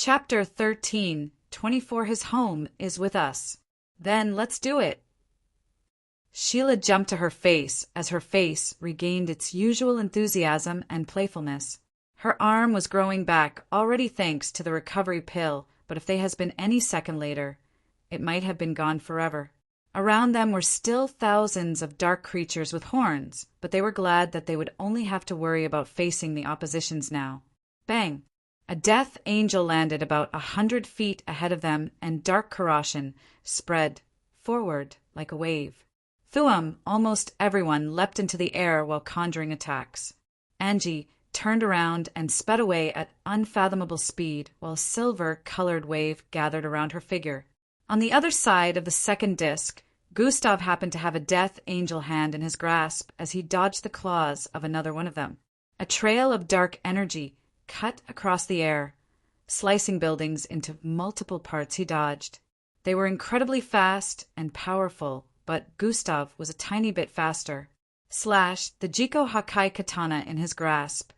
Chapter 13, 24 His home is with us. Then let's do it. Sheila jumped to her face as her face regained its usual enthusiasm and playfulness. Her arm was growing back already thanks to the recovery pill, but if they had been any second later, it might have been gone forever. Around them were still thousands of dark creatures with horns, but they were glad that they would only have to worry about facing the oppositions now. Bang! A death angel landed about 100 feet ahead of them, and dark corrosion spread forward like a wave. Thuum, almost everyone leapt into the air while conjuring attacks. Angie turned around and sped away at unfathomable speed, while a silver-colored wave gathered around her figure. On the other side of the second disc, Gustav happened to have a death angel hand in his grasp as he dodged the claws of another one of them. A trail of dark energy cut across the air, slicing buildings into multiple parts he dodged. They were incredibly fast and powerful, but Gustav was a tiny bit faster. Slash, the Jiko Hakai katana in his grasp,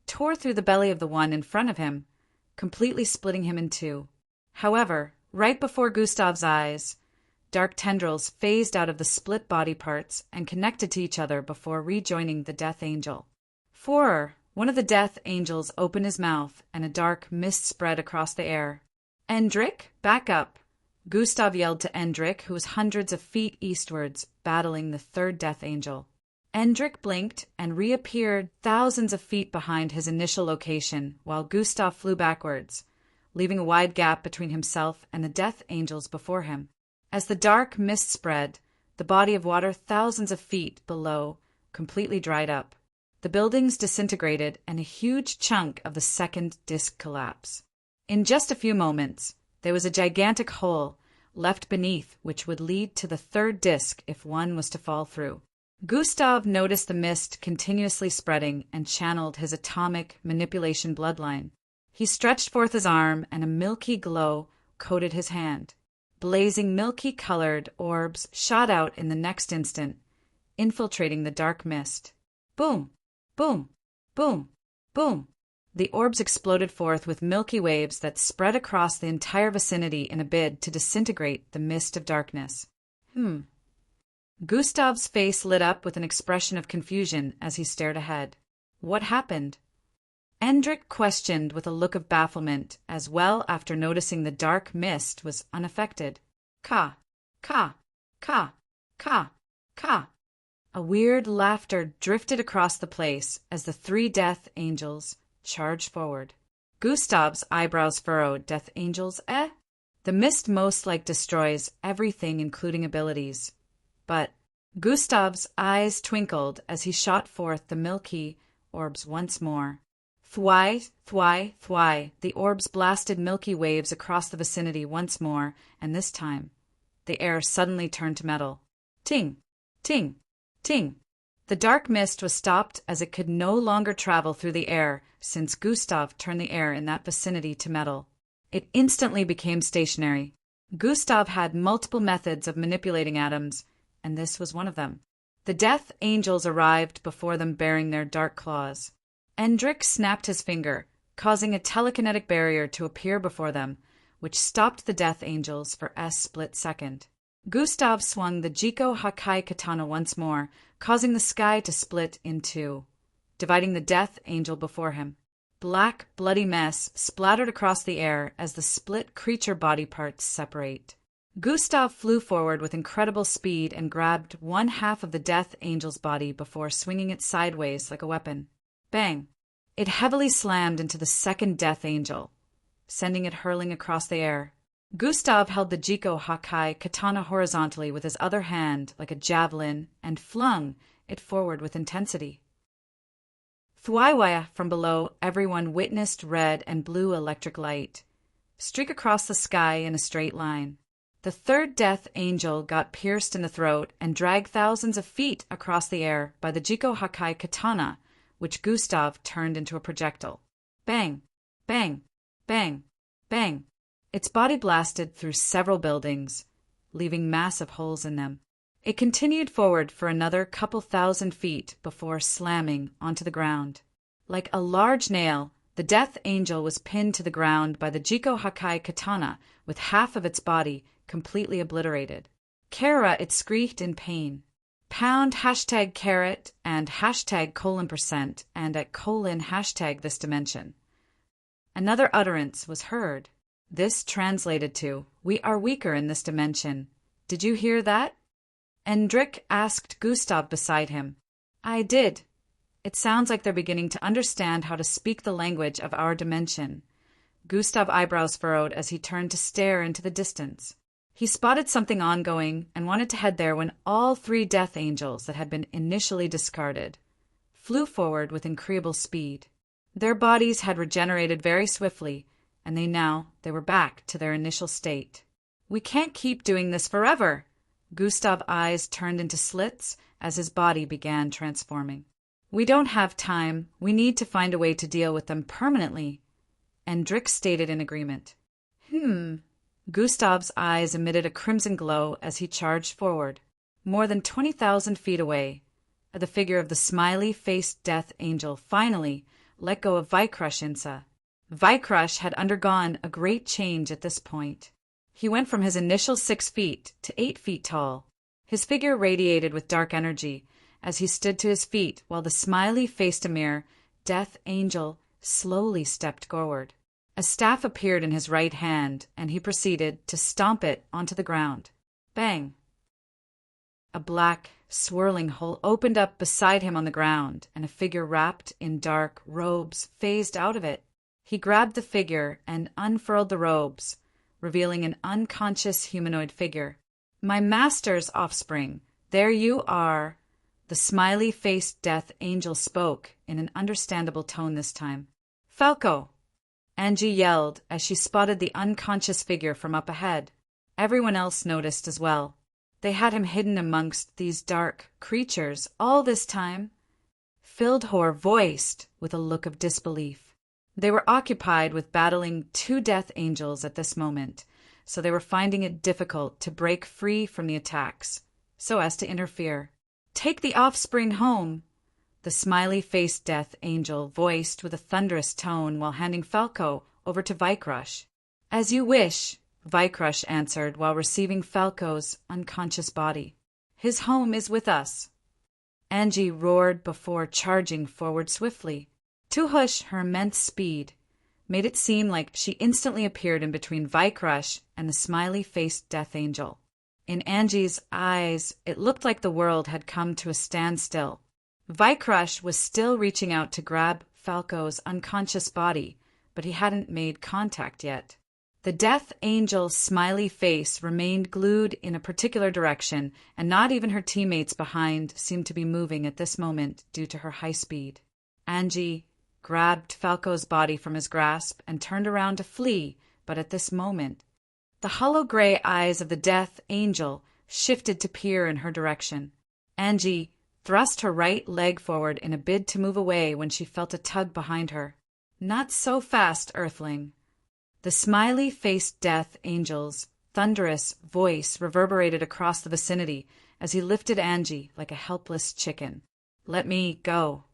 tore through the belly of the one in front of him, completely splitting him in two. However, right before Gustav's eyes, dark tendrils phased out of the split body parts and connected to each other before rejoining the Death Angel. One of the Death Angels opened his mouth, and a dark mist spread across the air. "Endrik, back up!" Gustav yelled to Endrik, who was hundreds of feet eastwards, battling the third Death Angel. Endrik blinked and reappeared thousands of feet behind his initial location, while Gustav flew backwards, leaving a wide gap between himself and the Death Angels before him. As the dark mist spread, the body of water thousands of feet below completely dried up. The buildings disintegrated, and a huge chunk of the second disc collapsed. In just a few moments, there was a gigantic hole left beneath which would lead to the third disc if one was to fall through. Gustav noticed the mist continuously spreading and channeled his atomic manipulation bloodline. He stretched forth his arm, and a milky glow coated his hand. Blazing milky-colored orbs shot out in the next instant, infiltrating the dark mist. Boom! Boom! Boom! Boom! The orbs exploded forth with milky waves that spread across the entire vicinity in a bid to disintegrate the mist of darkness. Gustav's face lit up with an expression of confusion as he stared ahead. What happened? Endrik questioned with a look of bafflement as well after noticing the dark mist was unaffected. Ka! Ka! Ka! Ka! Ka! A weird laughter drifted across the place as the three Death Angels charged forward. Gustav's eyebrows furrowed. Death Angels, eh? The mist most like destroys everything, including abilities. But Gustav's eyes twinkled as he shot forth the milky orbs once more. Thwy, thwy, thwy. The orbs blasted milky waves across the vicinity once more, and this time the air suddenly turned to metal. Ting! Ting! Ting! The dark mist was stopped as it could no longer travel through the air since Gustav turned the air in that vicinity to metal. It instantly became stationary. Gustav had multiple methods of manipulating atoms, and this was one of them. The Death Angels arrived before them bearing their dark claws. Endrik snapped his finger, causing a telekinetic barrier to appear before them, which stopped the Death Angels for a split second. Gustav swung the Jiko Hakai katana once more, causing the sky to split in two, dividing the Death Angel before him. Black, bloody mess splattered across the air as the split creature body parts separate. Gustav flew forward with incredible speed and grabbed one half of the Death Angel's body before swinging it sideways like a weapon. Bang! It heavily slammed into the second Death Angel, sending it hurling across the air. Gustav held the Jiko Hakai katana horizontally with his other hand like a javelin and flung it forward with intensity. Thwaiwaya from below, everyone witnessed red and blue electric light streak across the sky in a straight line. The third Death Angel got pierced in the throat and dragged thousands of feet across the air by the Jiko Hakai katana, which Gustav turned into a projectile. Bang! Bang! Bang! Bang! Its body blasted through several buildings, leaving massive holes in them. It continued forward for another couple thousand feet before slamming onto the ground. Like a large nail, The Death Angel was pinned to the ground by the Jiko Hakai katana, with half of its body completely obliterated. Kara, it screeched in pain. Pound #carat and #:% and at # this dimension. Another utterance was heard. This translated to, "We are weaker in this dimension. Did you hear that?" Endrick asked Gustav beside him. "I did. It sounds like they're beginning to understand how to speak the language of our dimension." Gustav's eyebrows furrowed as he turned to stare into the distance. He spotted something ongoing and wanted to head there when all 3 Death Angels that had been initially discarded flew forward with incredible speed. Their bodies had regenerated very swiftly, and they were back to their initial state. "We can't keep doing this forever." Gustav's eyes turned into slits as his body began transforming. "We don't have time. We need to find a way to deal with them permanently." Endrick stated in agreement. Gustav's eyes emitted a crimson glow as he charged forward. More than 20,000 feet away, the figure of the smiley-faced Death Angel finally let go of Vikrush. Vikrush had undergone a great change at this point. He went from his initial 6 feet to 8 feet tall. His figure radiated with dark energy as he stood to his feet while the smiley-faced Amir, Death Angel, slowly stepped forward. A staff appeared in his right hand, and he proceeded to stomp it onto the ground. Bang! A black, swirling hole opened up beside him on the ground, and a figure wrapped in dark robes phased out of it. He grabbed the figure and unfurled the robes, revealing an unconscious humanoid figure. "My master's offspring, there you are." The smiley-faced Death Angel spoke in an understandable tone this time. "Falco!" Angie yelled as she spotted the unconscious figure from up ahead. Everyone else noticed as well. They had him hidden amongst these dark creatures all this time. Fildhor voiced with a look of disbelief. They were occupied with battling 2 Death Angels at this moment, so they were finding it difficult to break free from the attacks, so as to interfere. "Take the offspring home," the smiley-faced Death Angel voiced with a thunderous tone while handing Falco over to Vikrush. "As you wish," Vikrush answered while receiving Falco's unconscious body. "His home is with us." Angie roared before charging forward swiftly. Tuhush, her immense speed, made it seem like she instantly appeared in between Vikrush and the smiley-faced Death Angel. In Angie's eyes, it looked like the world had come to a standstill. Vikrush was still reaching out to grab Falco's unconscious body, but he hadn't made contact yet. The Death Angel's smiley face remained glued in a particular direction, and not even her teammates behind seemed to be moving at this moment due to her high speed. Angie grabbed Falco's body from his grasp and turned around to flee, but at this moment, the hollow gray eyes of the Death Angel shifted to peer in her direction. Angie thrust her right leg forward in a bid to move away when she felt a tug behind her. "Not so fast, Earthling." The smiley-faced Death Angel's thunderous voice reverberated across the vicinity as he lifted Angie like a helpless chicken. "Let me go."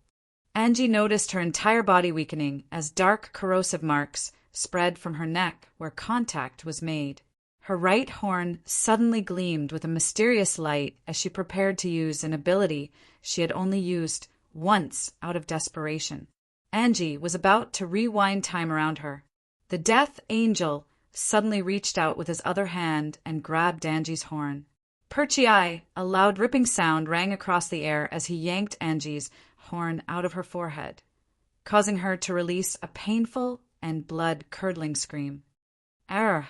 Angie noticed her entire body weakening as dark corrosive marks spread from her neck where contact was made. Her right horn suddenly gleamed with a mysterious light as she prepared to use an ability she had only used once out of desperation. Angie was about to rewind time around her. The Death Angel suddenly reached out with his other hand and grabbed Angie's horn. "Perchii!" A loud ripping sound rang across the air as he yanked Angie's horn out of her forehead, causing her to release a painful and blood-curdling scream. "Arr!"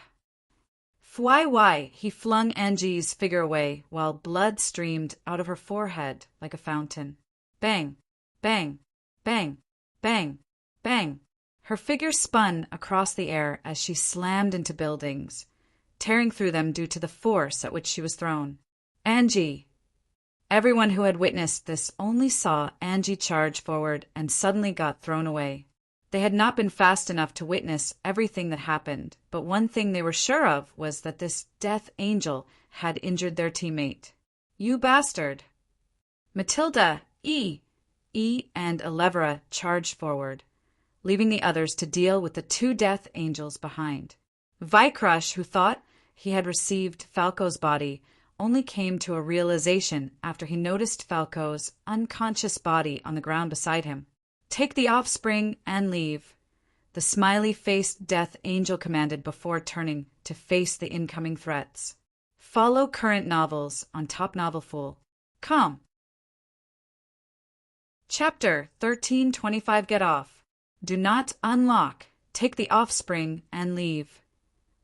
Why? He flung Angie's figure away while blood streamed out of her forehead like a fountain. Bang! Bang! Bang! Bang! Bang! Her figure spun across the air as she slammed into buildings, tearing through them due to the force at which she was thrown. "Angie!" Everyone who had witnessed this only saw Angie charge forward and suddenly got thrown away. They had not been fast enough to witness everything that happened, but one thing they were sure of was that this Death Angel had injured their teammate. "You bastard!" Matilda, E, and Elevra charged forward. leaving the others to deal with the two death angels behind. Vicrush, who thought he had received Falco's body, only came to a realization after he noticed Falco's unconscious body on the ground beside him. "Take the offspring and leave," the smiley-faced death angel commanded before turning to face the incoming threats. Follow current novels on Top Novel Fool. Come. Chapter 1325. Get off. Do not unlock. Take the offspring and leave,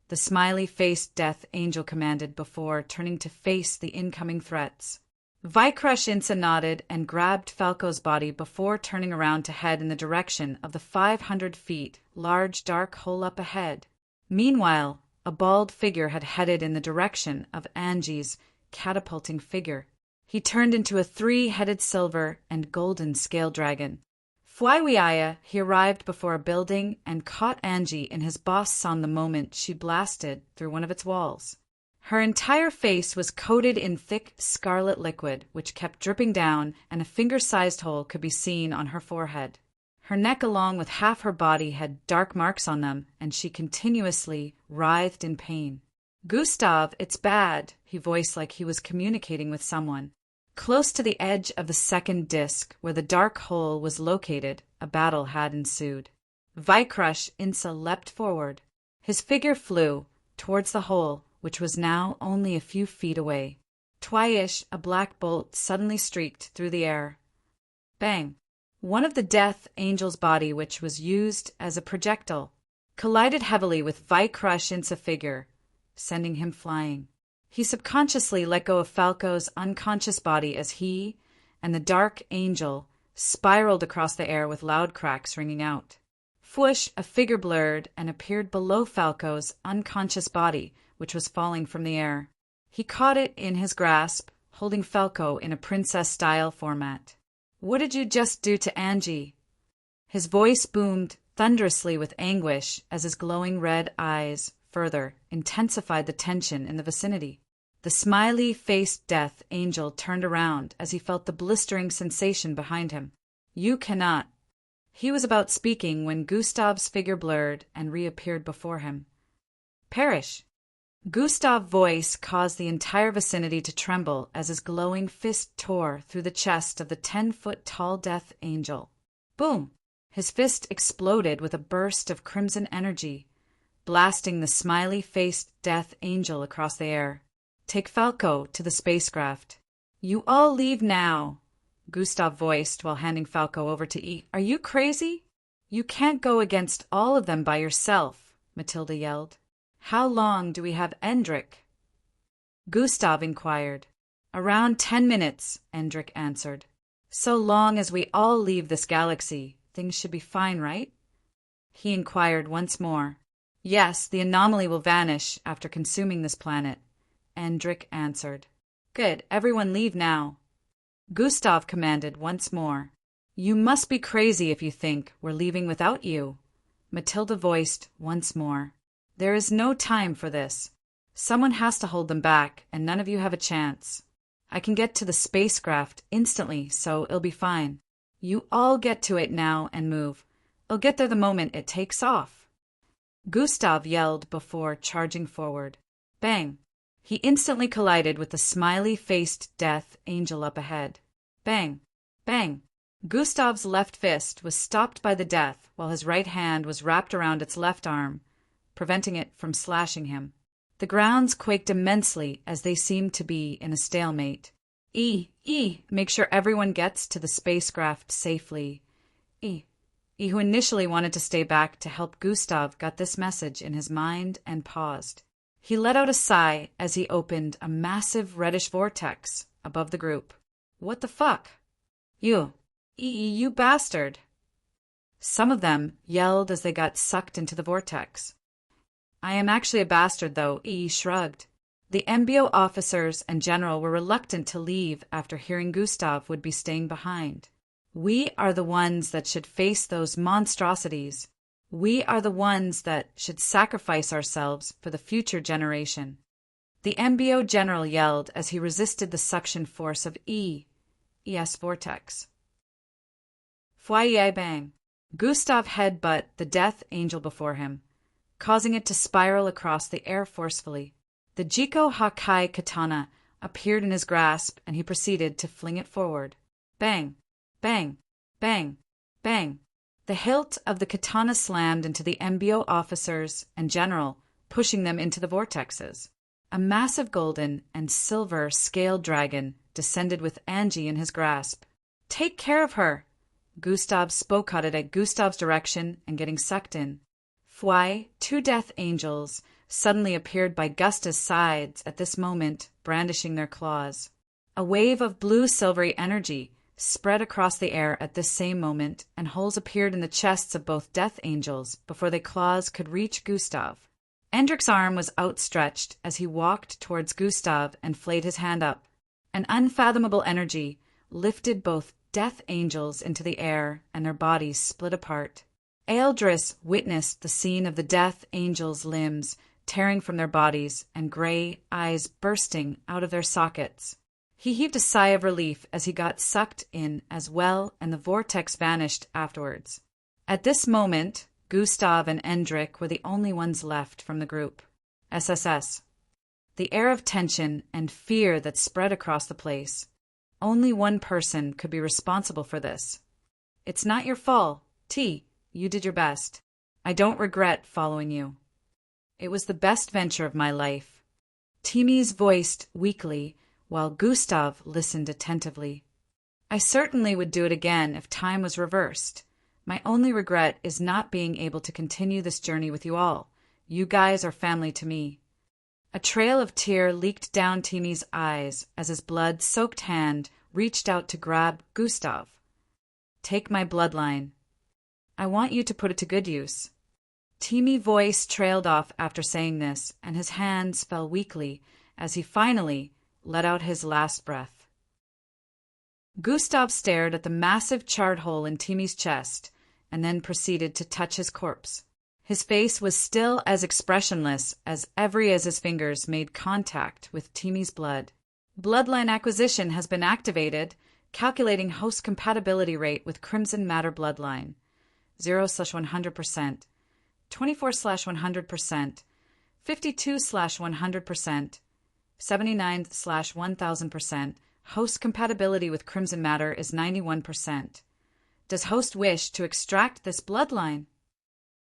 the smiley-faced death angel commanded before turning to face the incoming threats. Vicrush Insa nodded and grabbed Falco's body before turning around to head in the direction of the 500 feet large dark hole up ahead. Meanwhile, a bald figure had headed in the direction of Angie's catapulting figure. He turned into a 3-headed silver and golden scale dragon. Fwaiwiaya, he arrived before a building and caught Angie in his boss son the moment she blasted through one of its walls. Her entire face was coated in thick scarlet liquid, which kept dripping down, and a finger-sized hole could be seen on her forehead. Her neck along with half her body had dark marks on them, and she continuously writhed in pain. "Gustav, it's bad," he voiced like he was communicating with someone. Close to the edge of the second disc, where the dark hole was located, a battle had ensued. Vicrush Insa leapt forward. His figure flew towards the hole, which was now only a few feet away. Twice, a black bolt suddenly streaked through the air. Bang! One of the death angel's body, which was used as a projectile, collided heavily with Vicrush Insa figure, sending him flying. He subconsciously let go of Falco's unconscious body as he and the dark angel spiraled across the air with loud cracks ringing out. Fwoosh, a figure blurred and appeared below Falco's unconscious body, which was falling from the air. He caught it in his grasp, holding Falco in a princess-style format. "What did you just do to Angie?" His voice boomed thunderously with anguish as his glowing red eyes further intensified the tension in the vicinity. The smiley-faced death angel turned around as he felt the blistering sensation behind him. "You cannot." He was about speaking when Gustav's figure blurred and reappeared before him. "Perish." Gustav's voice caused the entire vicinity to tremble as his glowing fist tore through the chest of the 10-foot-tall death angel. Boom! His fist exploded with a burst of crimson energy, blasting the smiley-faced death angel across the air. "Take Falco to the spacecraft." "You all leave now," Gustav voiced while handing Falco over to eat. "Are you crazy?" "You can't go against all of them by yourself," Matilda yelled. "How long do we have Endrik?" Gustav inquired. "Around 10 minutes," Endrik answered. "So long as we all leave this galaxy, things should be fine, right?" He inquired once more. "Yes, the anomaly will vanish after consuming this planet," Endrik answered. "Good, everyone leave now." Gustav commanded once more. "You must be crazy if you think we're leaving without you," Matilda voiced once more. "There is no time for this. Someone has to hold them back, and none of you have a chance. I can get to the spacecraft instantly, so it'll be fine. You all get to it now and move. I'll get there the moment it takes off." Gustav yelled before charging forward. Bang! He instantly collided with the smiley-faced death angel up ahead. Bang! Bang! Gustav's left fist was stopped by the death while his right hand was wrapped around its left arm, preventing it from slashing him. The grounds quaked immensely as they seemed to be in a stalemate. Make sure everyone gets to the spacecraft safely. Who initially wanted to stay back to help Gustav, got this message in his mind and paused. He let out a sigh as he opened a massive reddish vortex above the group. "What the fuck? You bastard!" Some of them yelled as they got sucked into the vortex. "I am actually a bastard, though," shrugged. The MBO officers and general were reluctant to leave after hearing Gustav would be staying behind. "We are the ones that should face those monstrosities. We are the ones that should sacrifice ourselves for the future generation." The MBO general yelled as he resisted the suction force of ES vortex. Fwaiye bang. Gustav headbutt the death angel before him, causing it to spiral across the air forcefully. The Jiko Hakai katana appeared in his grasp, and he proceeded to fling it forward. Bang! Bang! Bang! Bang! The hilt of the katana slammed into the MBO officers and general, pushing them into the vortexes. A massive golden and silver scaled dragon descended with Angie in his grasp. Take care of her! Gustav spoke out it at Gustav's direction and getting sucked in. Fwy, two death angels, suddenly appeared by Gusta's sides at this moment, brandishing their claws. A wave of blue silvery energy spread across the air at this same moment, and holes appeared in the chests of both death angels before their claws could reach Gustav. Endrik's arm was outstretched as he walked towards Gustav and flayed his hand up. An unfathomable energy lifted both death angels into the air, and their bodies split apart. Ealdris witnessed the scene of the death angels' limbs tearing from their bodies and gray eyes bursting out of their sockets. He heaved a sigh of relief as he got sucked in as well, and the vortex vanished afterwards. At this moment, Gustav and Endrik were the only ones left from the group. SSS. The air of tension and fear that spread across the place. Only one person could be responsible for this. It's not your fault, T. You did your best. I don't regret following you. It was the best venture of my life. Timmy's voiced weakly, while Gustav listened attentively. I certainly would do it again if time was reversed. My only regret is not being able to continue this journey with you all. You guys are family to me. A trail of tear leaked down Timmy's eyes as his blood-soaked hand reached out to grab Gustav. Take my bloodline. I want you to put it to good use. Timmy's voice trailed off after saying this, and his hands fell weakly as he finally let out his last breath. Gustav stared at the massive charred hole in Timmy's chest and then proceeded to touch his corpse. His face was still as expressionless as his fingers made contact with Timmy's blood. Bloodline acquisition has been activated, calculating host compatibility rate with Crimson Matter Bloodline. 0/100%, 24/100%, 52/100%, 79/1000%. Host compatibility with Crimson Matter is 91%. Does host wish to extract this bloodline?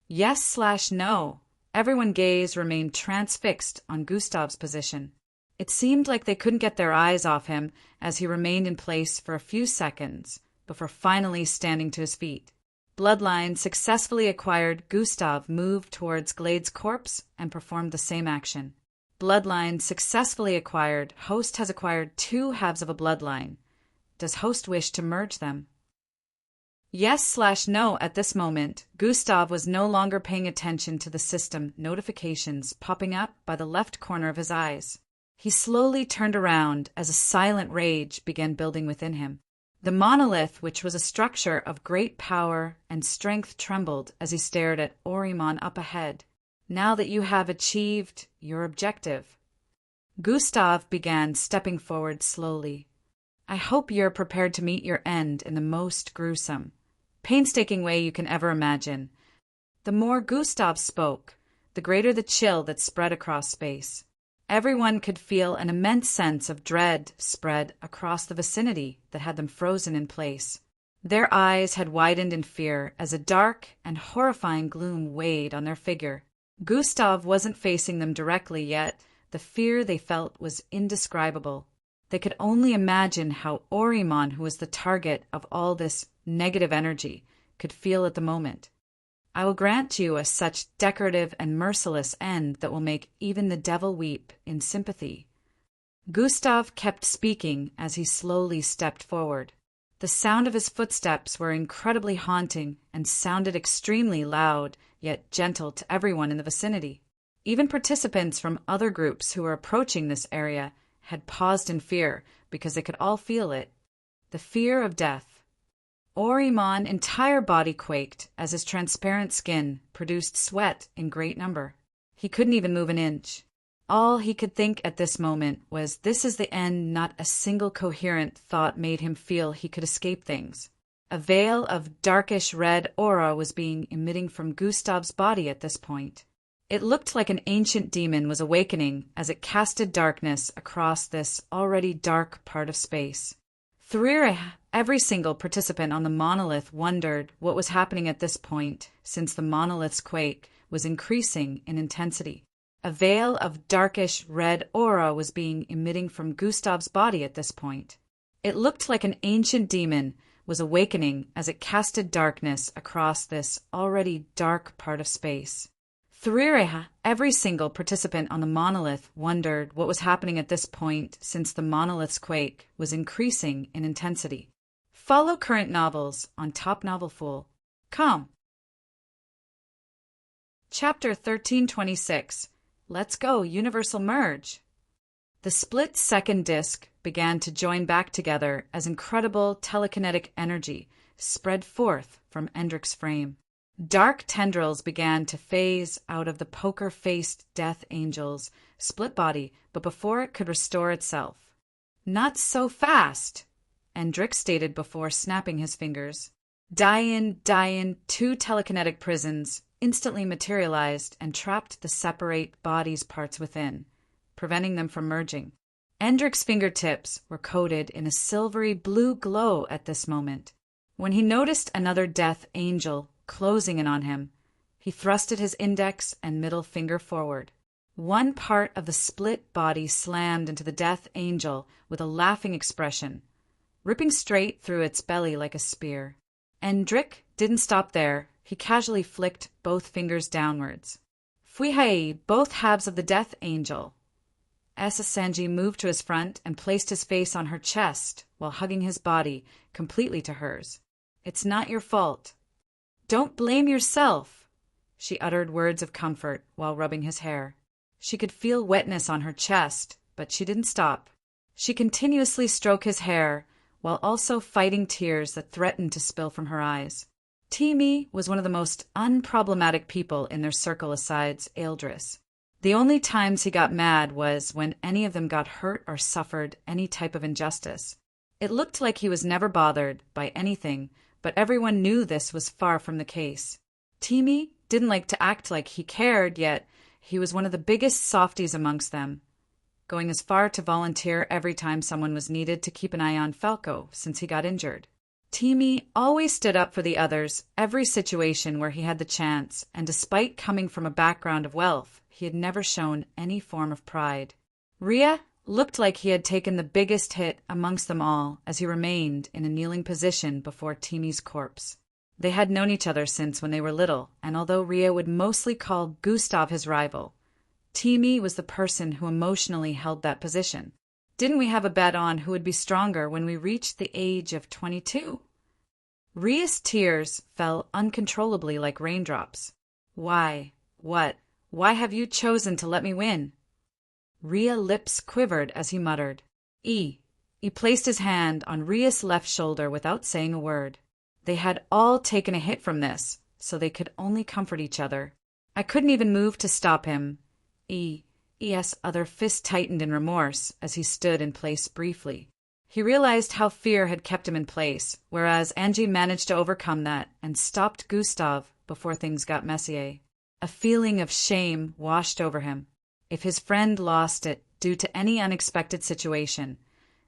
Yes/no. Everyone's gaze remained transfixed on Gustav's position. It seemed like they couldn't get their eyes off him as he remained in place for a few seconds before finally standing to his feet. Bloodline successfully acquired. Gustav moved towards Glade's corpse and performed the same action. Bloodline successfully acquired. Host has acquired 2 halves of a bloodline. Does host wish to merge them? Yes/no. At this moment, Gustav was no longer paying attention to the system notifications popping up by the left corner of his eyes. He slowly turned around as a silent rage began building within him. The monolith, which was a structure of great power and strength, trembled as he stared at Orimon up ahead. Now that you have achieved your objective. Gustav began stepping forward slowly. I hope you're prepared to meet your end in the most gruesome, painstaking way you can ever imagine. The more Gustav spoke, the greater the chill that spread across space. Everyone could feel an immense sense of dread spread across the vicinity that had them frozen in place. Their eyes had widened in fear as a dark and horrifying gloom weighed on their figure. Gustav wasn't facing them directly, yet the fear they felt was indescribable. They could only imagine how Orimon, who was the target of all this negative energy, could feel at the moment. I will grant you a such decorative and merciless end that will make even the devil weep in sympathy. Gustav kept speaking as he slowly stepped forward. The sound of his footsteps were incredibly haunting and sounded extremely loud, yet gentle to everyone in the vicinity. Even participants from other groups who were approaching this area had paused in fear because they could all feel it. The fear of death. Orimon's entire body quaked as his transparent skin produced sweat in great number. He couldn't even move an inch. All he could think at this moment was, this is the end. Not a single coherent thought made him feel he could escape things. A veil of darkish red aura was being emitting from Gustav's body at this point. It looked like an ancient demon was awakening as it casted darkness across this already dark part of space. Every single participant on the monolith wondered what was happening at this point, since the monolith's quake was increasing in intensity. A veil of darkish red aura was being emitting from Gustav's body at this point. It looked like an ancient demon was awakening as it casted darkness across this already dark part of space. Every single participant on the monolith wondered what was happening at this point, since the monolith's quake was increasing in intensity. Follow current novels on topnovelfool.com. Chapter 1326. Let's go, Universal Merge. The split-second disc began to join back together as incredible telekinetic energy spread forth from Endrick's frame. Dark tendrils began to phase out of the poker-faced Death Angel's split body, but before it could restore itself. "Not so fast," Endrick stated before snapping his fingers. Die-in, two telekinetic prisons instantly materialized and trapped the separate body's parts within, preventing them from merging. Endrick's fingertips were coated in a silvery blue glow at this moment. When he noticed another Death Angel closing in on him, he thrusted his index and middle finger forward. One part of the split body slammed into the Death Angel with a laughing expression, ripping straight through its belly like a spear. Endrick didn't stop there. He casually flicked both fingers downwards. "Fuihai, both halves of the Death Angel." Ascension moved to his front and placed his face on her chest while hugging his body completely to hers. "It's not your fault. Don't blame yourself." She uttered words of comfort while rubbing his hair. She could feel wetness on her chest, but she didn't stop. She continuously stroked his hair while also fighting tears that threatened to spill from her eyes. Timmy was one of the most unproblematic people in their circle asides Eldris. The only times he got mad was when any of them got hurt or suffered any type of injustice. It looked like he was never bothered by anything, but everyone knew this was far from the case. Timmy didn't like to act like he cared, yet he was one of the biggest softies amongst them, going as far to volunteer every time someone was needed to keep an eye on Falco since he got injured. Timmy always stood up for the others every situation where he had the chance, and despite coming from a background of wealth, he had never shown any form of pride. Rhea looked like he had taken the biggest hit amongst them all as he remained in a kneeling position before Timmy's corpse. They had known each other since when they were little, and although Rhea would mostly call Gustav his rival, Timmy was the person who emotionally held that position. "Didn't we have a bet on who would be stronger when we reached the age of 22? Rhea's tears fell uncontrollably like raindrops. "Why? What? Why have you chosen to let me win?" Rhea's lips quivered as he muttered. He placed his hand on Rhea's left shoulder without saying a word. They had all taken a hit from this, so they could only comfort each other. "I couldn't even move to stop him." E.'s other fist tightened in remorse as he stood in place briefly. He realized how fear had kept him in place, whereas Angie managed to overcome that and stopped Gustav before things got messy. A feeling of shame washed over him. If his friend lost it due to any unexpected situation,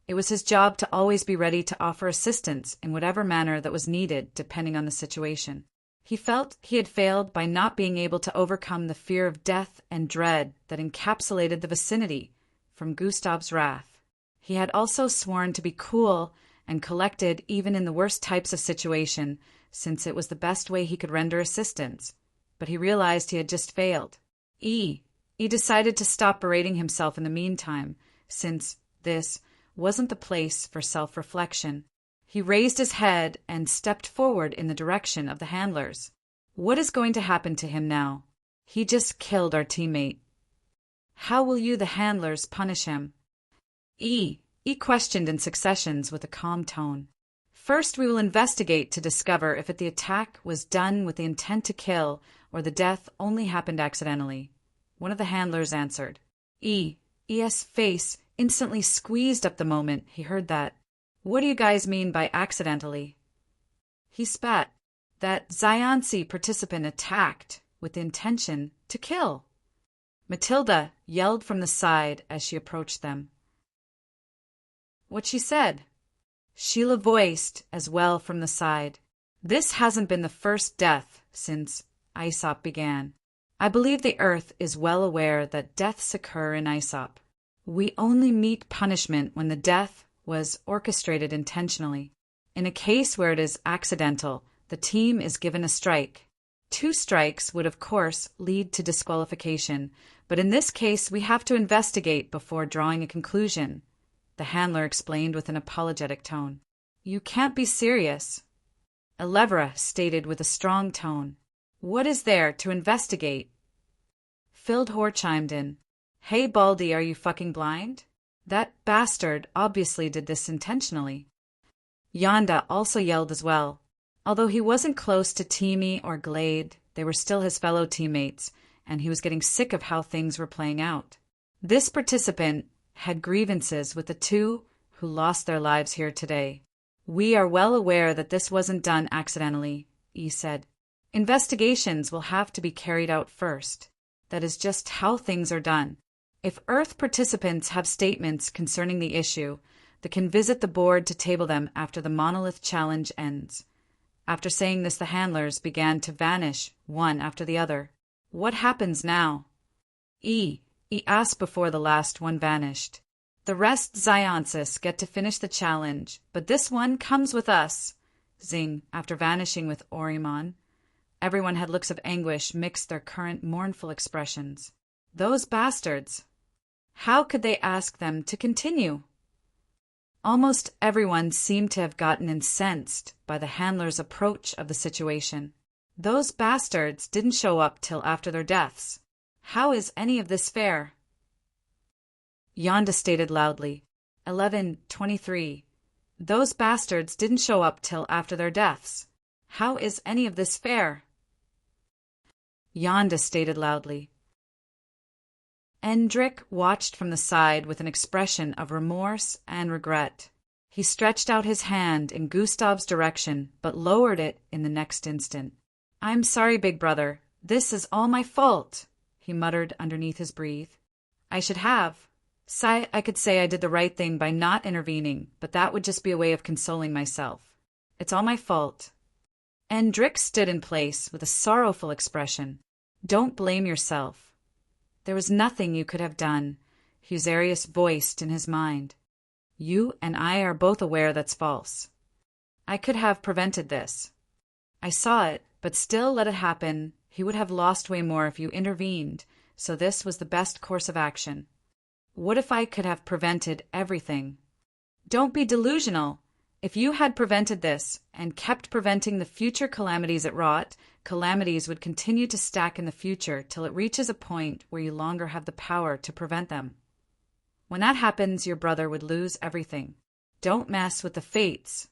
it was his job to always be ready to offer assistance in whatever manner that was needed depending on the situation. He felt he had failed by not being able to overcome the fear of death and dread that encapsulated the vicinity from Gustav's wrath. He had also sworn to be cool and collected even in the worst types of situation, since it was the best way he could render assistance, but he realized he had just failed. He decided to stop berating himself in the meantime, since this wasn't the place for self-reflection. He raised his head and stepped forward in the direction of the handlers. What is going to happen to him now? He just killed our teammate. How will you, the handlers, punish him? He questioned in successions with a calm tone. First, we will investigate to discover if the attack was done with the intent to kill or the death only happened accidentally. One of the handlers answered. E.'s face instantly squeezed up the moment he heard that. What do you guys mean by accidentally? He spat. That Zionsi participant attacked with the intention to kill. Matilda yelled from the side as she approached them. What she said? Sheila voiced as well from the side. This hasn't been the first death since Aesop began. I believe the Earth is well aware that deaths occur in Aesop. We only meet punishment when the death was orchestrated intentionally. In a case where it is accidental, the team is given a strike. 2 strikes would of course lead to disqualification, but in this case we have to investigate before drawing a conclusion, the handler explained with an apologetic tone. You can't be serious, Elevra stated with a strong tone. What is there to investigate? Fildhor chimed in. Hey Baldy, are you fucking blind? That bastard obviously did this intentionally. Yonda also yelled as well. Although he wasn't close to Teamy or Glade, they were still his fellow teammates, and he was getting sick of how things were playing out. This participant had grievances with the 2 who lost their lives here today. We are well aware that this wasn't done accidentally, E said. Investigations will have to be carried out first. That is just how things are done. If Earth participants have statements concerning the issue, they can visit the board to table them after the Monolith Challenge ends. After saying this, the handlers began to vanish, one after the other. What happens now? E asked before the last one vanished. The rest Zionsis get to finish the challenge, but this one comes with us. Zing, after vanishing with Orimon. Everyone had looks of anguish mixed their current mournful expressions. Those bastards! How could they ask them to continue? Almost everyone seemed to have gotten incensed by the handler's approach of the situation. Those bastards didn't show up till after their deaths. How is any of this fair? Yonda stated loudly. 11:23. Those bastards didn't show up till after their deaths. How is any of this fair? Yonda stated loudly. Endrick watched from the side with an expression of remorse and regret. He stretched out his hand in Gustav's direction, but lowered it in the next instant. I'm sorry, big brother. This is all my fault, he muttered underneath his breath. I should have. I could say I did the right thing by not intervening, but that would just be a way of consoling myself. It's all my fault. Endrick stood in place with a sorrowful expression. Don't blame yourself. There was nothing you could have done, Husarius voiced in his mind. You and I are both aware that's false. I could have prevented this. I saw it, but still let it happen. He would have lost way more if you intervened, so this was the best course of action. What if I could have prevented everything? Don't be delusional. If you had prevented this and kept preventing the future calamities it wrought, calamities would continue to stack in the future till it reaches a point where you longer have the power to prevent them. When that happens, your brother would lose everything. Don't mess with the fates.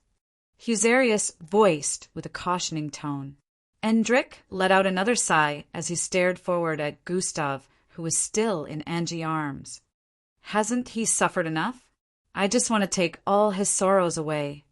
Husarius voiced with a cautioning tone. Endrick let out another sigh as he stared forward at Gustav, who was still in Angie's arms. Hasn't he suffered enough? I just want to take all his sorrows away.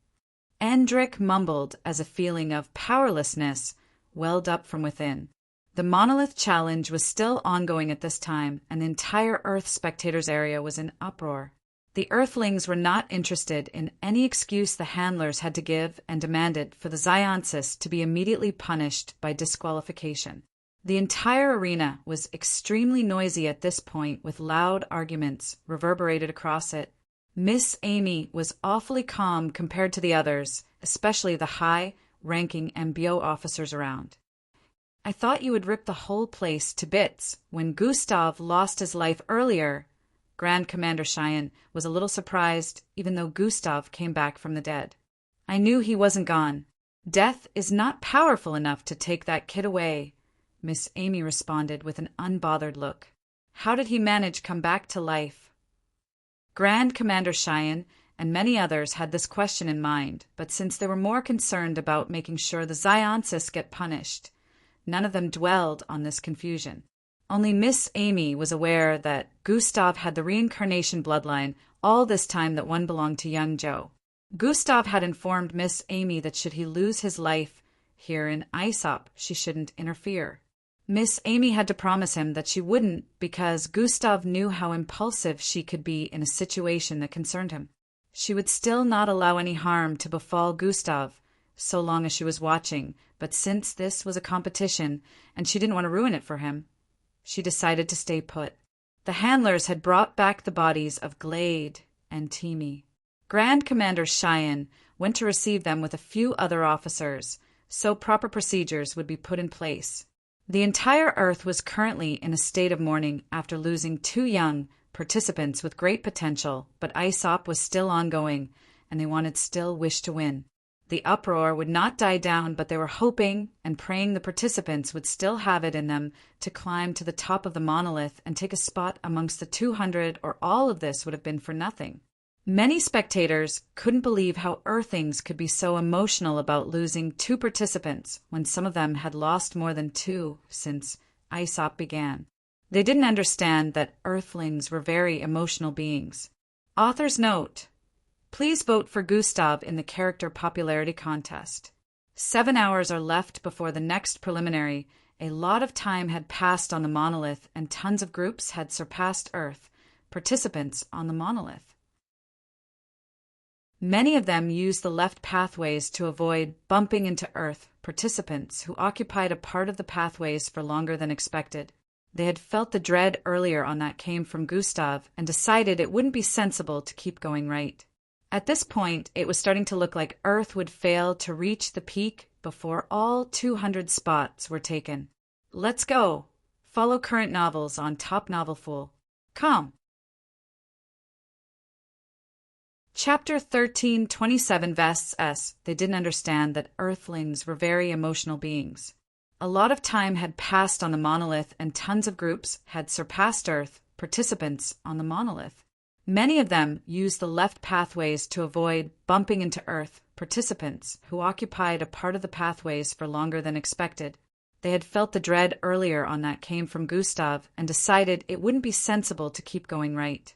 Endrick mumbled as a feeling of powerlessness welled up from within. The Monolith Challenge was still ongoing at this time, and the entire Earth spectators area was in uproar. The Earthlings were not interested in any excuse the handlers had to give and demanded for the Zionsis to be immediately punished by disqualification. The entire arena was extremely noisy at this point, with loud arguments reverberated across it. Miss Amy was awfully calm compared to the others, especially the high-ranking MBO officers around. I thought you would rip the whole place to bits. When Gustav lost his life earlier, Grand Commander Cheyenne was a little surprised, even though Gustav came back from the dead. I knew he wasn't gone. Death is not powerful enough to take that kid away, Miss Amy responded with an unbothered look. How did he manage come back to life? Grand Commander Cheyenne and many others had this question in mind, but since they were more concerned about making sure the Zionsis get punished, none of them dwelled on this confusion. Only Miss Amy was aware that Gustav had the reincarnation bloodline all this time that one belonged to young Joe. Gustav had informed Miss Amy that should he lose his life here in Aesop, she shouldn't interfere. Miss Amy had to promise him that she wouldn't because Gustav knew how impulsive she could be in a situation that concerned him. She would still not allow any harm to befall Gustav so long as she was watching, but since this was a competition and she didn't want to ruin it for him, she decided to stay put. The handlers had brought back the bodies of Glade and Teamy. Grand Commander Cheyenne went to receive them with a few other officers, so proper procedures would be put in place. The entire Earth was currently in a state of mourning after losing 2 young participants with great potential, but Aesop was still ongoing, and they still wished to win. The uproar would not die down, but they were hoping and praying the participants would still have it in them to climb to the top of the monolith and take a spot amongst the 200, or all of this would have been for nothing. Many spectators couldn't believe how Earthlings could be so emotional about losing 2 participants when some of them had lost more than 2 since Aesop began. They didn't understand that Earthlings were very emotional beings. Author's note: please vote for Gustav in the character popularity contest. 7 hours are left before the next preliminary. A lot of time had passed on the monolith and tons of groups had surpassed Earth participants on the monolith. Many of them used the left pathways to avoid bumping into Earth participants who occupied a part of the pathways for longer than expected. They had felt the dread earlier on that came from Gustav and decided it wouldn't be sensible to keep going right. At this point, it was starting to look like Earth would fail to reach the peak before all 200 spots were taken. Let's go! Follow current novels on Top Novel Fool. Come! Chapter 1327 Vests S. They didn't understand that Earthlings were very emotional beings. A lot of time had passed on the monolith and tons of groups had surpassed Earth participants on the monolith. Many of them used the left pathways to avoid bumping into Earth participants who occupied a part of the pathways for longer than expected. They had felt the dread earlier on that came from Gustav and decided it wouldn't be sensible to keep going right.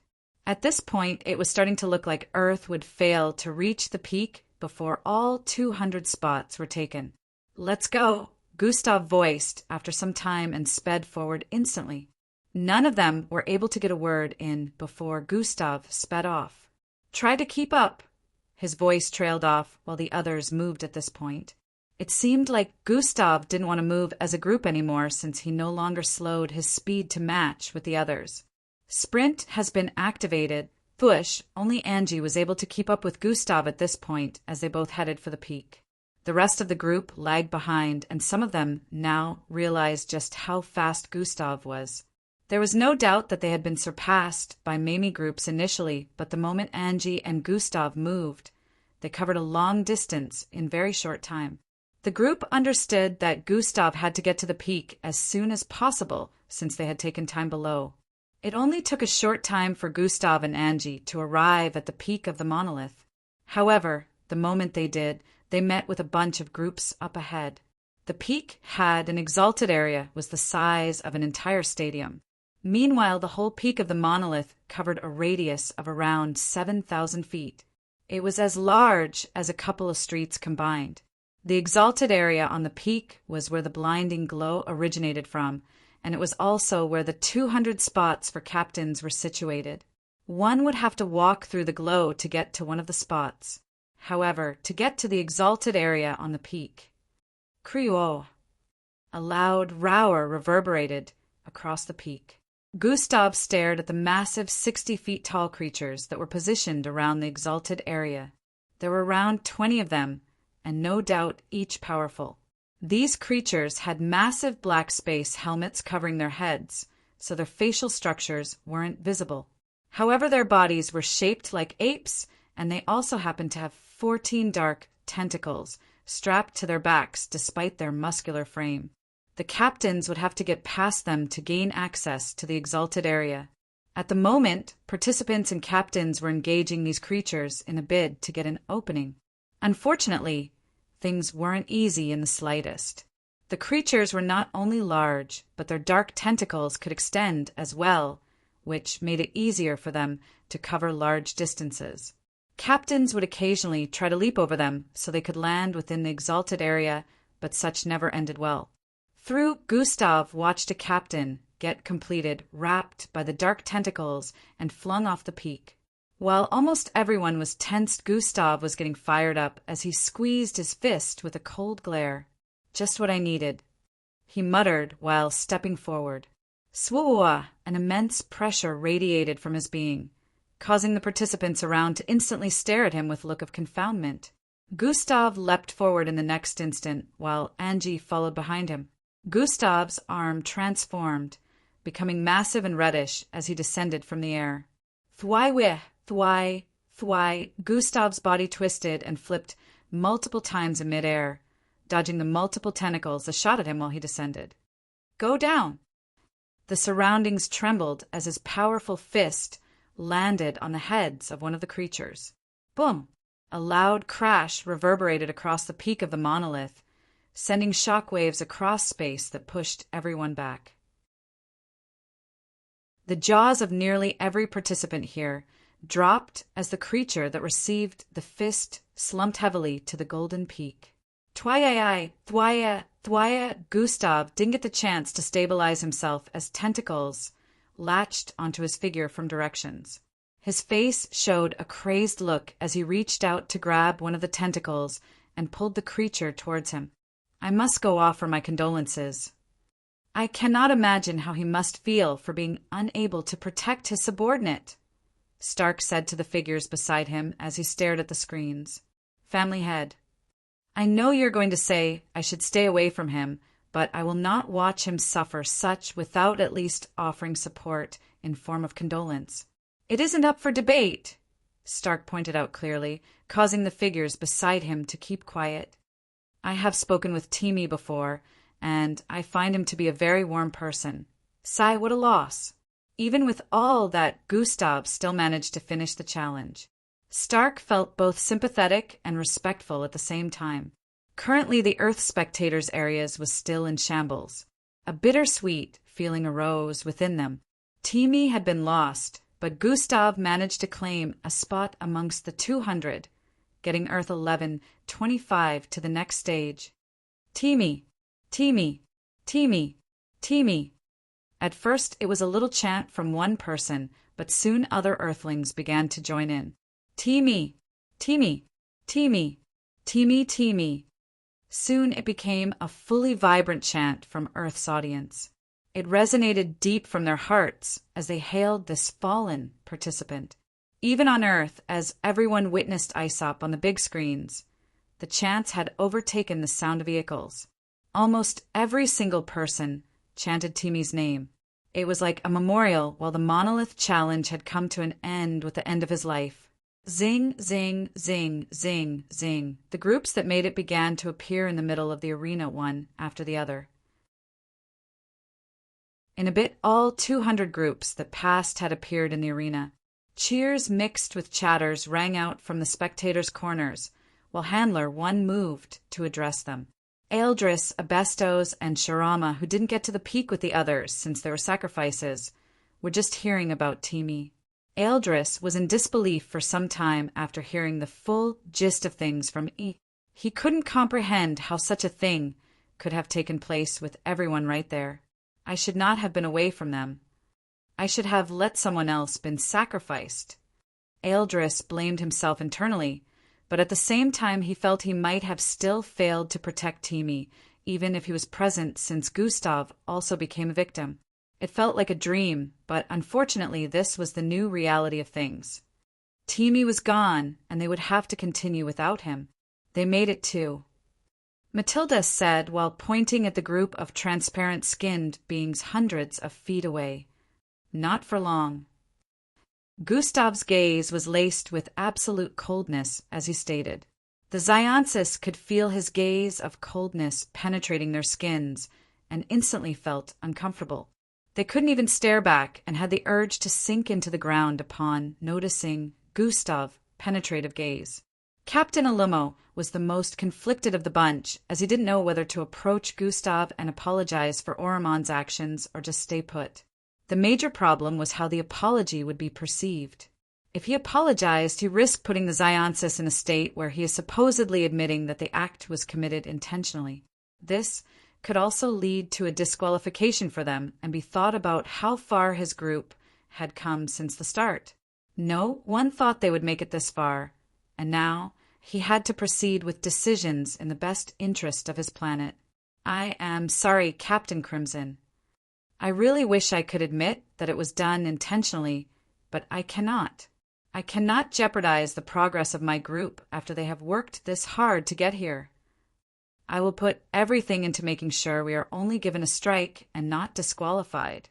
At this point, it was starting to look like Earth would fail to reach the peak before all 200 spots were taken. Let's go! Gustav voiced after some time and sped forward instantly. None of them were able to get a word in before Gustav sped off. Try to keep up. His voice trailed off while the others moved at this point. It seemed like Gustav didn't want to move as a group anymore since he no longer slowed his speed to match with the others. Sprint has been activated. Thush, only Angie was able to keep up with Gustav at this point as they both headed for the peak. The rest of the group lagged behind, and some of them now realized just how fast Gustav was. There was no doubt that they had been surpassed by Mamie groups initially, but the moment Angie and Gustav moved, they covered a long distance in very short time. The group understood that Gustav had to get to the peak as soon as possible since they had taken time below. It only took a short time for Gustav and Angie to arrive at the peak of the monolith. However, the moment they did, they met with a bunch of groups up ahead. The peak had an exalted area was the size of an entire stadium. Meanwhile, the whole peak of the monolith covered a radius of around 7,000 feet. It was as large as a couple of streets combined. The exalted area on the peak was where the blinding glow originated from, and it was also where the 200 spots for captains were situated. One would have to walk through the glow to get to one of the spots. However, to get to the exalted area on the peak, Kriyo! A loud roar reverberated across the peak. Gustav stared at the massive 60 feet tall creatures that were positioned around the exalted area. There were around 20 of them, and no doubt each powerful. These creatures had massive black space helmets covering their heads, so their facial structures weren't visible. However, their bodies were shaped like apes, and they also happened to have 14 dark tentacles strapped to their backs despite their muscular frame. The captains would have to get past them to gain access to the exalted area. At the moment, participants and captains were engaging these creatures in a bid to get an opening. Unfortunately, things weren't easy in the slightest. The creatures were not only large, but their dark tentacles could extend as well, which made it easier for them to cover large distances. Captains would occasionally try to leap over them so they could land within the exalted area, but such never ended well. Through Gustav watched a captain get completed, wrapped by the dark tentacles and flung off the peak. While almost everyone was tensed, Gustav was getting fired up as he squeezed his fist with a cold glare. Just what I needed, he muttered while stepping forward. Swooah! An immense pressure radiated from his being, causing the participants around to instantly stare at him with a look of confoundment. Gustav leapt forward in the next instant, while Angie followed behind him. Gustav's arm transformed, becoming massive and reddish as he descended from the air. Thwai-weh, thwai, thwai. Gustav's body twisted and flipped multiple times in midair, dodging the multiple tentacles that shot at him while he descended. Go down! The surroundings trembled as his powerful fist landed on the heads of one of the creatures. Boom! A loud crash reverberated across the peak of the monolith, sending shockwaves across space that pushed everyone back. The jaws of nearly every participant here dropped as the creature that received the fist slumped heavily to the golden peak. Twai-ai, thwaya, thwaya. Gustav didn't get the chance to stabilize himself as tentacles latched onto his figure from directions. His face showed a crazed look as he reached out to grab one of the tentacles and pulled the creature towards him. I must go offer my condolences. I cannot imagine how he must feel for being unable to protect his subordinate, Stark said to the figures beside him as he stared at the screens. Family head. I know you're going to say I should stay away from him, but I will not watch him suffer such without at least offering support in form of condolence. It isn't up for debate, Stark pointed out clearly, causing the figures beside him to keep quiet. I have spoken with Timmy before, and I find him to be a very warm person. Sigh, what a loss. Even with all that, Gustav still managed to finish the challenge. Stark felt both sympathetic and respectful at the same time. Currently, the Earth spectators' areas was still in shambles. A bittersweet feeling arose within them. Timmy had been lost, but Gustav managed to claim a spot amongst the 200, getting Earth 1125 to the next stage. Timmy, Timmy, Timmy, Timmy. At first, it was a little chant from one person, but soon other Earthlings began to join in. Timmy, Timmy, Timmy, Timmy, Timmy. Soon it became a fully vibrant chant from Earth's audience. It resonated deep from their hearts as they hailed this fallen participant. Even on Earth, as everyone witnessed Aesop on the big screens, the chants had overtaken the sound of vehicles. Almost every single person chanted Timmy's name. It was like a memorial while the monolith challenge had come to an end with the end of his life. Zing, zing, zing, zing, zing. The groups that made it began to appear in the middle of the arena one after the other. In a bit, all 200 groups that passed had appeared in the arena. Cheers mixed with chatters rang out from the spectators' corners, while Handler one moved to address them. Aeldris, Abestos, and Sharama, who didn't get to the peak with the others since there were sacrifices, were just hearing about Timmy. Aeldris was in disbelief for some time after hearing the full gist of things from E. He couldn't comprehend how such a thing could have taken place with everyone right there. I should not have been away from them. I should have let someone else been sacrificed. Aeldris blamed himself internally, but at the same time he felt he might have still failed to protect Timmy, even if he was present since Gustav also became a victim. It felt like a dream, but unfortunately this was the new reality of things. Timmy was gone, and they would have to continue without him. They made it too. Matilda said while pointing at the group of transparent-skinned beings hundreds of feet away. Not for long. Gustav's gaze was laced with absolute coldness as he stated. The Xiansis could feel his gaze of coldness penetrating their skins and instantly felt uncomfortable. They couldn't even stare back and had the urge to sink into the ground upon noticing Gustav's penetrative gaze. Captain Alumo was the most conflicted of the bunch, as he didn't know whether to approach Gustav and apologize for Oromon's actions or just stay put. The major problem was how the apology would be perceived. If he apologized, he risked putting the Zionsis in a state where he is supposedly admitting that the act was committed intentionally. This could also lead to a disqualification for them and be thought about how far his group had come since the start. No one thought they would make it this far, and now he had to proceed with decisions in the best interest of his planet. I am sorry, Captain Crimson. I really wish I could admit that it was done intentionally, but I cannot. I cannot jeopardize the progress of my group after they have worked this hard to get here. I will put everything into making sure we are only given a strike and not disqualified.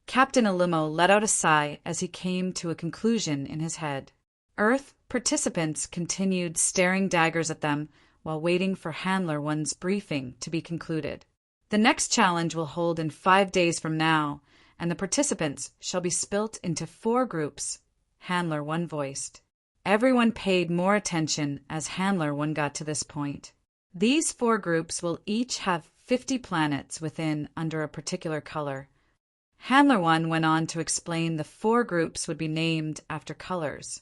Captain Alimo let out a sigh as he came to a conclusion in his head. Earth participants continued staring daggers at them while waiting for Handler One's briefing to be concluded. The next challenge will hold in 5 days from now, and the participants shall be split into 4 groups, Handler One voiced. Everyone paid more attention as Handler One got to this point. These 4 groups will each have 50 planets within under a particular color. Handler One went on to explain the 4 groups would be named after colors: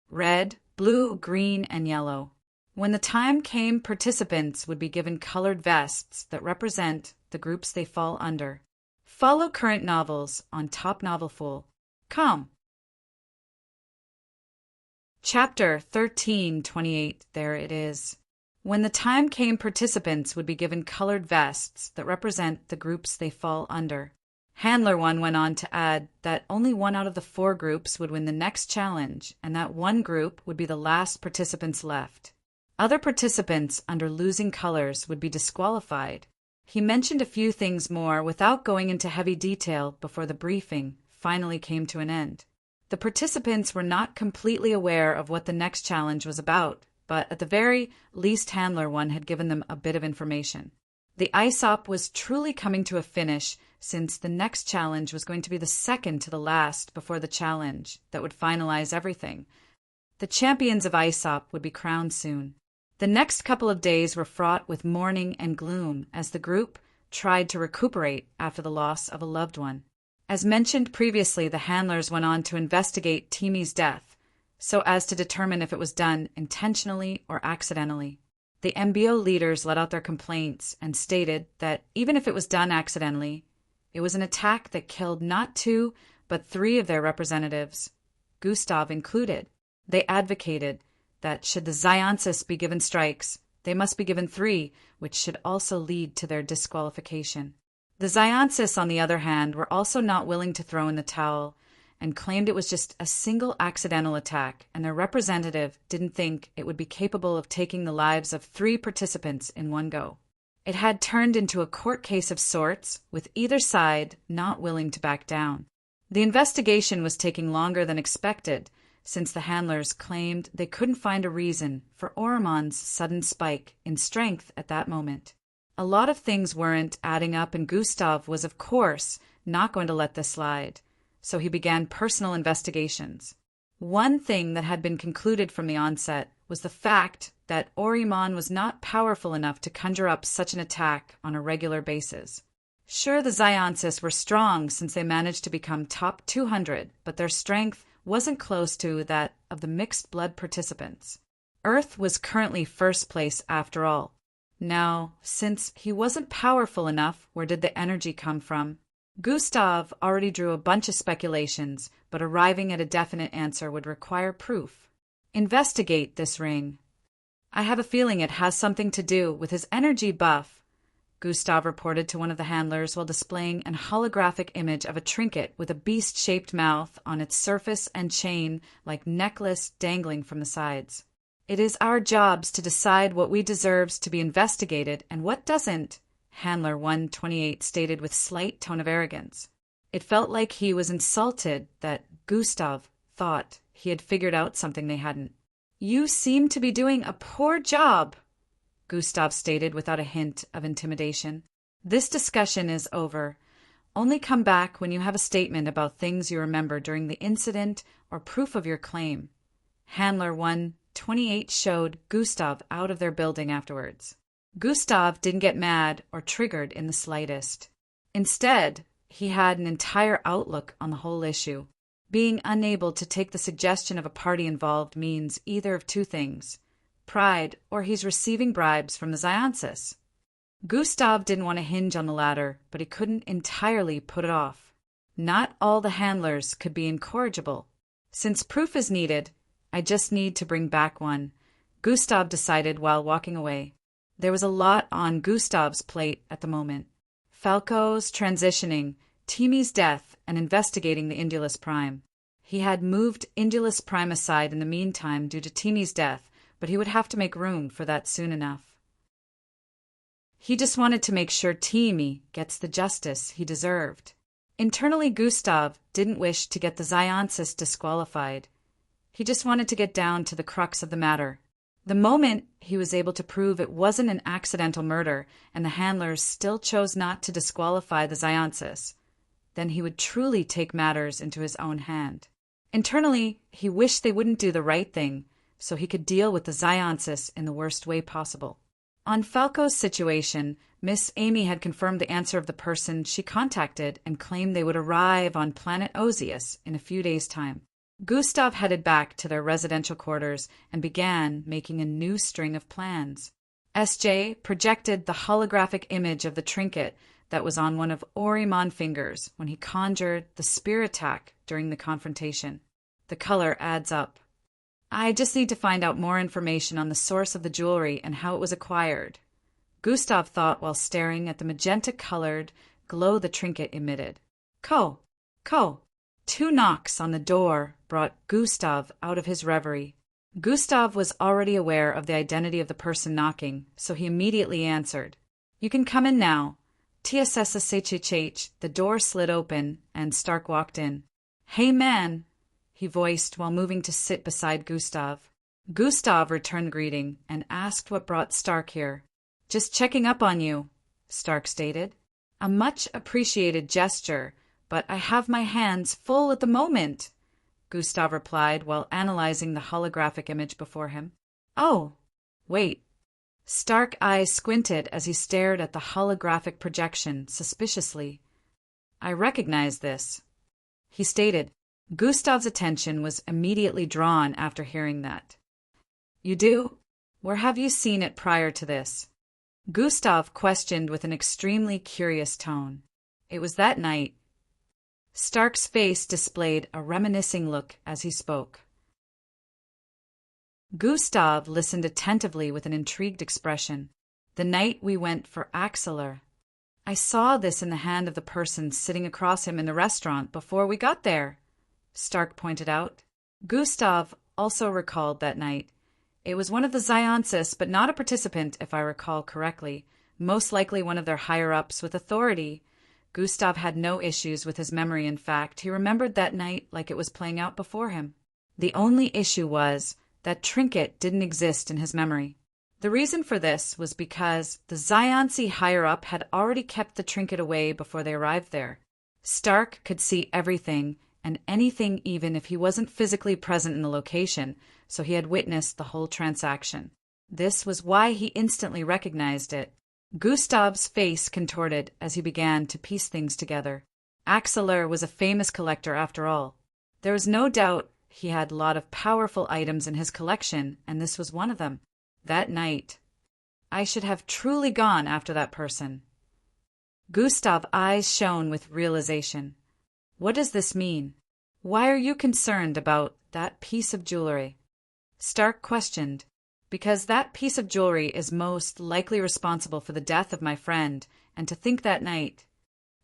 red, blue, green, and yellow. When the time came, participants would be given colored vests that represent the groups they fall under. Follow current novels on topnovelful.com. Chapter 1328, there it is. When the time came, participants would be given colored vests that represent the groups they fall under. Handler One went on to add that only 1 out of the 4 groups would win the next challenge, and that 1 group would be the last participants left. Other participants under losing colors would be disqualified. He mentioned a few things more without going into heavy detail before the briefing finally came to an end. The participants were not completely aware of what the next challenge was about, but at the very least Handler One had given them a bit of information. The ISOP was truly coming to a finish, since the next challenge was going to be the second to the last before the challenge that would finalize everything. The champions of ISOP would be crowned soon. The next couple of days were fraught with mourning and gloom as the group tried to recuperate after the loss of a loved one. As mentioned previously, the handlers went on to investigate Timi's death, so as to determine if it was done intentionally or accidentally. The MBO leaders let out their complaints and stated that even if it was done accidentally, it was an attack that killed not 2, but 3 of their representatives, Gustav included. They advocated that should the Zionsis be given strikes, they must be given 3, which should also lead to their disqualification. The Zionsis, on the other hand, were also not willing to throw in the towel and claimed it was just a single accidental attack, and their representative didn't think it would be capable of taking the lives of 3 participants in one go. It had turned into a court case of sorts, with either side not willing to back down. The investigation was taking longer than expected, since the handlers claimed they couldn't find a reason for Orimon's sudden spike in strength at that moment. A lot of things weren't adding up, and Gustav was, of course, not going to let this slide, so he began personal investigations. One thing that had been concluded from the onset was the fact that Oromon was not powerful enough to conjure up such an attack on a regular basis. Sure, the Zionsis were strong since they managed to become top 200, but their strength wasn't close to that of the mixed blood participants. Earth was currently first place after all. Now, since he wasn't powerful enough, where did the energy come from? Gustav already drew a bunch of speculations, but arriving at a definite answer would require proof. Investigate this ring. I have a feeling it has something to do with his energy buff, Gustav reported to one of the handlers while displaying an holographic image of a trinket with a beast-shaped mouth on its surface and chain like necklace dangling from the sides. It is our jobs to decide what we deserves to be investigated and what doesn't, Handler 128 stated with slight tone of arrogance. It felt like he was insulted that Gustav thought he had figured out something they hadn't. You seem to be doing a poor job, Gustav stated without a hint of intimidation. This discussion is over. Only come back when you have a statement about things you remember during the incident or proof of your claim. Handler 128 showed Gustav out of their building afterwards. Gustav didn't get mad or triggered in the slightest. Instead, he had an entire outlook on the whole issue. Being unable to take the suggestion of a party involved means either of two things: pride, or he's receiving bribes from the Zionsis. Gustav didn't want to hinge on the latter, but he couldn't entirely put it off. Not all the handlers could be incorrigible. Since proof is needed, I just need to bring back one, Gustav decided while walking away. There was a lot on Gustav's plate at the moment. Falco's transitioning, Timmy's death, and investigating the Indulus Prime. He had moved Indulus Prime aside in the meantime due to Timmy's death, but he would have to make room for that soon enough. He just wanted to make sure Timmy gets the justice he deserved. Internally, Gustav didn't wish to get the Zionsis disqualified. He just wanted to get down to the crux of the matter. The moment he was able to prove it wasn't an accidental murder and the handlers still chose not to disqualify the Zionsis, then he would truly take matters into his own hand. Internally, he wished they wouldn't do the right thing so he could deal with the Zionsis in the worst way possible. On Falco's situation, Miss Amy had confirmed the answer of the person she contacted and claimed they would arrive on planet Ozius in a few days' time. Gustav headed back to their residential quarters and began making a new string of plans. SJ projected the holographic image of the trinket that was on one of Orimon's fingers when he conjured the spear attack during the confrontation. The color adds up. I just need to find out more information on the source of the jewelry and how it was acquired, Gustav thought while staring at the magenta-colored glow the trinket emitted. Ko! 2 knocks on the door brought Gustav out of his reverie. Gustav was already aware of the identity of the person knocking, so he immediately answered. You can come in now. TSSSHHH, the door slid open, and Stark walked in. Hey man, he voiced while moving to sit beside Gustav. Gustav returned the greeting and asked what brought Stark here. Just checking up on you, Stark stated. A much appreciated gesture, but I have my hands full at the moment, Gustav replied while analyzing the holographic image before him. Oh, wait. Stark eyes squinted as he stared at the holographic projection suspiciously. I recognize this, he stated. Gustav's attention was immediately drawn after hearing that. You do? Where have you seen it prior to this? Gustav questioned with an extremely curious tone. It was that night. Stark's face displayed a reminiscing look as he spoke. Gustav listened attentively with an intrigued expression. The night we went for Axelar. I saw this in the hand of the person sitting across him in the restaurant before we got there, Stark pointed out. Gustav also recalled that night. It was one of the Zionsis, but not a participant, if I recall correctly. Most likely one of their higher-ups with authority. Gustav had no issues with his memory, in fact. He remembered that night like it was playing out before him. The only issue was that trinket didn't exist in his memory. The reason for this was because the Zionsi higher-up had already kept the trinket away before they arrived there. Stark could see everything and anything even if he wasn't physically present in the location, so he had witnessed the whole transaction. This was why he instantly recognized it. Gustav's face contorted as he began to piece things together. Axelar was a famous collector after all. There was no doubt he had a lot of powerful items in his collection, and this was one of them. That night, I should have truly gone after that person. Gustav's eyes shone with realization. What does this mean? Why are you concerned about that piece of jewelry? Stark questioned. Because that piece of jewelry is most likely responsible for the death of my friend, and to think that night.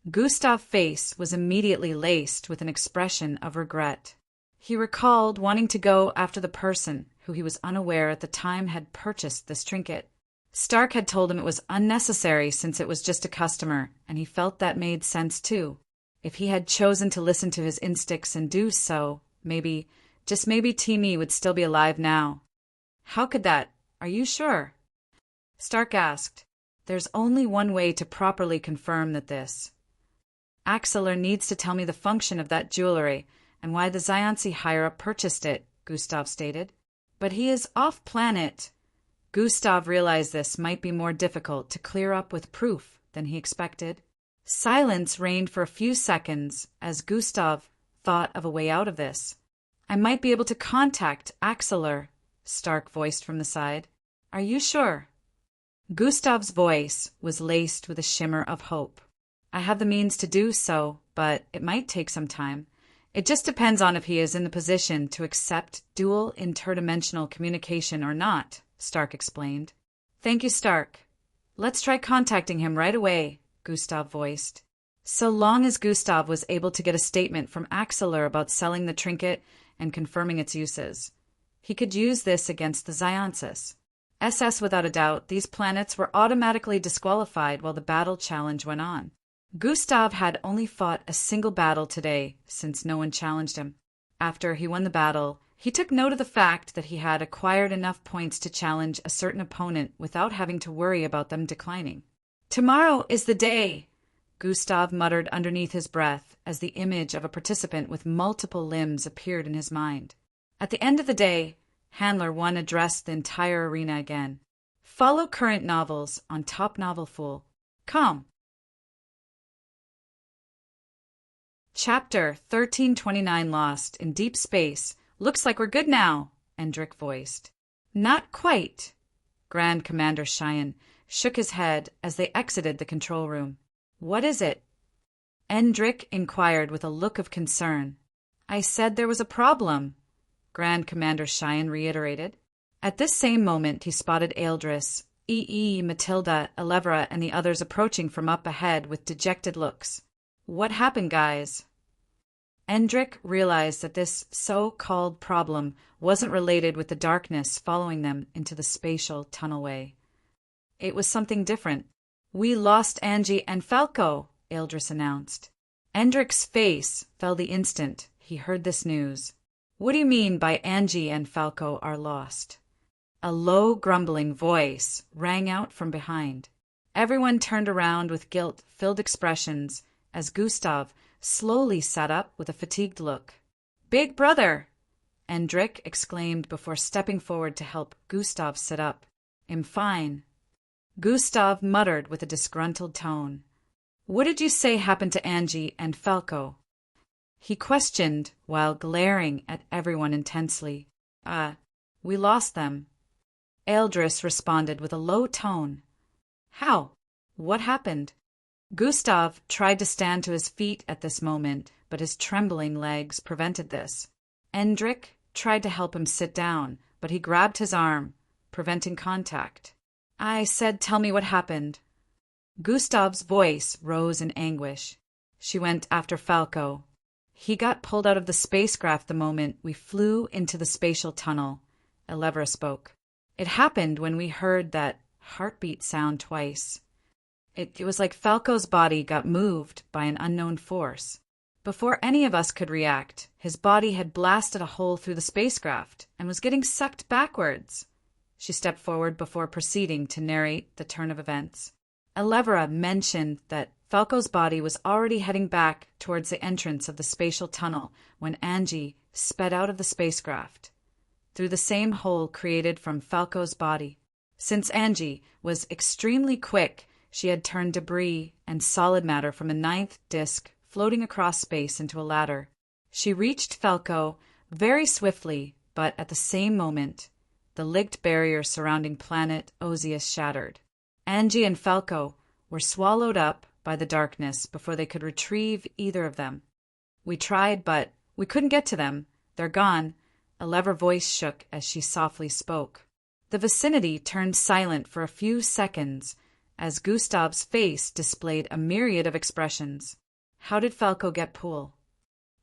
Gustav's face was immediately laced with an expression of regret. He recalled wanting to go after the person who he was unaware at the time had purchased this trinket. Stark had told him it was unnecessary since it was just a customer, and he felt that made sense too. If he had chosen to listen to his instincts and do so, maybe, just maybe Timmy would still be alive now. How could that? Are you sure? Stark asked. There's only one way to properly confirm this. Axelar needs to tell me the function of that jewelry and why the Zionsi higher-up purchased it, Gustav stated. But he is off-planet. Gustav realized this might be more difficult to clear up with proof than he expected. Silence reigned for a few seconds as Gustav thought of a way out of this. I might be able to contact Axeler, Stark voiced from the side. Are you sure? Gustav's voice was laced with a shimmer of hope. I have the means to do so, but it might take some time. It just depends on if he is in the position to accept dual interdimensional communication or not, Stark explained. Thank you, Stark. Let's try contacting him right away, Gustav voiced. So long as Gustav was able to get a statement from Axeler about selling the trinket and confirming its uses, he could use this against the Zionsis. SS without a doubt, these planets were automatically disqualified while the battle challenge went on. Gustav had only fought a single battle today, since no one challenged him. After he won the battle, he took note of the fact that he had acquired enough points to challenge a certain opponent without having to worry about them declining. Tomorrow is the day, Gustav muttered underneath his breath as the image of a participant with multiple limbs appeared in his mind. At the end of the day, Handler 1 addressed the entire arena again. Follow current novels on topnovelfool.com. Chapter 1329 Lost in Deep Space. Looks like we're good now, Endrick voiced. Not quite. Grand Commander Cheyenne shook his head as they exited the control room. What is it? Endrick inquired with a look of concern. I said there was a problem, Grand Commander Cheyenne reiterated. At this same moment he spotted Eldris, Matilda, Elevra, and the others approaching from up ahead with dejected looks. What happened, guys? Endrick realized that this so-called problem wasn't related with the darkness following them into the spatial tunnelway. It was something different. We lost Angie and Falco, Eldris announced. Endrick's face fell the instant he heard this news. What do you mean by Angie and Falco are lost? A low, grumbling voice rang out from behind. Everyone turned around with guilt-filled expressions as Gustav slowly sat up with a fatigued look. Big brother! Endrick exclaimed before stepping forward to help Gustav sit up. I'm fine. Gustav muttered with a disgruntled tone. What did you say happened to Angie and Falco? He questioned while glaring at everyone intensely. We lost them. Eldris responded with a low tone. How? What happened? Gustav tried to stand to his feet at this moment, but his trembling legs prevented this. Endrick tried to help him sit down, but he grabbed his arm, preventing contact. I said, tell me what happened. Gustav's voice rose in anguish. She went after Falco. He got pulled out of the spacecraft the moment we flew into the spatial tunnel, Elevra spoke. It happened when we heard that heartbeat sound twice. It was like Falco's body got moved by an unknown force. Before any of us could react, his body had blasted a hole through the spacecraft and was getting sucked backwards. She stepped forward before proceeding to narrate the turn of events. Elevra mentioned that Falco's body was already heading back towards the entrance of the spatial tunnel when Angie sped out of the spacecraft, through the same hole created from Falco's body. Since Angie was extremely quick, she had turned debris and solid matter from a ninth disk floating across space into a ladder. She reached Falco very swiftly, but at the same moment, the linked barrier surrounding planet Osius shattered. Angie and Falco were swallowed up by the darkness before they could retrieve either of them. We tried, but we couldn't get to them. They're gone. Elevra's voice shook as she softly spoke. The vicinity turned silent for a few seconds as Gustav's face displayed a myriad of expressions. How did Falco get pulled?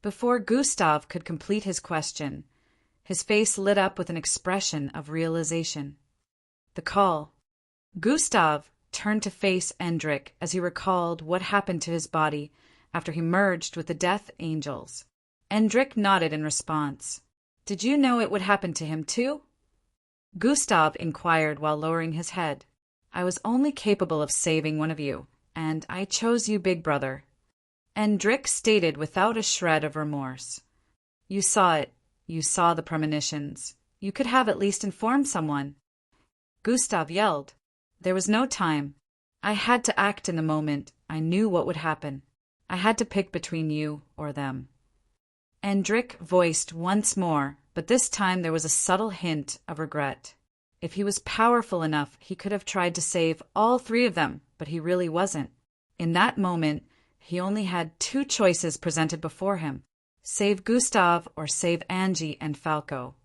Before Gustav could complete his question, his face lit up with an expression of realization. The call. Gustav turned to face Endrick as he recalled what happened to his body after he merged with the Death Angels. Endrick nodded in response. Did you know it would happen to him too? Gustav inquired while lowering his head. I was only capable of saving one of you, and I chose you, big brother. Endrick stated without a shred of remorse. You saw it. You saw the premonitions. You could have at least informed someone. Gustav yelled. There was no time. I had to act in the moment. I knew what would happen. I had to pick between you or them. Andric voiced once more, but this time there was a subtle hint of regret. If he was powerful enough, he could have tried to save all three of them, but he really wasn't. In that moment, he only had two choices presented before him: save Gustav or save Angie and Falco.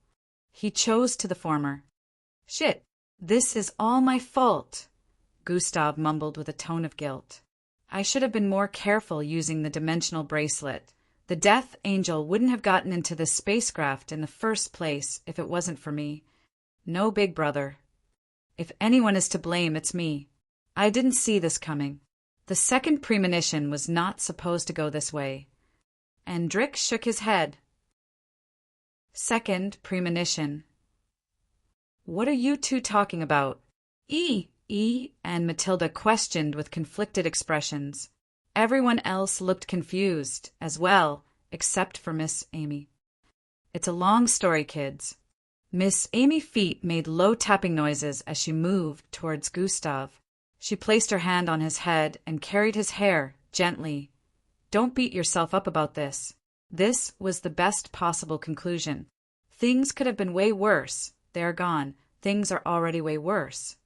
He chose to the former. "Shit, this is all my fault," Gustav mumbled with a tone of guilt. "I should have been more careful using the dimensional bracelet. The Death Angel wouldn't have gotten into this spacecraft in the first place if it wasn't for me. No, big brother. If anyone is to blame, it's me. I didn't see this coming. The second premonition was not supposed to go this way." Andric shook his head. "Second premonition. What are you two talking about?" And Matilda questioned with conflicted expressions. Everyone else looked confused as well, except for Miss Amy. "It's a long story, kids." Miss Amy's feet made low tapping noises as she moved towards Gustav. She placed her hand on his head and carried his hair gently. "Don't beat yourself up about this. This was the best possible conclusion. Things could have been way worse. They're gone. Things are already way worse."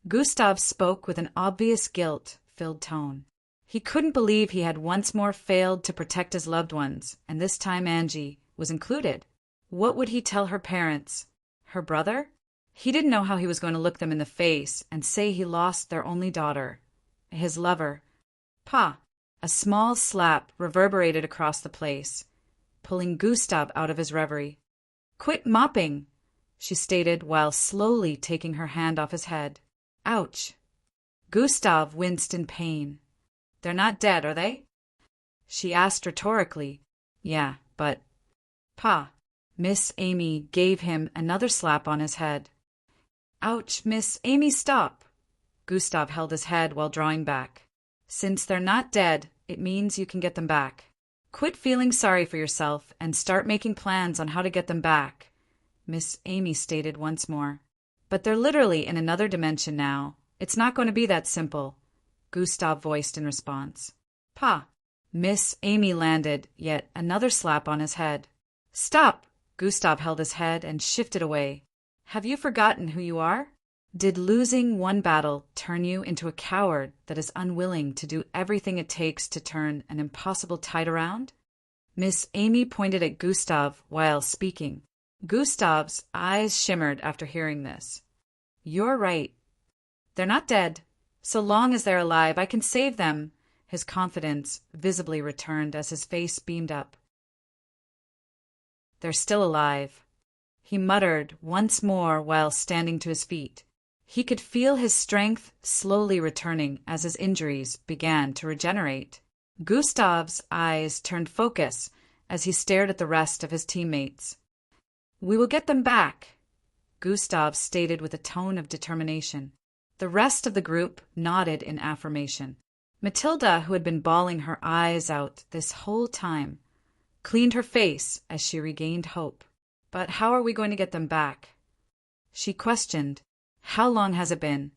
Gustav spoke with an obvious guilt-filled tone. He couldn't believe he had once more failed to protect his loved ones, and this time Angie was included. What would he tell her parents? Her brother? He didn't know how he was going to look them in the face and say he lost their only daughter, his lover. "Pa!" A small slap reverberated across the place, pulling Gustav out of his reverie. "Quit mopping," she stated while slowly taking her hand off his head. "Ouch." Gustav winced in pain. "They're not dead, are they?" she asked rhetorically. "Yeah, but—" "Pa." Miss Amy gave him another slap on his head. "Ouch, Miss Amy, stop." Gustav held his head while drawing back. "Since they're not dead, it means you can get them back. Quit feeling sorry for yourself and start making plans on how to get them back," Miss Amy stated once more. "But they're literally in another dimension now. It's not going to be that simple," Gustav voiced in response. "Pa." Miss Amy landed yet another slap on his head. "Stop!" Gustav held his head and shifted away. "Have you forgotten who you are? Did losing one battle turn you into a coward that is unwilling to do everything it takes to turn an impossible tide around?" Miss Amy pointed at Gustav while speaking. Gustav's eyes shimmered after hearing this. "You're right. They're not dead. So long as they're alive, I can save them." His confidence visibly returned as his face beamed up. "They're still alive," he muttered once more while standing to his feet. He could feel his strength slowly returning as his injuries began to regenerate. Gustav's eyes turned focus as he stared at the rest of his teammates. "We will get them back," Gustav stated with a tone of determination. The rest of the group nodded in affirmation. Matilda, who had been bawling her eyes out this whole time, cleaned her face as she regained hope. "But how are we going to get them back?" she questioned. "How long has it been?"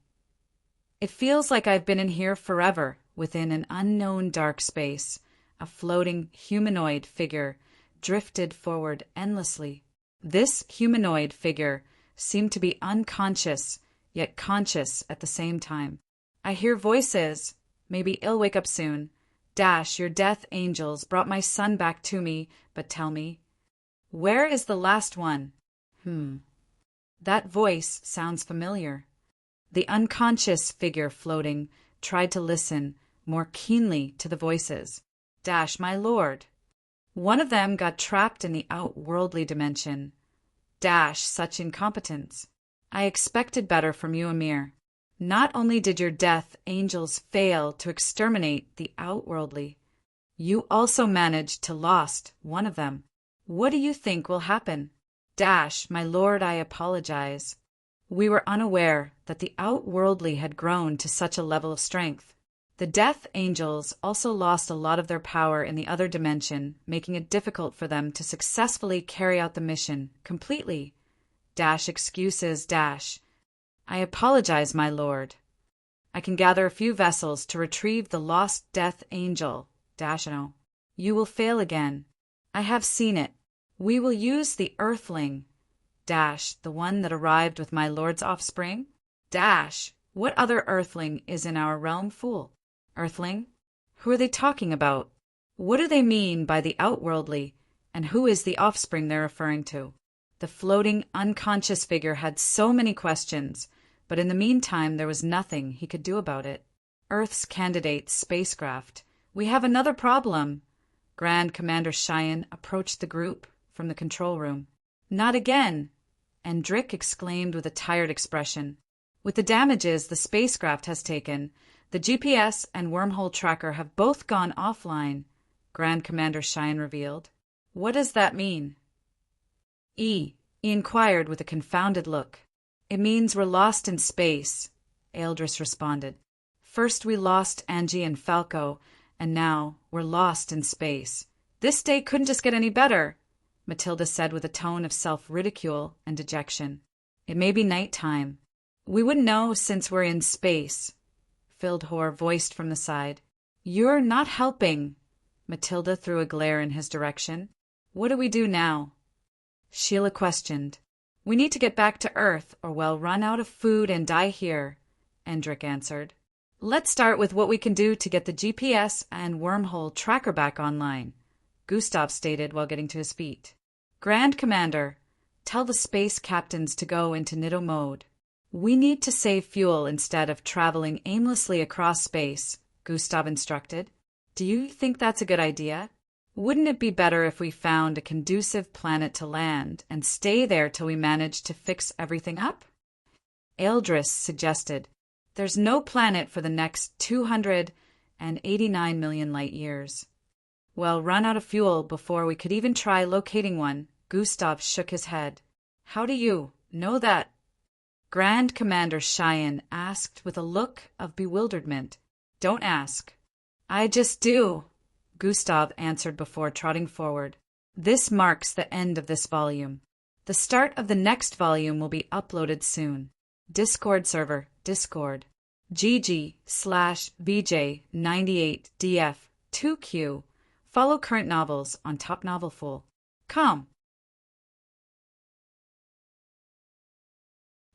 "It feels like I've been in here forever," within an unknown dark space. A floating humanoid figure drifted forward endlessly. This humanoid figure seemed to be unconscious, yet conscious at the same time. "I hear voices. Maybe I'll wake up soon. Your death angels brought my son back to me, but tell me, where is the last one?" That voice sounds familiar. The unconscious figure floating tried to listen more keenly to the voices. My lord. One of them got trapped in the outworldly dimension. Such incompetence. I expected better from you, Amir. Not only did your death angels fail to exterminate the outworldly, you also managed to lost one of them. What do you think will happen? My lord, I apologize. We were unaware that the outworldly had grown to such a level of strength. The death angels also lost a lot of their power in the other dimension, making it difficult for them to successfully carry out the mission completely. Excuses. I apologize, my lord. I can gather a few vessels to retrieve the lost death angel. No. You will fail again. I have seen it. We will use the Earthling. Dash, the one that arrived with my lord's offspring? Dash, what other Earthling is in our realm, fool? Earthling? Who are they talking about? What do they mean by the outworldly, and who is the offspring they're referring to? The floating, unconscious figure had so many questions, but in the meantime there was nothing he could do about it. Earth's candidate spacecraft. We have another problem. Grand Commander Cheyenne approached the group from the control room. Not again, Endrick exclaimed with a tired expression. With the damages the spacecraft has taken, the GPS and wormhole tracker have both gone offline, Grand Commander Cheyenne revealed. What does that mean? He inquired with a confounded look. It means we're lost in space, Eldris responded. First we lost Angie and Falco, and now we're lost in space. This day couldn't just get any better, Matilda said with a tone of self-ridicule and dejection. It may be nighttime. We wouldn't know since we're in space, Fildhor voiced from the side. You're not helping, Matilda threw a glare in his direction. What do we do now? Sheila questioned. We need to get back to Earth, or we'll run out of food and die here, Endrick answered. Let's start with what we can do to get the GPS and wormhole tracker back online, Gustav stated while getting to his feet. Grand Commander, tell the space captains to go into Nido mode. We need to save fuel instead of traveling aimlessly across space, Gustav instructed. Do you think that's a good idea? Wouldn't it be better if we found a conducive planet to land and stay there till we manage to fix everything up? Eldris suggested. There's no planet for the next 289 million light years. We'll run out of fuel before we could even try locating one, Gustav shook his head. How do you know that? Grand Commander Cheyenne asked with a look of bewilderment. Don't ask. I just do, Gustav answered before trotting forward. This marks the end of this volume. The start of the next volume will be uploaded soon. Discord server, Discord. GG/VJ98DF2Q. Follow current novels on Top Novel Fool. Come.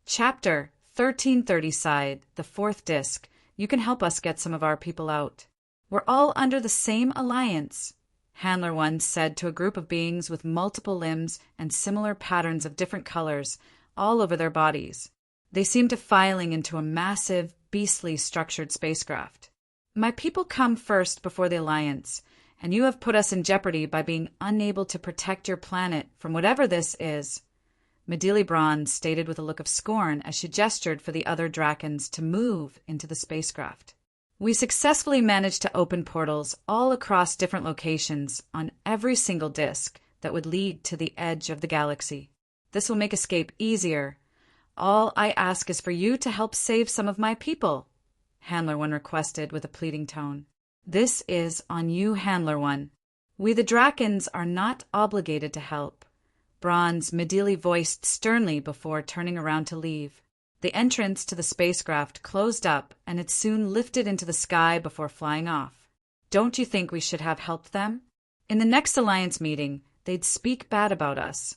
Chapter 1330 side, the fourth disc. You can help us get some of our people out. We're all under the same alliance, Handler 1 said to a group of beings with multiple limbs and similar patterns of different colors all over their bodies. They seemed to filing into a massive, beastly structured spacecraft. My people come first before the alliance, and you have put us in jeopardy by being unable to protect your planet from whatever this is, Medili Braun stated with a look of scorn as she gestured for the other Drakons to move into the spacecraft. We successfully managed to open portals all across different locations on every single disk that would lead to the edge of the galaxy. This will make escape easier. All I ask is for you to help save some of my people, Handler 1 requested with a pleading tone. This is on you, Handler 1. We the Drakons are not obligated to help, Braun's Medili voiced sternly before turning around to leave. The entrance to the spacecraft closed up, and it soon lifted into the sky before flying off. Don't you think we should have helped them? In the next alliance meeting, they'd speak bad about us,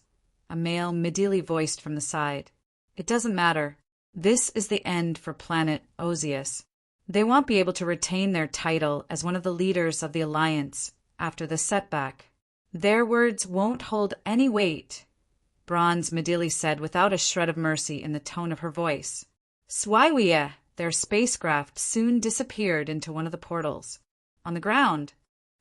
a male Medili voiced from the side. It doesn't matter. This is the end for planet Ozius. They won't be able to retain their title as one of the leaders of the alliance after this setback. Their words won't hold any weight, Braun's Medili said without a shred of mercy in the tone of her voice. Swiwia, their spacecraft, soon disappeared into one of the portals. On the ground.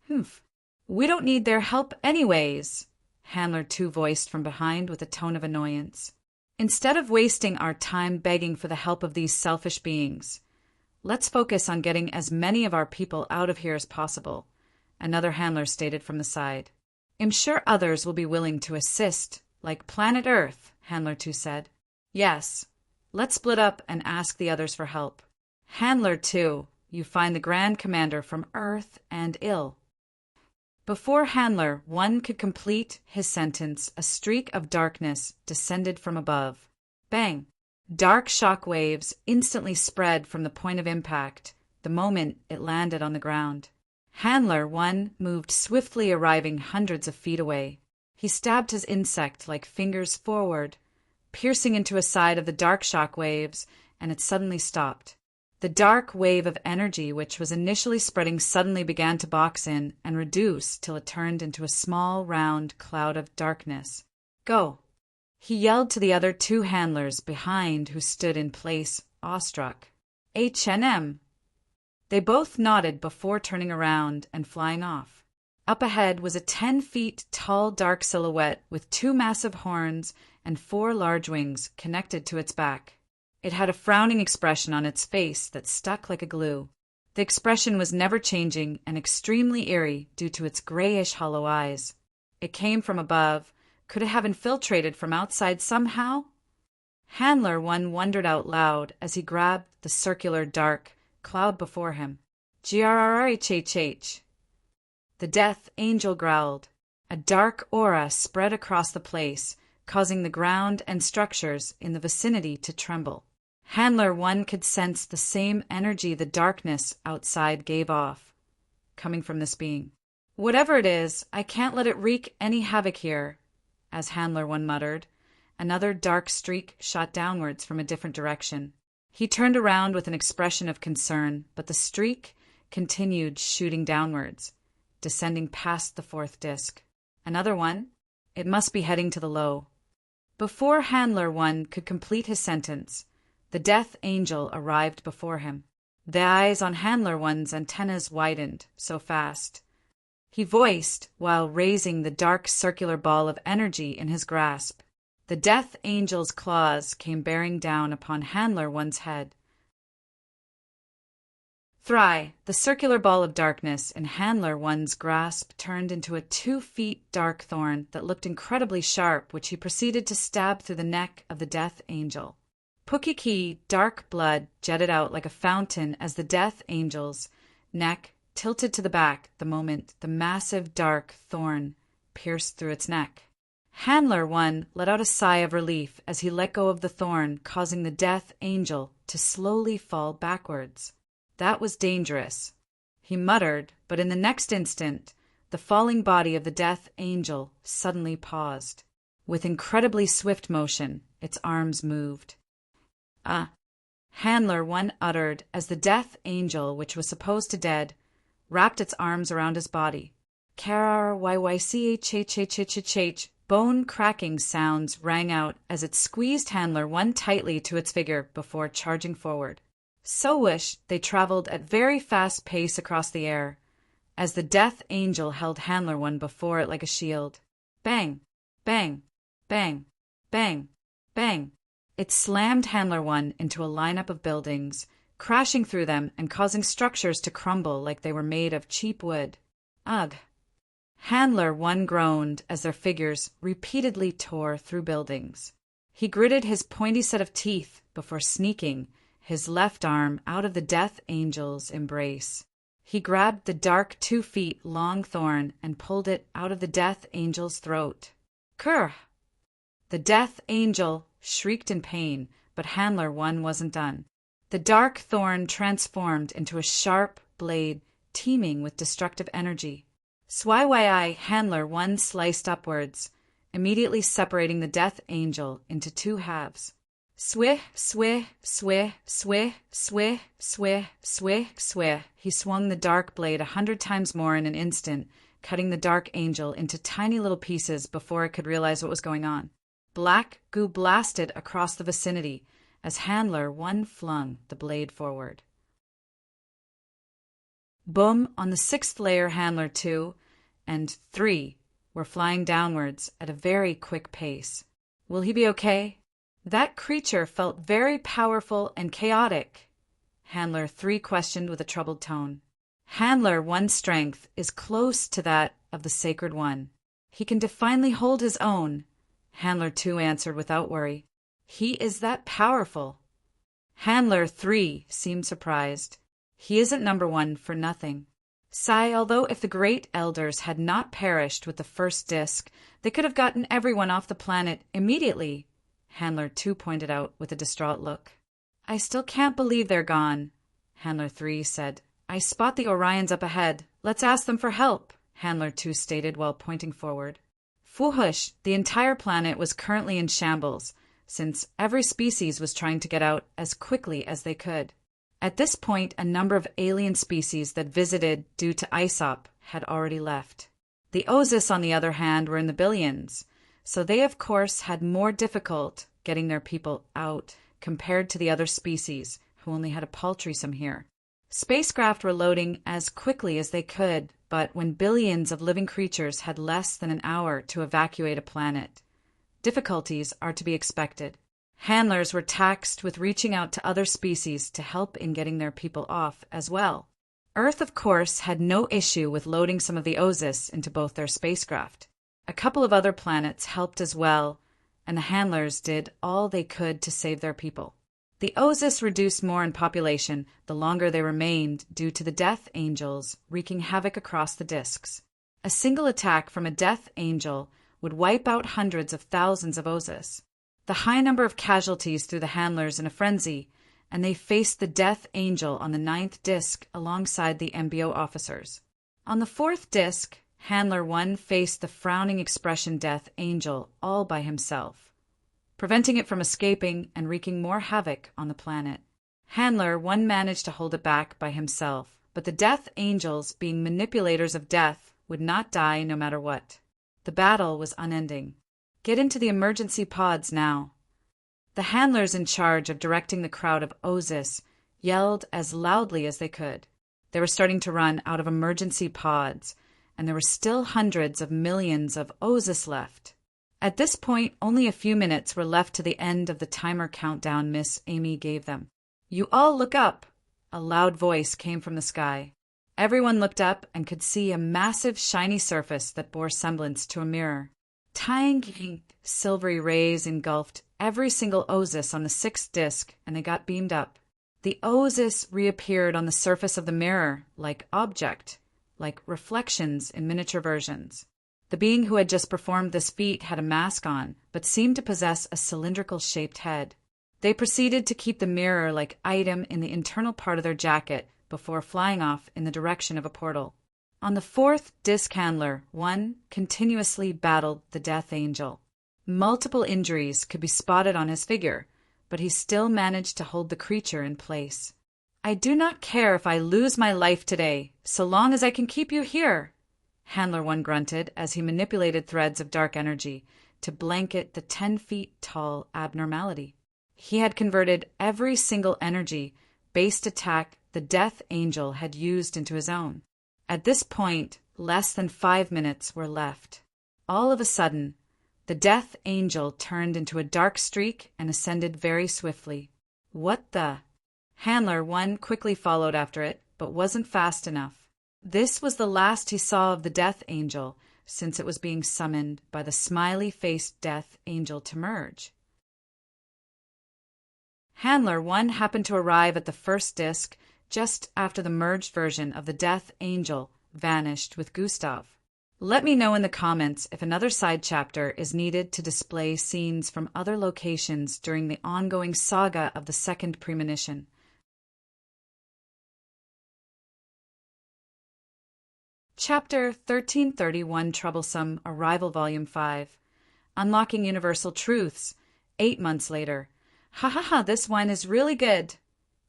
Humph. We don't need their help anyways, Handler 2 voiced from behind with a tone of annoyance. Instead of wasting our time begging for the help of these selfish beings, let's focus on getting as many of our people out of here as possible, another Handler stated from the side. I'm sure others will be willing to assist, like Planet Earth, Handler 2 said. Yes, let's split up and ask the others for help. Handler 2, you find the Grand Commander from Earth and ill. Before Handler 1 could complete his sentence, a streak of darkness descended from above. Bang! Dark shock waves instantly spread from the point of impact the moment it landed on the ground. Handler 1 moved swiftly, arriving hundreds of feet away. He stabbed his insect-like fingers forward, piercing into a side of the dark shock waves, and it suddenly stopped. The dark wave of energy which was initially spreading suddenly began to box in and reduce till it turned into a small, round cloud of darkness. "Go!" he yelled to the other 2 handlers behind who stood in place, awestruck. "H&M!" They both nodded before turning around and flying off. Up ahead was a 10 feet tall dark silhouette with 2 massive horns and 4 large wings connected to its back. It had a frowning expression on its face that stuck like a glue. The expression was never changing and extremely eerie due to its grayish hollow eyes. It came from above. Could it have infiltrated from outside somehow? Handler 1 wondered out loud as he grabbed the circular dark cloud before him. "Grrrhhh." The Death Angel growled. A dark aura spread across the place, causing the ground and structures in the vicinity to tremble. Handler 1 could sense the same energy the darkness outside gave off, coming from this being. "Whatever it is, I can't let it wreak any havoc here," as Handler 1 muttered. Another dark streak shot downwards from a different direction. He turned around with an expression of concern, but the streak continued shooting downwards, descending past the 4th disc. Another one? It must be heading to the low. Before Handler 1 could complete his sentence, the Death Angel arrived before him. The eyes on Handler 1's antennas widened so fast. He voiced while raising the dark circular ball of energy in his grasp. The Death Angel's claws came bearing down upon Handler 1's head. Thry, the circular ball of darkness in Handler 1's grasp, turned into a 2 feet dark thorn that looked incredibly sharp, which he proceeded to stab through the neck of the Death Angel. Pukiki dark blood jetted out like a fountain as the Death Angel's neck tilted to the back the moment the massive dark thorn pierced through its neck. Handler 1 let out a sigh of relief as he let go of the thorn, causing the Death Angel to slowly fall backwards. That was dangerous, he muttered, but in the next instant, the falling body of the Death Angel suddenly paused. With incredibly swift motion, its arms moved. Handler 1 uttered as the Death Angel, which was supposed to dead, wrapped its arms around his body. Krryychhhhh. Bone-cracking sounds rang out as it squeezed Handler 1 tightly to its figure before charging forward. So-wish they traveled at very fast pace across the air, as the Death Angel held Handler 1 before it like a shield. Bang! Bang! Bang! Bang! Bang! It slammed Handler 1 into a lineup of buildings, crashing through them and causing structures to crumble like they were made of cheap wood. Ugh! Handler 1 groaned as their figures repeatedly tore through buildings. He gritted his pointy set of teeth before sneaking his left arm out of the Death Angel's embrace. He grabbed the dark 2 feet long thorn and pulled it out of the Death Angel's throat. Krr! The Death Angel shrieked in pain, but Handler 1 wasn't done. The dark thorn transformed into a sharp blade teeming with destructive energy. Swii Handler 1 sliced upwards, immediately separating the Death Angel into 2 halves. Swih, swih, swih, swih, swih, swih, swih, swih. He swung the dark blade 100 times more in an instant, cutting the Dark Angel into tiny little pieces before it could realize what was going on. Black goo blasted across the vicinity as Handler 1 flung the blade forward. Boom! On the 6th layer, Handler 2 and 3 were flying downwards at a very quick pace. Will he be okay? That creature felt very powerful and chaotic, Handler 3 questioned with a troubled tone. Handler 1's strength is close to that of the Sacred One. He can divinely hold his own, Handler 2 answered without worry. He is that powerful. Handler 3 seemed surprised. He isn't number 1 for nothing. Although if the Great Elders had not perished with the first disc, they could have gotten everyone off the planet immediately, Handler 2 pointed out with a distraught look. I still can't believe they're gone, Handler 3 said. I spot the Orions up ahead, Let's ask them for help, Handler 2 stated while pointing forward. Fuhush, the entire planet was currently in shambles, since every species was trying to get out as quickly as they could. At this point, a number of alien species that visited due to ISOP had already left. The Ozus, on the other hand, were in the billions, so they of course had more difficult getting their people out compared to the other species, who only had a paltry sum here. Spacecraft were loading as quickly as they could, but when billions of living creatures had less than an hour to evacuate a planet, difficulties are to be expected. Handlers were taxed with reaching out to other species to help in getting their people off as well. Earth, of course, had no issue with loading some of the Ozus into both their spacecraft. A couple of other planets helped as well, and the handlers did all they could to save their people. The Ozus reduced more in population the longer they remained due to the Death Angels wreaking havoc across the disks. A single attack from a Death Angel would wipe out hundreds of thousands of Ozus. The high number of casualties threw the handlers in a frenzy, and they faced the Death Angel on the 9th disk alongside the MBO officers. On the 4th disk, Handler 1 faced the frowning expression Death Angel all by himself, preventing it from escaping and wreaking more havoc on the planet. Handler 1 managed to hold it back by himself, but the Death Angels, being manipulators of death, would not die no matter what. The battle was unending. Get into the emergency pods now. The handlers in charge of directing the crowd of Ozus yelled as loudly as they could. They were starting to run out of emergency pods, and there were still hundreds of millions of Ozus left. At this point, only a few minutes were left to the end of the timer countdown Miss Amy gave them. "You all look up!" A loud voice came from the sky. Everyone looked up and could see a massive shiny surface that bore semblance to a mirror. Tiny, silvery rays engulfed every single Ozus on the 6th disk, and they got beamed up. The Ozus reappeared on the surface of the mirror like reflections in miniature versions. The being who had just performed this feat had a mask on, but seemed to possess a cylindrical-shaped head. They proceeded to keep the mirror-like item in the internal part of their jacket before flying off in the direction of a portal. On the 4th disk, Handler 1 continuously battled the Death Angel. Multiple injuries could be spotted on his figure, but he still managed to hold the creature in place. "I do not care if I lose my life today, so long as I can keep you here," Handler 1 grunted as he manipulated threads of dark energy to blanket the 10 feet tall abnormality. He had converted every single energy-based attack the Death Angel had used into his own. At this point, less than 5 minutes were left. All of a sudden, the Death Angel turned into a dark streak and ascended very swiftly. "What the?" Handler 1 quickly followed after it, but wasn't fast enough. This was the last he saw of the Death Angel, since it was being summoned by the smiley-faced Death Angel to merge. Handler 1 happened to arrive at the 1st disk just after the merged version of the Death Angel vanished with Gustav. Let me know in the comments if another side chapter is needed to display scenes from other locations during the ongoing saga of the second premonition. Chapter 1331 Troublesome Arrival Volume 5 Unlocking Universal Truths 8 months later. Ha ha ha, this wine is really good.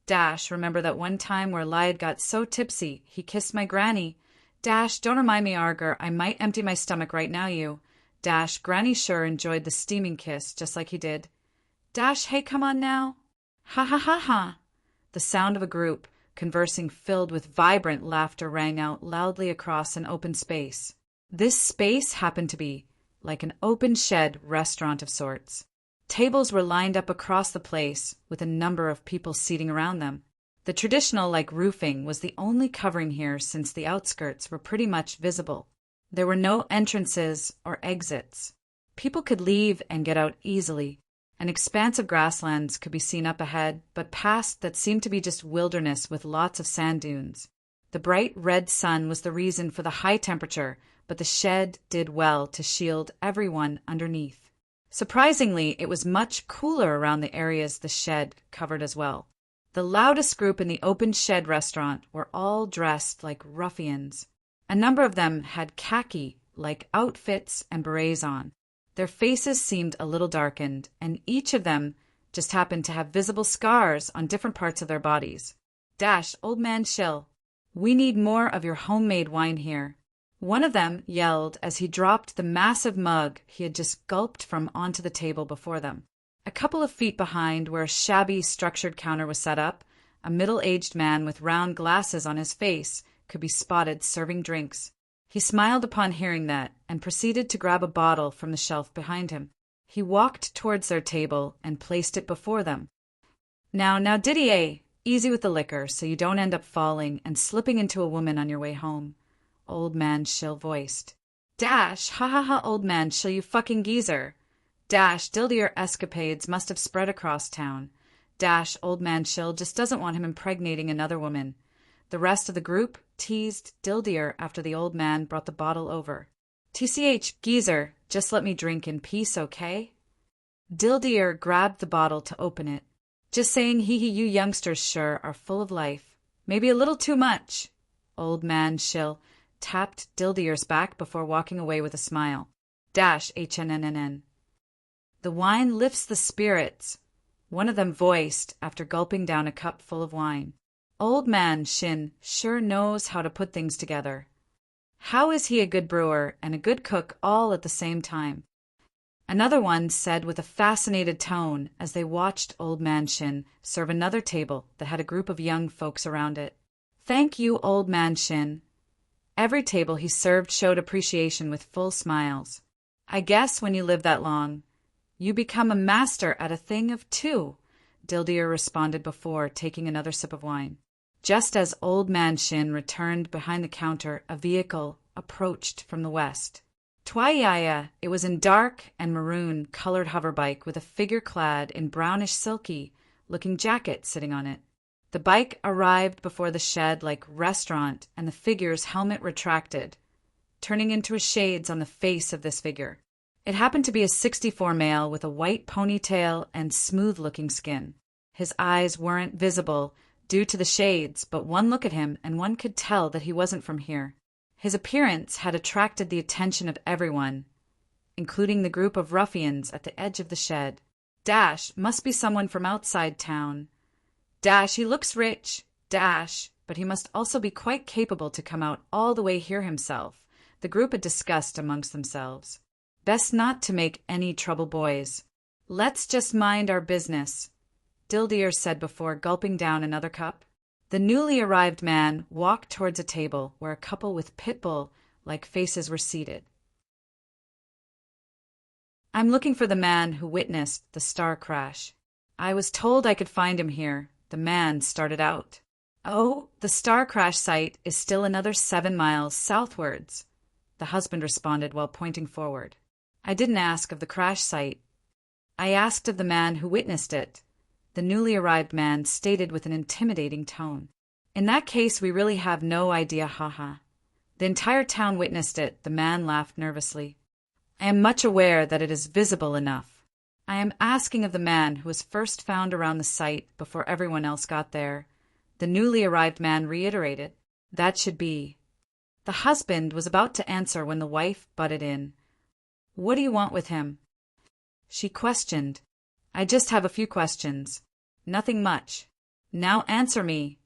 Dash, remember that one time where Lyad got so tipsy, he kissed my granny. Dash, don't remind me, Arger, I might empty my stomach right now, you. Dash, Granny sure enjoyed the steaming kiss, just like he did. Dash, hey, come on now. Ha ha ha ha. The sound of a group, conversing filled with vibrant laughter, rang out loudly across an open space. This space happened to be like an open shed restaurant of sorts. Tables were lined up across the place, with a number of people seating around them. The traditional roofing was the only covering here, since the outskirts were pretty much visible. There were no entrances or exits. People could leave and get out easily. An expanse of grasslands could be seen up ahead, but past that seemed to be just wilderness with lots of sand dunes. The bright red sun was the reason for the high temperature, but the shed did well to shield everyone underneath. Surprisingly, it was much cooler around the areas the shed covered as well. The loudest group in the open shed restaurant were all dressed like ruffians. A number of them had khaki-like outfits and berets on. Their faces seemed a little darkened, and each of them just happened to have visible scars on different parts of their bodies. Old man Shill, we need more of your homemade wine here. One of them yelled as he dropped the massive mug he had just gulped from onto the table before them. A couple of feet behind, where a shabby structured counter was set up, a middle-aged man with round glasses on his face could be spotted serving drinks. He smiled upon hearing that and proceeded to grab a bottle from the shelf behind him. He walked towards their table and placed it before them. Now, Didier, easy with the liquor so you don't end up falling and slipping into a woman on your way home, Old Man Shill voiced. Ha ha ha, Old Man Shill, you fucking geezer. Dildier escapades must have spread across town. Old Man Shill just doesn't want him impregnating another woman. The rest of the group teased Dildier after the old man brought the bottle over. TCH, geezer, just let me drink in peace, okay? Dildier grabbed the bottle to open it. Just saying, you youngsters sure are full of life. Maybe a little too much. Old Man Shill tapped Dildier's back before walking away with a smile. HNNNN. The wine lifts the spirits, one of them voiced after gulping down a cup full of wine. Old Man Shin sure knows how to put things together. How is he a good brewer and a good cook all at the same time? Another one said with a fascinated tone as they watched Old Man Shin serve another table that had a group of young folks around it. Thank you, Old Man Shin. Every table he served showed appreciation with full smiles. I guess when you live that long, you become a master at a thing of two, Dildier responded before taking another sip of wine. Just as Old Man Shin returned behind the counter, a vehicle approached from the west. Twayaya, it was in dark and maroon-colored hoverbike with a figure clad in brownish silky-looking jacket sitting on it. The bike arrived before the shed-like restaurant, and the figure's helmet retracted, turning into a shades on the face of this figure. It happened to be a 64 male with a white ponytail and smooth-looking skin. His eyes weren't visible due to the shades, but one look at him and one could tell that he wasn't from here. His appearance had attracted the attention of everyone, including the group of ruffians at the edge of the shed. Must be someone from outside town. He looks rich. But he must also be quite capable to come out all the way here himself, the group had discussed amongst themselves. Best not to make any trouble, boys. Let's just mind our business, Dildier said before gulping down another cup. The newly arrived man walked towards a table where a couple with pit bull-like faces were seated. I'm looking for the man who witnessed the star crash. I was told I could find him here, the man started out. Oh, the star crash site is still another 7 miles southwards, the husband responded while pointing forward. I didn't ask of the crash site. I asked of the man who witnessed it, the newly arrived man stated with an intimidating tone. In that case, we really have no idea, haha. The entire town witnessed it, the man laughed nervously. I am much aware that it is visible enough. I am asking of the man who was first found around the site before everyone else got there. The newly arrived man reiterated. That should be. The husband was about to answer when the wife butted in. What do you want with him? She questioned. I just have a few questions. Nothing much. Now answer me,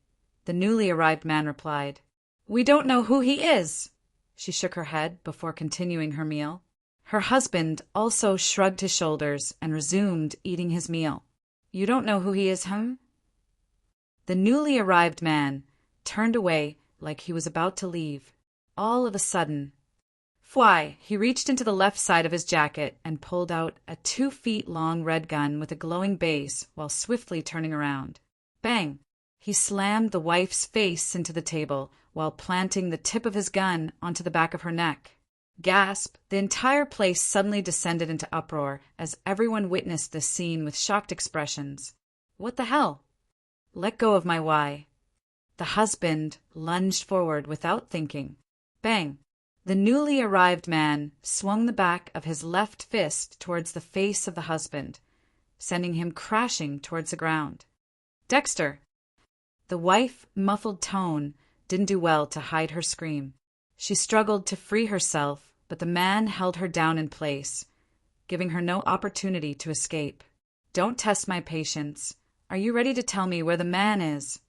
the newly arrived man replied. We don't know who he is. She shook her head before continuing her meal. Her husband also shrugged his shoulders and resumed eating his meal. You don't know who he is, The newly arrived man turned away like he was about to leave. All of a sudden, he reached into the left side of his jacket and pulled out a 2 feet long red gun with a glowing base while swiftly turning around. Bang! He slammed the wife's face into the table while planting the tip of his gun onto the back of her neck. Gasp! The entire place suddenly descended into uproar as everyone witnessed this scene with shocked expressions. What the hell? Let go of my why. The husband lunged forward without thinking. Bang! The newly arrived man swung the back of his left fist towards the face of the husband, sending him crashing towards the ground. Dexter! The wife's muffled tone didn't do well to hide her scream. She struggled to free herself, but the man held her down in place, giving her no opportunity to escape. Don't test my patience. Are you ready to tell me where the man is?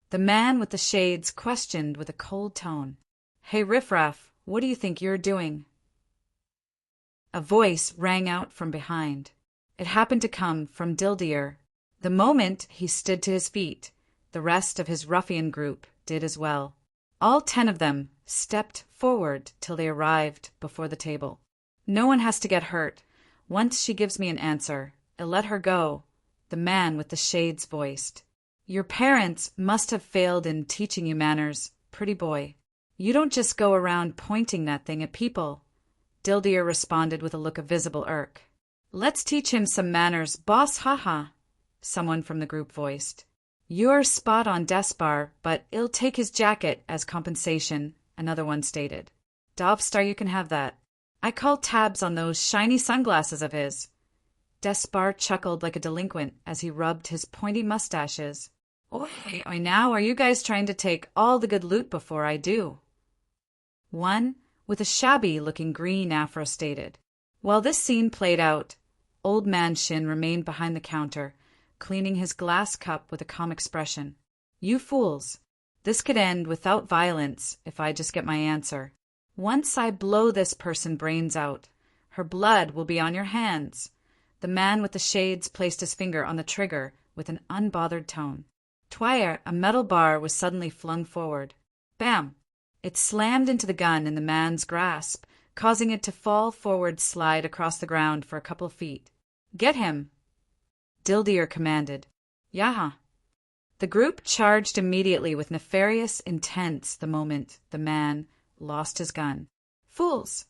The man with the shades questioned with a cold tone. Hey, riffraff, what do you think you're doing? A voice rang out from behind. It happened to come from Dildir. The moment he stood to his feet, the rest of his ruffian group did as well. All 10 of them stepped forward till they arrived before the table. No one has to get hurt. Once she gives me an answer, I'll let her go, the man with the shades voiced. Your parents must have failed in teaching you manners, pretty boy. You don't just go around pointing that thing at people. Dildir responded with a look of visible irk. Let's teach him some manners, boss, haha, someone from the group voiced. You're spot on, Despar, but I'll take his jacket as compensation, another one stated. Dovstar, you can have that. I call tabs on those shiny sunglasses of his. Despar chuckled like a delinquent as he rubbed his pointy mustaches. Oi, now, are you guys trying to take all the good loot before I do? One with a shabby-looking green afro stated. While this scene played out, Old Man Shin remained behind the counter, cleaning his glass cup with a calm expression. You fools. This could end without violence if I just get my answer. Once I blow this person brains out, her blood will be on your hands. The man with the shades placed his finger on the trigger with an unbothered tone. Twire, a metal bar was suddenly flung forward. Bam! It slammed into the gun in the man's grasp, causing it to fall forward slide across the ground for a couple of feet. Get him! Dildir commanded. Yaha! The group charged immediately with nefarious intents the moment the man lost his gun. Fools!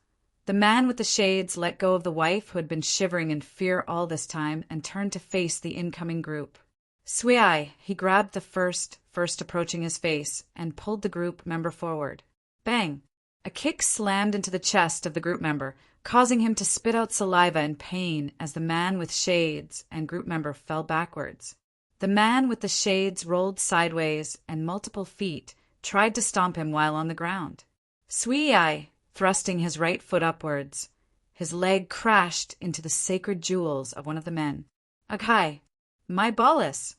The man with the shades let go of the wife who had been shivering in fear all this time and turned to face the incoming group. Sui, he grabbed the first approaching his face and pulled the group member forward. Bang! A kick slammed into the chest of the group member, causing him to spit out saliva in pain as the man with shades and group member fell backwards. The man with the shades rolled sideways and multiple feet tried to stomp him while on the ground. Sui, thrusting his right foot upwards, his leg crashed into the sacred jewels of one of the men. Aghai! My bolus!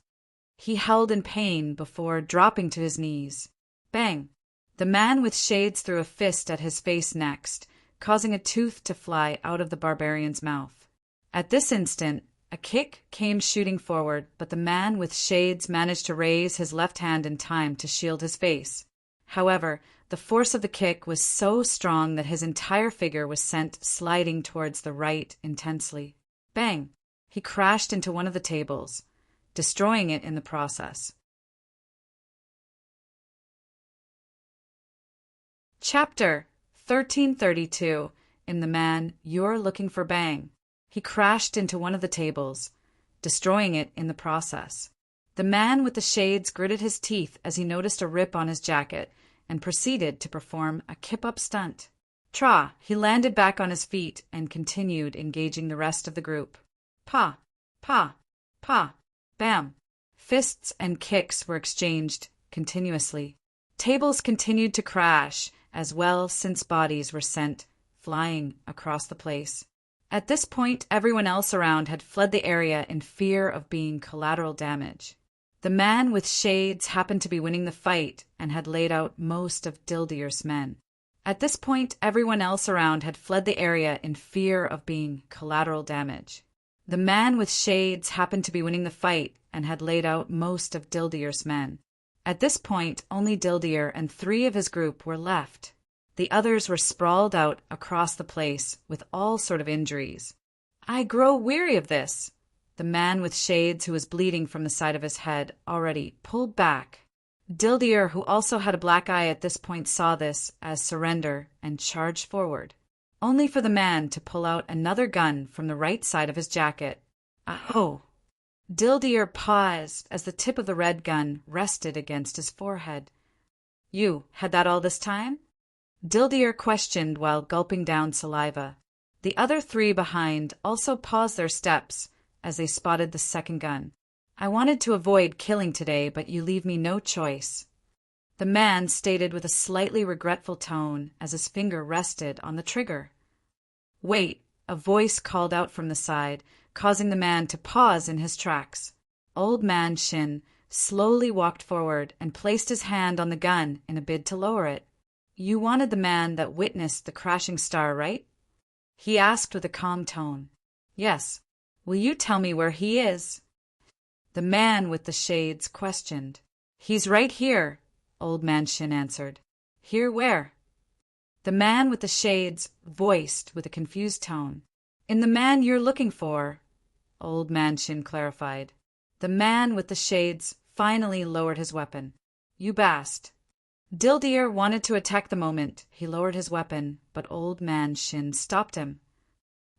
He held in pain before dropping to his knees. Bang! The man with shades threw a fist at his face next, causing a tooth to fly out of the barbarian's mouth. At this instant, a kick came shooting forward, but the man with shades managed to raise his left hand in time to shield his face. However, the force of the kick was so strong that his entire figure was sent sliding towards the right intensely. Bang! He crashed into one of the tables, destroying it in the process. Chapter 1332. In the man you're looking for. Bang! He crashed into one of the tables, destroying it in the process. The man with the shades gritted his teeth as he noticed a rip on his jacket and proceeded to perform a kip-up stunt. Tra! He landed back on his feet and continued engaging the rest of the group. Pa! Pa! Pa! Bam! Fists and kicks were exchanged continuously. Tables continued to crash as well, since bodies were sent flying across the place. At this point, everyone else around had fled the area in fear of being collateral damage. The man with shades happened to be winning the fight and had laid out most of Dildir's men. At this point, everyone else around had fled the area in fear of being collateral damage. The man with shades happened to be winning the fight and had laid out most of Dildir's men. At this point, only Dildir and 3 of his group were left. The others were sprawled out across the place with all sort of injuries. I grow weary of this. The man with shades, who was bleeding from the side of his head, already pulled back. Dildir, who also had a black eye at this point, saw this as surrender and charged forward, only for the man to pull out another gun from the right side of his jacket. Oh! Dildir paused as the tip of the red gun rested against his forehead. You had that all this time? Dildir questioned while gulping down saliva. The other 3 behind also paused their steps as they spotted the second gun. I wanted to avoid killing today, but you leave me no choice. the man stated with a slightly regretful tone as his finger rested on the trigger. "Wait," a voice called out from the side, causing the man to pause in his tracks. Old Man Shin slowly walked forward and placed his hand on the gun in a bid to lower it. "You wanted the man that witnessed the crashing star, right?" he asked with a calm tone. "Yes. Will you tell me where he is?" The man with the shades questioned. "He's right here," Old Man Shin answered. "Here where?" The man with the shades voiced with a confused tone. "In the man you're looking for," Old Man Shin clarified. The man with the shades finally lowered his weapon. "You bast." Dildir wanted to attack the moment he lowered his weapon, but Old Man Shin stopped him.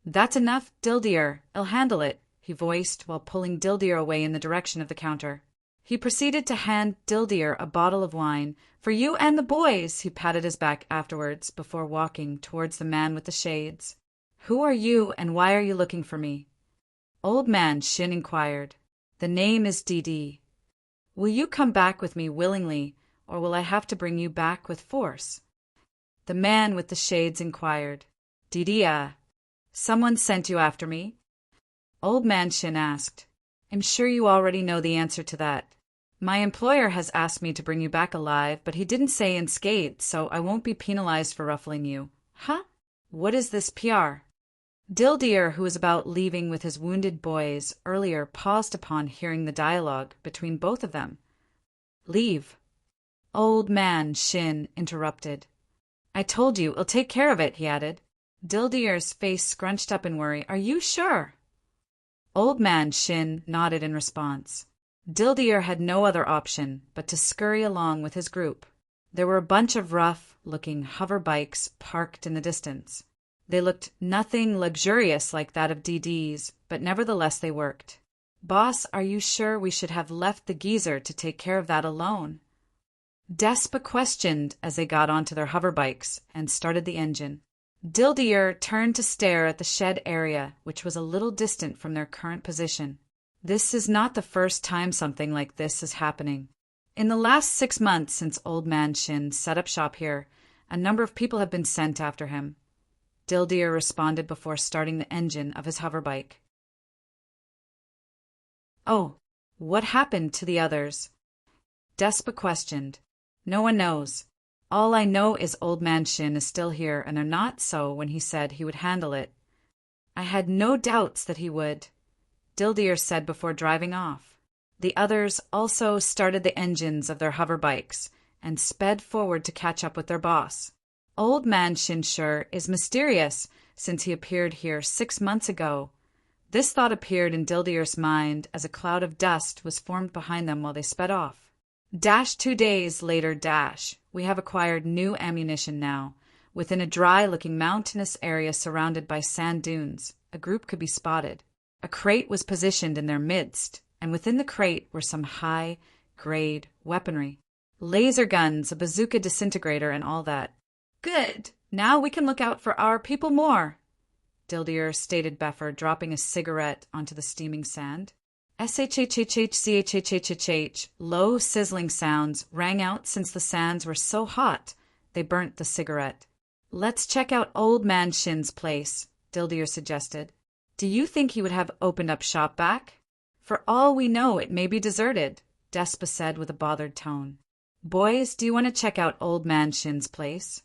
"That's enough, Dildir. I'll handle it," he voiced while pulling Dildir away in the direction of the counter. He proceeded to hand Dildir a bottle of wine. "For you and the boys," he patted his back afterwards before walking towards the man with the shades. "Who are you and why are you looking for me?" Old Man Shin inquired. "The name is Didi. Will you come back with me willingly, or will I have to bring you back with force?" The man with the shades inquired. "Didi, someone sent you after me?" Old Man Shin asked. "I'm sure you already know the answer to that. My employer has asked me to bring you back alive, but he didn't say unscathed, so I won't be penalized for ruffling you." "Huh? What is this PR?" Dildir, who was about leaving with his wounded boys earlier, paused upon hearing the dialogue between both of them. "Leave," Old Man Shin interrupted. "I told you, I'll take care of it," he added. Dildir's face scrunched up in worry. "Are you sure?" Old Man Shin nodded in response. Dildir had no other option but to scurry along with his group. There were a bunch of rough-looking hover bikes parked in the distance. They looked nothing luxurious like that of DD's, but nevertheless they worked. "Boss, are you sure we should have left the geezer to take care of that alone?" Despa questioned as they got onto their hover bikes and started the engine. Dildir turned to stare at the shed area, which was a little distant from their current position. This is not the first time something like this is happening. In the last 6 months since Old Man Shin set up shop here, a number of people have been sent after him. Dildir responded before starting the engine of his hoverbike. "Oh, what happened to the others?" Despa questioned. "No one knows. All I know is Old Man Shin is still here, and they're not so when he said he would handle it. I had no doubts that he would," Dildir said before driving off. The others also started the engines of their hover bikes and sped forward to catch up with their boss. Old Man Shin sure is mysterious since he appeared here 6 months ago. This thought appeared in Dildir's mind as a cloud of dust was formed behind them while they sped off. 2 days later. We have acquired new ammunition now. Within a dry-looking mountainous area surrounded by sand dunes, a group could be spotted. A crate was positioned in their midst, and within the crate were some high-grade weaponry. Laser guns, a bazooka disintegrator, and all that. "Good. Now we can look out for our people more," Dildir stated Beffer, dropping a cigarette onto the steaming sand. Shhhhchhch. Low sizzling sounds rang out since the sands were so hot they burnt the cigarette. "Let's check out Old Man Shin's place," Dildir suggested. "Do you think he would have opened up shop back?" "For all we know, it may be deserted," Despa said with a bothered tone. "Boys, do you want to check out Old Man Shin's place?"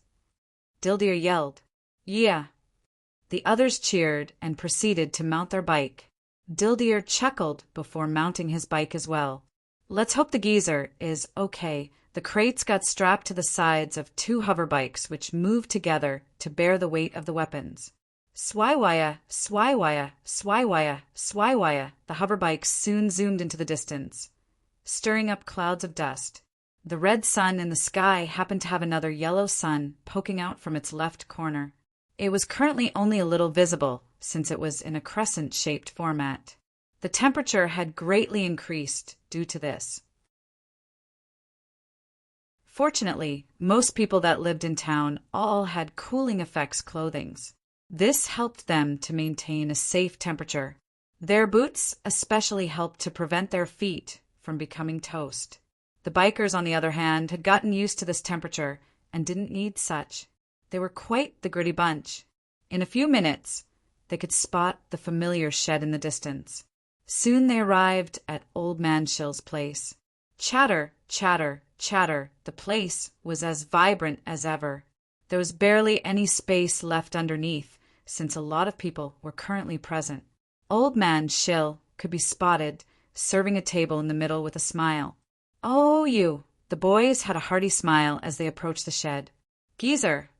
Dildir yelled, "Yeah." The others cheered and proceeded to mount their bike. Dildir chuckled before mounting his bike as well. "Let's hope the geezer is okay." The crates got strapped to the sides of 2 hover bikes, which moved together to bear the weight of the weapons. Swaiwaya, swaiwaya, swaiwaya, swaiwaya. The hover bikes soon zoomed into the distance, stirring up clouds of dust. The red sun in the sky happened to have another yellow sun poking out from its left corner. It was currently only a little visible, since it was in a crescent-shaped format. The temperature had greatly increased due to this. Fortunately, most people that lived in town all had cooling effects clothing. This helped them to maintain a safe temperature. Their boots especially helped to prevent their feet from becoming toast. The bikers, on the other hand, had gotten used to this temperature and didn't need such. They were quite the gritty bunch. In a few minutes, they could spot the familiar shed in the distance. Soon they arrived at Old Man Shill's place. Chatter, chatter, chatter. The place was as vibrant as ever. There was barely any space left underneath, since a lot of people were currently present. Old Man Shill could be spotted, serving a table in the middle with a smile. "Oh, you!" The boys had a hearty smile as they approached the shed. "Geezer!"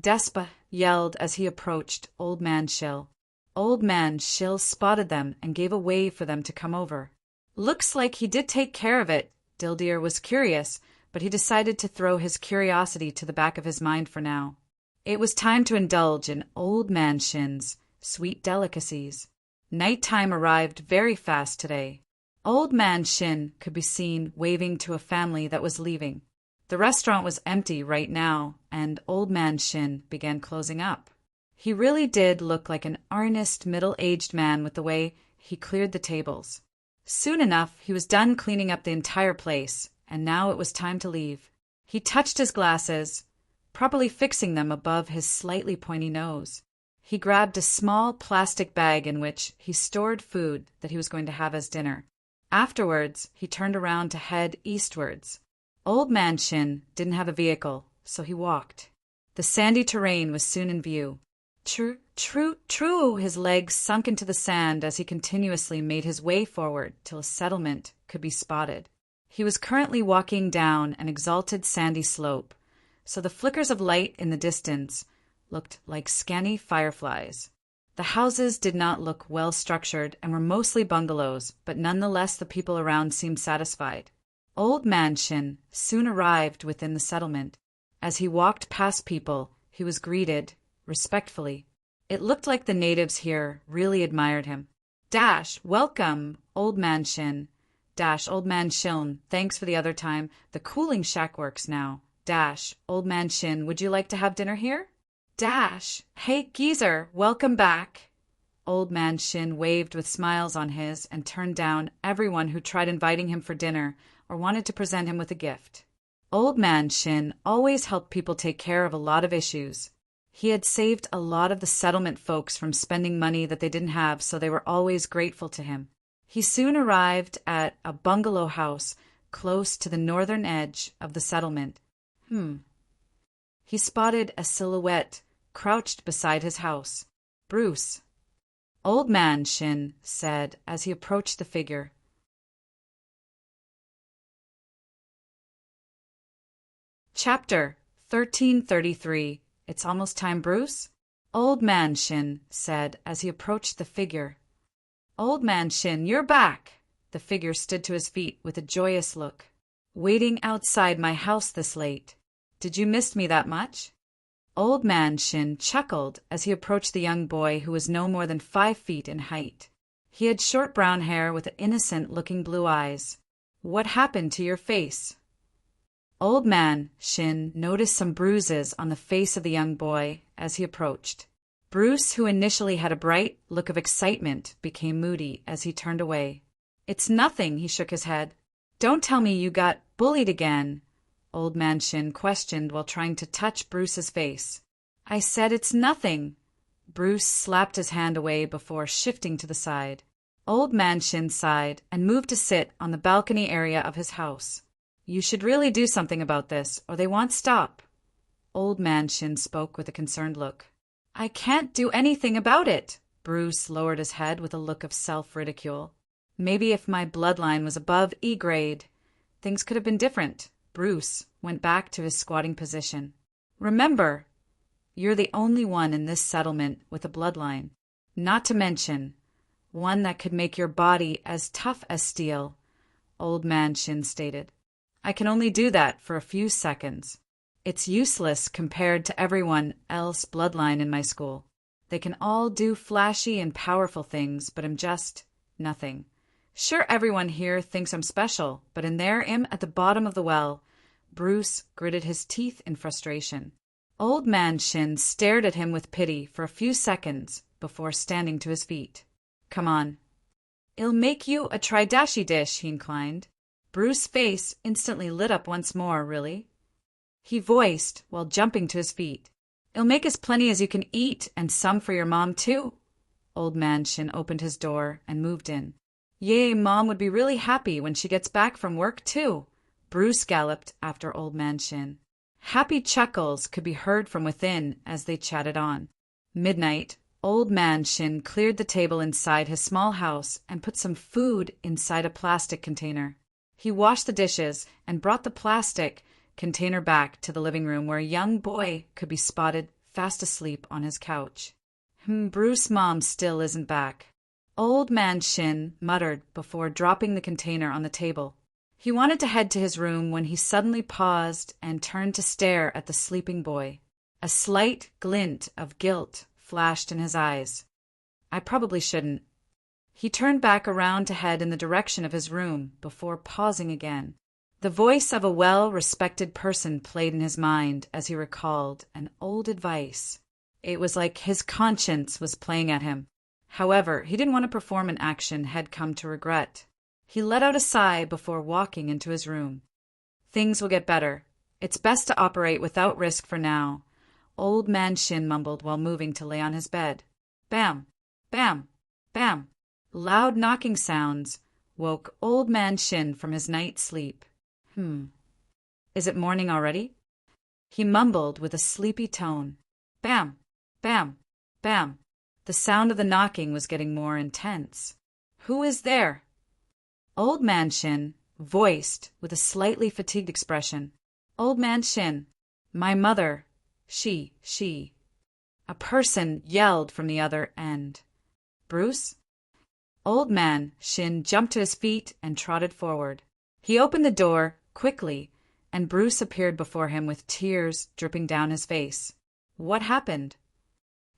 Despa yelled as he approached Old Man Shill. Old Man Shill spotted them and gave a wave for them to come over. Looks like he did take care of it. Dildeer was curious, but he decided to throw his curiosity to the back of his mind for now. It was time to indulge in Old Man Shin's sweet delicacies. Nighttime arrived very fast today. Old Man Shin could be seen waving to a family that was leaving. The restaurant was empty right now, and Old Man Shin began closing up. He really did look like an earnest, middle-aged man with the way he cleared the tables. Soon enough, he was done cleaning up the entire place, and now it was time to leave. He touched his glasses, properly fixing them above his slightly pointy nose. He grabbed a small plastic bag in which he stored food that he was going to have as dinner. Afterwards, he turned around to head eastwards. Old Man Shin didn't have a vehicle, so he walked. The sandy terrain was soon in view. True, true, true! His legs sunk into the sand as he continuously made his way forward till a settlement could be spotted. He was currently walking down an exalted sandy slope, so the flickers of light in the distance looked like scanty fireflies. The houses did not look well structured and were mostly bungalows, but nonetheless the people around seemed satisfied. Old Man Shin soon arrived within the settlement. As he walked past people, he was greeted respectfully. It looked like the natives here really admired him. "Dash, welcome, Old Man Shin. Dash, Old Man Shin, thanks for the other time. The cooling shack works now. Dash, Old Man Shin, would you like to have dinner here? Dash, hey geezer, welcome back." Old Man Shin waved with smiles on his and turned down everyone who tried inviting him for dinner or wanted to present him with a gift. Old Man Shin always helped people take care of a lot of issues. He had saved a lot of the settlement folks from spending money that they didn't have, so they were always grateful to him. He soon arrived at a bungalow house close to the northern edge of the settlement. He spotted a silhouette crouched beside his house. "Bruce," Old Man Shin said as he approached the figure. Chapter 1333. It's almost time, Bruce? Old Man Shin said as he approached the figure. "Old Man Shin, you're back!" The figure stood to his feet with a joyous look. "Waiting outside my house this late. Did you miss me that much?" Old Man Shin chuckled as he approached the young boy who was no more than 5 feet in height. He had short brown hair with innocent-looking blue eyes. "What happened to your face?" Old Man Shin noticed some bruises on the face of the young boy as he approached. Bruce, who initially had a bright look of excitement, became moody as he turned away. "It's nothing," he shook his head. "Don't tell me you got bullied again," Old Man Shin questioned while trying to touch Bruce's face. "I said it's nothing." Bruce slapped his hand away before shifting to the side. Old Man Shin sighed and moved to sit on the balcony area of his house. "You should really do something about this, or they won't stop." Old Man Shin spoke with a concerned look. "I can't do anything about it." Bruce lowered his head with a look of self-ridicule. "Maybe if my bloodline was above E grade, things could have been different." Bruce went back to his squatting position. "Remember, you're the only one in this settlement with a bloodline, not to mention one that could make your body as tough as steel," Old Man Shin stated. "I can only do that for a few seconds. It's useless compared to everyone else bloodline in my school. They can all do flashy and powerful things, but I'm just nothing. Sure, everyone here thinks I'm special, but in there I'm at the bottom of the well." Bruce gritted his teeth in frustration. Old Man Shin stared at him with pity for a few seconds before standing to his feet. "Come on. I'll make you a try-dashi dish," he inclined. Bruce's face instantly lit up once more. Really? He voiced while jumping to his feet. It'll make as plenty as you can eat, and some for your mom, too. Old Man Shin opened his door and moved in. Yay, Mom would be really happy when she gets back from work, too. Bruce galloped after Old Man Shin. Happy chuckles could be heard from within as they chatted on. Midnight, Old Man Shin cleared the table inside his small house and put some food inside a plastic container. He washed the dishes and brought the plastic container back to the living room where a young boy could be spotted fast asleep on his couch. Bruce's mom still isn't back. Old Man Shin muttered before dropping the container on the table. He wanted to head to his room when he suddenly paused and turned to stare at the sleeping boy. A slight glint of guilt flashed in his eyes. I probably shouldn't. He turned back around to head in the direction of his room before pausing again. The voice of a well-respected person played in his mind as he recalled an old advice. It was like his conscience was playing at him. However, he didn't want to perform an action he'd come to regret. He let out a sigh before walking into his room. Things will get better. It's best to operate without risk for now, Old Man Shin mumbled while moving to lay on his bed. Bam! Bam! Bam! Loud knocking sounds woke Old Man Shin from his night's sleep. Is it morning already? He mumbled with a sleepy tone. Bam! Bam! Bam! The sound of the knocking was getting more intense. Who is there? Old Man Shin voiced with a slightly fatigued expression. Old Man Shin, my mother, she. A person yelled from the other end. Bruce? Old Man Shin jumped to his feet and trotted forward. He opened the door quickly, and Bruce appeared before him with tears dripping down his face. What happened?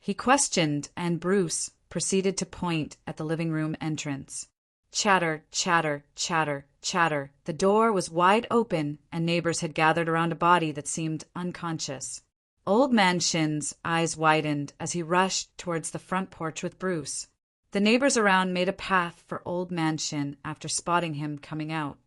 He questioned, and Bruce proceeded to point at the living room entrance. Chatter, chatter, chatter, chatter. The door was wide open, and neighbors had gathered around a body that seemed unconscious. Old Man Shin's eyes widened as he rushed towards the front porch with Bruce. The neighbors around made a path for Old Man Shin after spotting him coming out.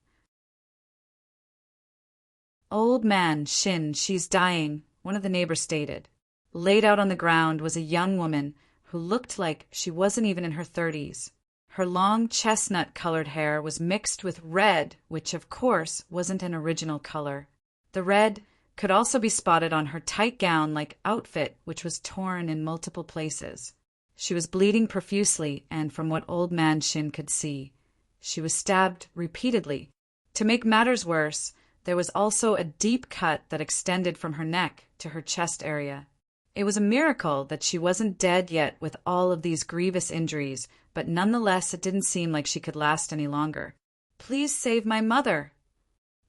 Old Man Shin, she's dying, one of the neighbors stated. Laid out on the ground was a young woman who looked like she wasn't even in her 30s. Her long chestnut-colored hair was mixed with red, which of course wasn't an original color. The red could also be spotted on her tight gown-like outfit, which was torn in multiple places. She was bleeding profusely, and from what Old Man Shin could see, she was stabbed repeatedly. To make matters worse, there was also a deep cut that extended from her neck to her chest area. It was a miracle that she wasn't dead yet with all of these grievous injuries, but nonetheless it didn't seem like she could last any longer. Please save my mother,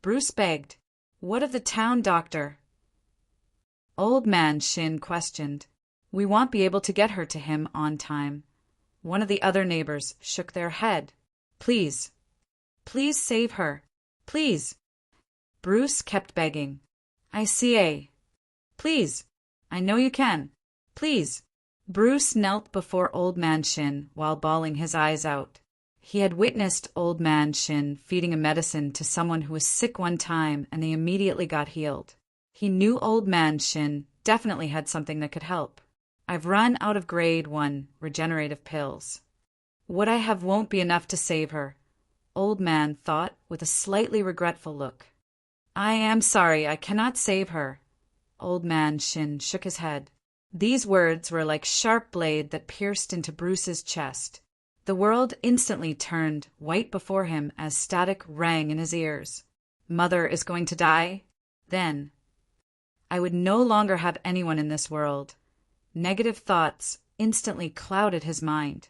Bruce begged. What of the town doctor? Old Man Shin questioned. We won't be able to get her to him on time. One of the other neighbors shook their head. Please save her. Please. Bruce kept begging. Please. I know you can. Please. Bruce knelt before Old Man Shin while bawling his eyes out. He had witnessed Old Man Shin feeding a medicine to someone who was sick one time, and they immediately got healed. He knew Old Man Shin definitely had something that could help. I've run out of grade 1 regenerative pills. What I have won't be enough to save her, Old Man thought with a slightly regretful look. I am sorry, I cannot save her. Old Man Shin shook his head. These words were like sharp blade that pierced into Bruce's chest. The world instantly turned white before him as static rang in his ears. Mother is going to die? Then I would no longer have anyone in this world. Negative thoughts instantly clouded his mind.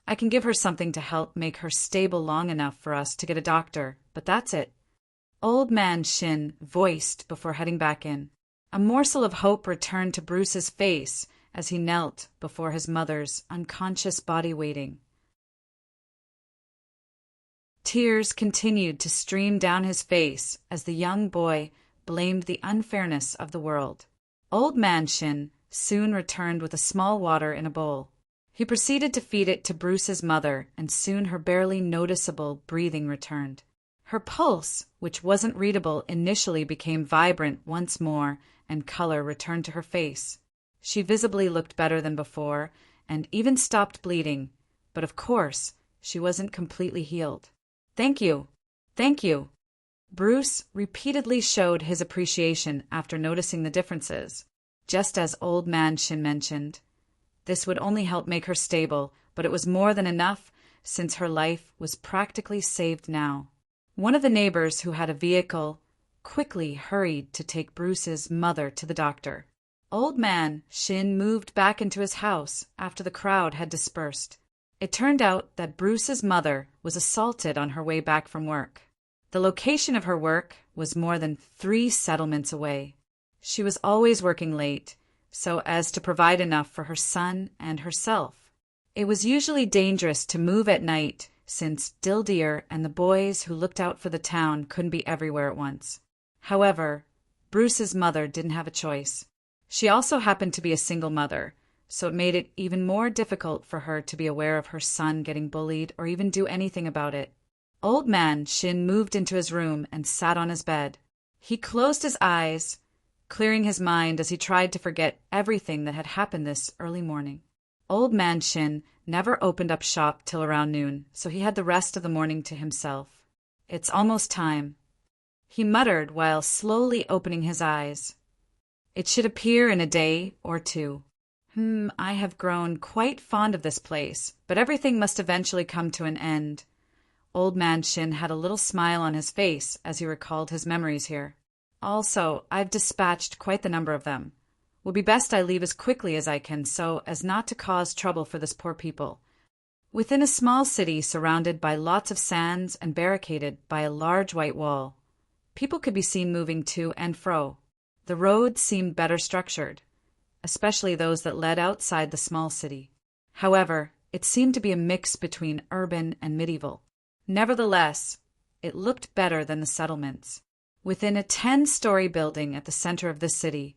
I can give her something to help make her stable long enough for us to get a doctor, but that's it. Old Man Shin voiced before heading back in. A morsel of hope returned to Bruce's face as he knelt before his mother's unconscious body waiting. Tears continued to stream down his face as the young boy blamed the unfairness of the world. Old Man Shin soon returned with a small water in a bowl. He proceeded to feed it to Bruce's mother, and soon her barely noticeable breathing returned. Her pulse, which wasn't readable initially, became vibrant once more, and color returned to her face. She visibly looked better than before, and even stopped bleeding, but of course, she wasn't completely healed. "Thank you. Thank you." Bruce repeatedly showed his appreciation after noticing the differences. Just as Old Man Shin mentioned, this would only help make her stable, but it was more than enough since her life was practically saved now. One of the neighbors who had a vehicle quickly hurried to take Bruce's mother to the doctor. Old Man Shin moved back into his house after the crowd had dispersed. It turned out that Bruce's mother was assaulted on her way back from work. The location of her work was more than 3 settlements away. She was always working late, so as to provide enough for her son and herself. It was usually dangerous to move at night, since Dildeer and the boys who looked out for the town couldn't be everywhere at once. However, Bruce's mother didn't have a choice. She also happened to be a single mother, so it made it even more difficult for her to be aware of her son getting bullied or even do anything about it. Old Man Shin moved into his room and sat on his bed. He closed his eyes, clearing his mind as he tried to forget everything that had happened this early morning. Old Man Shin never opened up shop till around noon, so he had the rest of the morning to himself. "It's almost time," he muttered while slowly opening his eyes. "It should appear in a day or 2. I have grown quite fond of this place, but everything must eventually come to an end." Old Man Shin had a little smile on his face as he recalled his memories here. "Also, I've dispatched quite the number of them. Will be best I leave as quickly as I can so as not to cause trouble for this poor people." Within a small city surrounded by lots of sands and barricaded by a large white wall, people could be seen moving to and fro. The roads seemed better structured, especially those that led outside the small city. However, it seemed to be a mix between urban and medieval. Nevertheless, it looked better than the settlements. Within a 10-story building at the center of the city,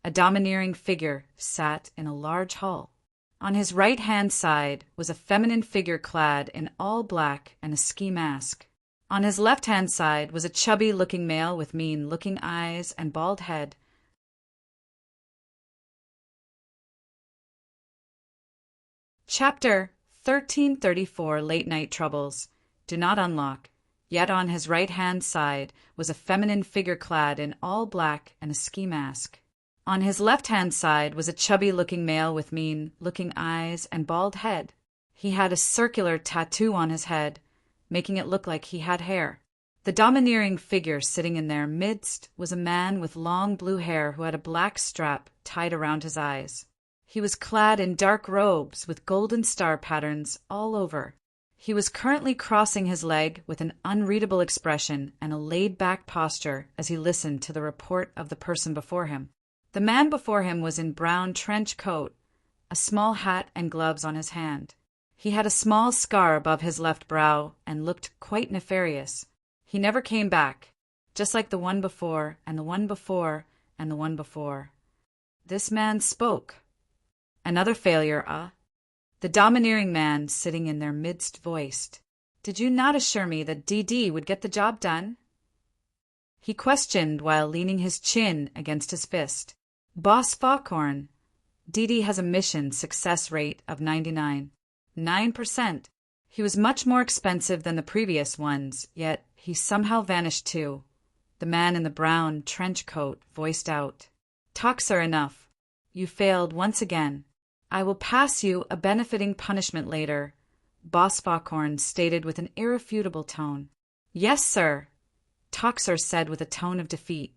a domineering figure sat in a large hall. On his right-hand side was a feminine figure clad in all black and a ski mask. On his left-hand side was a chubby-looking male with mean-looking eyes and bald head. Chapter 1334 Late Night Troubles. Do not unlock. Yet on his right-hand side was a feminine figure clad in all black and a ski mask. On his left-hand side was a chubby-looking male with mean-looking eyes and bald head. He had a circular tattoo on his head, making it look like he had hair. The domineering figure sitting in their midst was a man with long blue hair who had a black strap tied around his eyes. He was clad in dark robes with golden star patterns all over. He was currently crossing his leg with an unreadable expression and a laid-back posture as he listened to the report of the person before him. The man before him was in brown trench coat, a small hat and gloves on his hand. He had a small scar above his left brow and looked quite nefarious. He never came back, just like the one before and the one before and the one before. This man spoke. "Another failure, The domineering man sitting in their midst voiced. "Did you not assure me that DD would get the job done?" He questioned while leaning his chin against his fist. "Boss Foghorn, DD has a mission success rate of 99.9%. He was much more expensive than the previous ones, yet he somehow vanished too." The man in the brown trench coat voiced out. "Talks are enough. You failed once again. I will pass you a benefiting punishment later," Boss Foghorn stated with an irrefutable tone. "Yes, sir," Toxer said with a tone of defeat.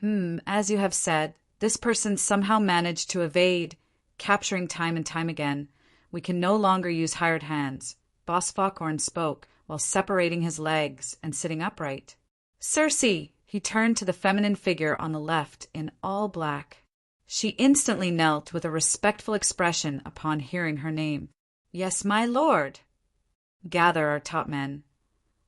As you have said, this person somehow managed to evade capturing time and time again. We can no longer use hired hands." Boss Foghorn spoke while separating his legs and sitting upright. "Circe," he turned to the feminine figure on the left in all black. She instantly knelt with a respectful expression upon hearing her name. "Yes, my lord." "Gather our top men.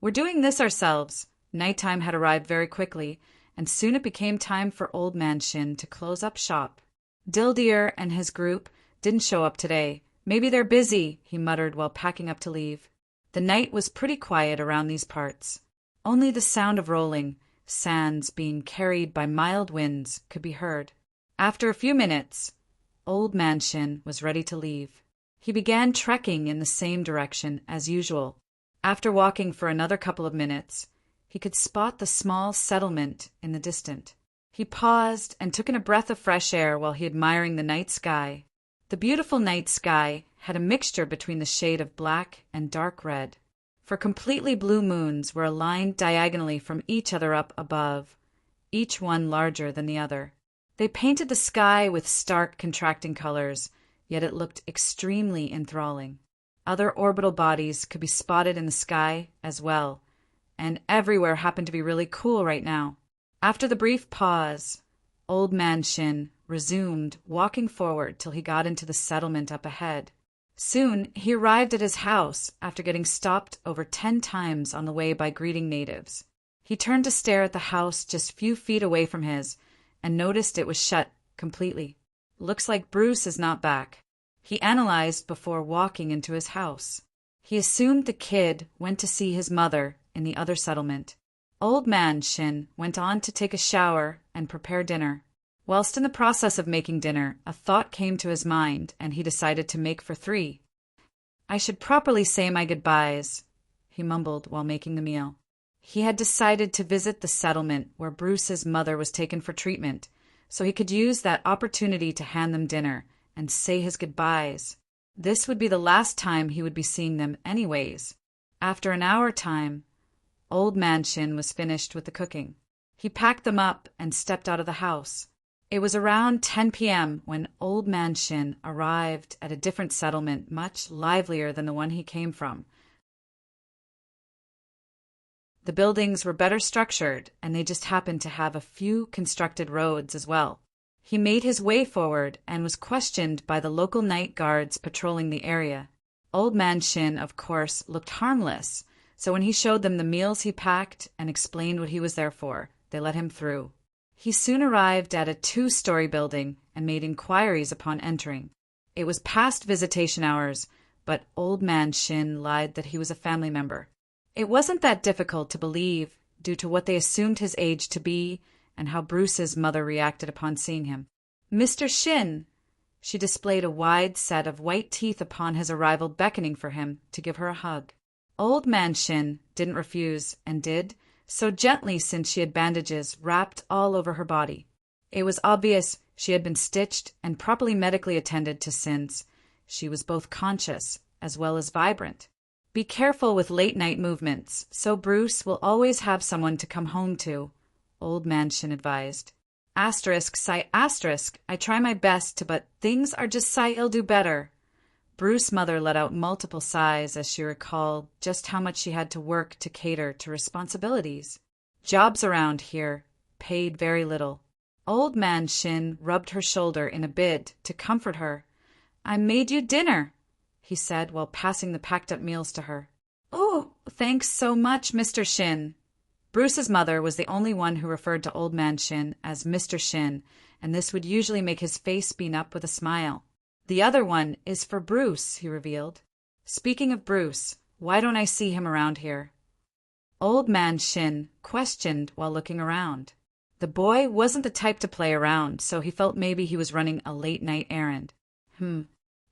We're doing this ourselves." Nighttime had arrived very quickly, and soon it became time for Old Man Shin to close up shop. Dildeer and his group didn't show up today. "Maybe they're busy," he muttered while packing up to leave. The night was pretty quiet around these parts. Only the sound of rolling sands being carried by mild winds could be heard. After a few minutes, Old Man Shin was ready to leave. He began trekking in the same direction as usual. After walking for another couple of minutes, he could spot the small settlement in the distance. He paused and took in a breath of fresh air while he admiring the night sky. The beautiful night sky had a mixture between the shade of black and dark red, for completely blue moons were aligned diagonally from each other up above, each one larger than the other. They painted the sky with stark contracting colors, yet it looked extremely enthralling. Other orbital bodies could be spotted in the sky as well, and everywhere happened to be really cool right now. After the brief pause, Old Man Shin resumed walking forward till he got into the settlement up ahead. Soon he arrived at his house after getting stopped over 10 times on the way by greeting natives. He turned to stare at the house just a few feet away from his and noticed it was shut completely. Looks like Bruce is not back, he analyzed before walking into his house. He assumed the kid went to see his mother in the other settlement. Old Man Shin went on to take a shower and prepare dinner. Whilst in the process of making dinner, a thought came to his mind, and he decided to make for 3. I should properly say my goodbyes, he mumbled while making the meal. He had decided to visit the settlement where Bruce's mother was taken for treatment, so he could use that opportunity to hand them dinner and say his goodbyes. This would be the last time he would be seeing them anyways. After an hour time, Old Man Shin was finished with the cooking. He packed them up and stepped out of the house. It was around 10 p.m. when Old Man Shin arrived at a different settlement much livelier than the one he came from. The buildings were better structured, and they just happened to have a few constructed roads as well. He made his way forward and was questioned by the local night guards patrolling the area. Old Man Shin, of course, looked harmless, so when he showed them the meals he packed and explained what he was there for, they let him through. He soon arrived at a 2-story building and made inquiries upon entering. It was past visitation hours, but Old Man Shin lied that he was a family member. It wasn't that difficult to believe due to what they assumed his age to be and how Bruce's mother reacted upon seeing him. Mr. Shin! She displayed a wide set of white teeth upon his arrival, beckoning for him to give her a hug. Old Man Shin didn't refuse, and did so gently since she had bandages wrapped all over her body. It was obvious she had been stitched and properly medically attended to since she was both conscious as well as vibrant. Be careful with late-night movements, so Bruce will always have someone to come home to, Old Man Shin advised. Sigh asterisk, I try my best to, but things are just I'll do better. Bruce's mother let out multiple sighs as she recalled just how much she had to work to cater to responsibilities. Jobs around here paid very little. Old Man Shin rubbed her shoulder in a bid to comfort her. I made you dinner, he said while passing the packed-up meals to her. Oh, thanks so much, Mr. Shin. Bruce's mother was the only one who referred to Old Man Shin as Mr. Shin, and this would usually make his face beam up with a smile. The other one is for Bruce, he revealed. Speaking of Bruce, why don't I see him around here? Old Man Shin questioned while looking around. The boy wasn't the type to play around, so he felt maybe he was running a late-night errand.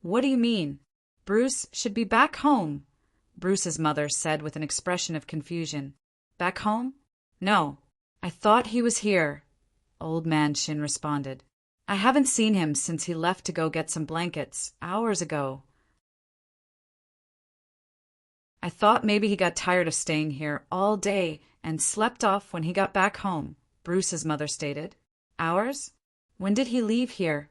What do you mean? Bruce should be back home, Bruce's mother said with an expression of confusion. Back home? No, I thought he was here, Old Man Shin responded. I haven't seen him since he left to go get some blankets hours ago. I thought maybe he got tired of staying here all day and slept off when he got back home, Bruce's mother stated. Hours? When did he leave here?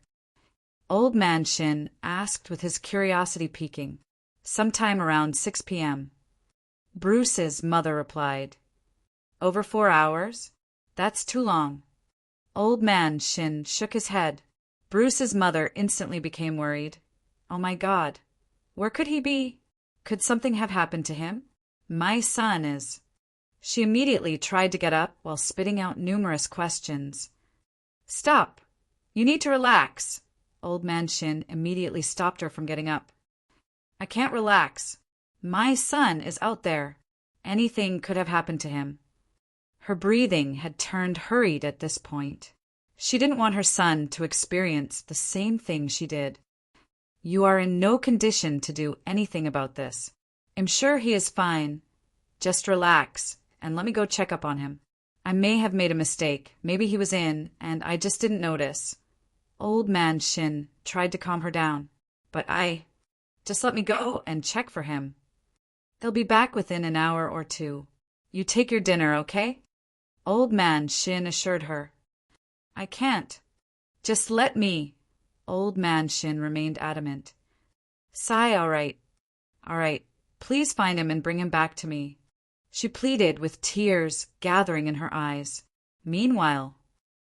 Old Man Shin asked with his curiosity peaking. Sometime around 6 p.m. Bruce's mother replied. Over 4 hours? That's too long. Old Man Shin shook his head. Bruce's mother instantly became worried. Oh my God, where could he be? Could something have happened to him? My son is... She immediately tried to get up while spitting out numerous questions. Stop! You need to relax. Old Man Shin immediately stopped her from getting up. I can't relax. My son is out there. Anything could have happened to him. Her breathing had turned hurried at this point. She didn't want her son to experience the same thing she did. You are in no condition to do anything about this. I'm sure he is fine. Just relax, and let me go check up on him. I may have made a mistake. Maybe he was in, and I just didn't notice. Old man Shin tried to calm her down. But just let me go and check for him. They'll be back within an hour or two. You take your dinner, okay? Old man Shin assured her. I can't. Just let me. Old man Shin remained adamant. Sai, all right. All right. Please find him and bring him back to me. She pleaded with tears gathering in her eyes. Meanwhile,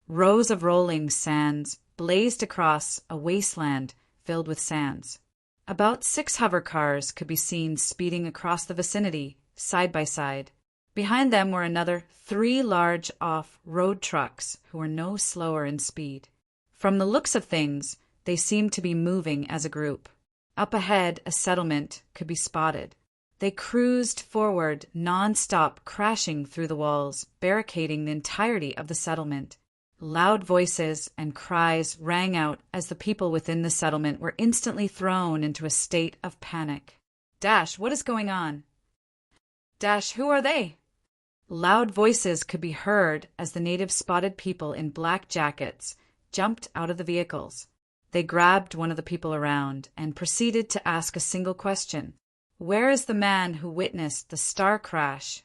rows of rolling sands blazed across a wasteland filled with sands. About 6 hover cars could be seen speeding across the vicinity, side by side. Behind them were another 3 large off-road trucks who were no slower in speed. From the looks of things, they seemed to be moving as a group. Up ahead, a settlement could be spotted. They cruised forward, non-stop, crashing through the walls, barricading the entirety of the settlement. Loud voices and cries rang out as the people within the settlement were instantly thrown into a state of panic. Dash, what is going on? Dash, who are they? Loud voices could be heard as the natives spotted people in black jackets, jumped out of the vehicles. They grabbed one of the people around and proceeded to ask a single question. Where is the man who witnessed the star crash?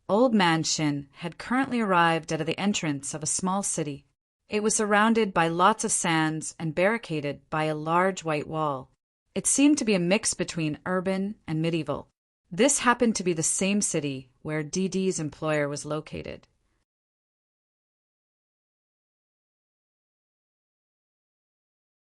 Old Man Shin had currently arrived at the entrance of a small city. It was surrounded by lots of sands and barricaded by a large white wall. It seemed to be a mix between urban and medieval. This happened to be the same city where DD's employer was located.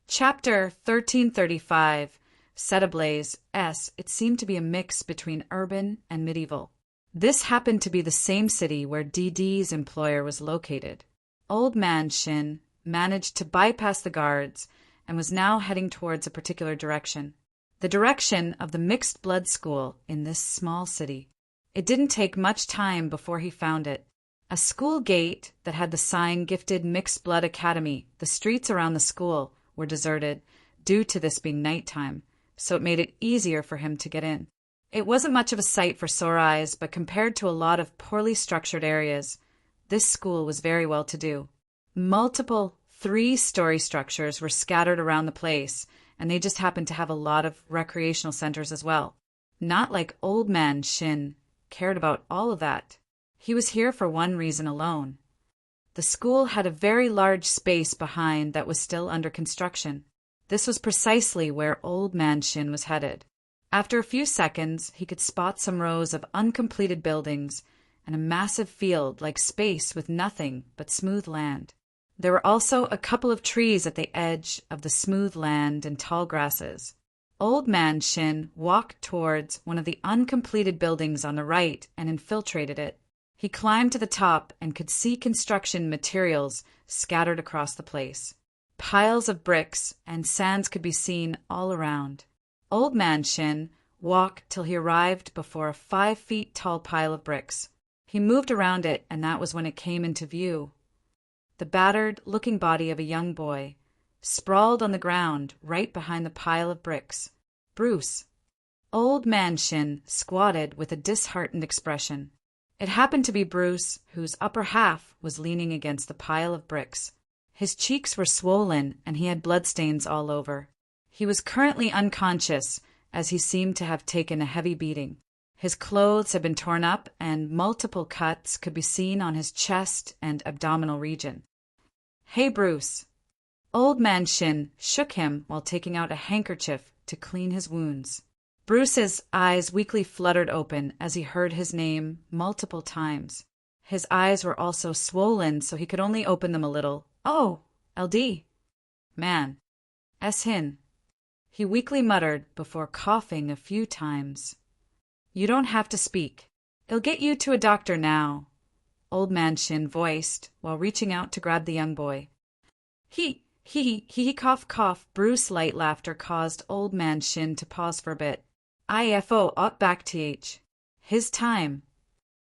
Chapter 1335. Set ablaze. It seemed to be a mix between urban and medieval. This happened to be the same city where DD's employer was located. Old Man Shin managed to bypass the guards and was now heading towards a particular direction. The direction of the mixed blood school in this small city. It didn't take much time before he found it. A school gate that had the sign Gifted Mixed Blood Academy. The streets around the school were deserted due to this being nighttime, so it made it easier for him to get in. It wasn't much of a sight for sore eyes, but compared to a lot of poorly structured areas, this school was very well to do. Multiple 3-story structures were scattered around the place, and they just happened to have a lot of recreational centers as well. Not like Old Man Shin cared about all of that. He was here for one reason alone. The school had a very large space behind that was still under construction. This was precisely where Old Man Shin was headed. After a few seconds, he could spot some rows of uncompleted buildings and a massive field like space with nothing but smooth land. There were also a couple of trees at the edge of the smooth land and tall grasses. Old Man Shin walked towards one of the uncompleted buildings on the right and infiltrated it. He climbed to the top and could see construction materials scattered across the place. Piles of bricks and sands could be seen all around. Old Man Shin walked till he arrived before a 5-feet-tall pile of bricks. He moved around it, and that was when it came into view. The battered-looking body of a young boy, sprawled on the ground right behind the pile of bricks. Bruce. Old Man Shin squatted with a disheartened expression. It happened to be Bruce, whose upper half was leaning against the pile of bricks. His cheeks were swollen, and he had bloodstains all over. He was currently unconscious, as he seemed to have taken a heavy beating. His clothes had been torn up, and multiple cuts could be seen on his chest and abdominal region. "Hey, Bruce." Old Man Shin shook him while taking out a handkerchief to clean his wounds. Bruce's eyes weakly fluttered open as he heard his name multiple times. His eyes were also swollen, so he could only open them a little. "Oh, LD. Man. Hin." He weakly muttered before coughing a few times. "You don't have to speak. I'll get you to a doctor now," Old Man Shin voiced while reaching out to grab the young boy. He, cough, cough. Bruce's light laughter caused Old Man Shin to pause for a bit. "IFO, up back th. His time."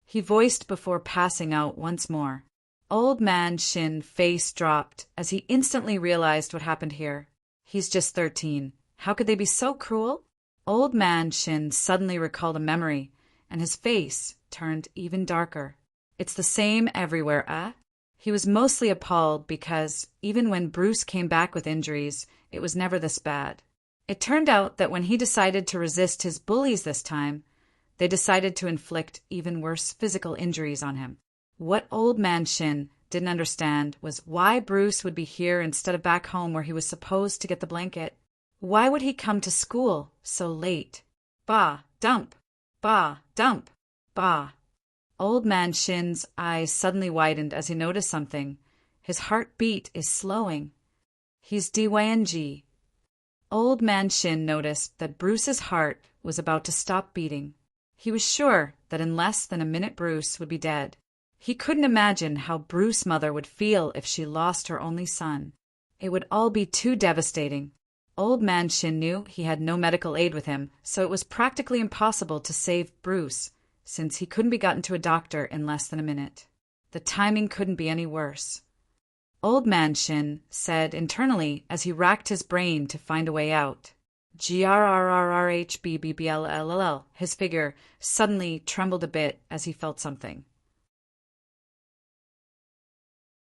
he voiced before passing out once more. Old Man Shin's face dropped as he instantly realized what happened here. He's just 13. How could they be so cruel? Old Man Shin suddenly recalled a memory, and his face turned even darker. It's the same everywhere, eh? He was mostly appalled because, even when Bruce came back with injuries, it was never this bad. It turned out that when he decided to resist his bullies this time, they decided to inflict even worse physical injuries on him. What Old Man Shin didn't understand was why Bruce would be here instead of back home where he was supposed to get the blanket. Why would he come to school so late? Bah, dump. Bah, dump. Bah. Old Man Shin's eyes suddenly widened as he noticed something. His heartbeat is slowing. He's DYNG. Old Man Shin noticed that Bruce's heart was about to stop beating. He was sure that in less than a minute Bruce would be dead. He couldn't imagine how Bruce's mother would feel if she lost her only son. It would all be too devastating. Old Man Shin knew he had no medical aid with him, so it was practically impossible to save Bruce, since he couldn't be gotten to a doctor in less than a minute. The timing couldn't be any worse. Old Man Shin said internally as he racked his brain to find a way out. GRRRRHBBBLLL. His figure suddenly trembled a bit as he felt something.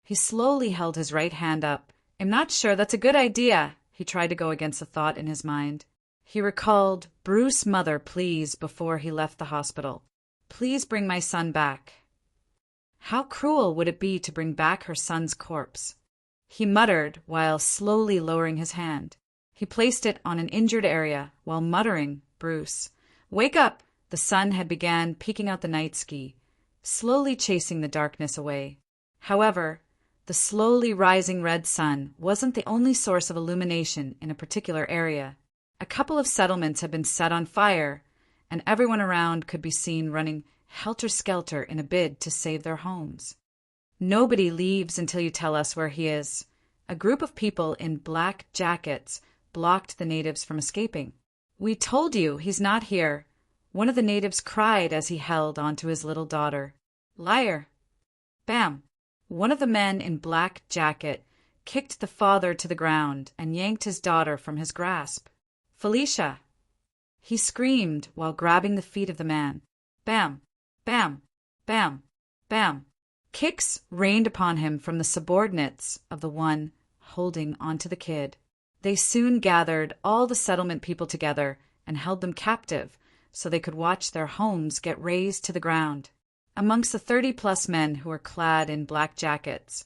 He slowly held his right hand up. I'm not sure that's a good idea. He tried to go against the thought in his mind. He recalled Bruce's mother pleas before he left the hospital. Please bring my son back. How cruel would it be to bring back her son's corpse? He muttered while slowly lowering his hand. He placed it on an injured area while muttering, Bruce, wake up! The sun had begun peeking out the night sky, slowly chasing the darkness away. However, the slowly rising red sun wasn't the only source of illumination in a particular area. A couple of settlements had been set on fire, and everyone around could be seen running helter-skelter in a bid to save their homes. Nobody leaves until you tell us where he is. A group of people in black jackets blocked the natives from escaping. We told you he's not here. One of the natives cried as he held onto his little daughter. Liar. Bam. One of the men in black jacket kicked the father to the ground and yanked his daughter from his grasp. Felicia. He screamed while grabbing the feet of the man. Bam. Bam. Bam. Bam. Kicks rained upon him from the subordinates of the one holding onto the kid. They soon gathered all the settlement people together and held them captive so they could watch their homes get razed to the ground. Amongst the 30-plus men who were clad in black jackets,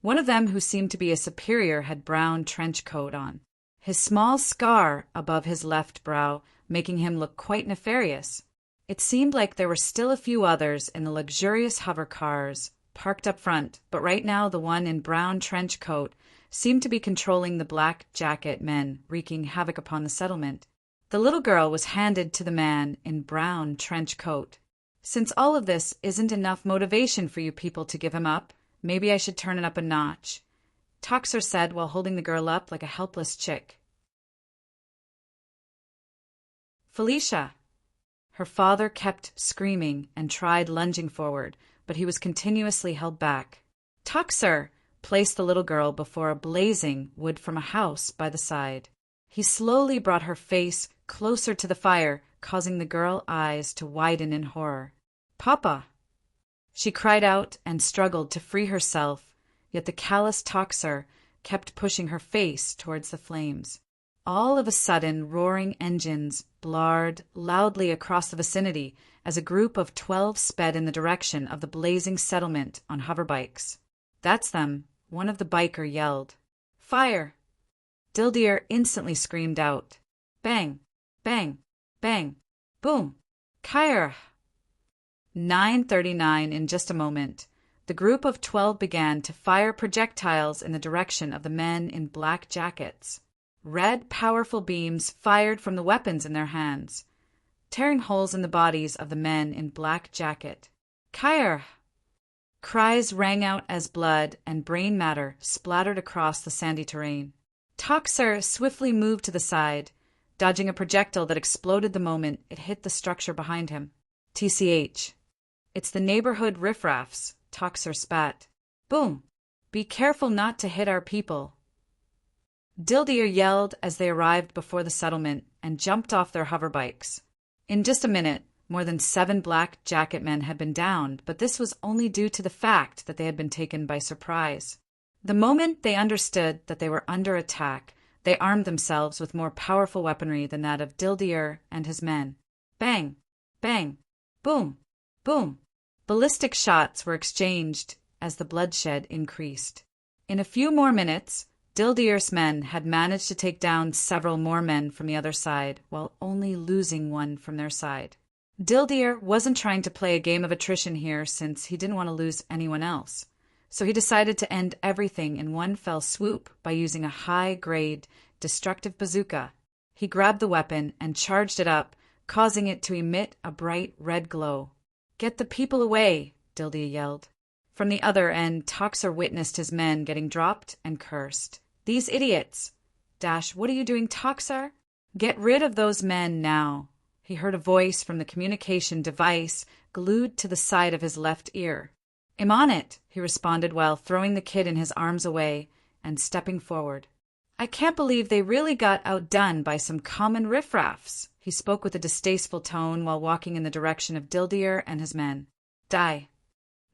one of them who seemed to be a superior had brown trench coat on, his small scar above his left brow making him look quite nefarious. It seemed like there were still a few others in the luxurious hover cars parked up front, but right now the one in brown trench coat seemed to be controlling the black jacket men, wreaking havoc upon the settlement. The little girl was handed to the man in brown trench coat. Since all of this isn't enough motivation for you people to give him up, maybe I should turn it up a notch, Toxer said while holding the girl up like a helpless chick. Felicia. Her father kept screaming and tried lunging forward, but he was continuously held back. Toxer placed the little girl before a blazing wood from a house by the side. He slowly brought her face closer to the fire, causing the girl's eyes to widen in horror. Papa! She cried out and struggled to free herself, yet the callous Toxer kept pushing her face towards the flames. All of a sudden, roaring engines blared loudly across the vicinity as a group of 12 sped in the direction of the blazing settlement on hoverbikes. That's them, one of the biker yelled. Fire! Dildir instantly screamed out. Bang! Bang! Bang! Boom! Kyr! 9:39 in just a moment. The group of 12 began to fire projectiles in the direction of the men in black jackets. Red, powerful beams fired from the weapons in their hands, tearing holes in the bodies of the men in black jacket. Kyr! Cries rang out as blood and brain matter splattered across the sandy terrain. Toxer swiftly moved to the side, dodging a projectile that exploded the moment it hit the structure behind him. TCH. It's the neighborhood riffraffs, Toxer spat. Boom! Be careful not to hit our people. Dildir yelled as they arrived before the settlement and jumped off their hoverbikes. In just a minute, more than 7 black jacket men had been downed, but this was only due to the fact that they had been taken by surprise. The moment they understood that they were under attack, they armed themselves with more powerful weaponry than that of Dildir and his men. Bang! Bang! Boom! Boom! Ballistic shots were exchanged as the bloodshed increased. In a few more minutes, Dildir's men had managed to take down several more men from the other side, while only losing one from their side. Dildir wasn't trying to play a game of attrition here since he didn't want to lose anyone else. So he decided to end everything in one fell swoop by using a high-grade, destructive bazooka. He grabbed the weapon and charged it up, causing it to emit a bright red glow. "Get the people away!" Dildir yelled. From the other end, Toxer witnessed his men getting dropped and cursed. "These idiots!" "What are you doing, Toxer?" "Get rid of those men now." He heard a voice from the communication device glued to the side of his left ear. "I'm on it," he responded while throwing the kid in his arms away and stepping forward. "I can't believe they really got outdone by some common riffraffs." He spoke with a distasteful tone while walking in the direction of Dildir and his men. "Die!"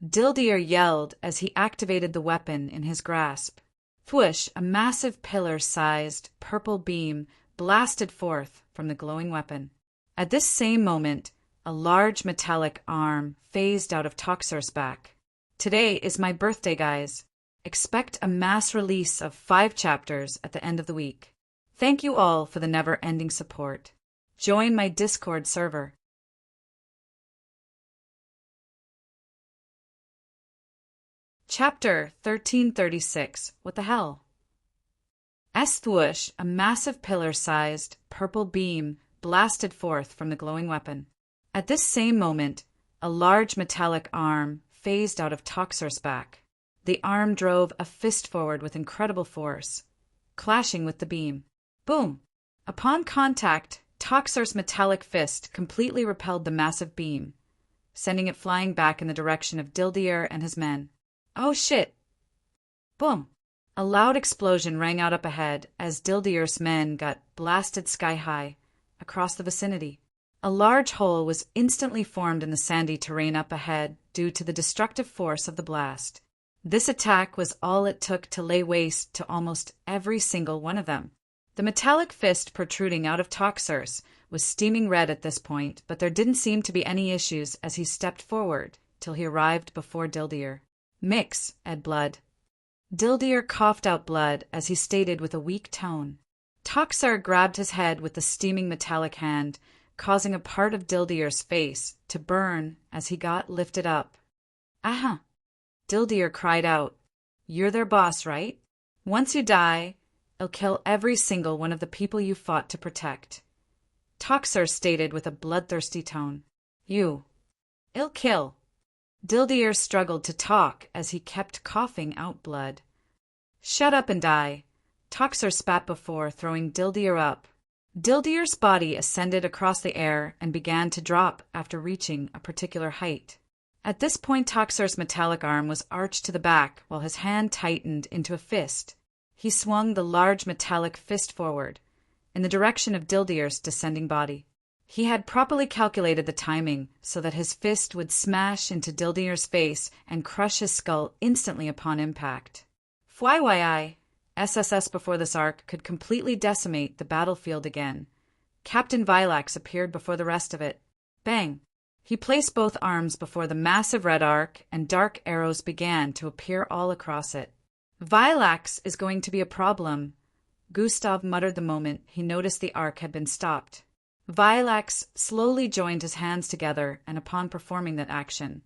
Dildir yelled as he activated the weapon in his grasp. Thwoosh, a massive pillar-sized purple beam blasted forth from the glowing weapon. At this same moment, a large metallic arm phased out of Toxer's back. "Today is my birthday, guys. Expect a mass release of 5 chapters at the end of the week. Thank you all for the never-ending support. Join my Discord server." Chapter 1336. What the hell? Thwoosh, a massive pillar-sized purple beam blasted forth from the glowing weapon. At this same moment, a large metallic arm phased out of Toxer's back. The arm drove a fist forward with incredible force, clashing with the beam. Boom! Upon contact, Toxer's metallic fist completely repelled the massive beam, sending it flying back in the direction of Dildir and his men. "Oh shit!" Boom! A loud explosion rang out up ahead as Dildir's men got blasted sky-high across the vicinity. A large hole was instantly formed in the sandy terrain up ahead due to the destructive force of the blast. This attack was all it took to lay waste to almost every single one of them. The metallic fist protruding out of Toxer's was steaming red at this point, but there didn't seem to be any issues as he stepped forward till he arrived before Dildir. "Mix, Ed Blood." Dildir coughed out blood as he stated with a weak tone. Toxer grabbed his head with the steaming metallic hand, causing a part of Dildir's face to burn as he got lifted up. "Aha!" Dildir cried out. "You're their boss, right? Once you die, I'll kill every single one of the people you fought to protect." Toxer stated with a bloodthirsty tone. "I'll kill." Dildir struggled to talk as he kept coughing out blood. "Shut up and die," Toxer spat before throwing Dildir up. Dildir's body ascended across the air and began to drop after reaching a particular height. At this point, Toxer's metallic arm was arched to the back while his hand tightened into a fist. He swung the large metallic fist forward, in the direction of Dildir's descending body. He had properly calculated the timing so that his fist would smash into Dildir's face and crush his skull instantly upon impact. FYI, SSS before this arc could completely decimate the battlefield again. Captain Vilax appeared before the rest of it. Bang! He placed both arms before the massive red arc, and dark arrows began to appear all across it. "Vilax is going to be a problem," Gustav muttered the moment he noticed the arc had been stopped. Vilax slowly joined his hands together, and upon performing that action,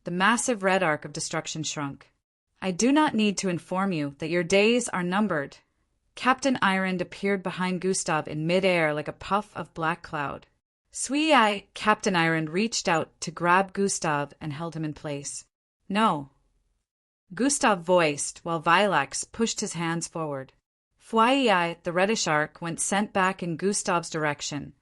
the massive red arc of destruction shrunk. "I do not need to inform you that your days are numbered." Captain Irond appeared behind Gustav in mid-air like a puff of black cloud. Swee-eye, Captain Irond reached out to grab Gustav and held him in place. "No," Gustav voiced while Vilax pushed his hands forward. Fwye-eye, the reddish arc went sent back in Gustav's direction,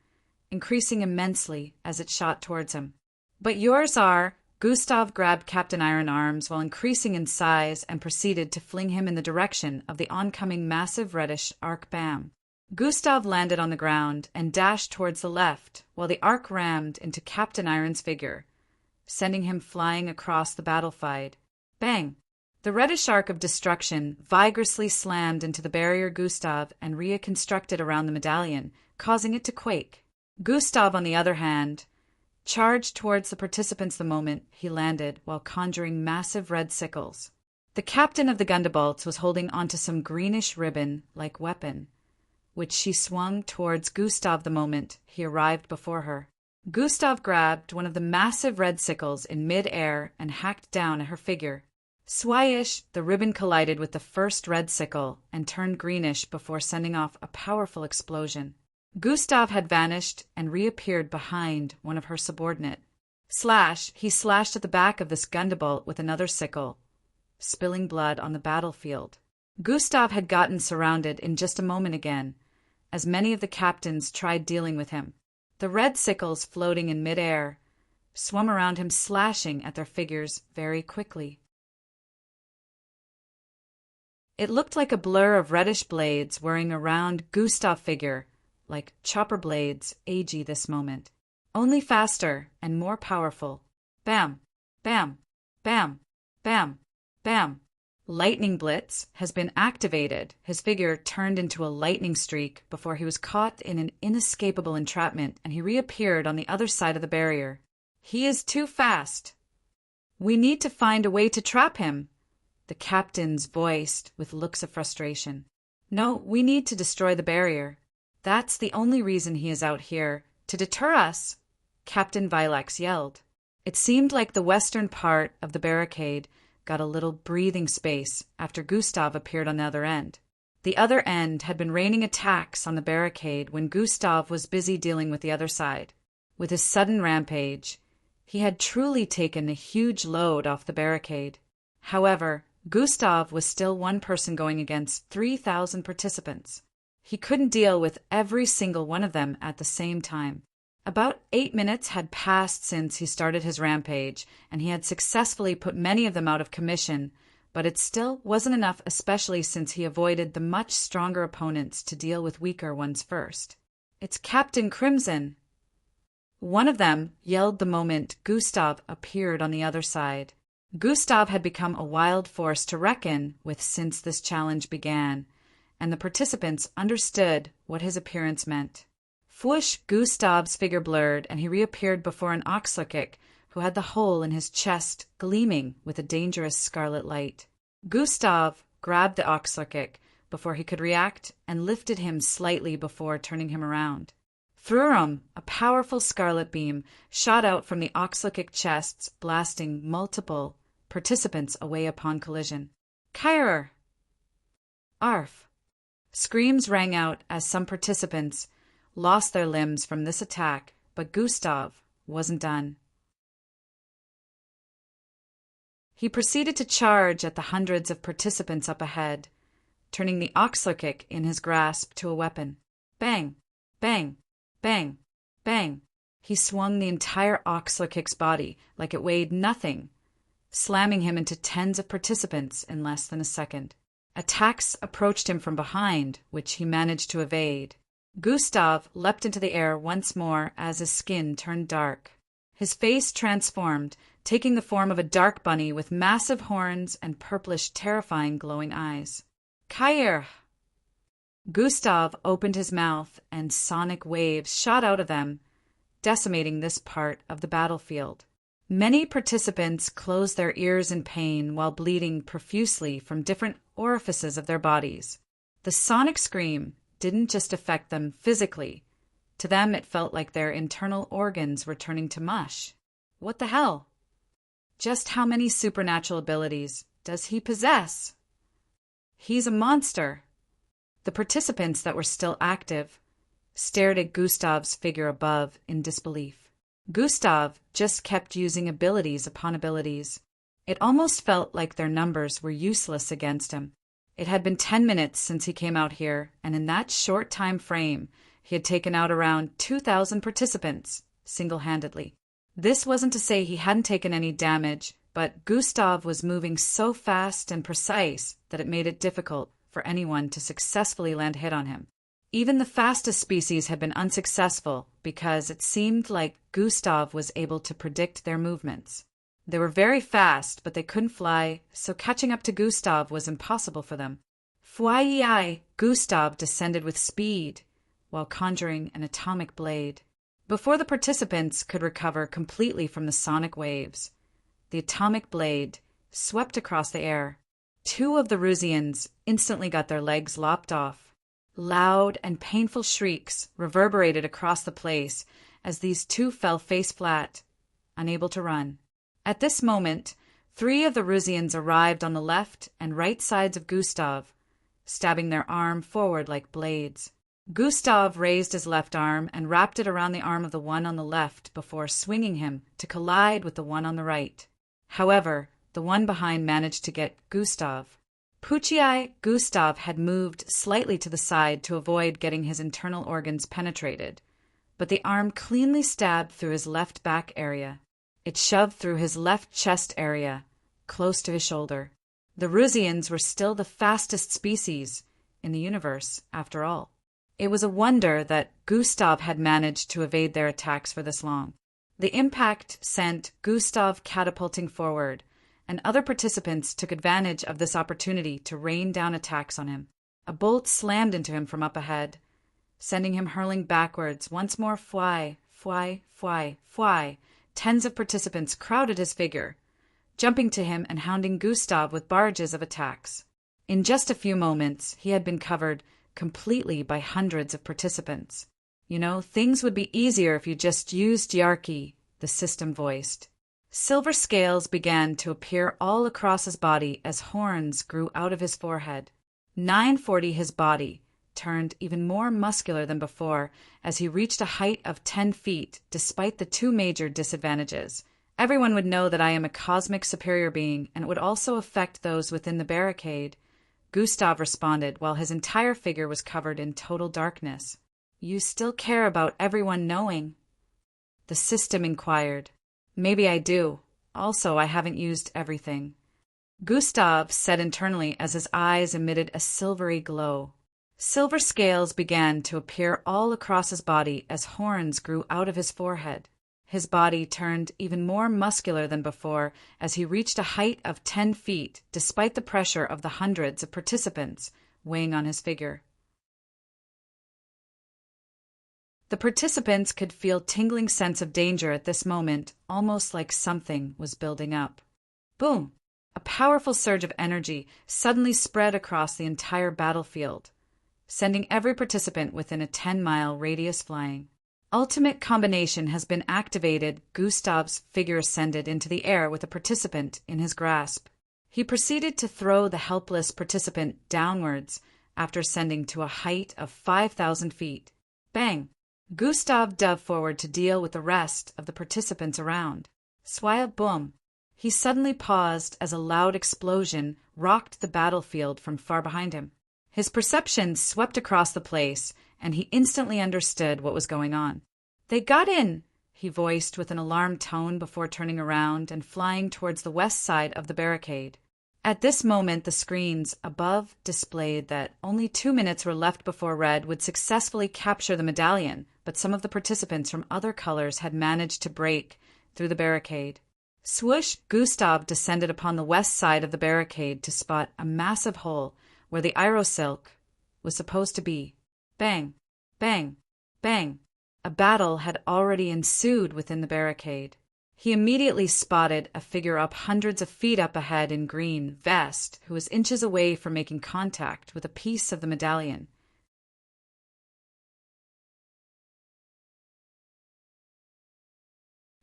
increasing immensely as it shot towards him. "But yours are," Gustav grabbed Captain Iron Arms while increasing in size and proceeded to fling him in the direction of the oncoming massive reddish arc bam. Gustav landed on the ground and dashed towards the left, while the arc rammed into Captain Iron's figure, sending him flying across the battlefield. Bang! The reddish arc of destruction vigorously slammed into the barrier Gustav and reconstructed around the medallion, causing it to quake. Gustav, on the other hand, charged towards the participants the moment he landed while conjuring massive red sickles. The captain of the Gundabolts was holding onto some greenish ribbon-like weapon, which she swung towards Gustav the moment he arrived before her. Gustav grabbed one of the massive red sickles in mid-air and hacked down at her figure. Swyish, the ribbon collided with the first red sickle and turned greenish before sending off a powerful explosion. Gustav had vanished and reappeared behind one of her subordinate. He slashed at the back of this Gundabolt with another sickle, spilling blood on the battlefield. Gustav had gotten surrounded in just a moment again, as many of the captains tried dealing with him. The red sickles floating in mid-air swum around him, slashing at their figures very quickly. It looked like a blur of reddish blades whirring around Gustav's figure, like chopper blades, ag this moment. Only faster and more powerful. Bam, bam, bam, bam, bam. Lightning Blitz has been activated. His figure turned into a lightning streak before he was caught in an inescapable entrapment and he reappeared on the other side of the barrier. He is too fast. We need to find a way to trap him, the captains voiced with looks of frustration. No, we need to destroy the barrier. That's the only reason he is out here, to deter us, Captain Vilax yelled. It seemed like the western part of the barricade got a little breathing space after Gustav appeared on the other end. The other end had been raining attacks on the barricade when Gustav was busy dealing with the other side. With his sudden rampage, he had truly taken a huge load off the barricade. However, Gustav was still one person going against 3,000 participants. He couldn't deal with every single one of them at the same time. About 8 minutes had passed since he started his rampage, and he had successfully put many of them out of commission, but it still wasn't enough, especially since he avoided the much stronger opponents to deal with weaker ones first. It's Captain Crimson! One of them yelled the moment Gustav appeared on the other side. Gustav had become a wild force to reckon with since this challenge began, and the participants understood what his appearance meant. Fwoosh, Gustav's figure blurred, and he reappeared before an Oxlakik who had the hole in his chest gleaming with a dangerous scarlet light. Gustav grabbed the Oxlakik before he could react and lifted him slightly before turning him around. Through him, a powerful scarlet beam shot out from the Oxlakik chests, blasting multiple participants away upon collision. Kyrer! Arf! Screams rang out as some participants lost their limbs from this attack, but Gustav wasn't done. He proceeded to charge at the hundreds of participants up ahead, turning the Oxlakik in his grasp to a weapon. Bang! Bang! Bang! Bang! He swung the entire Oxlakik's body like it weighed nothing, slamming him into tens of participants in less than a second. Attacks approached him from behind, which he managed to evade. Gustav leapt into the air once more as his skin turned dark. His face transformed, taking the form of a dark bunny with massive horns and purplish, terrifying, glowing eyes. Kyr! Gustav opened his mouth, and sonic waves shot out of them, decimating this part of the battlefield. Many participants closed their ears in pain while bleeding profusely from different orifices of their bodies. The sonic scream didn't just affect them physically. To them, it felt like their internal organs were turning to mush. What the hell? Just how many supernatural abilities does he possess? He's a monster. The participants that were still active stared at Gustav's figure above in disbelief. Gustav just kept using abilities upon abilities. It almost felt like their numbers were useless against him. It had been 10 minutes since he came out here, and in that short time frame, he had taken out around 2,000 participants, single-handedly. This wasn't to say he hadn't taken any damage, but Gustav was moving so fast and precise that it made it difficult for anyone to successfully land a hit on him. Even the fastest species had been unsuccessful because it seemed like Gustav was able to predict their movements. They were very fast, but they couldn't fly, so catching up to Gustav was impossible for them. Fwai! Gustav descended with speed, while conjuring an atomic blade. Before the participants could recover completely from the sonic waves, the atomic blade swept across the air. 2 of the Rusians instantly got their legs lopped off. Loud and painful shrieks reverberated across the place as these 2 fell face flat, unable to run. At this moment, 3 of the Rusians arrived on the left and right sides of Gustav, stabbing their arm forward like blades. Gustav raised his left arm and wrapped it around the arm of the one on the left before swinging him to collide with the one on the right. However, the one behind managed to get Gustav. Pucci, Gustav had moved slightly to the side to avoid getting his internal organs penetrated, but the arm cleanly stabbed through his left back area. It shoved through his left chest area, close to his shoulder. The Rusians were still the fastest species in the universe, after all. It was a wonder that Gustav had managed to evade their attacks for this long. The impact sent Gustav catapulting forward, and other participants took advantage of this opportunity to rain down attacks on him. A bolt slammed into him from up ahead, sending him hurling backwards. Once more, fly, fly, fly, fly. Tens of participants crowded his figure, jumping to him and hounding Gustav with barrages of attacks. In just a few moments, he had been covered completely by hundreds of participants. You know, things would be easier if you just used Yarki, the system voiced. Silver scales began to appear all across his body as horns grew out of his forehead. 940, his body turned even more muscular than before as he reached a height of 10 feet, despite the 2 major disadvantages. Everyone would know that I am a cosmic superior being, and it would also affect those within the barricade. Gustav responded while his entire figure was covered in total darkness. You still care about everyone knowing? The system inquired. Maybe I do. Also, I haven't used everything. Gustav said internally as his eyes emitted a silvery glow. Silver scales began to appear all across his body as horns grew out of his forehead. His body turned even more muscular than before as he reached a height of 10 feet, despite the pressure of the hundreds of participants weighing on his figure. The participants could feel tingling sense of danger at this moment, almost like something was building up. Boom! A powerful surge of energy suddenly spread across the entire battlefield, sending every participant within a 10-mile radius flying. Ultimate combination has been activated. Gustav's figure ascended into the air with a participant in his grasp. He proceeded to throw the helpless participant downwards after ascending to a height of 5,000 feet. Bang! Gustav dove forward to deal with the rest of the participants around. Swaya boom! He suddenly paused as a loud explosion rocked the battlefield from far behind him. His perception swept across the place, and he instantly understood what was going on. They got in, he voiced with an alarmed tone before turning around and flying towards the west side of the barricade. At this moment, the screens above displayed that only 2 minutes were left before Red would successfully capture the medallion, but some of the participants from other colors had managed to break through the barricade. Swoosh! Gustav descended upon the west side of the barricade to spot a massive hole where the Irosilk was supposed to be. Bang! Bang! Bang! A battle had already ensued within the barricade. He immediately spotted a figure up hundreds of feet up ahead in green vest who was inches away from making contact with a piece of the medallion.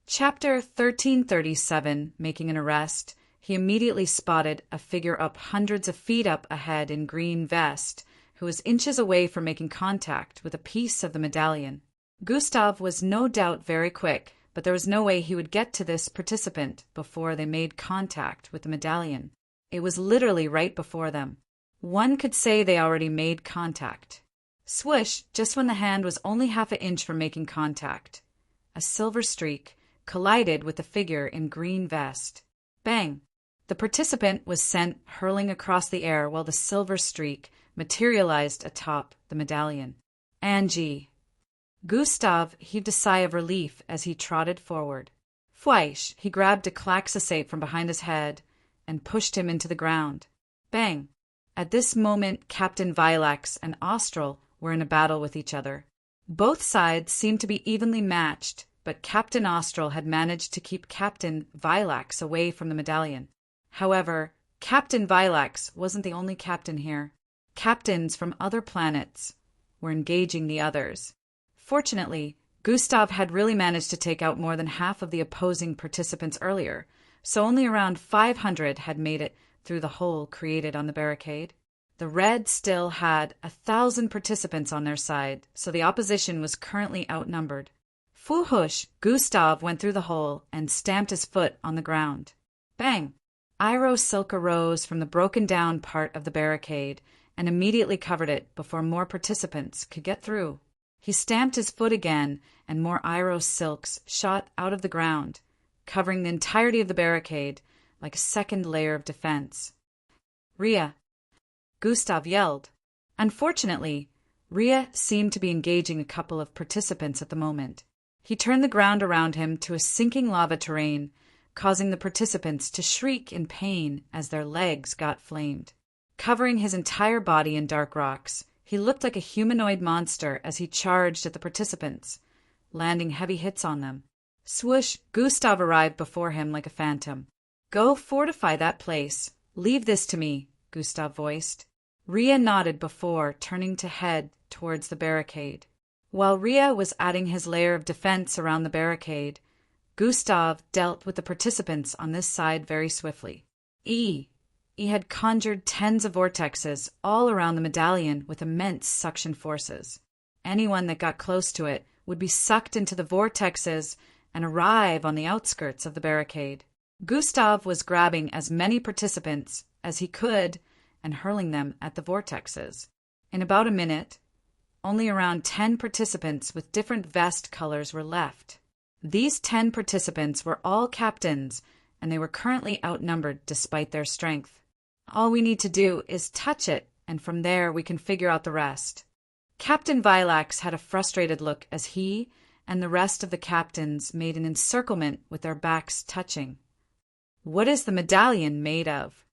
Chapter 1337, Making an Arrest. He immediately spotted a figure up hundreds of feet up ahead in green vest who was inches away from making contact with a piece of the medallion. Gustav was no doubt very quick, but there was no way he would get to this participant before they made contact with the medallion. It was literally right before them. One could say they already made contact. Swish, just when the hand was only half an inch from making contact. A silver streak collided with the figure in green vest. Bang! The participant was sent hurling across the air while the silver streak materialized atop the medallion. Angie. Gustav heaved a sigh of relief as he trotted forward. Fleisch, he grabbed a Klaxosate from behind his head and pushed him into the ground. Bang! At this moment, Captain Vilax and Austral were in a battle with each other. Both sides seemed to be evenly matched, but Captain Austral had managed to keep Captain Vilax away from the medallion. However, Captain Vilax wasn't the only captain here. Captains from other planets were engaging the others. Fortunately, Gustav had really managed to take out more than half of the opposing participants earlier, so only around 500 had made it through the hole created on the barricade. The Red still had 1,000 participants on their side, so the opposition was currently outnumbered. Fuhush, Gustav went through the hole and stamped his foot on the ground. Bang! Iroh silk arose from the broken-down part of the barricade and immediately covered it before more participants could get through. He stamped his foot again, and more Iroh silks shot out of the ground, covering the entirety of the barricade like a second layer of defense. Rhea! Gustav yelled. Unfortunately, Rhea seemed to be engaging a couple of participants at the moment. He turned the ground around him to a sinking lava terrain, causing the participants to shriek in pain as their legs got flamed. Covering his entire body in dark rocks, he looked like a humanoid monster as he charged at the participants, landing heavy hits on them. Swoosh! Gustav arrived before him like a phantom. Go fortify that place. Leave this to me, Gustav voiced. Rhea nodded before turning to head towards the barricade. While Rhea was adding his layer of defense around the barricade, Gustav dealt with the participants on this side very swiftly. He had conjured tens of vortexes all around the medallion with immense suction forces. Anyone that got close to it would be sucked into the vortexes and arrive on the outskirts of the barricade. Gustav was grabbing as many participants as he could and hurling them at the vortexes. In about a minute, only around 10 participants with different vest colors were left. These 10 participants were all captains, and they were currently outnumbered despite their strength. All we need to do is touch it, and from there we can figure out the rest. Captain Vilax had a frustrated look as he and the rest of the captains made an encirclement with their backs touching. What is the medallion made of?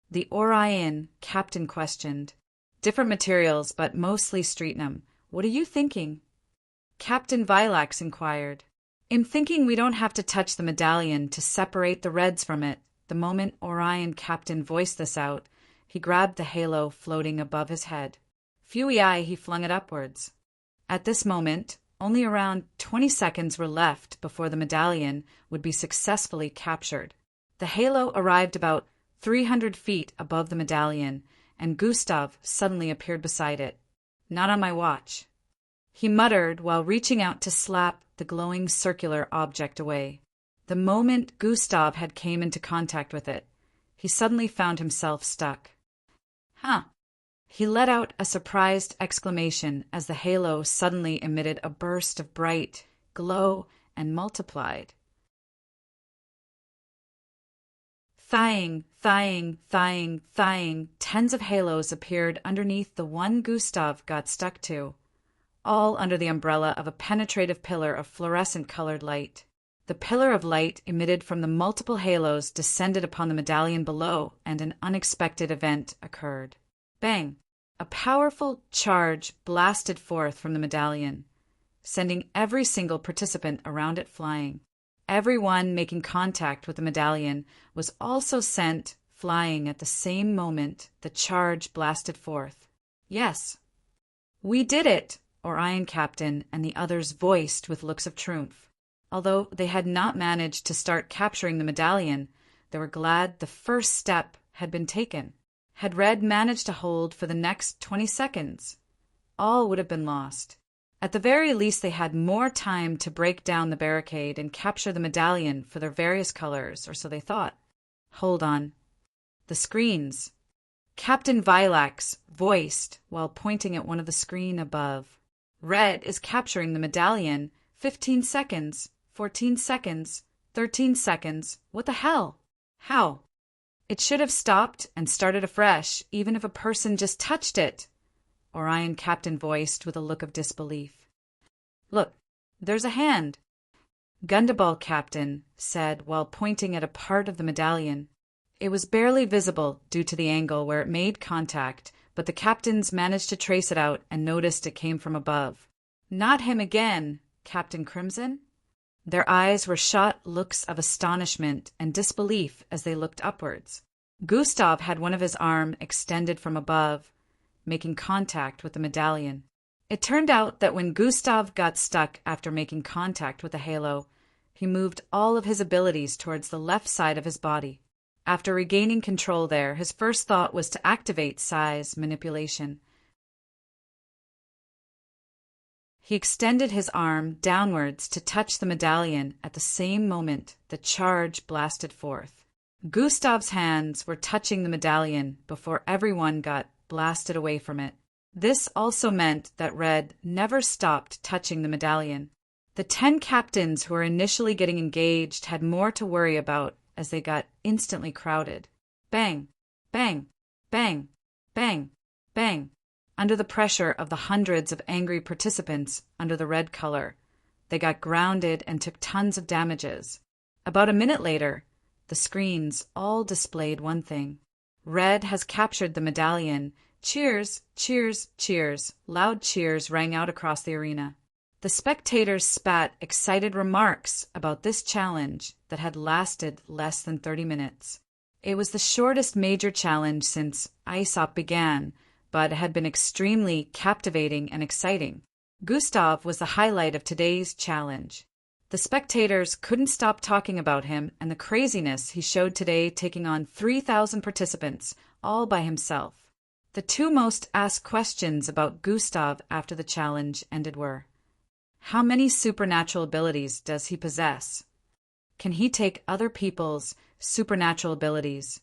The Orion captain questioned. Different materials, but mostly stretnum. What are you thinking? Captain Vilax inquired. I'm thinking we don't have to touch the medallion to separate the Reds from it. The moment Orion captain voiced this out, he grabbed the halo floating above his head. Fui-eye, he flung it upwards. At this moment, only around 20 seconds were left before the medallion would be successfully captured. The halo arrived about 300 feet above the medallion, and Gustav suddenly appeared beside it. Not on my watch. He muttered while reaching out to slap the glowing circular object away. The moment Gustav had came into contact with it, he suddenly found himself stuck. Huh. He let out a surprised exclamation as the halo suddenly emitted a burst of bright glow and multiplied. Thang, thang, thang, thang, tens of halos appeared underneath the one Gustav got stuck to, all under the umbrella of a penetrative pillar of fluorescent-colored light. The pillar of light emitted from the multiple halos descended upon the medallion below, and an unexpected event occurred. Bang! A powerful charge blasted forth from the medallion, sending every single participant around it flying. Everyone making contact with the medallion was also sent flying at the same moment the charge blasted forth. Yes, we did it, Orion Captain and the others voiced with looks of triumph. Although they had not managed to start capturing the medallion, they were glad the first step had been taken. Had Red managed to hold for the next 20 seconds, all would have been lost. At the very least, they had more time to break down the barricade and capture the medallion for their various colors, or so they thought. Hold on. The screens. Captain Vilax voiced while pointing at one of the screen above. Red is capturing the medallion. 15 seconds. 14 seconds, 13 seconds, what the hell? How? It should have stopped and started afresh, even if a person just touched it, Orion Captain voiced with a look of disbelief. Look, there's a hand. Gundaball Captain said while pointing at a part of the medallion. It was barely visible due to the angle where it made contact, but the captains managed to trace it out and noticed it came from above. Not him again, Captain Crimson? Their eyes were shot looks of astonishment and disbelief as they looked upwards. Gustav had one of his arms extended from above, making contact with the medallion. It turned out that when Gustav got stuck after making contact with the halo, he moved all of his abilities towards the left side of his body. After regaining control there, his first thought was to activate size manipulation. He extended his arm downwards to touch the medallion at the same moment the charge blasted forth. Gustav's hands were touching the medallion before everyone got blasted away from it. This also meant that Red never stopped touching the medallion. The 10 captains who were initially getting engaged had more to worry about as they got instantly crowded. Bang, bang, bang, bang, bang. Under the pressure of the hundreds of angry participants under the red color, they got grounded and took tons of damages. About a minute later, the screens all displayed one thing. Red has captured the medallion. Cheers, cheers, cheers. Loud cheers rang out across the arena. The spectators spat excited remarks about this challenge that had lasted less than 30 minutes. It was the shortest major challenge since ISOP began, but had been extremely captivating and exciting. Gustav was the highlight of today's challenge. The spectators couldn't stop talking about him and the craziness he showed today, taking on 3,000 participants, all by himself. The two most asked questions about Gustav after the challenge ended were: how many supernatural abilities does he possess? Can he take other people's supernatural abilities?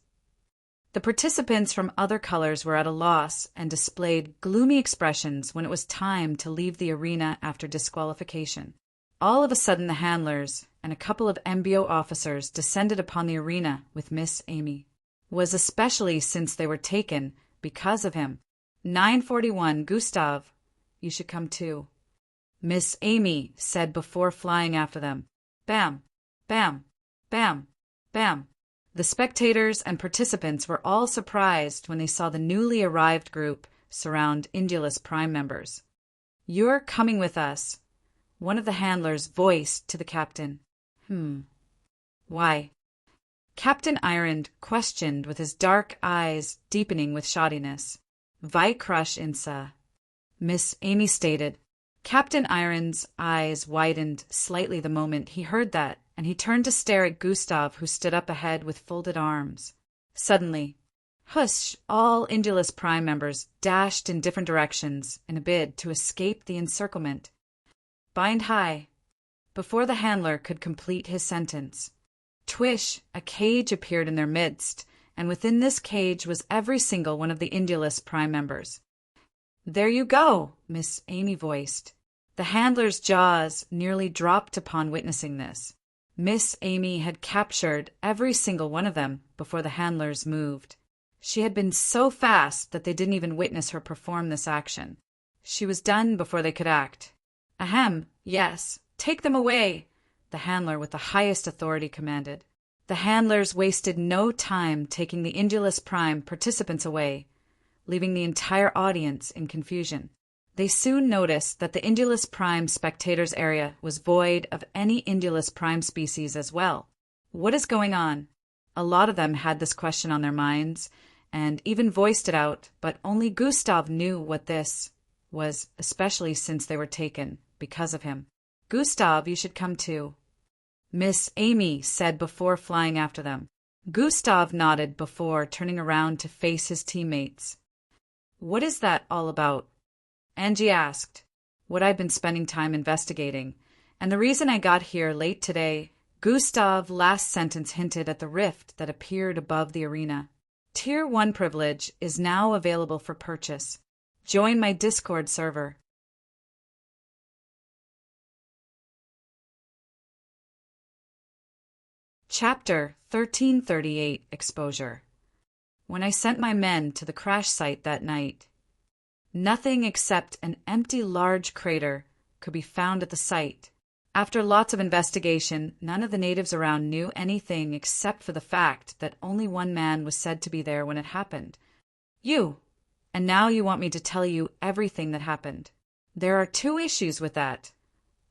The participants from other colors were at a loss and displayed gloomy expressions when it was time to leave the arena after disqualification. All of a sudden, the handlers and a couple of MBO officers descended upon the arena with Miss Amy. Was especially since they were taken because of him. 941, Gustav, you should come too, Miss Amy said before flying after them. Bam, bam, bam, bam. The spectators and participants were all surprised when they saw the newly arrived group surround Indulus Prime members. You're coming with us, one of the handlers voiced to the captain. Why? Captain Irond questioned with his dark eyes deepening with shoddiness. Vi crush insa, Miss Amy stated. Captain Irond's eyes widened slightly the moment he heard that, and he turned to stare at Gustav, who stood up ahead with folded arms. Suddenly, hush! All Indulus Prime members dashed in different directions in a bid to escape the encirclement. Bind high. Before the handler could complete his sentence, Twish, a cage appeared in their midst, and within this cage was every single one of the Indulus Prime members. There you go, Miss Amy voiced. The handler's jaws nearly dropped upon witnessing this. Miss Amy had captured every single one of them before the handlers moved. She had been so fast that they didn't even witness her perform this action. She was done before they could act. Ahem, yes, take them away, the handler with the highest authority commanded. The handlers wasted no time taking the Indulus Prime participants away, leaving the entire audience in confusion. They soon noticed that the Indulus Prime spectators area was void of any Indulus Prime species as well. What is going on? A lot of them had this question on their minds and even voiced it out, but only Gustav knew what this was, especially since they were taken because of him. Gustav, you should come too, Miss Amy said before flying after them. Gustav nodded before turning around to face his teammates. What is that all about? Angie asked. What I've been spending time investigating, and the reason I got here late today. Gustav's last sentence hinted at the rift that appeared above the arena. Tier 1 privilege is now available for purchase. Join my Discord server. Chapter 1338 Exposure. When I sent my men to the crash site that night, nothing except an empty large crater could be found at the site. After lots of investigation, none of the natives around knew anything except for the fact that only one man was said to be there when it happened. You. And now you want me to tell you everything that happened. There are two issues with that.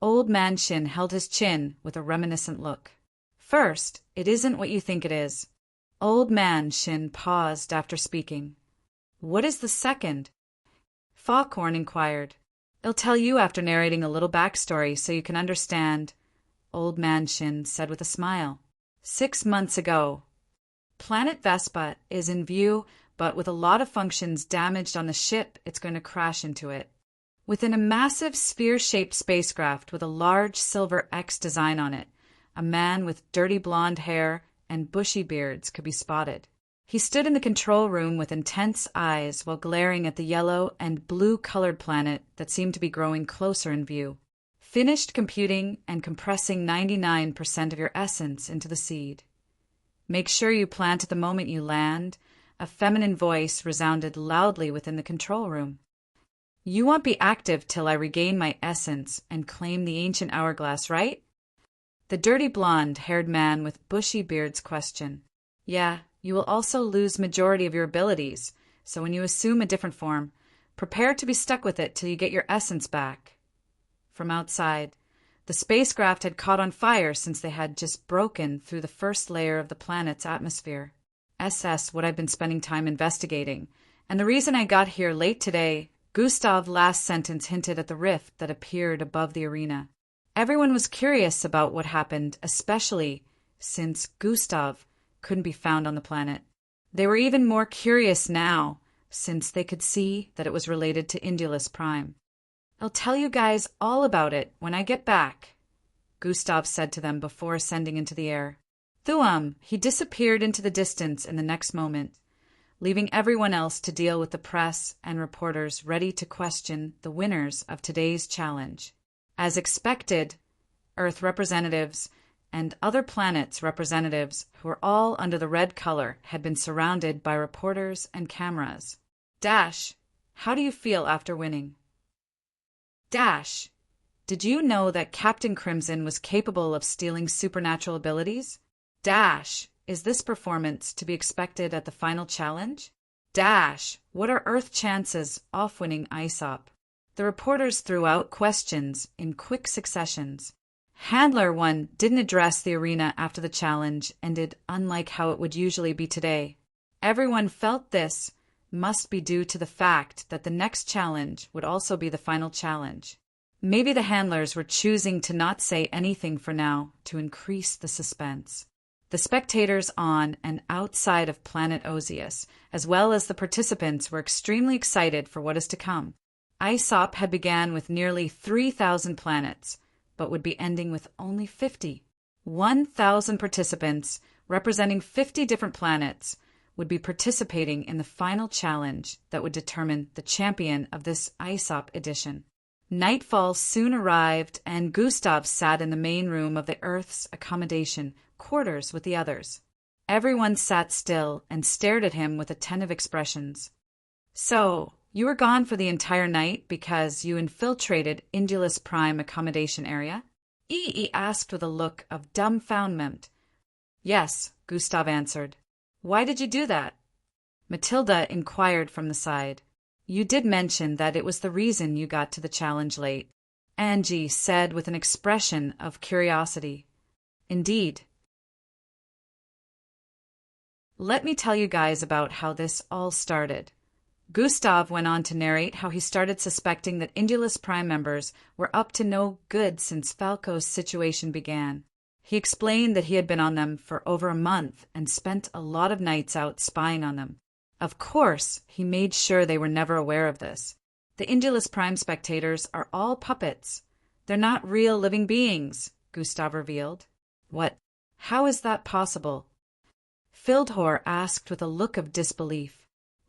Old Man Shin held his chin with a reminiscent look. First, it isn't what you think it is. Old Man Shin paused after speaking. What is the second? Foghorn inquired. I'll tell you after narrating a little backstory so you can understand, Old Man Shin said with a smile. 6 months ago, Planet Vespa is in view, but with a lot of functions damaged on the ship, it's going to crash into it. Within a massive sphere-shaped spacecraft with a large silver X design on it, a man with dirty blonde hair and bushy beards could be spotted. He stood in the control room with intense eyes while glaring at the yellow and blue-colored planet that seemed to be growing closer in view. Finished computing and compressing 99% of your essence into the seed. Make sure you plant at the moment you land. A feminine voice resounded loudly within the control room. You won't be active till I regain my essence and claim the ancient hourglass, right? The dirty blonde-haired man with bushy beards questioned. Yeah, you will also lose majority of your abilities, so when you assume a different form, prepare to be stuck with it till you get your essence back. From outside, the spacecraft had caught on fire since they had just broken through the first layer of the planet's atmosphere. What I've been spending time investigating, and the reason I got here late today, Gustav's last sentence hinted at the rift that appeared above the arena. Everyone was curious about what happened, especially since Gustav couldn't be found on the planet. They were even more curious now, since they could see that it was related to Indulus Prime. I'll tell you guys all about it when I get back, Gustav said to them before ascending into the air. He disappeared into the distance in the next moment, leaving everyone else to deal with the press and reporters ready to question the winners of today's challenge. As expected, Earth representatives and other planets' representatives, who were all under the red color, had been surrounded by reporters and cameras. Dash, how do you feel after winning? Dash, did you know that Captain Crimson was capable of stealing supernatural abilities? Dash, is this performance to be expected at the final challenge? Dash, what are Earth chances of winning ISOP? The reporters threw out questions in quick successions. Handler 1 didn't address the arena after the challenge, ended unlike how it would usually be today. Everyone felt this must be due to the fact that the next challenge would also be the final challenge. Maybe the handlers were choosing to not say anything for now to increase the suspense. The spectators on and outside of Planet Ozius, as well as the participants, were extremely excited for what is to come. ISOP had began with nearly 3,000 planets, but would be ending with only 50. 1,000 participants, representing 50 different planets, would be participating in the final challenge that would determine the champion of this ISOP edition. Nightfall soon arrived, and Gustav sat in the main room of the Earth's accommodation quarters with the others. Everyone sat still and stared at him with attentive expressions. So, you were gone for the entire night because you infiltrated Indulus Prime accommodation area? He asked with a look of dumbfoundment. Yes, Gustav answered. Why did you do that? Matilda inquired from the side. You did mention that it was the reason you got to the challenge late, Angie said with an expression of curiosity. Indeed. Let me tell you guys about how this all started. Gustav went on to narrate how he started suspecting that Indulus Prime members were up to no good since Falco's situation began. He explained that he had been on them for over a month and spent a lot of nights out spying on them. Of course, he made sure they were never aware of this. The Indulus Prime spectators are all puppets. They're not real living beings, Gustav revealed. What? How is that possible? Fildhor asked with a look of disbelief.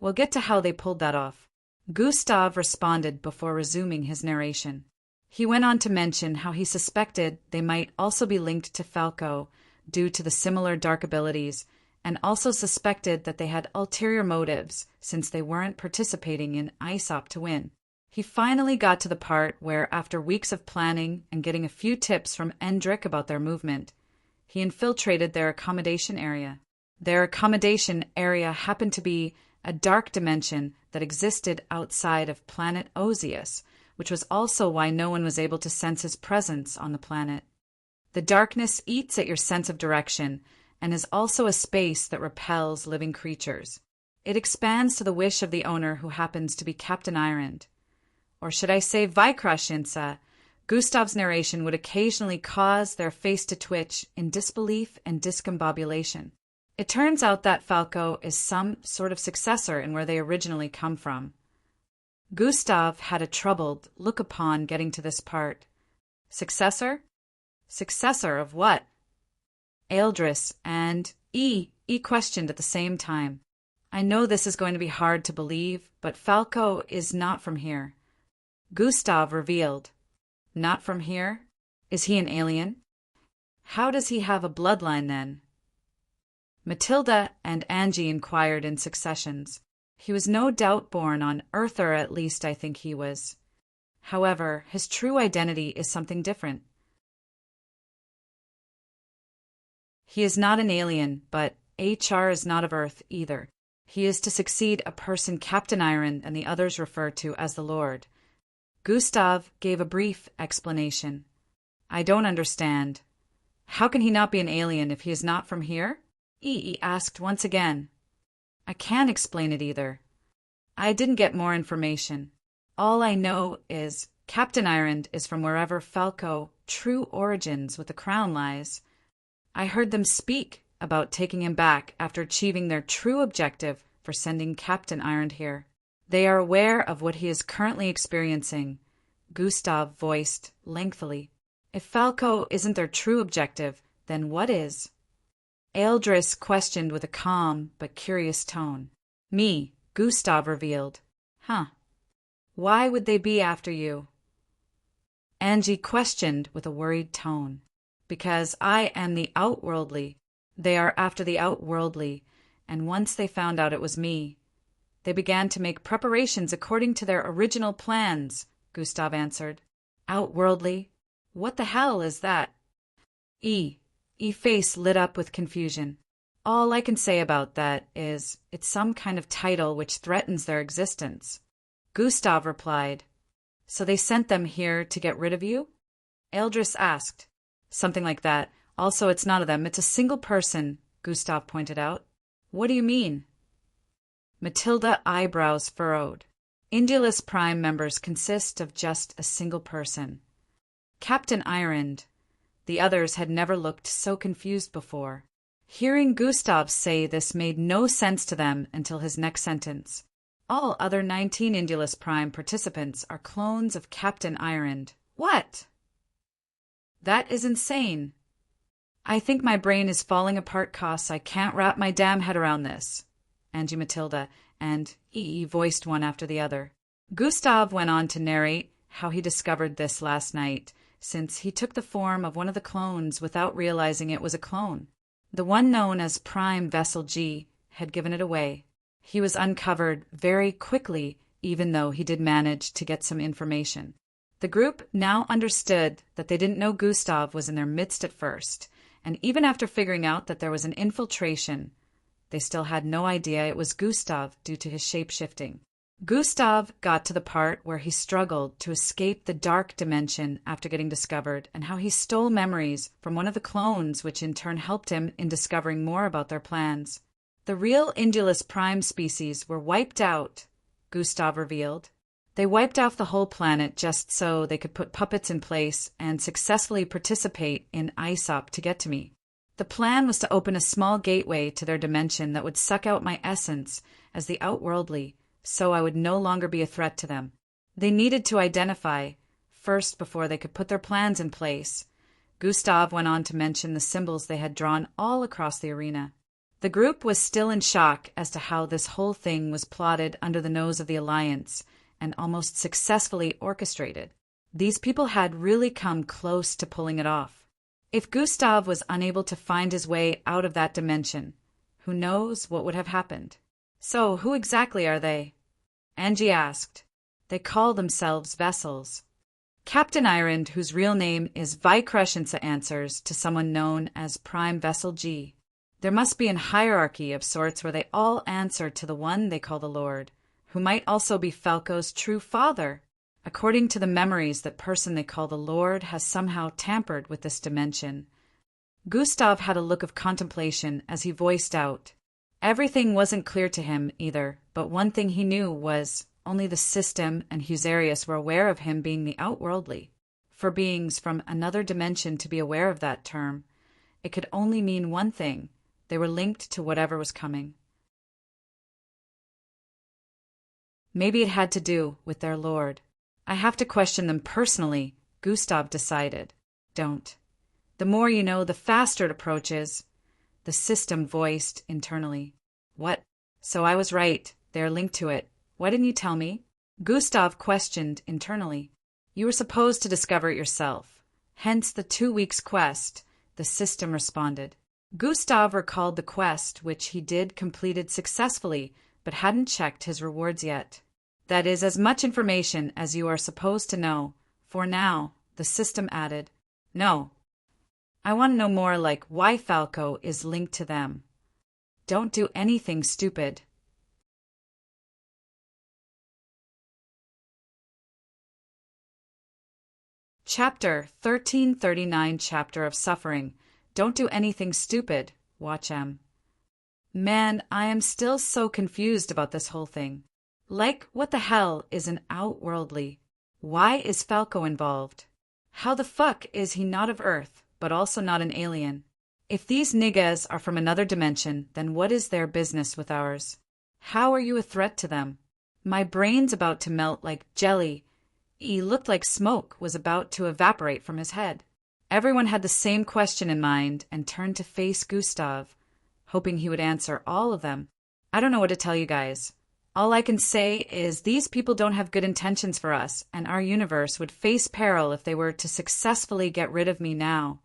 We'll get to how they pulled that off. Gustav responded before resuming his narration. He went on to mention how he suspected they might also be linked to Falco due to the similar dark abilities, and also suspected that they had ulterior motives since they weren't participating in ISOP to win. He finally got to the part where, after weeks of planning and getting a few tips from Endrick about their movement, he infiltrated their accommodation area. Their accommodation area happened to be a dark dimension that existed outside of planet Ozius, which was also why no one was able to sense his presence on the planet. The darkness eats at your sense of direction and is also a space that repels living creatures. It expands to the wish of the owner, who happens to be Captain Irond. Or should I say Vykrashinsa? Gustav's narration would occasionally cause their face to twitch in disbelief and discombobulation. It turns out that Falco is some sort of successor in where they originally come from. Gustav had a troubled look upon getting to this part. Successor? Successor of what? Ealdris and E questioned at the same time. I know this is going to be hard to believe, but Falco is not from here. Gustav revealed. Not from here? Is he an alien? How does he have a bloodline then? Matilda and Angie inquired in successions. He was no doubt born on Earth, or at least I think he was. However, his true identity is something different. He is not an alien, but HR is not of Earth either. He is to succeed a person Captain Irond and the others refer to as the Lord. Gustav gave a brief explanation. I don't understand. How can he not be an alien if he is not from here? E asked once again. I can't explain it either. I didn't get more information. All I know is Captain Irond is from wherever Falco true origins with the crown lies. I heard them speak about taking him back after achieving their true objective for sending Captain Irond here. They are aware of what he is currently experiencing, Gustav voiced lengthily. If Falco isn't their true objective, then what is? Ealdris questioned with a calm but curious tone. Me, Gustav revealed. Huh. Why would they be after you? Angie questioned with a worried tone. Because I am the outworldly. They are after the outworldly, and once they found out it was me, they began to make preparations according to their original plans, Gustav answered. Outworldly? What the hell is that? E face lit up with confusion. All I can say about that is it's some kind of title which threatens their existence. Gustav replied. So they sent them here to get rid of you? Ealdris asked. Something like that. Also, it's not of them, it's a single person, Gustav pointed out. What do you mean? Matilda eyebrows furrowed. Indulus Prime members consist of just a single person. Captain Irond. The others had never looked so confused before. Hearing Gustav say this made no sense to them until his next sentence. All other 19 Indulus Prime participants are clones of Captain Irond. What? That is insane. I think my brain is falling apart, cos I can't wrap my damn head around this. Angie, Matilda, and E voiced one after the other. Gustav went on to narrate how he discovered this last night, since he took the form of one of the clones without realizing it was a clone. The one known as Prime Vessel G had given it away. He was uncovered very quickly, even though he did manage to get some information. The group now understood that they didn't know Gustav was in their midst at first, and even after figuring out that there was an infiltration, they still had no idea it was Gustav due to his shape-shifting. Gustav got to the part where he struggled to escape the dark dimension after getting discovered, and how he stole memories from one of the clones, which in turn helped him in discovering more about their plans. The real Indulus Prime species were wiped out, Gustav revealed. They wiped off the whole planet just so they could put puppets in place and successfully participate in ISOP to get to me. The plan was to open a small gateway to their dimension that would suck out my essence as the outworldly, so I would no longer be a threat to them. They needed to identify, first before they could put their plans in place. Gustav went on to mention the symbols they had drawn all across the arena. The group was still in shock as to how this whole thing was plotted under the nose of the Alliance, and almost successfully orchestrated. These people had really come close to pulling it off. If Gustav was unable to find his way out of that dimension, who knows what would have happened? So, who exactly are they? Angie asked. They call themselves vessels. Captain Irond, whose real name is Vikreshensa, answers to someone known as Prime Vessel G. There must be a hierarchy of sorts where they all answer to the one they call the Lord, who might also be Falco's true father. According to the memories, that person they call the Lord has somehow tampered with this dimension. Gustav had a look of contemplation as he voiced out. Everything wasn't clear to him either, but one thing he knew was only the system and Husarius were aware of him being the outworldly. For beings from another dimension to be aware of that term, it could only mean one thing: they were linked to whatever was coming. Maybe it had to do with their lord. I have to question them personally, Gustav decided. Don't. The more you know, the faster it approaches, the system voiced internally. What? So I was right. They are linked to it. Why didn't you tell me? Gustav questioned internally. You were supposed to discover it yourself. Hence the 2 weeks quest, the system responded. Gustav recalled the quest, which he did completed successfully, but hadn't checked his rewards yet. That is as much information as you are supposed to know. For now, the system added. No. I want to know more, like why Falco is linked to them. Don't do anything stupid. Chapter 1339, Chapter of Suffering. Don't do anything stupid. Watch M. Man, I am still so confused about this whole thing. Like, what the hell is an outworldly? Why is Falco involved? How the fuck is he not of Earth, but also not an alien? If these niggas are from another dimension, then what is their business with ours? How are you a threat to them? My brain's about to melt like jelly. He looked like smoke was about to evaporate from his head. Everyone had the same question in mind and turned to face Gustav, hoping he would answer all of them. I don't know what to tell you guys. All I can say is these people don't have good intentions for us, and our universe would face peril if they were to successfully get rid of me now,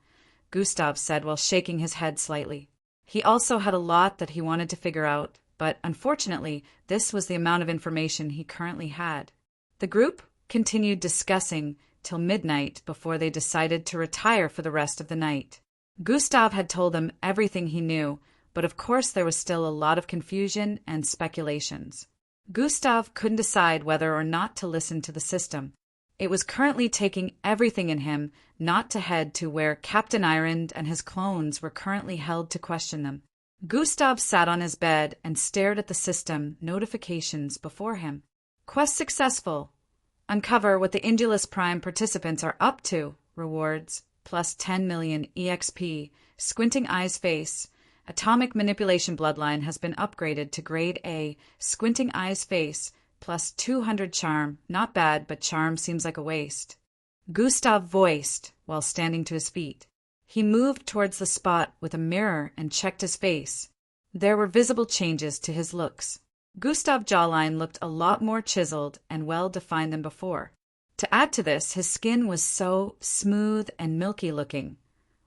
Gustav said while shaking his head slightly. He also had a lot that he wanted to figure out, but unfortunately, this was the amount of information he currently had. The group continued discussing till midnight before they decided to retire for the rest of the night. Gustav had told them everything he knew, but of course there was still a lot of confusion and speculations. Gustav couldn't decide whether or not to listen to the system. It was currently taking everything in him not to head to where Captain Irond and his clones were currently held to question them. Gustav sat on his bed and stared at the system notifications before him. Quest successful. Uncover what the Indulus Prime participants are up to. Rewards. Plus 10 million EXP. Squinting eyes face. Atomic manipulation bloodline has been upgraded to grade A. Squinting eyes face. Plus 200 charm. Not bad, but charm seems like a waste. Gustav voiced while standing to his feet. He moved towards the spot with a mirror and checked his face. There were visible changes to his looks. Gustav's jawline looked a lot more chiseled and well-defined than before. To add to this, his skin was so smooth and milky-looking.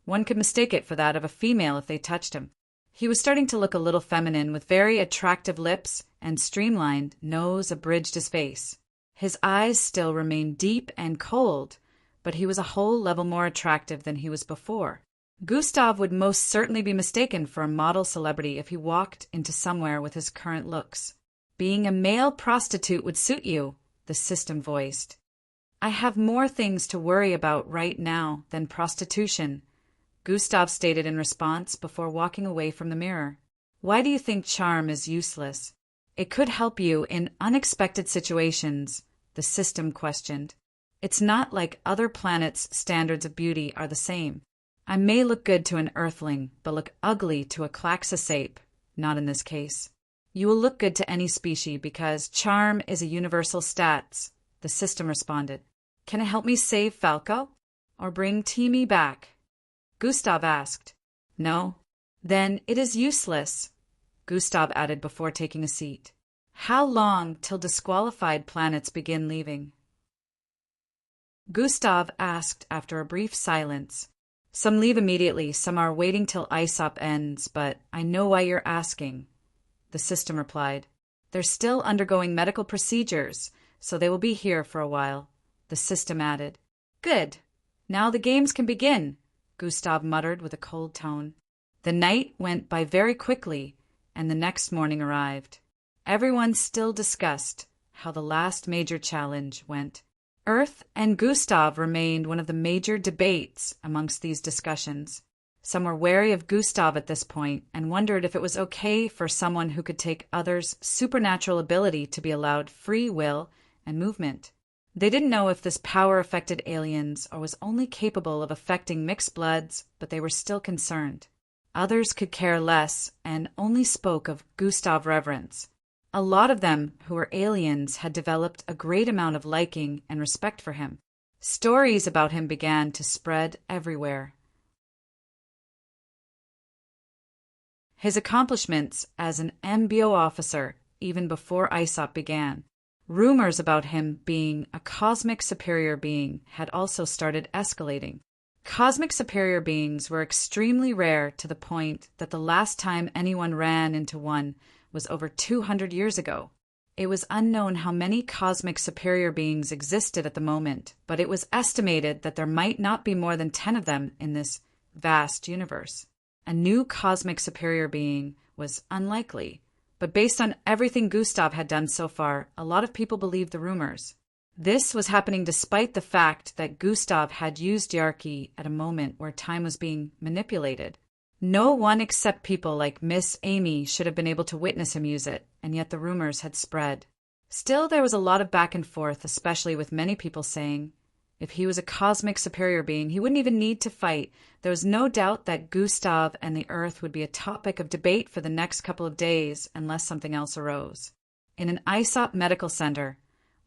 One could mistake it for that of a female if they touched him. He was starting to look a little feminine, with very attractive lips and streamlined nose abridged his face. His eyes still remained deep and cold, but he was a whole level more attractive than he was before. Gustav would most certainly be mistaken for a model celebrity if he walked into somewhere with his current looks. Being a male prostitute would suit you, the system voiced. I have more things to worry about right now than prostitution, Gustav stated in response before walking away from the mirror. Why do you think charm is useless? It could help you in unexpected situations, the system questioned. It's not like other planets' standards of beauty are the same. I may look good to an earthling, but look ugly to a Klaxosape. Not in this case. You will look good to any species because charm is a universal stats, the system responded. Can it help me save Falco? Or bring Timmy back? Gustav asked. No. Then it is useless, Gustav added before taking a seat. How long till disqualified planets begin leaving? Gustav asked after a brief silence. Some leave immediately, some are waiting till ISOP ends, but I know why you're asking, the system replied. They're still undergoing medical procedures, so they will be here for a while, the system added. Good. Now the games can begin, Gustav muttered with a cold tone. The night went by very quickly, and the next morning arrived. Everyone still discussed how the last major challenge went. Earth and Gustav remained one of the major debates amongst these discussions. Some were wary of Gustav at this point and wondered if it was okay for someone who could take others' supernatural ability to be allowed free will and movement. They didn't know if this power affected aliens or was only capable of affecting mixed bloods, but they were still concerned. Others could care less and only spoke of Gustav reverence. A lot of them, who were aliens, had developed a great amount of liking and respect for him. Stories about him began to spread everywhere. His accomplishments as an MBO officer, even before ISOP began. Rumors about him being a cosmic superior being had also started escalating. Cosmic superior beings were extremely rare to the point that the last time anyone ran into one was over 200 years ago. It was unknown how many cosmic superior beings existed at the moment, but it was estimated that there might not be more than 10 of them in this vast universe. A new cosmic superior being was unlikely, but based on everything Gustav had done so far, a lot of people believed the rumors. This was happening despite the fact that Gustav had used Yarki at a moment where time was being manipulated. No one except people like Miss Amy should have been able to witness him use it, and yet the rumors had spread. Still, there was a lot of back and forth, especially with many people saying, if he was a cosmic superior being, he wouldn't even need to fight. There was no doubt that Gustav and the Earth would be a topic of debate for the next couple of days unless something else arose. In an ISOP medical center,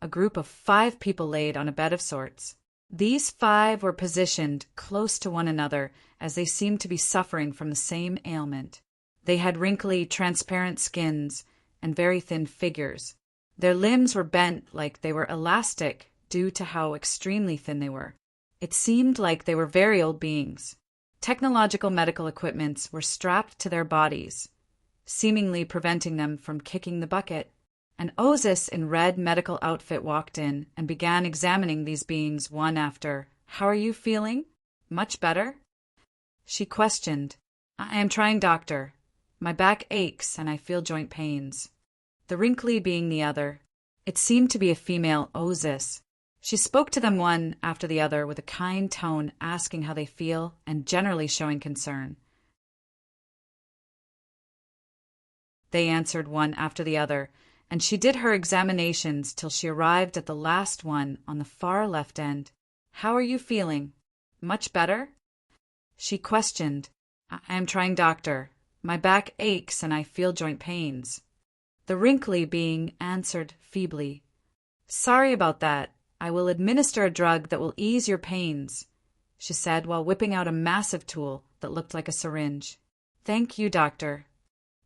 a group of 5 people laid on a bed of sorts. These 5 were positioned close to one another as they seemed to be suffering from the same ailment. They had wrinkly, transparent skins and very thin figures. Their limbs were bent like they were elastic due to how extremely thin they were. It seemed like they were very old beings. Technological medical equipments were strapped to their bodies, seemingly preventing them from kicking the bucket. An Osis in red medical outfit walked in and began examining these beings one after. How are you feeling? Much better? She questioned. I am trying, doctor. My back aches and I feel joint pains. The wrinkly being the other. It seemed to be a female Osis. She spoke to them one after the other with a kind tone, asking how they feel and generally showing concern. They answered one after the other, and she did her examinations till she arrived at the last one on the far left end. How are you feeling? Much better? She questioned. I am trying, doctor. My back aches and I feel joint pains. The wrinkly being answered feebly. Sorry about that. I will administer a drug that will ease your pains, she said while whipping out a massive tool that looked like a syringe. Thank you, doctor.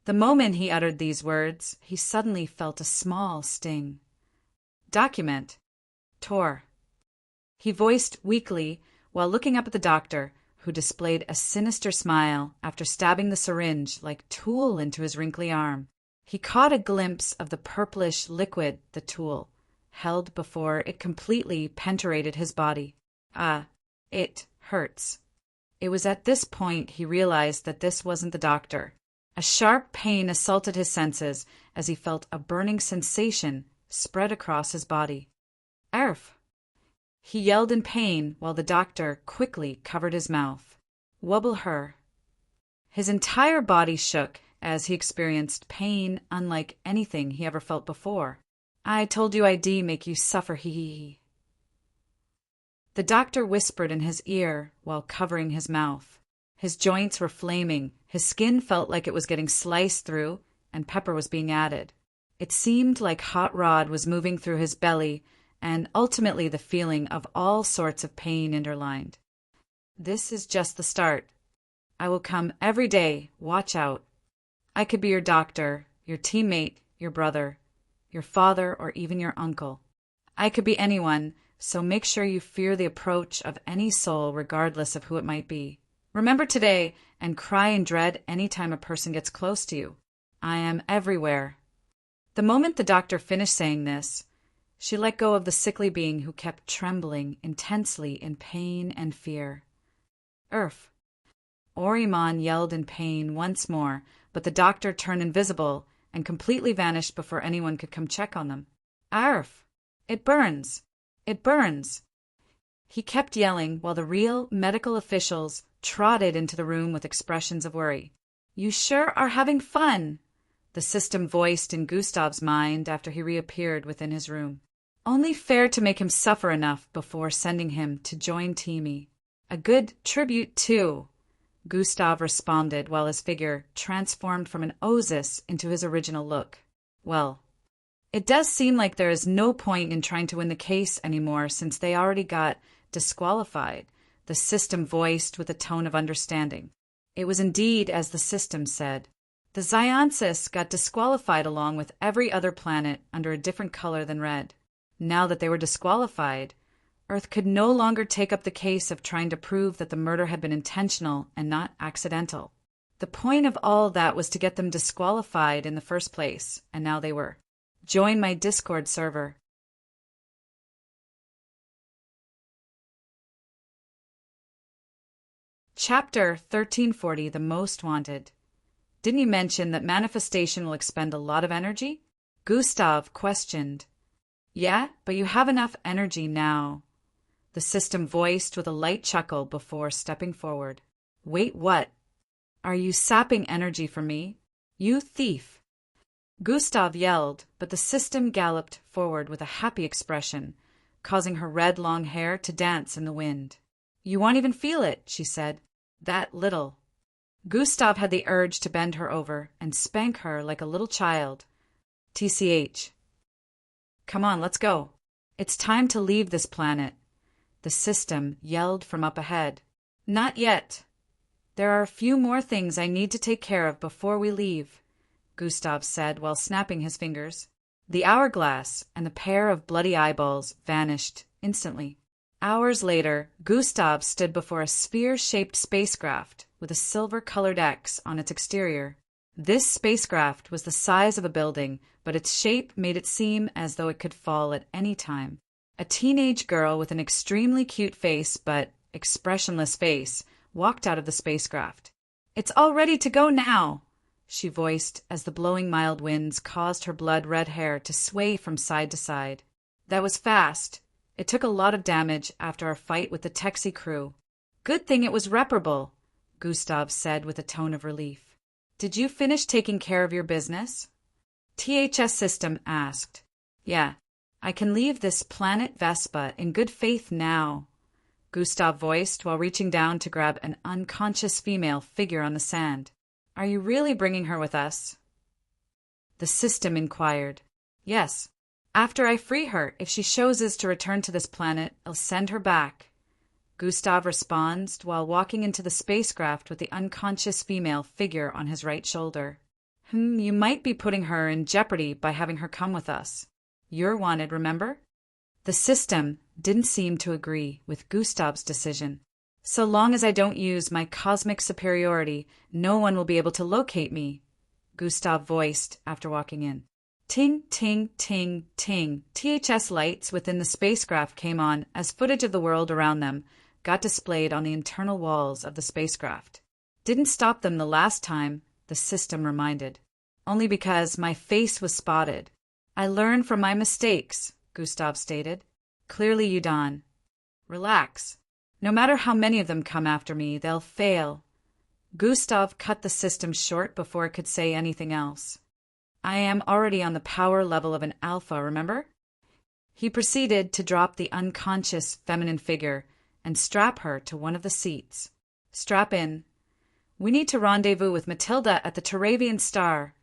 The moment he uttered these words, he suddenly felt a small sting. Document. Tor. He voiced weakly while looking up at the doctor, who displayed a sinister smile after stabbing the syringe like tool into his wrinkly arm. He caught a glimpse of the purplish liquid the tool held before it completely penetrated his body. It hurts. It was at this point he realized that this wasn't the doctor. A sharp pain assaulted his senses as he felt a burning sensation spread across his body. Erf! He yelled in pain while the doctor quickly covered his mouth. Wobble her. His entire body shook as he experienced pain unlike anything he ever felt before. I told you I'd make you suffer, he. The doctor whispered in his ear while covering his mouth. His joints were flaming, his skin felt like it was getting sliced through, and pepper was being added. It seemed like hot rod was moving through his belly, and ultimately the feeling of all sorts of pain interlined. This is just the start. I will come every day, watch out. I could be your doctor, your teammate, your brother, your father, or even your uncle. I could be anyone, so make sure you fear the approach of any soul regardless of who it might be. Remember today and cry in dread any time a person gets close to you. I am everywhere." The moment the doctor finished saying this, she let go of the sickly being who kept trembling intensely in pain and fear. "Urf." Oriman yelled in pain once more, but the doctor turned invisible and completely vanished before anyone could come check on them. "Arf! It burns! It burns!" He kept yelling while the real medical officials trotted into the room with expressions of worry. "You sure are having fun," the system voiced in Gustav's mind after he reappeared within his room. "Only fair to make him suffer enough before sending him to join Teamy. A good tribute, too," Gustav responded while his figure transformed from an Ozus into his original look. "Well, it does seem like there is no point in trying to win the case anymore since they already got disqualified," the system voiced with a tone of understanding. It was indeed as the system said. The Zionsis got disqualified along with every other planet under a different color than red. Now that they were disqualified, Earth could no longer take up the case of trying to prove that the murder had been intentional and not accidental. The point of all that was to get them disqualified in the first place, and now they were. Join my Discord server. Chapter 1340, The Most Wanted. "Didn't you mention that manifestation will expend a lot of energy?" Gustav questioned. "Yeah, but you have enough energy now," the system voiced with a light chuckle before stepping forward. "Wait, what? Are you sapping energy from me? You thief!" Gustav yelled, but the system galloped forward with a happy expression, causing her red long hair to dance in the wind. "You won't even feel it," she said. "That little." Gustav had the urge to bend her over and spank her like a little child. TCH. "Come on, let's go. It's time to leave this planet," the system yelled from up ahead. "Not yet. There are a few more things I need to take care of before we leave," Gustav said while snapping his fingers. The hourglass and the pair of bloody eyeballs vanished instantly. Hours later, Gustav stood before a sphere-shaped spacecraft with a silver-colored X on its exterior. This spacecraft was the size of a building, but its shape made it seem as though it could fall at any time. A teenage girl with an extremely cute face but expressionless face walked out of the spacecraft. "It's all ready to go now," she voiced as the blowing mild winds caused her blood-red hair to sway from side to side. "That was fast. It took a lot of damage after our fight with the Texi crew." "Good thing it was reparable," Gustav said with a tone of relief. "Did you finish taking care of your business?" THS system asked. "Yeah, I can leave this planet Vespa in good faith now," Gustav voiced while reaching down to grab an unconscious female figure on the sand. "Are you really bringing her with us?" The system inquired. "Yes. After I free her, if she chooses to return to this planet, I'll send her back," Gustav responds while walking into the spacecraft with the unconscious female figure on his right shoulder. You might be putting her in jeopardy by having her come with us. You're wanted, remember?" The system didn't seem to agree with Gustav's decision. "So long as I don't use my cosmic superiority, no one will be able to locate me," Gustav voiced after walking in. Ting, ting, ting, ting. THS lights within the spacecraft came on as footage of the world around them got displayed on the internal walls of the spacecraft. "Didn't stop them the last time," the system reminded. "Only because my face was spotted. I learn from my mistakes," Gustav stated. "Clearly you don't. Relax. No matter how many of them come after me, they'll fail." Gustav cut the system short before it could say anything else. "I am already on the power level of an alpha, remember?" He proceeded to drop the unconscious feminine figure and strap her to one of the seats. "Strap in. We need to rendezvous with Matilda at the Turavian Star,"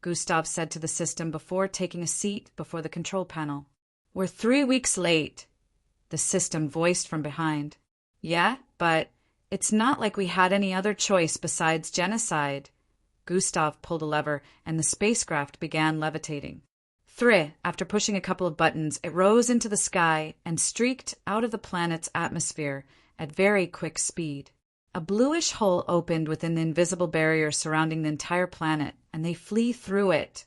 Gustav said to the system before taking a seat before the control panel. "We're 3 weeks late," the system voiced from behind. "Yeah, but it's not like we had any other choice besides genocide." Gustav pulled a lever, and the spacecraft began levitating. After pushing a couple of buttons, it rose into the sky and streaked out of the planet's atmosphere at very quick speed. A bluish hole opened within the invisible barrier surrounding the entire planet, and they flee through it,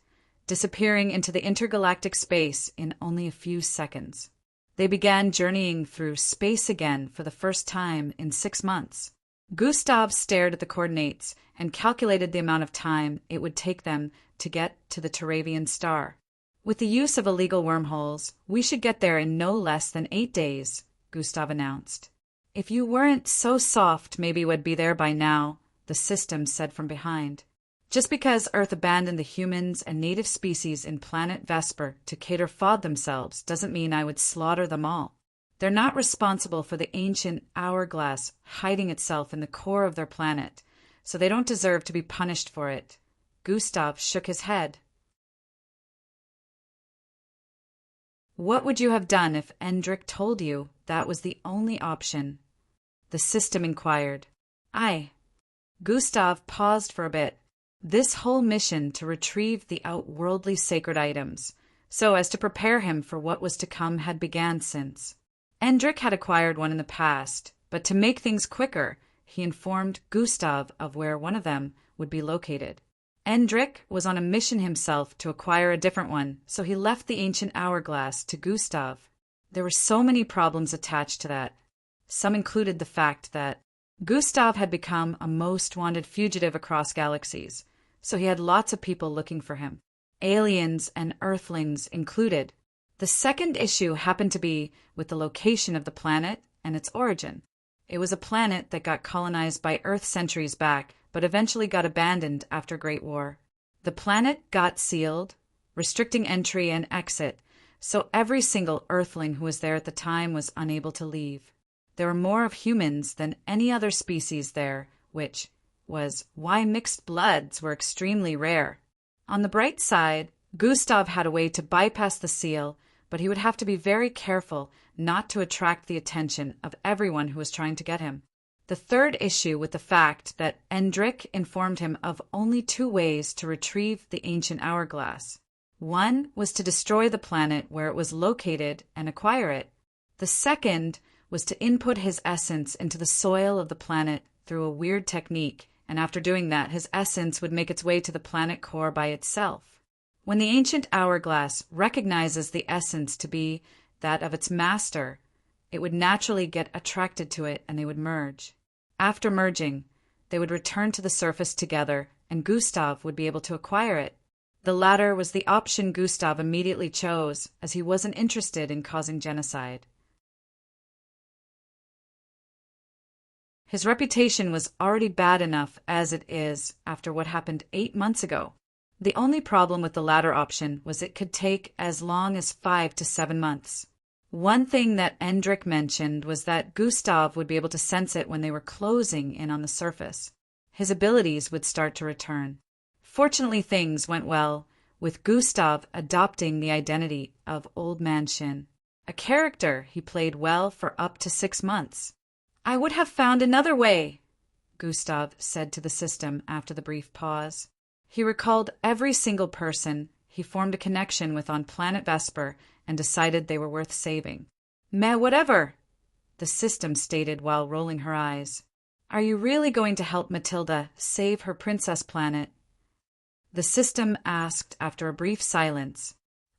disappearing into the intergalactic space in only a few seconds. They began journeying through space again for the first time in 6 months. Gustav stared at the coordinates and calculated the amount of time it would take them to get to the Turavian star. With the use of illegal wormholes, we should get there in no less than 8 days, Gustav announced. If you weren't so soft, maybe we'd be there by now, the system said from behind. Just because Earth abandoned the humans and native species in planet Vesper to cater fod themselves doesn't mean I would slaughter them all. They're not responsible for the ancient hourglass hiding itself in the core of their planet, so they don't deserve to be punished for it. Gustav shook his head. What would you have done if Endrik told you that was the only option? The system inquired. Gustav paused for a bit. This whole mission to retrieve the outworldly sacred items, so as to prepare him for what was to come, had began since. Endrik had acquired one in the past, but to make things quicker, he informed Gustav of where one of them would be located. Endrik was on a mission himself to acquire a different one, so he left the ancient hourglass to Gustav. There were so many problems attached to that. Some included the fact that Gustav had become a most wanted fugitive across galaxies, so he had lots of people looking for him, aliens and earthlings included. The second issue happened to be with the location of the planet and its origin. It was a planet that got colonized by Earth centuries back, but eventually got abandoned after Great War. The planet got sealed, restricting entry and exit, so every single Earthling who was there at the time was unable to leave. There were more of humans than any other species there, which was why mixed bloods were extremely rare. On the bright side, Gustav had a way to bypass the seal, but he would have to be very careful not to attract the attention of everyone who was trying to get him. The third issue with the fact that Endrik informed him of only 2 ways to retrieve the ancient hourglass. One was to destroy the planet where it was located and acquire it. The second was to input his essence into the soil of the planet through a weird technique, and after doing that, his essence would make its way to the planet core by itself. When the ancient hourglass recognizes the essence to be that of its master, it would naturally get attracted to it and they would merge. After merging, they would return to the surface together, and Gustav would be able to acquire it. The latter was the option Gustav immediately chose, as he wasn't interested in causing genocide. His reputation was already bad enough as it is after what happened 8 months ago. The only problem with the latter option was it could take as long as 5 to 7 months. One thing that Endrik mentioned was that Gustav would be able to sense it when they were closing in on the surface. His abilities would start to return. Fortunately, things went well, with Gustav adopting the identity of Old Man Shin, a character he played well for up to 6 months. I would have found another way, Gustav said to the system after the brief pause. He recalled every single person he formed a connection with on planet Vesper and decided they were worth saving. Meh, whatever, the system stated while rolling her eyes. Are you really going to help Matilda save her princess planet? The system asked after a brief silence.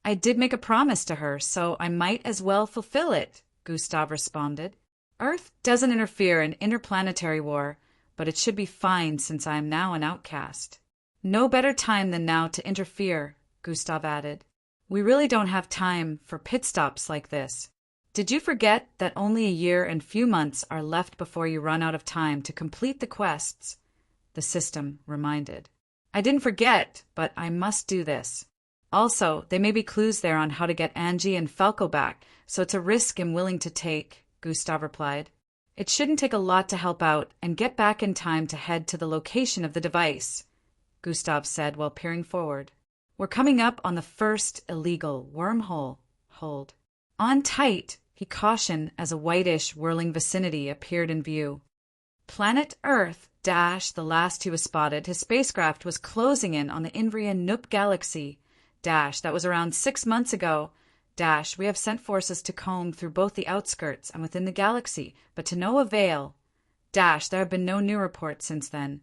I did make a promise to her, so I might as well fulfill it, Gustav responded. Earth doesn't interfere in interplanetary war, but it should be fine since I am now an outcast. No better time than now to interfere, Gustav added. We really don't have time for pit stops like this. Did you forget that only a year and few months are left before you run out of time to complete the quests? The system reminded. I didn't forget, but I must do this. Also, there may be clues there on how to get Angie and Falco back, so it's a risk I'm willing to take, Gustav replied. It shouldn't take a lot to help out and get back in time to head to the location of the device, Gustav said while peering forward. We're coming up on the first illegal wormhole. Hold on tight, he cautioned as a whitish, whirling vicinity appeared in view. Planet Earth, the last he was spotted, his spacecraft was closing in on the Invrian Noop galaxy. That was around 6 months ago. We have sent forces to comb through both the outskirts and within the galaxy, but to no avail. Dash, there have been no new reports since then.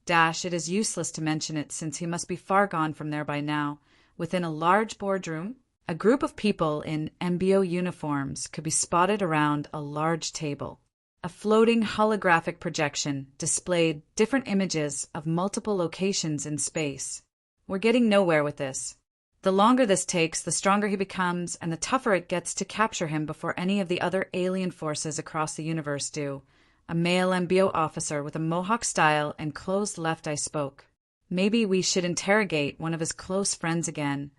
Dash, it is useless to mention it since he must be far gone from there by now. Within a large boardroom, a group of people in MBO uniforms could be spotted around a large table. A floating holographic projection displayed different images of multiple locations in space. We're getting nowhere with this. The longer this takes, the stronger he becomes, and the tougher it gets to capture him before any of the other alien forces across the universe do. A male MBO officer with a mohawk style and closed left eye spoke. Maybe we should interrogate one of his close friends again.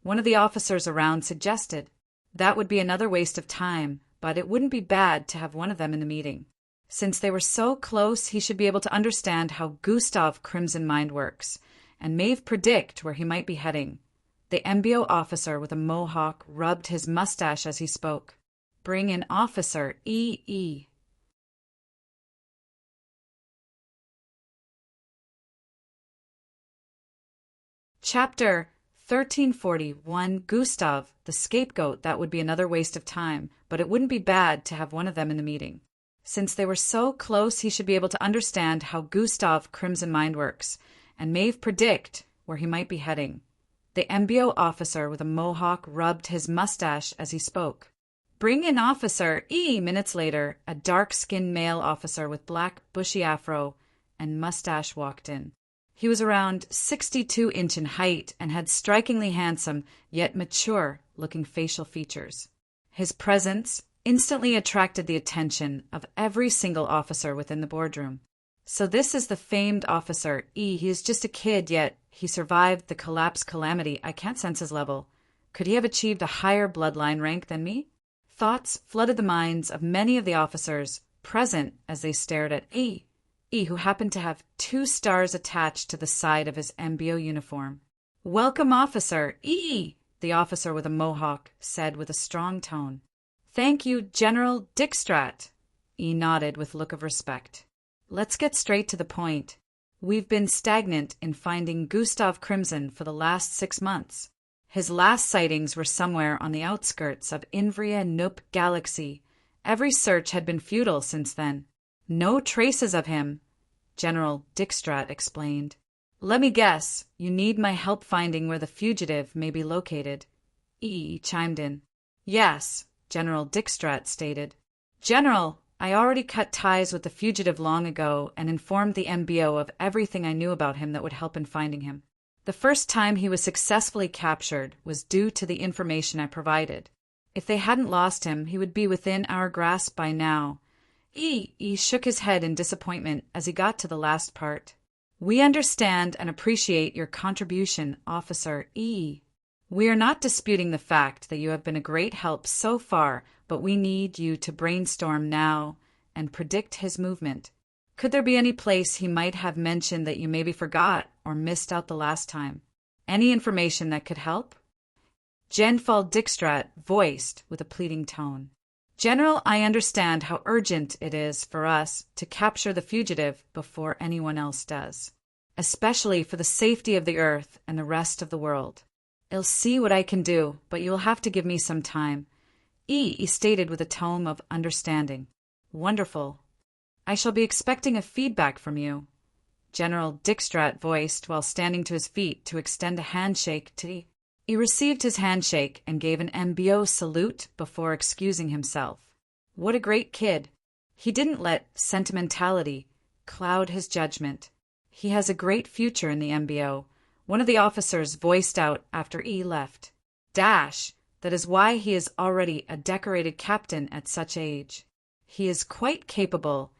One of the officers around suggested. That would be another waste of time, but it wouldn't be bad to have one of them in the meeting. Since they were so close, he should be able to understand how Gustav Crimson Mind works, and Maeve predict where he might be heading. The MBO officer with a mohawk rubbed his mustache as he spoke. Bring in Officer E.E. Chapter 1341 Gustav, the scapegoat. That would be another waste of time, but it wouldn't be bad to have one of them in the meeting. Since they were so close, he should be able to understand how Gustav Crimson Mind works, and Maeve predict where he might be heading. The MBO officer with a mohawk rubbed his mustache as he spoke. Bring in Officer E. Minutes later, a dark-skinned male officer with black, bushy afro and mustache walked in. He was around 62-inch in height and had strikingly handsome, yet mature-looking facial features. His presence instantly attracted the attention of every single officer within the boardroom. So this is the famed Officer E. He is just a kid, yet he survived the collapse calamity. I can't sense his level. Could he have achieved a higher bloodline rank than me? Thoughts flooded the minds of many of the officers present as they stared at E, who happened to have 2 stars attached to the side of his MBO uniform. Welcome, Officer E, the officer with a mohawk said with a strong tone. Thank you, General Dickstrat. E nodded with a look of respect. Let's get straight to the point. We've been stagnant in finding Gustav Crimson for the last 6 months. His last sightings were somewhere on the outskirts of Invria Noop Galaxy. Every search had been futile since then. No traces of him, General Dickstrat explained. Let me guess, you need my help finding where the fugitive may be located. E chimed in. Yes, General Dickstrat stated. General, I already cut ties with the fugitive long ago and informed the MBO of everything I knew about him that would help in finding him. The first time he was successfully captured was due to the information I provided. If they hadn't lost him, he would be within our grasp by now. E shook his head in disappointment as he got to the last part. We understand and appreciate your contribution, Officer E. We are not disputing the fact that you have been a great help so far, but we need you to brainstorm now and predict his movement. Could there be any place he might have mentioned that you maybe forgot or missed out the last time? Any information that could help? Genfal Dickstrat voiced with a pleading tone. General, I understand how urgent it is for us to capture the fugitive before anyone else does, especially for the safety of the Earth and the rest of the world. I'll see what I can do, but you will have to give me some time. E stated with a tone of understanding. Wonderful. I shall be expecting a feedback from you, General Dickstrat voiced while standing to his feet to extend a handshake to E. He received his handshake and gave an MBO salute before excusing himself. What a great kid. He didn't let sentimentality cloud his judgment. He has a great future in the MBO, one of the officers voiced out after E left. Dash, that is why he is already a decorated captain at such age. He is quite capable.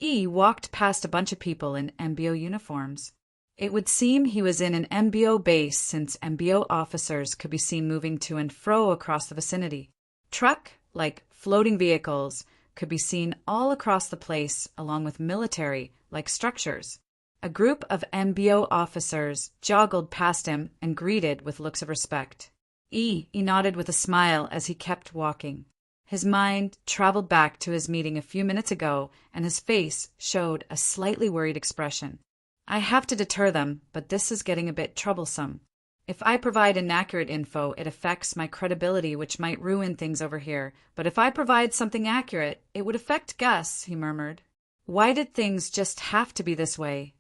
E walked past a bunch of people in MBO uniforms. It would seem he was in an MBO base since MBO officers could be seen moving to and fro across the vicinity. Truck-like floating vehicles could be seen all across the place along with military-like structures. A group of MBO officers joggled past him and greeted with looks of respect. E nodded with a smile as he kept walking. His mind traveled back to his meeting a few minutes ago, and his face showed a slightly worried expression. I have to deter them, but this is getting a bit troublesome. If I provide inaccurate info, it affects my credibility, which might ruin things over here. But if I provide something accurate, it would affect Gus, he murmured. Why did things just have to be this way?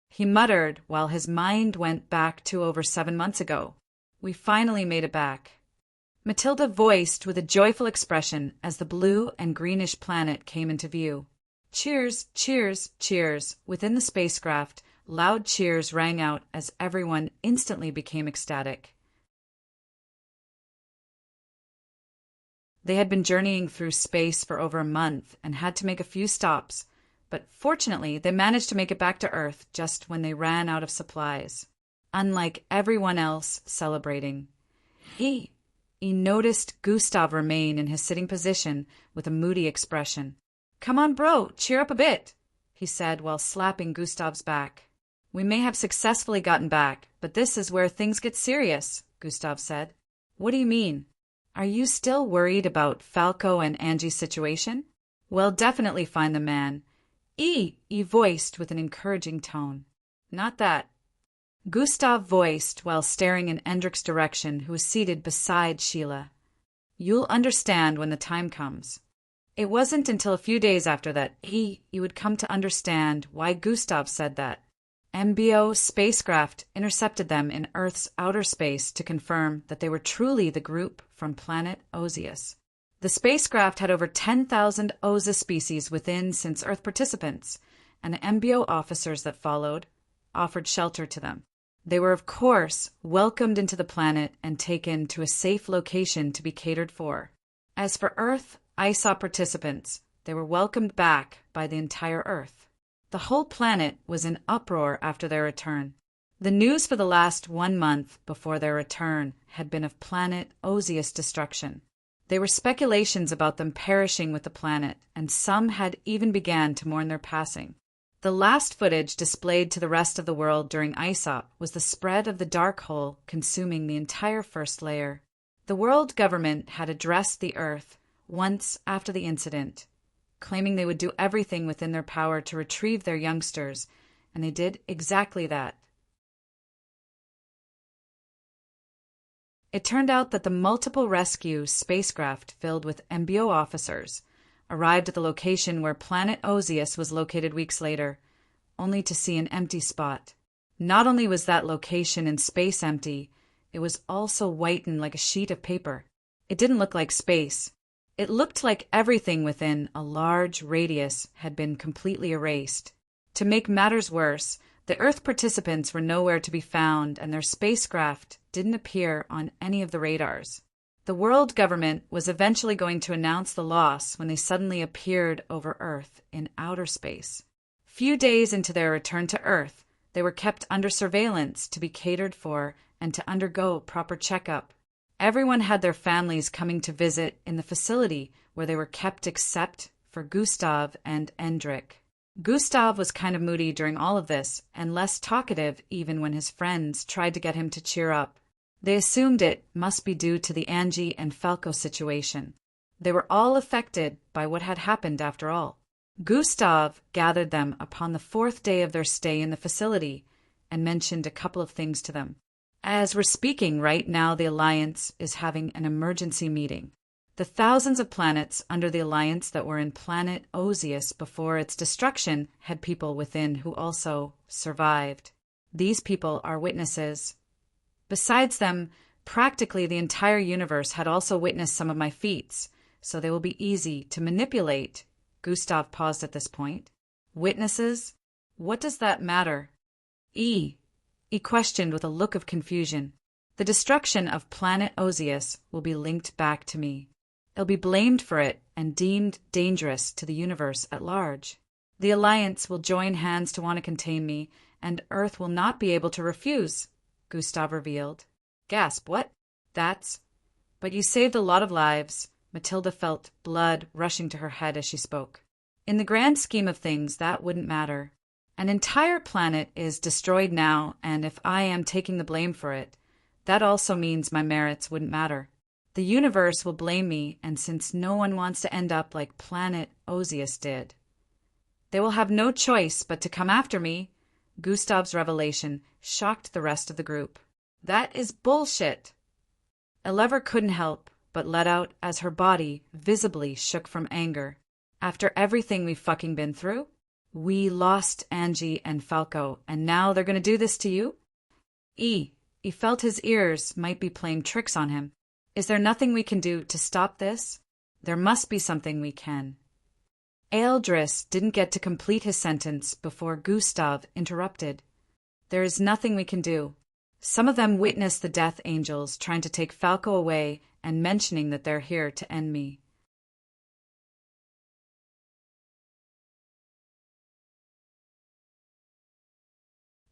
He muttered while his mind went back to over 7 months ago. We finally made it back. Matilda voiced with a joyful expression as the blue and greenish planet came into view. Cheers, cheers, cheers. Within the spacecraft, loud cheers rang out as everyone instantly became ecstatic. They had been journeying through space for over a month and had to make a few stops, but fortunately they managed to make it back to Earth just when they ran out of supplies. Unlike everyone else celebrating, he noticed Gustav remain in his sitting position with a moody expression. "Come on, bro, cheer up a bit," he said while slapping Gustav's back. "We may have successfully gotten back, but this is where things get serious," Gustav said. "What do you mean? Are you still worried about Falco and Angie's situation? We'll definitely find the man," he voiced with an encouraging tone. "Not that," Gustav voiced while staring in Endrick's direction, who was seated beside Sheila. "You'll understand when the time comes." It wasn't until a few days after that he would come to understand why Gustav said that. MBO spacecraft intercepted them in Earth's outer space to confirm that they were truly the group from planet Osius. The spacecraft had over 10,000 Oza species within since Earth participants, and the MBO officers that followed offered shelter to them. They were, of course, welcomed into the planet and taken to a safe location to be catered for. As for Earth ISOP participants, they were welcomed back by the entire Earth. The whole planet was in uproar after their return. The news for the last 1 month before their return had been of planet Osius destruction. There were speculations about them perishing with the planet, and some had even began to mourn their passing. The last footage displayed to the rest of the world during ISOP was the spread of the dark hole consuming the entire first layer. The world government had addressed the Earth once after the incident, claiming they would do everything within their power to retrieve their youngsters, and they did exactly that. It turned out that the multiple rescue spacecraft filled with MBO officers arrived at the location where planet Osius was located weeks later, only to see an empty spot. Not only was that location in space empty, it was also whitened like a sheet of paper. It didn't look like space. It looked like everything within a large radius had been completely erased. To make matters worse, the Earth participants were nowhere to be found, and their spacecraft didn't appear on any of the radars. The world government was eventually going to announce the loss when they suddenly appeared over Earth in outer space. Few days into their return to Earth, they were kept under surveillance to be catered for and to undergo proper checkup. Everyone had their families coming to visit in the facility where they were kept except for Gustav and Endrick. Gustav was kind of moody during all of this and less talkative even when his friends tried to get him to cheer up. They assumed it must be due to the Angie and Falco situation. They were all affected by what had happened after all. Gustav gathered them upon the 4th day of their stay in the facility and mentioned a couple of things to them. As we're speaking right now, the Alliance is having an emergency meeting. The thousands of planets under the Alliance that were in planet Osius before its destruction had people within who also survived. These people are witnesses. Besides them, practically the entire universe had also witnessed some of my feats, so they will be easy to manipulate. Gustav paused at this point. Witnesses? What does that matter? He questioned with a look of confusion. The destruction of planet Osius will be linked back to me. It'll be blamed for it and deemed dangerous to the universe at large. The Alliance will join hands to want to contain me, and Earth will not be able to refuse, Gustav revealed. Gasp, what? But you saved a lot of lives. Matilda felt blood rushing to her head as she spoke. In the grand scheme of things, that wouldn't matter. An entire planet is destroyed now, and if I am taking the blame for it, that also means my merits wouldn't matter. The universe will blame me, and since no one wants to end up like planet Osius did, they will have no choice but to come after me. Gustav's revelation shocked the rest of the group. That is bullshit. Elever couldn't help but let out as her body visibly shook from anger. After everything we've fucking been through? We lost Angie and Falco, and now they're going to do this to you? He felt his ears might be playing tricks on him. Is there nothing we can do to stop this? There must be something we can. Ealdris didn't get to complete his sentence before Gustav interrupted. There is nothing we can do. Some of them witnessed the death angels trying to take Falco away and mentioning that they're here to end me.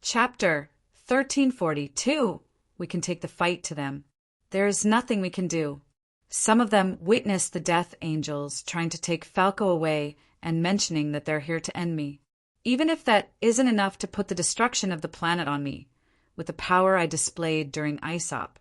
Chapter 1342. We can take the fight to them. There is nothing we can do. Some of them witnessed the death angels trying to take Falco away and mentioning that they're here to end me. Even if that isn't enough to put the destruction of the planet on me, with the power I displayed during ISOP,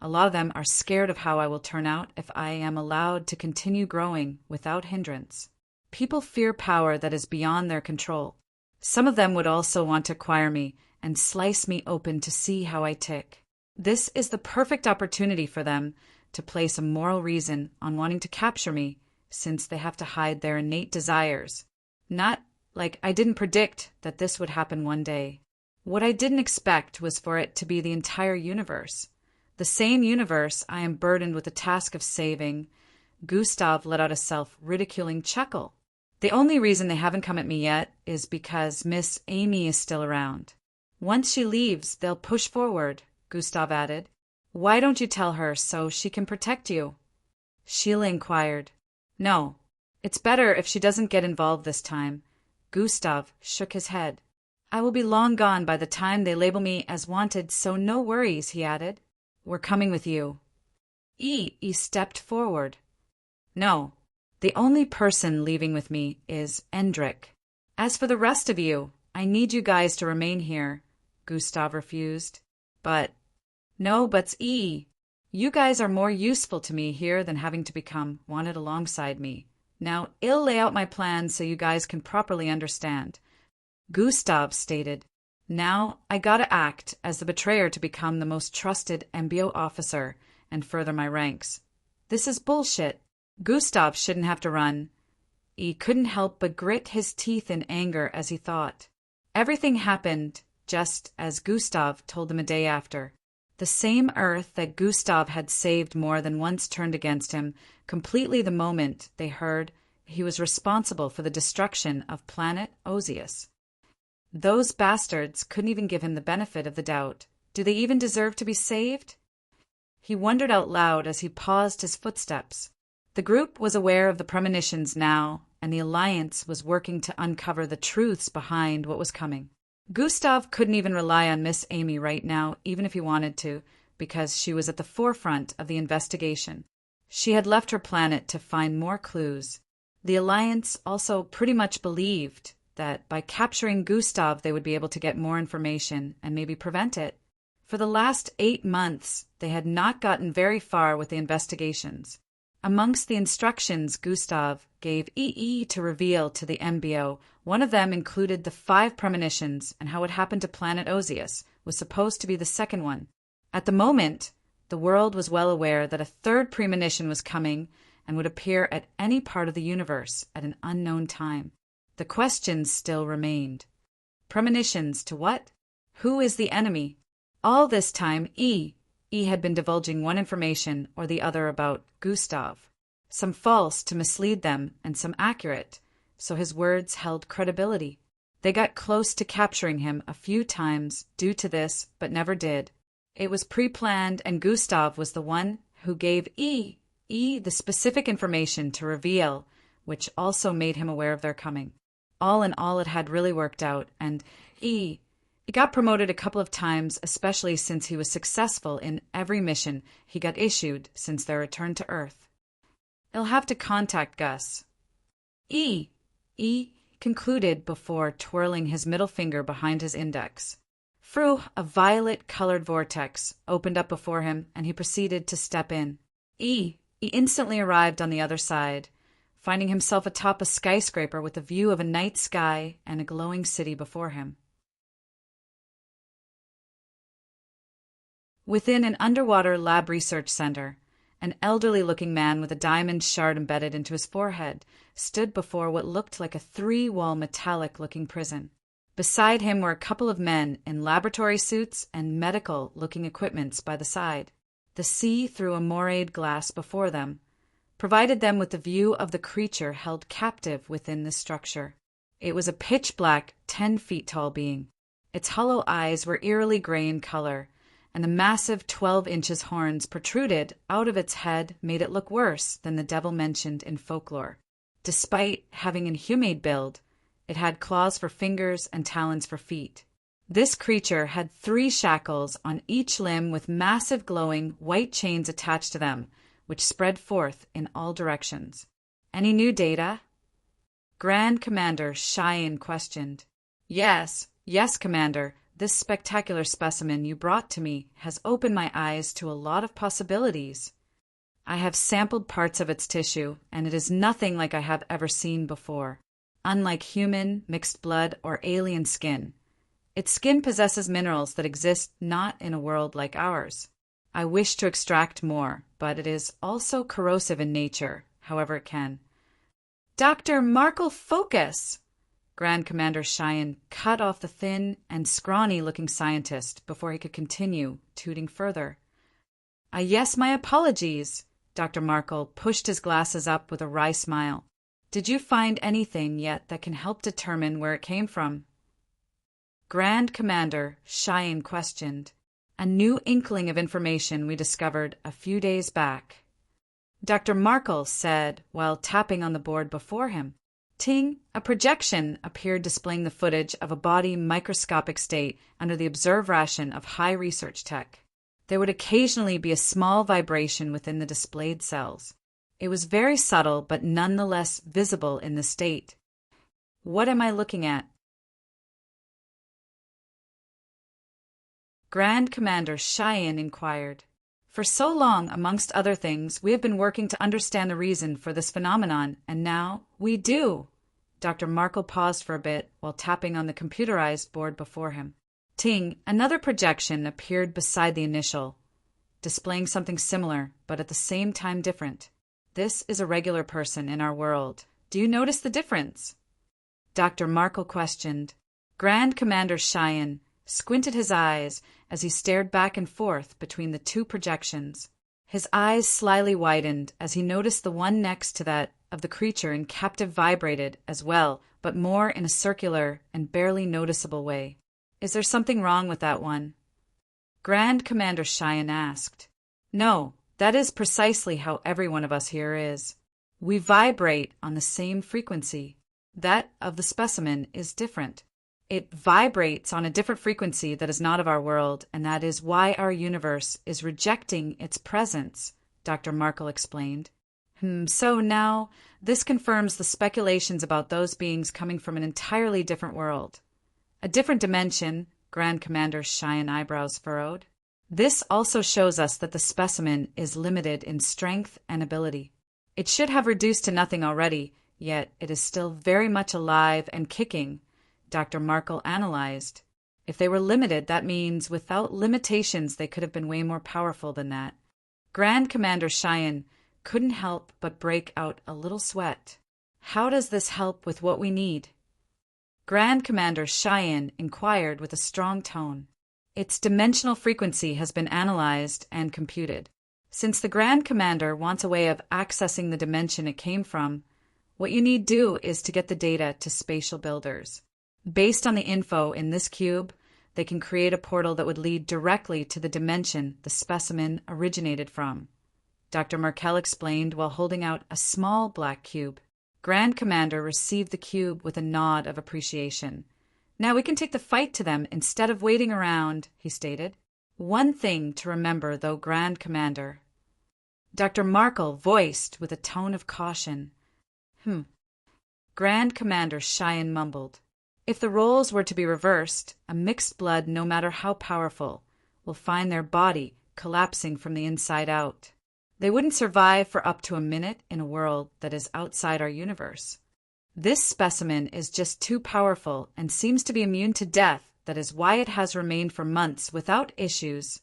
a lot of them are scared of how I will turn out if I am allowed to continue growing without hindrance. People fear power that is beyond their control. Some of them would also want to acquire me and slice me open to see how I tick. This is the perfect opportunity for them to place a moral reason on wanting to capture me, since they have to hide their innate desires. Not like I didn't predict that this would happen one day. What I didn't expect was for it to be the entire universe. The same universe I am burdened with the task of saving. Gustav let out a self-ridiculing chuckle. The only reason they haven't come at me yet is because Miss Amy is still around. Once she leaves, they'll push forward, Gustav added. Why don't you tell her so she can protect you? Sheila inquired. No, it's better if she doesn't get involved this time. Gustav shook his head. I will be long gone by the time they label me as wanted, so no worries, he added. We're coming with you. He stepped forward. No, the only person leaving with me is Endrick. As for the rest of you, I need you guys to remain here, Gustav refused. But, no buts, you guys are more useful to me here than having to become wanted alongside me. Now, I'll lay out my plan so you guys can properly understand. Gustav stated, now I gotta act as the betrayer to become the most trusted MBO officer and further my ranks. This is bullshit. Gustav shouldn't have to run. He couldn't help but grit his teeth in anger as he thought. Everything happened just as Gustav told him a day after. The same Earth that Gustav had saved more than once turned against him completely the moment they heard he was responsible for the destruction of planet Osius. Those bastards couldn't even give him the benefit of the doubt. Do they even deserve to be saved? He wondered out loud as he paused his footsteps. The group was aware of the premonitions now, and the Alliance was working to uncover the truths behind what was coming. Gustav couldn't even rely on Miss Amy right now, even if he wanted to, because she was at the forefront of the investigation. She had left her planet to find more clues. The Alliance also pretty much believed that by capturing Gustav they would be able to get more information and maybe prevent it. For the last 8 months, they had not gotten very far with the investigations. Amongst the instructions Gustav gave EE to reveal to the MBO, one of them included the 5 premonitions, and how it happened to planet Osius was supposed to be the second one. At the moment, the world was well aware that a 3rd premonition was coming and would appear at any part of the universe at an unknown time. The questions still remained. Premonitions to what? Who is the enemy? All this time, E had been divulging one information or the other about Gustav, some false to mislead them and some accurate, so his words held credibility. They got close to capturing him a few times due to this, but never did. It was pre-planned, and Gustav was the one who gave E the specific information to reveal, which also made him aware of their coming. All in all, it had really worked out, and he got promoted a couple of times, especially since he was successful in every mission he got issued since their return to Earth. He'll have to contact Gus. E concluded before twirling his middle finger behind his index. A violet-colored vortex opened up before him, and he proceeded to step in. He instantly arrived on the other side, finding himself atop a skyscraper with a view of a night sky and a glowing city before him. Within an underwater lab research center, An elderly-looking man with a diamond shard embedded into his forehead stood before what looked like a three-wall metallic-looking prison. Beside him were a couple of men in laboratory suits and medical-looking equipments by the side. The sea through a moirade glass before them provided them with the view of the creature held captive within the structure. It was a pitch-black, 10-feet-tall being. Its hollow eyes were eerily gray in color, and the massive 12-inch horns protruded out of its head made it look worse than the devil mentioned in folklore. Despite having an humanoid build, it had claws for fingers and talons for feet. This creature had 3 shackles on each limb with massive glowing white chains attached to them, which spread forth in all directions. Any new data? Grand Commander Cheyenne questioned. Yes, Commander. This spectacular specimen you brought to me has opened my eyes to a lot of possibilities. I have sampled parts of its tissue, and it is nothing like I have ever seen before. Unlike human, mixed blood, or alien skin, its skin possesses minerals that exist not in a world like ours. I wish to extract more, but it is also corrosive in nature, however it can. Dr. Markle, focus! Grand Commander Cheyenne cut off the thin and scrawny-looking scientist before he could continue, tooting further. Yes, my apologies. Dr. Markle pushed his glasses up with a wry smile. Did you find anything yet that can help determine where it came from? Grand Commander Cheyenne questioned. A new inkling of information we discovered a few days back. Dr. Markle said while tapping on the board before him. Ting, a projection appeared displaying the footage of a body microscopic state under the observe ration of high research tech. There would occasionally be a small vibration within the displayed cells. It was very subtle but nonetheless visible in the state. What am I looking at? Grand Commander Cheyenne inquired. For so long, amongst other things, we have been working to understand the reason for this phenomenon, and now we do. Dr. Markle paused for a bit while tapping on the computerized board before him. Ting, another projection appeared beside the initial, displaying something similar, but at the same time different. This is a regular person in our world. Do you notice the difference? Dr. Markle questioned. Grand Commander Cheyenne squinted his eyes as he stared back and forth between the 2 projections. His eyes slyly widened as he noticed the one next to that of the creature in captive vibrated as well, but more in a circular and barely noticeable way. Is there something wrong with that one? Grand Commander Cheyenne asked. No, that is precisely how every one of us here is. We vibrate on the same frequency. That of the specimen is different. It vibrates on a different frequency that is not of our world, and that is why our universe is rejecting its presence, Dr. Markle explained. So now, this confirms the speculations about those beings coming from an entirely different world. A different dimension, Grand Commander Cheyenne eyebrows furrowed. This also shows us that the specimen is limited in strength and ability. It should have reduced to nothing already, yet it is still very much alive and kicking, Dr. Markle analyzed. If they were limited, that means without limitations they could have been way more powerful than that. Grand Commander Cheyenne couldn't help but break out a little sweat. How does this help with what we need? Grand Commander Cheyenne inquired with a strong tone. Its dimensional frequency has been analyzed and computed. Since the Grand Commander wants a way of accessing the dimension it came from, what you need do is to get the data to spatial builders. Based on the info in this cube, they can create a portal that would lead directly to the dimension the specimen originated from. Dr. Markle explained while holding out a small black cube. Grand Commander received the cube with a nod of appreciation. Now we can take the fight to them instead of waiting around, he stated. One thing to remember, though, Grand Commander. Dr. Markle voiced with a tone of caution. Grand Commander Cheyenne mumbled. If the roles were to be reversed, a mixed blood, no matter how powerful, will find their body collapsing from the inside out. They wouldn't survive for up to a minute in a world that is outside our universe. This specimen is just too powerful and seems to be immune to death. That is why it has remained for months without issues,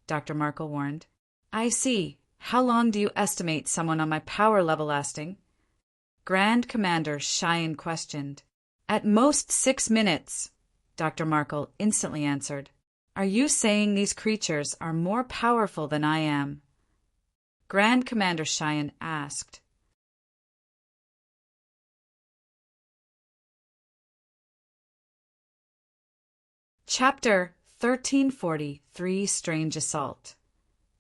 Dr. Markle warned. I see. How long do you estimate someone on my power level lasting? Grand Commander Cheyenne questioned. At most 6 minutes, Dr. Markle instantly answered. Are you saying these creatures are more powerful than I am? Grand Commander Cheyenne asked. Chapter 1343 Strange Assault.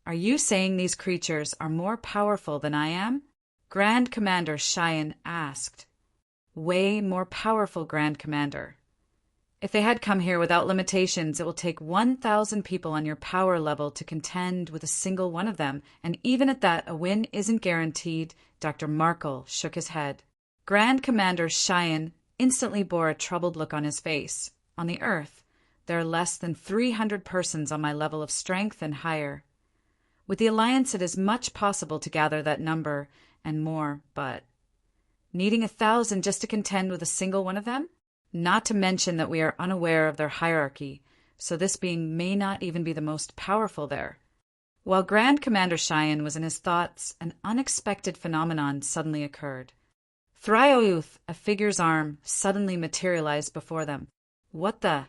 Are you saying these creatures are more powerful than I am? Grand Commander Cheyenne asked. Way more powerful, Grand Commander. If they had come here without limitations, it will take 1,000 people on your power level to contend with a single one of them, and even at that, a win isn't guaranteed. Dr. Markle shook his head. Grand Commander Cheyenne instantly bore a troubled look on his face. On the Earth, there are less than 300 persons on my level of strength and higher. With the Alliance, it is much possible to gather that number and more, but needing 1,000 just to contend with a single one of them? Not to mention that we are unaware of their hierarchy, so this being may not even be the most powerful there. While Grand Commander Cheyenne was in his thoughts, an unexpected phenomenon suddenly occurred. Thryouth, a figure's arm, suddenly materialized before them. What the?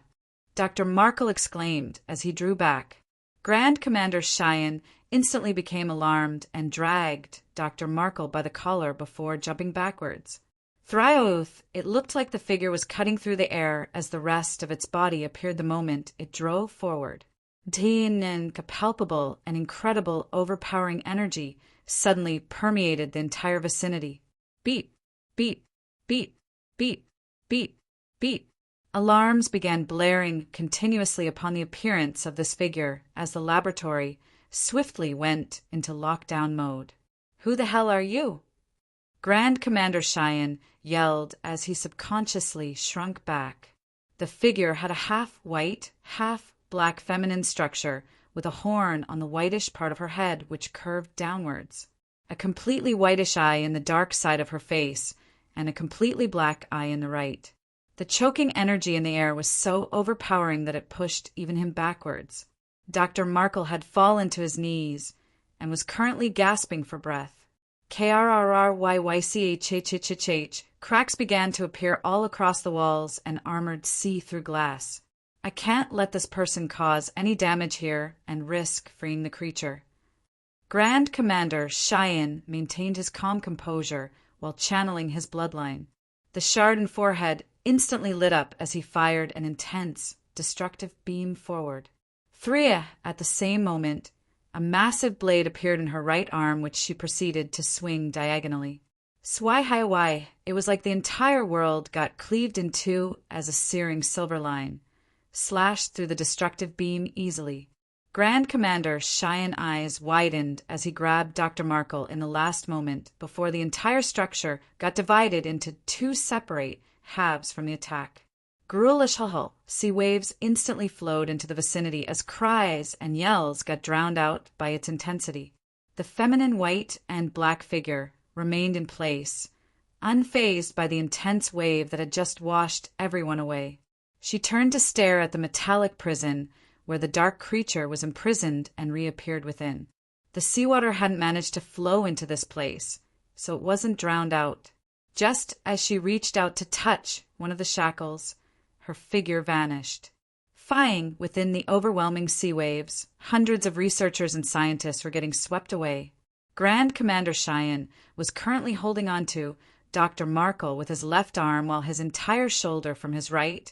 Dr. Markle exclaimed as he drew back. Grand Commander Cheyenne instantly became alarmed and dragged Dr. Markle by the collar before jumping backwards. Thryouth, it looked like the figure was cutting through the air as the rest of its body appeared the moment it drove forward. An palpable and incredible overpowering energy suddenly permeated the entire vicinity. Beep, beep, beep, beep, beep, beep. Alarms began blaring continuously upon the appearance of this figure as the laboratory swiftly went into lockdown mode. Who the hell are you? Grand Commander Cheyenne yelled as he subconsciously shrunk back. The figure had a half-white, half-black feminine structure with a horn on the whitish part of her head which curved downwards, a completely whitish eye in the dark side of her face, and a completely black eye in the right. The choking energy in the air was so overpowering that it pushed even him backwards. Dr. Markle had fallen to his knees and was currently gasping for breath. KRRRYYCHHHH. Cracks began to appear all across the walls and armored see-through glass. I can't let this person cause any damage here and risk freeing the creature. Grand Commander Cheyenne maintained his calm composure while channeling his bloodline. The shard and forehead instantly lit up as he fired an intense, destructive beam forward. Threa, at the same moment, a massive blade appeared in her right arm which she proceeded to swing diagonally. Swai-hi-wai, it was like the entire world got cleaved in two as a searing silver line, slashed through the destructive beam easily. Grand Commander Cheyenne eyes widened as he grabbed Dr. Markle in the last moment before the entire structure got divided into two separate halves from the attack. Gruelish sea waves instantly flowed into the vicinity as cries and yells got drowned out by its intensity. The feminine white and black figure remained in place, unfazed by the intense wave that had just washed everyone away. She turned to stare at the metallic prison where the dark creature was imprisoned and reappeared within. The seawater hadn't managed to flow into this place, so it wasn't drowned out. Just as she reached out to touch one of the shackles, her figure vanished. Fying within the overwhelming sea waves, hundreds of researchers and scientists were getting swept away. Grand Commander Cheyenne was currently holding on to Dr. Markle with his left arm while his entire shoulder from his right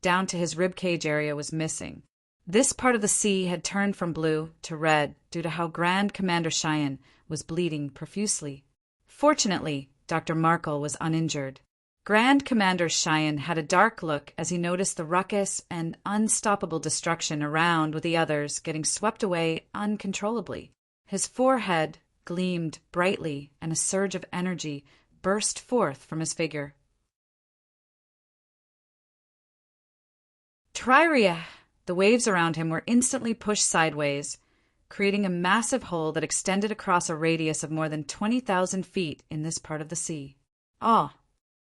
down to his ribcage area was missing. This part of the sea had turned from blue to red due to how Grand Commander Cheyenne was bleeding profusely. Fortunately, Dr. Markle was uninjured. Grand Commander Cheyenne had a dark look as he noticed the ruckus and unstoppable destruction around with the others getting swept away uncontrollably. His forehead gleamed brightly and a surge of energy burst forth from his figure. Triria! The waves around him were instantly pushed sideways, creating a massive hole that extended across a radius of more than 20,000 feet in this part of the sea. Ah!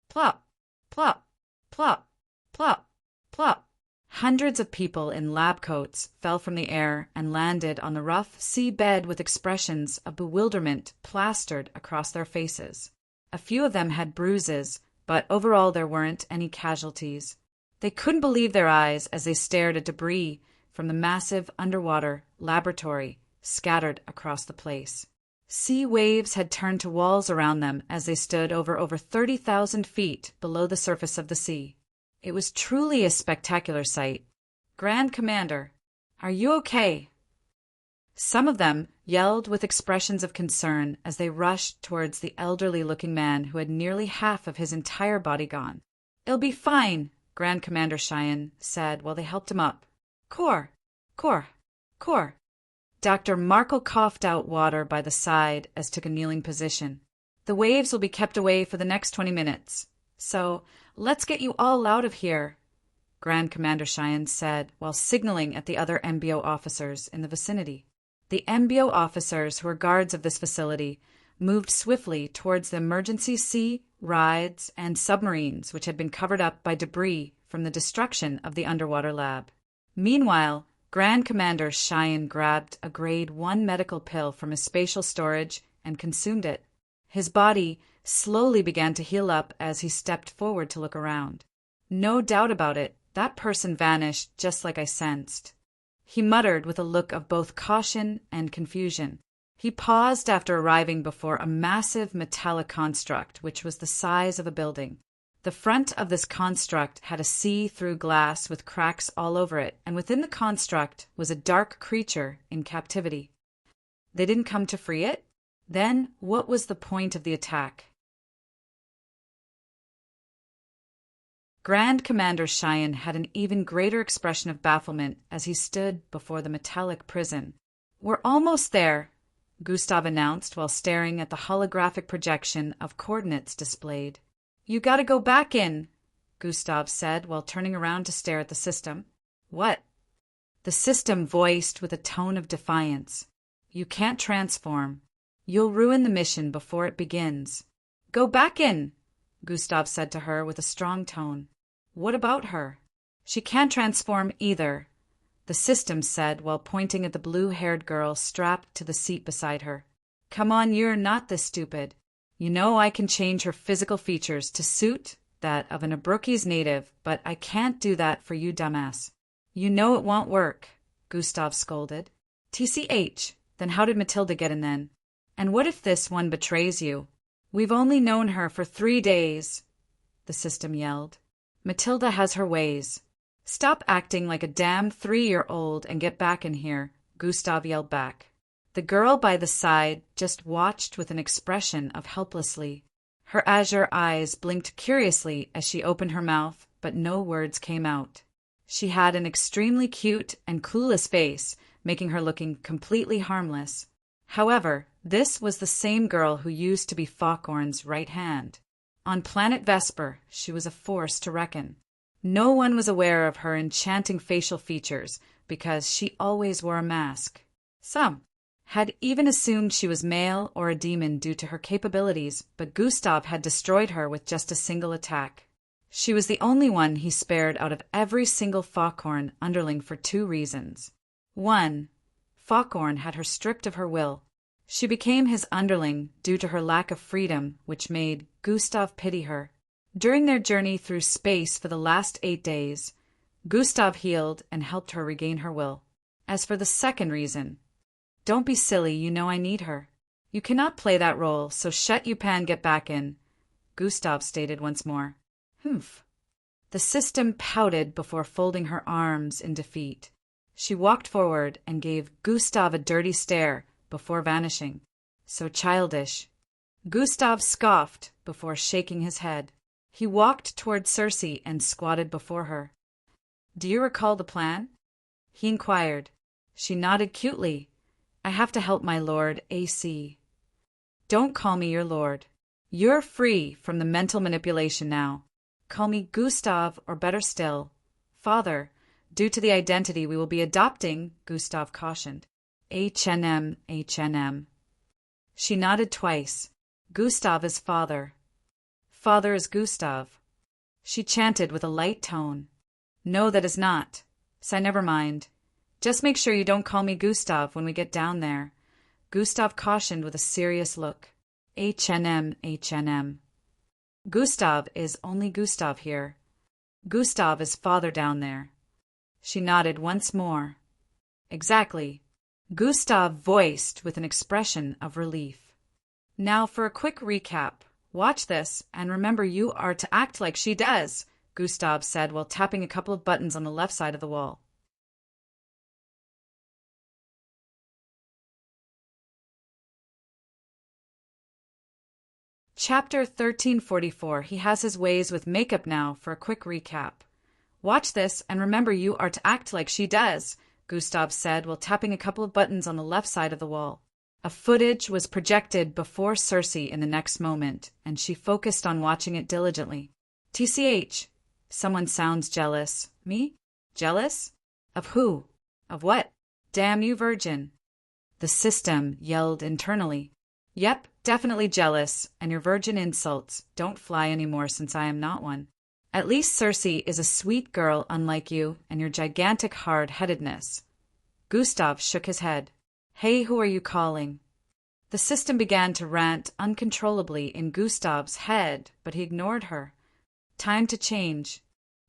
Plop, plop, plop, plop, plop. Hundreds of people in lab coats fell from the air and landed on the rough sea bed with expressions of bewilderment plastered across their faces. A few of them had bruises, but overall there weren't any casualties. They couldn't believe their eyes as they stared at debris from the massive underwater laboratory scattered across the place. Sea waves had turned to walls around them as they stood over 30,000 feet below the surface of the sea. It was truly a spectacular sight. "Grand Commander, are you okay?" Some of them yelled with expressions of concern as they rushed towards the elderly-looking man who had nearly half of his entire body gone. "It'll be fine," Grand Commander Cheyenne said while they helped him up. "Core. Dr. Markle coughed out water by the side as took a kneeling position. "The waves will be kept away for the next 20 minutes. So, let's get you all out of here," Grand Commander Cheyenne said while signaling at the other MBO officers in the vicinity. The MBO officers, who were guards of this facility, moved swiftly towards the emergency sea rides and submarines which had been covered up by debris from the destruction of the underwater lab. Meanwhile, Grand Commander Cheyenne grabbed a Grade 1 medical pill from his spatial storage and consumed it. His body slowly began to heal up as he stepped forward to look around. "No doubt about it, that person vanished just like I sensed," he muttered with a look of both caution and confusion. He paused after arriving before a massive metallic construct which was the size of a building. The front of this construct had a see-through glass with cracks all over it, and within the construct was a dark creature in captivity. They didn't come to free it? Then what was the point of the attack? Grand Commander Cheyenne had an even greater expression of bafflement as he stood before the metallic prison. "We're almost there," Gustav announced while staring at the holographic projection of coordinates displayed. "You gotta go back in," Gustav said while turning around to stare at the system. "What?" The system voiced with a tone of defiance. "You can't transform. You'll ruin the mission before it begins." "Go back in," Gustav said to her with a strong tone. "What about her?" "She can't transform either," the system said while pointing at the blue-haired girl strapped to the seat beside her. "Come on, you're not this stupid. You know I can change her physical features to suit that of an Abrukes native, but I can't do that for you, dumbass." "You know it won't work," Gustav scolded. "TCH, then how did Matilda get in then? And what if this one betrays you?" "We've only known her for 3 days," the system yelled. "Matilda has her ways." "Stop acting like a damn 3-year-old and get back in here," Gustav yelled back. The girl by the side just watched with an expression of helplessly. Her azure eyes blinked curiously as she opened her mouth, but no words came out. She had an extremely cute and clueless face, making her looking completely harmless. However, this was the same girl who used to be Foghorn's right hand. On planet Vesper, she was a force to reckon. No one was aware of her enchanting facial features because she always wore a mask. Some had even assumed she was male or a demon due to her capabilities, but Gustav had destroyed her with just a single attack. She was the only one he spared out of every single Foghorn underling for 2 reasons. 1. Foghorn had her stripped of her will. She became his underling due to her lack of freedom, which made Gustav pity her. During their journey through space for the last 8 days, Gustav healed and helped her regain her will. As for the second reason, "Don't be silly, you know I need her." "You cannot play that role, so shut you pan get back in," Gustav stated once more. "Humph." The system pouted before folding her arms in defeat. She walked forward and gave Gustav a dirty stare before vanishing. "So childish." Gustav scoffed before shaking his head. He walked toward Circe and squatted before her. "Do you recall the plan?" he inquired. She nodded cutely. "I have to help my lord, AC." "Don't call me your lord. You're free from the mental manipulation now. Call me Gustav, or better still, Father, due to the identity we will be adopting," Gustav cautioned. HNM. She nodded twice. "Gustav is father. Father is Gustav," she chanted with a light tone. No, that is not. So never mind. Just make sure you don't call me Gustav when we get down there. Gustav cautioned with a serious look. H&M. Gustav is only Gustav here. Gustav is father down there. She nodded once more. Exactly. Gustav voiced with an expression of relief. Now for a quick recap. Watch this, and remember you are to act like she does, Gustav said while tapping a couple of buttons on the left side of the wall. Chapter 1344. He has his ways with makeup now for a quick recap. Watch this, and remember you are to act like she does, Gustav said while tapping a couple of buttons on the left side of the wall. A footage was projected before Cersei in the next moment, and she focused on watching it diligently. TCH. Someone sounds jealous. Me? Jealous? Of who? Of what? Damn you, virgin. The system yelled internally. Yep, definitely jealous, and your virgin insults don't fly anymore since I am not one. At least Cersei is a sweet girl unlike you and your gigantic hard-headedness. Gustav shook his head. Hey, who are you calling? The system began to rant uncontrollably in Gustav's head, but he ignored her. Time to change.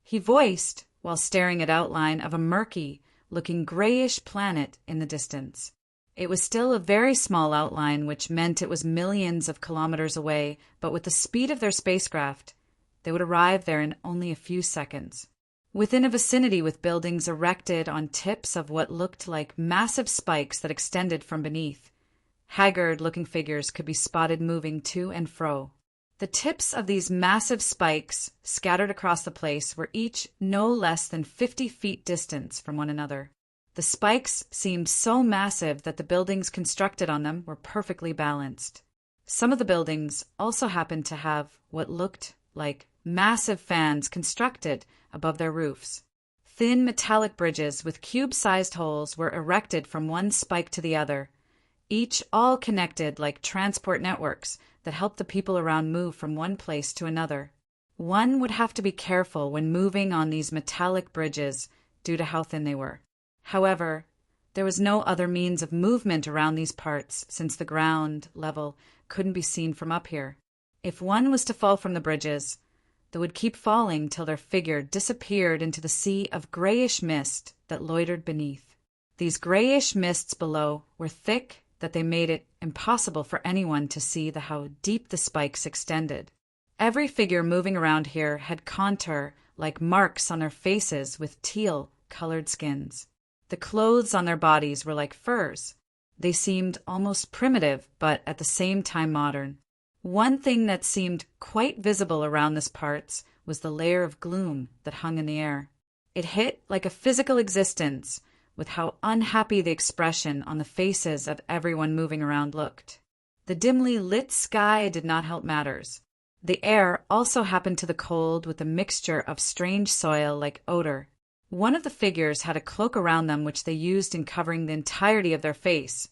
He voiced, while staring at outline of a murky-looking grayish planet in the distance. It was still a very small outline, which meant it was millions of kilometers away, but with the speed of their spacecraft, they would arrive there in only a few seconds. Within a vicinity with buildings erected on tips of what looked like massive spikes that extended from beneath, haggard-looking figures could be spotted moving to and fro. The tips of these massive spikes, scattered across the place, were each no less than 50 feet distance from one another. The spikes seemed so massive that the buildings constructed on them were perfectly balanced. Some of the buildings also happened to have what looked like massive fans constructed above their roofs. Thin metallic bridges with cube-sized holes were erected from one spike to the other, each all connected like transport networks that helped the people around move from one place to another. One would have to be careful when moving on these metallic bridges due to how thin they were. However, there was no other means of movement around these parts since the ground level couldn't be seen from up here. If one was to fall from the bridges, they would keep falling till their figure disappeared into the sea of grayish mist that loitered beneath. These grayish mists below were thick that they made it impossible for anyone to see how deep the spikes extended. Every figure moving around here had contour like marks on their faces with teal-colored skins. The clothes on their bodies were like furs. They seemed almost primitive, but at the same time modern. One thing that seemed quite visible around this parts was the layer of gloom that hung in the air. It hit like a physical existence with how unhappy the expression on the faces of everyone moving around looked. The dimly lit sky did not help matters. The air also happened to the cold with a mixture of strange soil-like odor. One of the figures had a cloak around them which they used in covering the entirety of their face,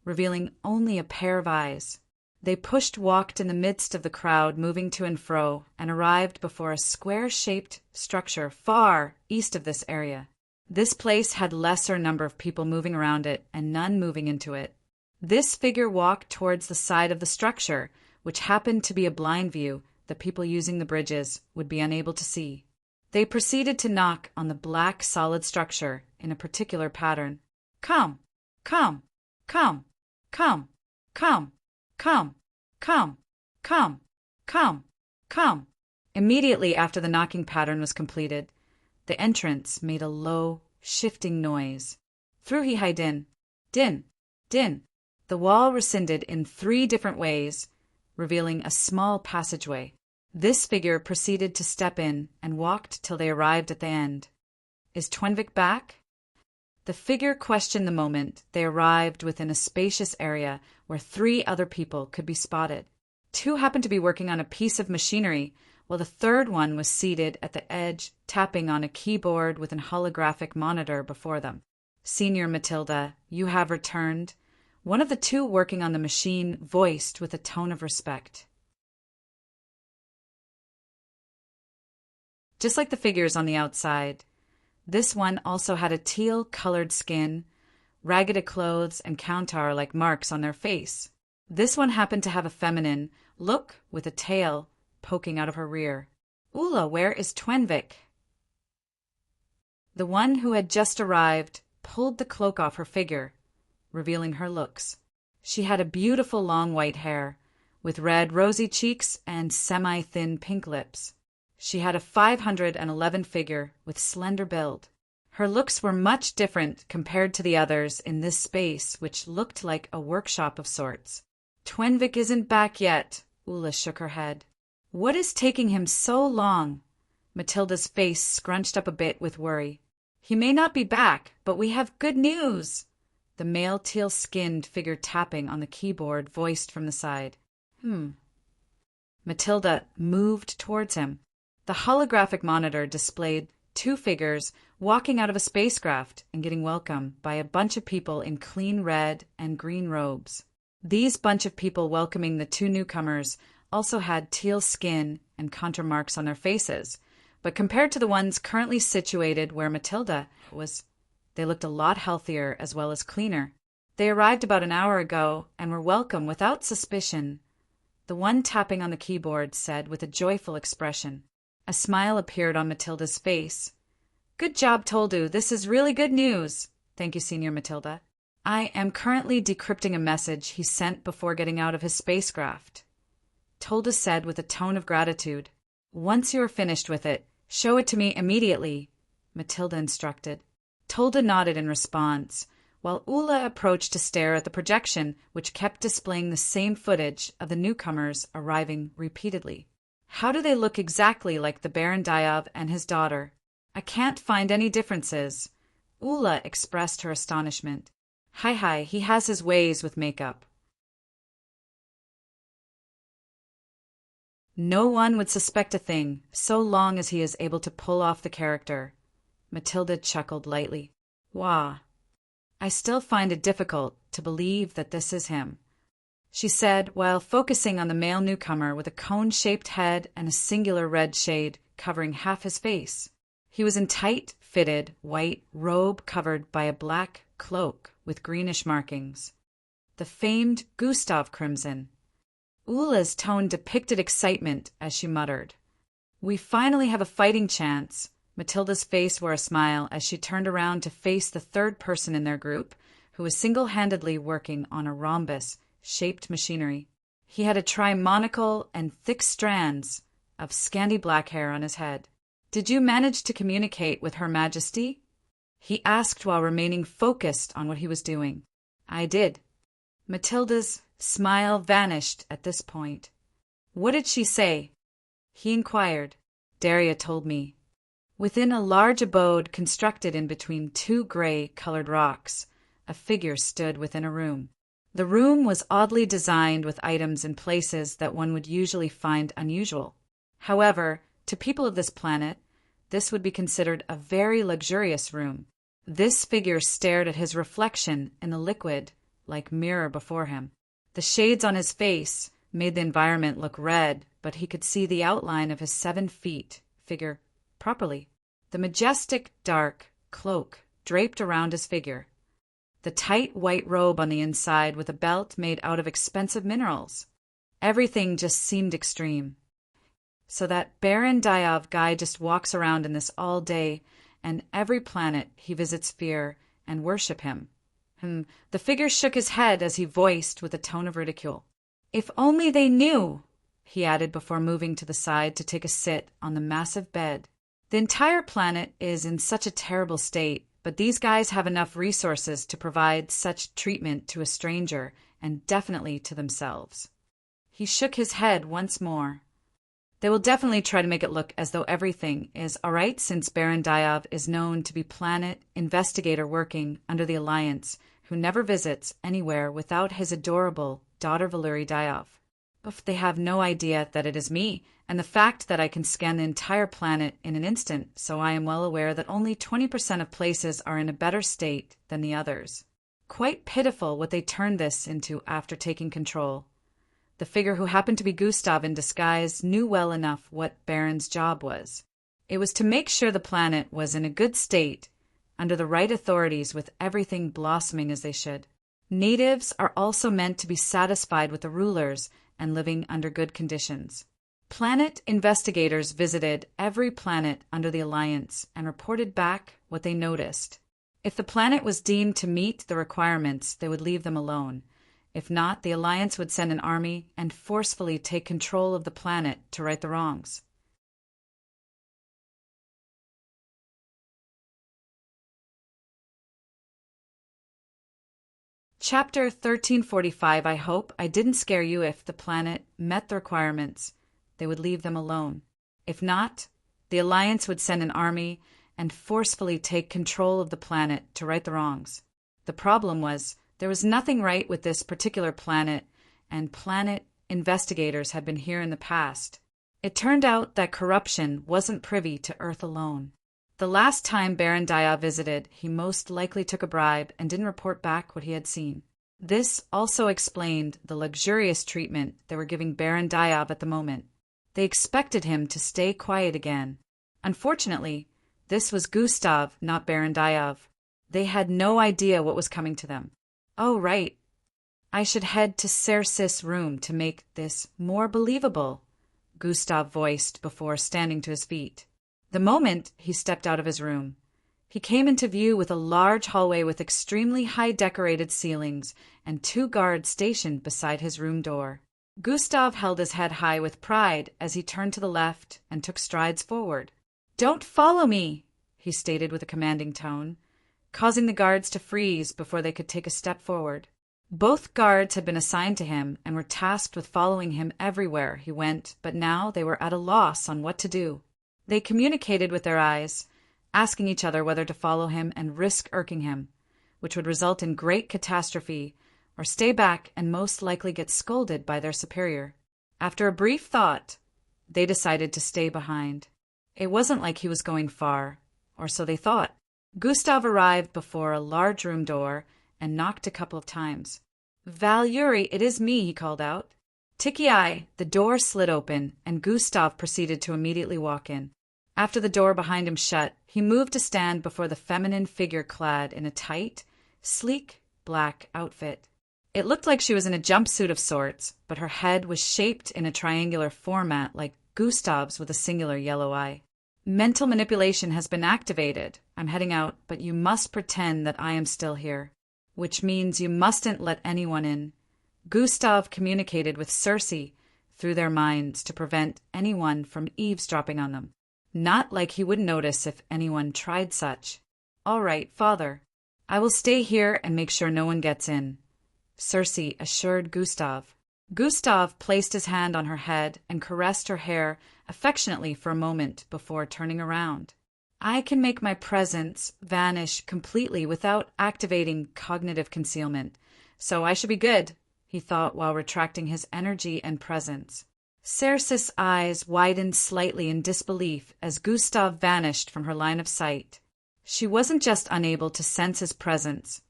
revealing only a pair of eyes. They walked in the midst of the crowd, moving to and fro, and arrived before a square-shaped structure far east of this area. This place had lesser number of people moving around it and none moving into it. This figure walked towards the side of the structure, which happened to be a blind view that people using the bridges would be unable to see. They proceeded to knock on the black solid structure in a particular pattern. Come, come, come, come, come. Come, come, come, come, come. Immediately after the knocking pattern was completed, the entrance made a low, shifting noise. Through he hied in. Din, din. The wall rescinded in 3 different ways, revealing a small passageway. This figure proceeded to step in and walked till they arrived at the end. Is Twenvik back? The figure questioned the moment they arrived within a spacious area where 3 other people could be spotted. 2 happened to be working on a piece of machinery, while the third one was seated at the edge, tapping on a keyboard with an holographic monitor before them. Senior Matilda, you have returned. One of the 2 working on the machine voiced with a tone of respect. Just like the figures on the outside, This one also had a teal-colored skin, ragged clothes, and counter-like marks on their face. This one happened to have a feminine look with a tail poking out of her rear. Ula, where is Twenvik? The one who had just arrived pulled the cloak off her figure, revealing her looks. She had a beautiful long white hair, with red rosy cheeks and semi-thin pink lips. She had a 511 figure with slender build. Her looks were much different compared to the others in this space, which looked like a workshop of sorts. Twenvik isn't back yet, Ula shook her head. What is taking him so long? Matilda's face scrunched up a bit with worry. He may not be back, but we have good news. The male teal-skinned figure tapping on the keyboard voiced from the side. Matilda moved towards him. The holographic monitor displayed two figures walking out of a spacecraft and getting welcomed by a bunch of people in clean red and green robes. These bunch of people welcoming the two newcomers also had teal skin and contour marks on their faces, but compared to the ones currently situated where Matilda was, they looked a lot healthier as well as cleaner. They arrived about an hour ago and were welcome without suspicion. The one tapping on the keyboard said with a joyful expression. A smile appeared on Matilda's face. Good job, Toldu. This is really good news. Thank you, Senior Matilda. I am currently decrypting a message he sent before getting out of his spacecraft. Toldu said with a tone of gratitude. Once you are finished with it, show it to me immediately, Matilda instructed. Toldu nodded in response, while Ula approached to stare at the projection, which kept displaying the same footage of the newcomers arriving repeatedly. How do they look exactly like the Baron Diav and his daughter? I can't find any differences. Ula expressed her astonishment. Hi, he has his ways with makeup. No one would suspect a thing, so long as he is able to pull off the character. Matilda chuckled lightly. Wah. I still find it difficult to believe that this is him, she said while focusing on the male newcomer with a cone-shaped head and a singular red shade covering half his face. He was in tight, fitted, white robe covered by a black cloak with greenish markings. The famed Gustav crimson. Ula's tone depicted excitement as she muttered. We finally have a fighting chance. Matilda's face wore a smile as she turned around to face the third person in their group, who was single-handedly working on a rhombus-shaped machinery. He had a tri-monocle and thick strands of scanty black hair on his head. Did you manage to communicate with Her Majesty? He asked while remaining focused on what he was doing. I did. Matilda's smile vanished at this point. What did she say? He inquired. Daria told me. Within a large abode constructed in between two gray-colored rocks, a figure stood within a room. The room was oddly designed with items in places that one would usually find unusual. However, to people of this planet, this would be considered a very luxurious room. This figure stared at his reflection in the liquid-like mirror before him. The shades on his face made the environment look red, but he could see the outline of his 7 feet figure properly. The majestic, dark cloak draped around his figure. The tight white robe on the inside with a belt made out of expensive minerals. Everything just seemed extreme. So that Baron Diav guy just walks around in this all day, and every planet he visits fear and worship him. The figure shook his head as he voiced with a tone of ridicule. If only they knew, he added before moving to the side to take a sit on the massive bed. The entire planet is in such a terrible state, but these guys have enough resources to provide such treatment to a stranger and definitely to themselves. He shook his head once more. They will definitely try to make it look as though everything is all right, since Baron Diav is known to be planet investigator working under the Alliance, who never visits anywhere without his adorable daughter Valeri Diav. But they have no idea that it is me, and the fact that I can scan the entire planet in an instant, so I am well aware that only 20% of places are in a better state than the others. Quite pitiful what they turned this into after taking control. The figure who happened to be Gustav in disguise knew well enough what Baron's job was. It was to make sure the planet was in a good state, under the right authorities with everything blossoming as they should. Natives are also meant to be satisfied with the rulers and living under good conditions. Planet investigators visited every planet under the Alliance and reported back what they noticed. If the planet was deemed to meet the requirements, they would leave them alone. If not, the Alliance would send an army and forcefully take control of the planet to right the wrongs. Chapter 1345. I hope I didn't scare you. If the planet met the requirements, they would leave them alone. If not, the Alliance would send an army and forcefully take control of the planet to right the wrongs. The problem was, there was nothing right with this particular planet, and planet investigators had been here in the past. It turned out that corruption wasn't privy to Earth alone. The last time Baron Dia visited, he most likely took a bribe and didn't report back what he had seen. This also explained the luxurious treatment they were giving Baron Diab at the moment. They expected him to stay quiet again. Unfortunately, this was Gustav, not Baron Diab. They had no idea what was coming to them. Oh, right. I should head to Cersei's room to make this more believable, Gustav voiced before standing to his feet. The moment he stepped out of his room, he came into view with a large hallway with extremely high decorated ceilings and 2 guards stationed beside his room door. Gustav held his head high with pride as he turned to the left and took strides forward. "Don't follow me," he stated with a commanding tone, causing the guards to freeze before they could take a step forward. Both guards had been assigned to him and were tasked with following him everywhere he went, but now they were at a loss on what to do. They communicated with their eyes, asking each other whether to follow him and risk irking him, which would result in great catastrophe, or stay back and most likely get scolded by their superior. After a brief thought, they decided to stay behind. It wasn't like he was going far, or so they thought. Gustav arrived before a large room door and knocked a couple of times. "Valyuri, it is me," he called out. Ticky-eye, the door slid open, and Gustav proceeded to immediately walk in. After the door behind him shut, he moved to stand before the feminine figure clad in a tight, sleek, black outfit. It looked like she was in a jumpsuit of sorts, but her head was shaped in a triangular format like Gustav's with a singular yellow eye. "Mental manipulation has been activated. I'm heading out, but you must pretend that I am still here. Which means you mustn't let anyone in." Gustav communicated with Cersei through their minds to prevent anyone from eavesdropping on them. Not like he would notice if anyone tried such. "All right, father. I will stay here and make sure no one gets in," Cersei assured Gustav. Gustav placed his hand on her head and caressed her hair affectionately for a moment before turning around. "I can make my presence vanish completely without activating cognitive concealment, so I should be good," he thought while retracting his energy and presence. Cersei's eyes widened slightly in disbelief as Gustav vanished from her line of sight. She wasn't just unable to sense his presence,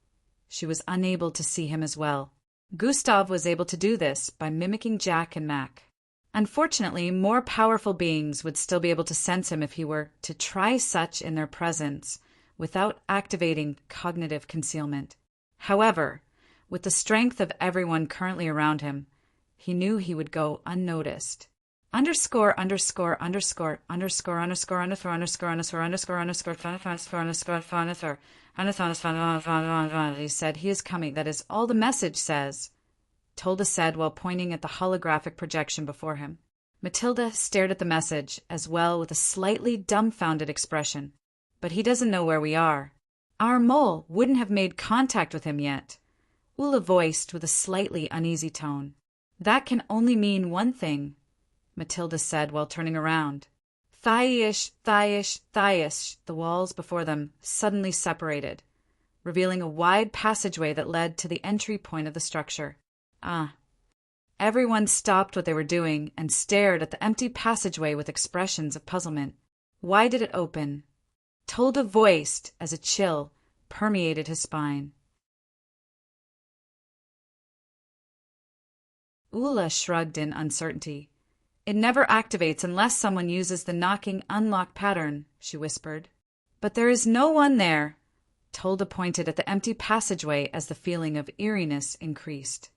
she was unable to see him as well. Gustav was able to do this by mimicking Jack and Mac. Unfortunately, more powerful beings would still be able to sense him if he were to try such in their presence without activating cognitive concealment. However, with the strength of everyone currently around him, he knew he would go unnoticed. Underscore, underscore, underscore, underscore, underscore, underscore, underscore, underscore, underscore, underscore, underscore, underscore, he said, "He is coming. That is all the message says," Tilda said while pointing at the holographic projection before him. Matilda stared at the message as well with a slightly dumbfounded expression. "But he doesn't know where we are. Our mole wouldn't have made contact with him yet," Ulla voiced with a slightly uneasy tone. "That can only mean one thing," Matilda said while turning around. Thigh-ish, thigh-ish, thigh-ish, the walls before them suddenly separated, revealing a wide passageway that led to the entry point of the structure. Everyone stopped what they were doing and stared at the empty passageway with expressions of puzzlement. Why did it open? Tilda voiced as a chill permeated his spine. Ulla shrugged in uncertainty. It never activates unless someone uses the knocking unlock pattern, she whispered. But there is no one there. Tolda pointed at the empty passageway as the feeling of eeriness increased.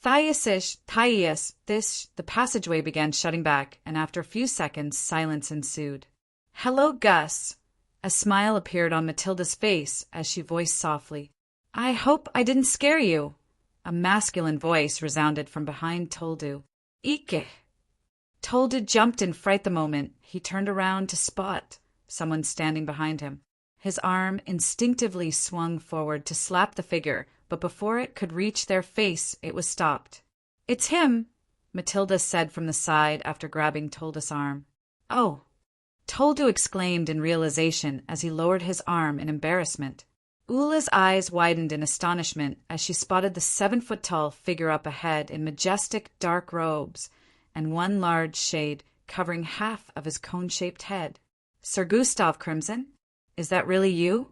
Thais, the passageway began shutting back, and after a few seconds, silence ensued. Hello, Gus. A smile appeared on Matilda's face as she voiced softly, I hope I didn't scare you. A masculine voice resounded from behind Toldu. Ike. Toldu jumped in fright the moment he turned around to spot someone standing behind him. His arm instinctively swung forward to slap the figure, but before it could reach their face, it was stopped. It's him, Matilda said from the side after grabbing Tolda's arm. Oh, Toldu exclaimed in realization as he lowered his arm in embarrassment. Ula's eyes widened in astonishment as she spotted the 7-foot-tall figure up ahead in majestic dark robes and one large shade covering half of his cone-shaped head. Sir Gustav Crimson? Is that really you?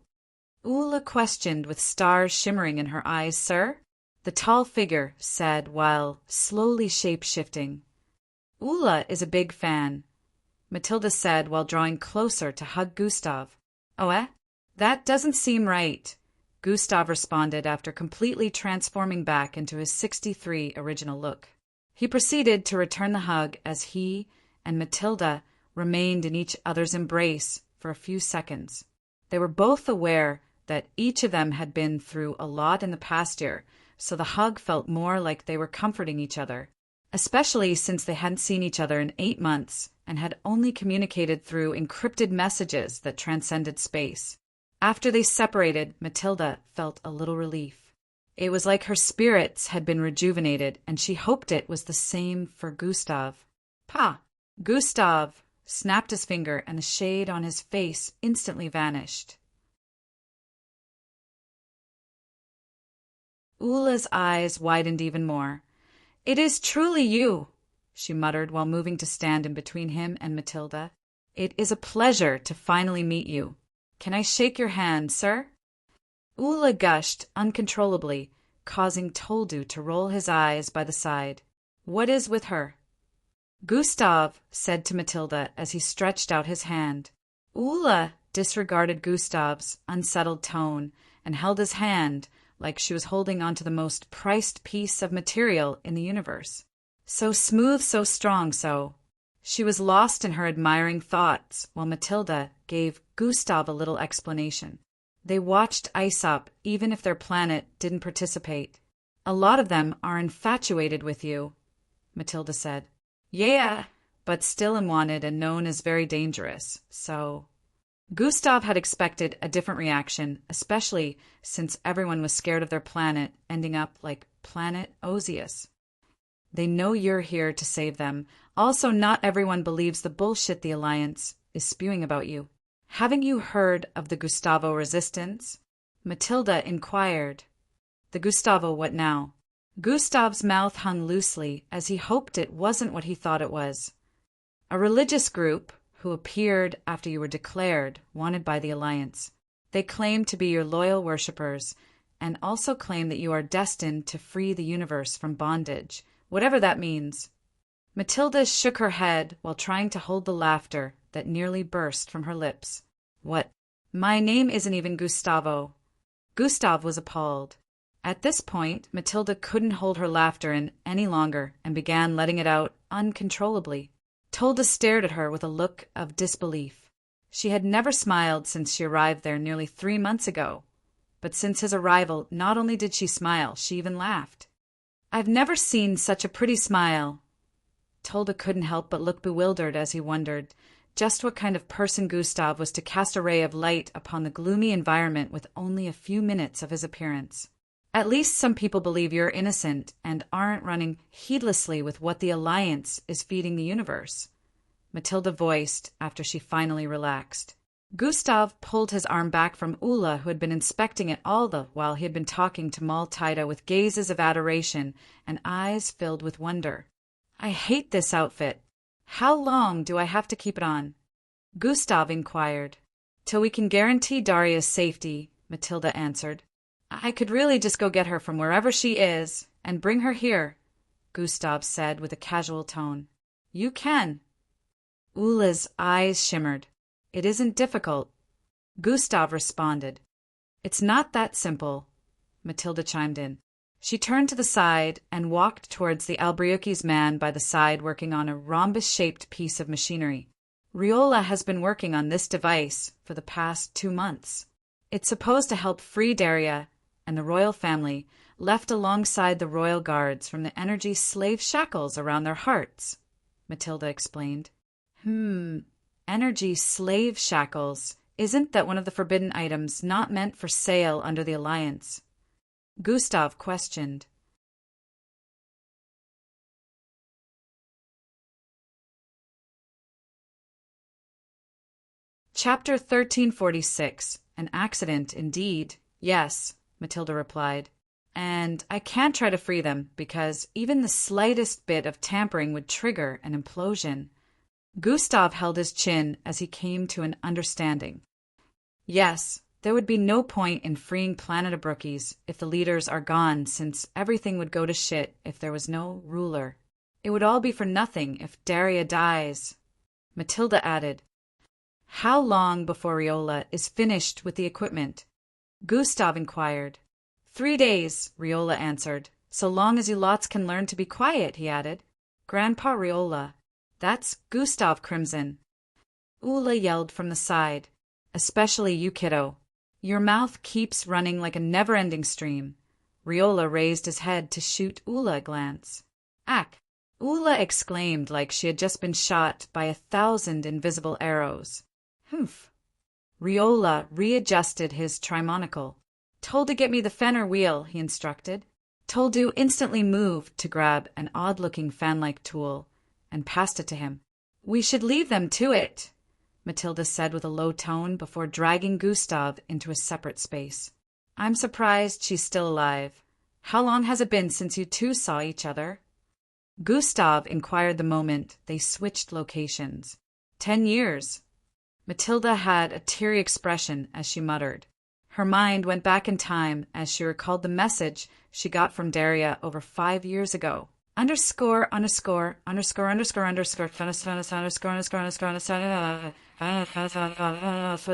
Ula questioned with stars shimmering in her eyes. Sir? The tall figure said while slowly shape-shifting. Ula is a big fan, Matilda said while drawing closer to hug Gustav. Oh, eh? That doesn't seem right, Gustav responded after completely transforming back into his 63 original look. He proceeded to return the hug as he and Matilda remained in each other's embrace for a few seconds. They were both aware that each of them had been through a lot in the past year, so the hug felt more like they were comforting each other, especially since they hadn't seen each other in 8 months and had only communicated through encrypted messages that transcended space. After they separated, Matilda felt a little relief. It was like her spirits had been rejuvenated, and she hoped it was the same for Gustav. Pa! Gustav snapped his finger, and the shade on his face instantly vanished. Ula's eyes widened even more. It is truly you, she muttered while moving to stand in between him and Matilda. It is a pleasure to finally meet you. Can I shake your hand, sir? Ula gushed uncontrollably, causing Toldu to roll his eyes by the side. What is with her? Gustav said to Matilda as he stretched out his hand. Ula disregarded Gustav's unsettled tone and held his hand like she was holding onto the most priced piece of material in the universe. So smooth, so strong, so. She was lost in her admiring thoughts while Matilda gave Gustav a little explanation. They watched Aesop even if their planet didn't participate. A lot of them are infatuated with you, Matilda said. Yeah, but still unwanted and known as very dangerous, so. Gustav had expected a different reaction, especially since everyone was scared of their planet ending up like Planet Osius. They know you're here to save them. Also, not everyone believes the bullshit the Alliance is spewing about you. Haven't you heard of the Gustavo resistance? Matilda inquired. The Gustavo what now? Gustav's mouth hung loosely as he hoped it wasn't what he thought it was. A religious group who appeared after you were declared wanted by the Alliance. They claim to be your loyal worshippers and also claim that you are destined to free the universe from bondage, whatever that means. Matilda shook her head while trying to hold the laughter that nearly burst from her lips. What? My name isn't even Gustavo. Gustav was appalled. At this point, Matilda couldn't hold her laughter in any longer and began letting it out uncontrollably. Tolda stared at her with a look of disbelief. She had never smiled since she arrived there nearly 3 months ago. But since his arrival, not only did she smile, she even laughed. I've never seen such a pretty smile. Tolda couldn't help but look bewildered as he wondered just what kind of person Gustav was to cast a ray of light upon the gloomy environment with only a few minutes of his appearance. At least some people believe you're innocent and aren't running heedlessly with what the Alliance is feeding the universe, Matilda voiced after she finally relaxed. Gustav pulled his arm back from Ula, who had been inspecting it all the while he had been talking to Maltida with gazes of adoration and eyes filled with wonder. I hate this outfit. How long do I have to keep it on? Gustav inquired. Till we can guarantee Daria's safety, Matilda answered. I could really just go get her from wherever she is and bring her here, Gustav said with a casual tone. You can. Ula's eyes shimmered. It isn't difficult. Gustav responded. It's not that simple, Matilda chimed in. She turned to the side and walked towards the Albriucchi's man by the side working on a rhombus-shaped piece of machinery. Riola has been working on this device for the past 2 months. It's supposed to help free Daria and the royal family left alongside the royal guards from the energy slave shackles around their hearts, Matilda explained. Energy slave shackles. Isn't that one of the forbidden items not meant for sale under the Alliance? Gustav questioned. Chapter 1346. An accident, indeed. Yes, Matilda replied. And I can't try to free them, because even the slightest bit of tampering would trigger an implosion. Gustav held his chin as he came to an understanding. Yes, there would be no point in freeing Planet Abrookies if the leaders are gone, since everything would go to shit if there was no ruler. It would all be for nothing if Daria dies. Matilda added, How long before Riola is finished with the equipment? Gustav inquired. 3 days, Riola answered. So long as you lots can learn to be quiet, he added. Grandpa Riola. That's Gustav Crimson. Ula yelled from the side. Especially you, kiddo. Your mouth keeps running like a never-ending stream. Riola raised his head to shoot Ula a glance. Ack! Ula exclaimed like she had just been shot by 1,000 invisible arrows. Humph! Riola readjusted his trimonocle. Told to get me the fenner wheel, he instructed. Toldu instantly moved to grab an odd-looking fan-like tool and passed it to him. We should leave them to it, Matilda said with a low tone before dragging Gustav into a separate space. I'm surprised she's still alive. How long has it been since you two saw each other? Gustav inquired the moment they switched locations. 10 years. Matilda had a teary expression as she muttered. Her mind went back in time as she recalled the message she got from Daria over 5 years ago. For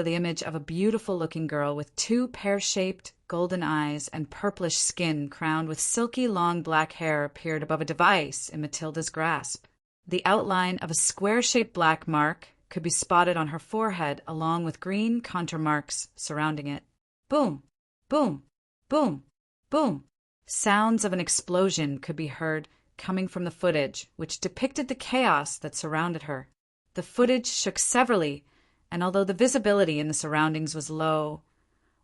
the image of a beautiful-looking girl with 2 pear-shaped golden eyes and purplish skin crowned with silky long black hair appeared above a device in Matilda's grasp. The outline of a square-shaped black mark could be spotted on her forehead along with green contour marks surrounding it. Boom! Boom! Boom! Boom! Sounds of an explosion could be heard coming from the footage, which depicted the chaos that surrounded her. The footage shook severally, and although the visibility in the surroundings was low,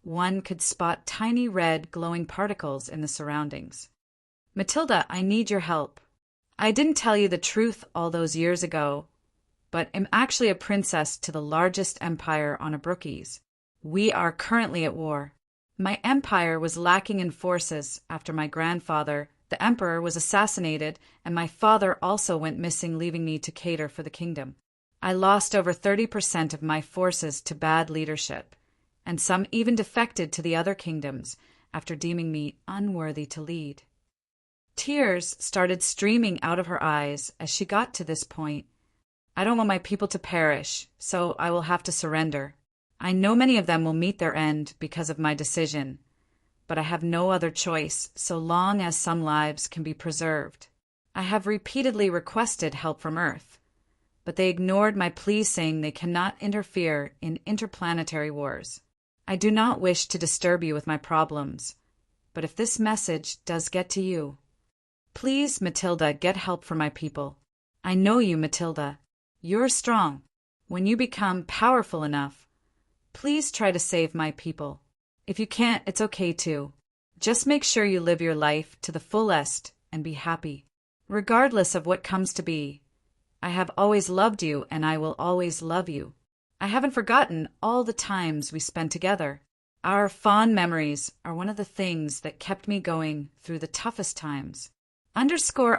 one could spot tiny red glowing particles in the surroundings. Matilda, I need your help. I didn't tell you the truth all those years ago, but am actually a princess to the largest empire on Abrookies. We are currently at war. My empire was lacking in forces after my grandfather, the emperor, was assassinated, and my father also went missing, leaving me to cater for the kingdom. I lost over 30% of my forces to bad leadership, and some even defected to the other kingdoms after deeming me unworthy to lead. Tears started streaming out of her eyes as she got to this point. I don't want my people to perish, so I will have to surrender. I know many of them will meet their end because of my decision, but I have no other choice so long as some lives can be preserved. I have repeatedly requested help from Earth, but they ignored my pleas, saying they cannot interfere in interplanetary wars. I do not wish to disturb you with my problems, but if this message does get to you, please, Matilda, get help for my people. I know you, Matilda. You're strong. When you become powerful enough, please try to save my people. If you can't, it's okay too. Just make sure you live your life to the fullest and be happy. Regardless of what comes to be, I have always loved you and I will always love you. I haven't forgotten all the times we spent together. Our fond memories are one of the things that kept me going through the toughest times. Underscore.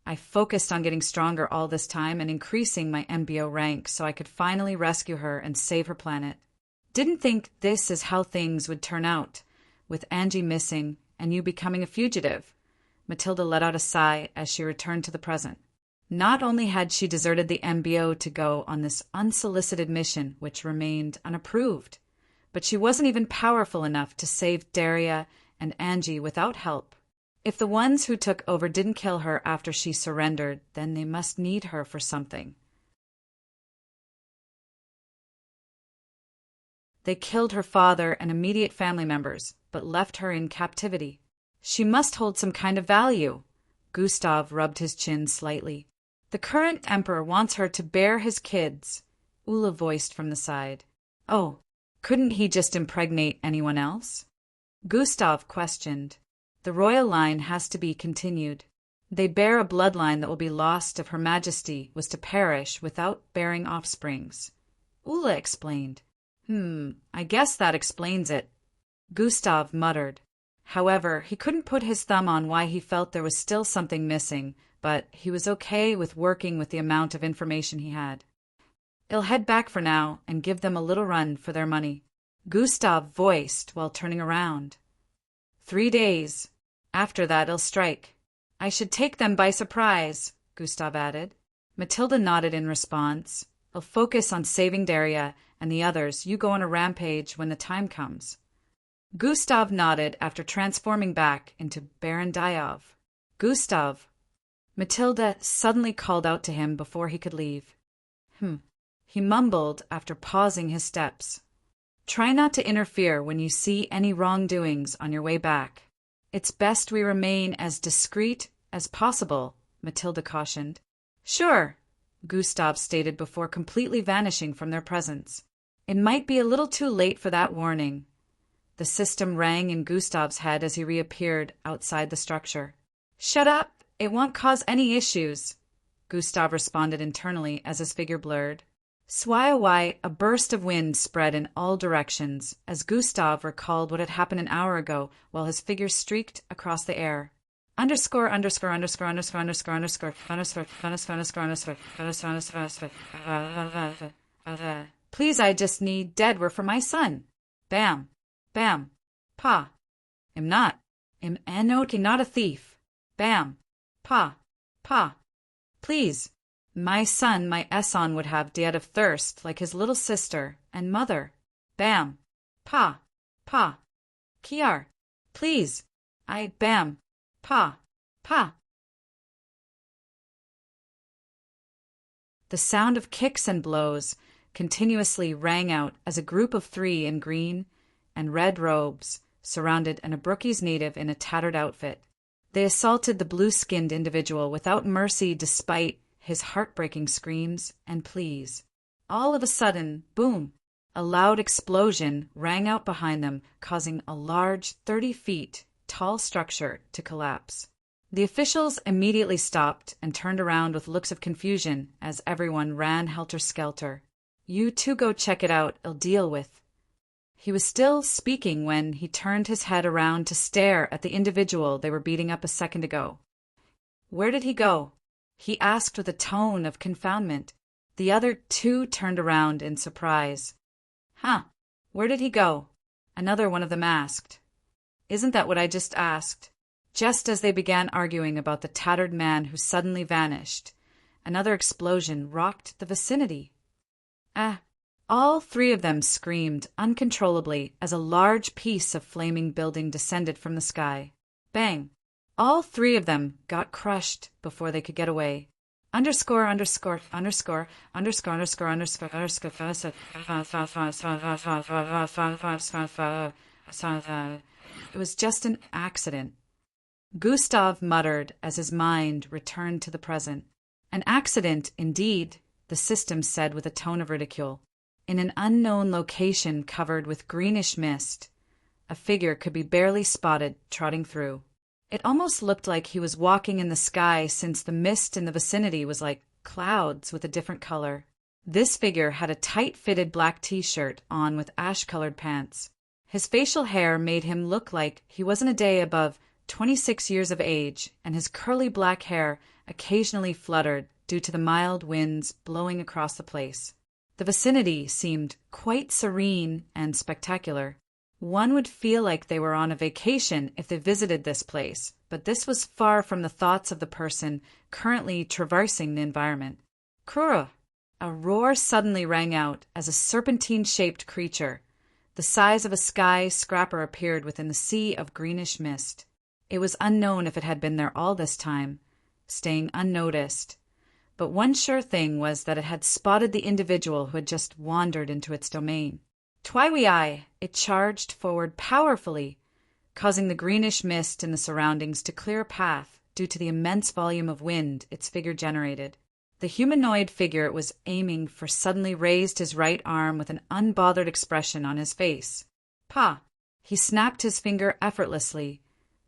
I focused on getting stronger all this time and increasing my MBO rank so I could finally rescue her and save her planet. Didn't think this is how things would turn out, with Angie missing and you becoming a fugitive. Matilda let out a sigh as she returned to the present. Not only had she deserted the MBO to go on this unsolicited mission, which remained unapproved, but she wasn't even powerful enough to save Daria and Angie without help. If the ones who took over didn't kill her after she surrendered, then they must need her for something. They killed her father and immediate family members, but left her in captivity. She must hold some kind of value. Gustav rubbed his chin slightly. The current emperor wants her to bear his kids, Ulla voiced from the side. Oh, couldn't he just impregnate anyone else? Gustav questioned. The royal line has to be continued. They bear a bloodline that will be lost if Her Majesty was to perish without bearing offsprings. Ulla explained. I guess that explains it. Gustav muttered. However, he couldn't put his thumb on why he felt there was still something missing, but he was okay with working with the amount of information he had. He'll head back for now and give them a little run for their money, Gustav voiced while turning around. 3 days. After that he'll strike. I should take them by surprise, Gustav added. Matilda nodded in response. He'll focus on saving Daria, and the others you go on a rampage when the time comes. Gustav nodded after transforming back into Baron Diov. Gustav. Matilda suddenly called out to him before he could leave. He mumbled after pausing his steps. Try not to interfere when you see any wrongdoings on your way back. It's best we remain as discreet as possible, Matilda cautioned. Sure, Gustav stated before completely vanishing from their presence. It might be a little too late for that warning. The system rang in Gustav's head as he reappeared outside the structure. Shut up! It won't cause any issues, Gustav responded internally as his figure blurred. Swayaway, a burst of wind spread in all directions as Gustav recalled what had happened an hour ago while his figure streaked across the air. Please, I just need dead were for my son. Bam. Bam. Pa. Am not. Am Enoki not a thief. Bam. Pa. Pa. Please. My son, my Esson would have died of thirst like his little sister and mother. Bam. Pa. Pa. Kiar. Please. I. Bam. Pa. Pa. The sound of kicks and blows continuously rang out as a group of 3 in green and red robes surrounded an Abrukes native in a tattered outfit. They assaulted the blue-skinned individual without mercy despite his heartbreaking screams and pleas. All of a sudden, boom, a loud explosion rang out behind them, causing a large 30 feet tall structure to collapse. The officials immediately stopped and turned around with looks of confusion as everyone ran helter-skelter. You two go check it out, I'll deal with. He was still speaking when he turned his head around to stare at the individual they were beating up a second ago. Where did he go? He asked with a tone of confoundment. The other 2 turned around in surprise. Where did he go? Another one of them asked. Isn't that what I just asked? Just as they began arguing about the tattered man who suddenly vanished, another explosion rocked the vicinity. All 3 of them screamed uncontrollably as a large piece of flaming building descended from the sky. Bang! All 3 of them got crushed before they could get away. It was just an accident. Gustav muttered as his mind returned to the present. An accident, indeed, the system said with a tone of ridicule. In an unknown location covered with greenish mist, a figure could be barely spotted trotting through. It almost looked like he was walking in the sky since the mist in the vicinity was like clouds with a different color. This figure had a tight-fitted black t-shirt on with ash-colored pants. His facial hair made him look like he wasn't a day above 26 years of age, and his curly black hair occasionally fluttered due to the mild winds blowing across the place. The vicinity seemed quite serene and spectacular. One would feel like they were on a vacation if they visited this place, but this was far from the thoughts of the person currently traversing the environment. Krura! A roar suddenly rang out as a serpentine-shaped creature, the size of a sky scrapper, appeared within the sea of greenish mist. It was unknown if it had been there all this time, staying unnoticed. But one sure thing was that it had spotted the individual who had just wandered into its domain. Twiwi-eye! It charged forward powerfully, causing the greenish mist in the surroundings to clear a path due to the immense volume of wind its figure generated. The humanoid figure it was aiming for suddenly raised his right arm with an unbothered expression on his face. Pa! He snapped his finger effortlessly,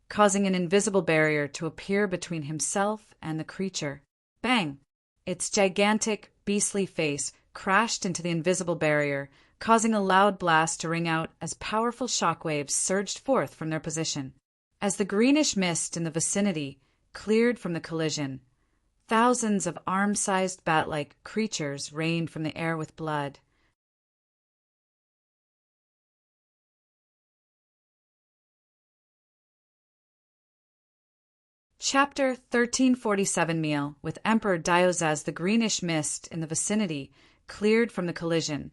causing an invisible barrier to appear between himself and the creature. Bang! Its gigantic, beastly face crashed into the invisible barrier, causing a loud blast to ring out as powerful shockwaves surged forth from their position. As the greenish mist in the vicinity cleared from the collision, thousands of arm-sized bat-like creatures rained from the air with blood. Chapter 1347 Meal with Emperor Dios. As the greenish mist in the vicinity cleared from the collision,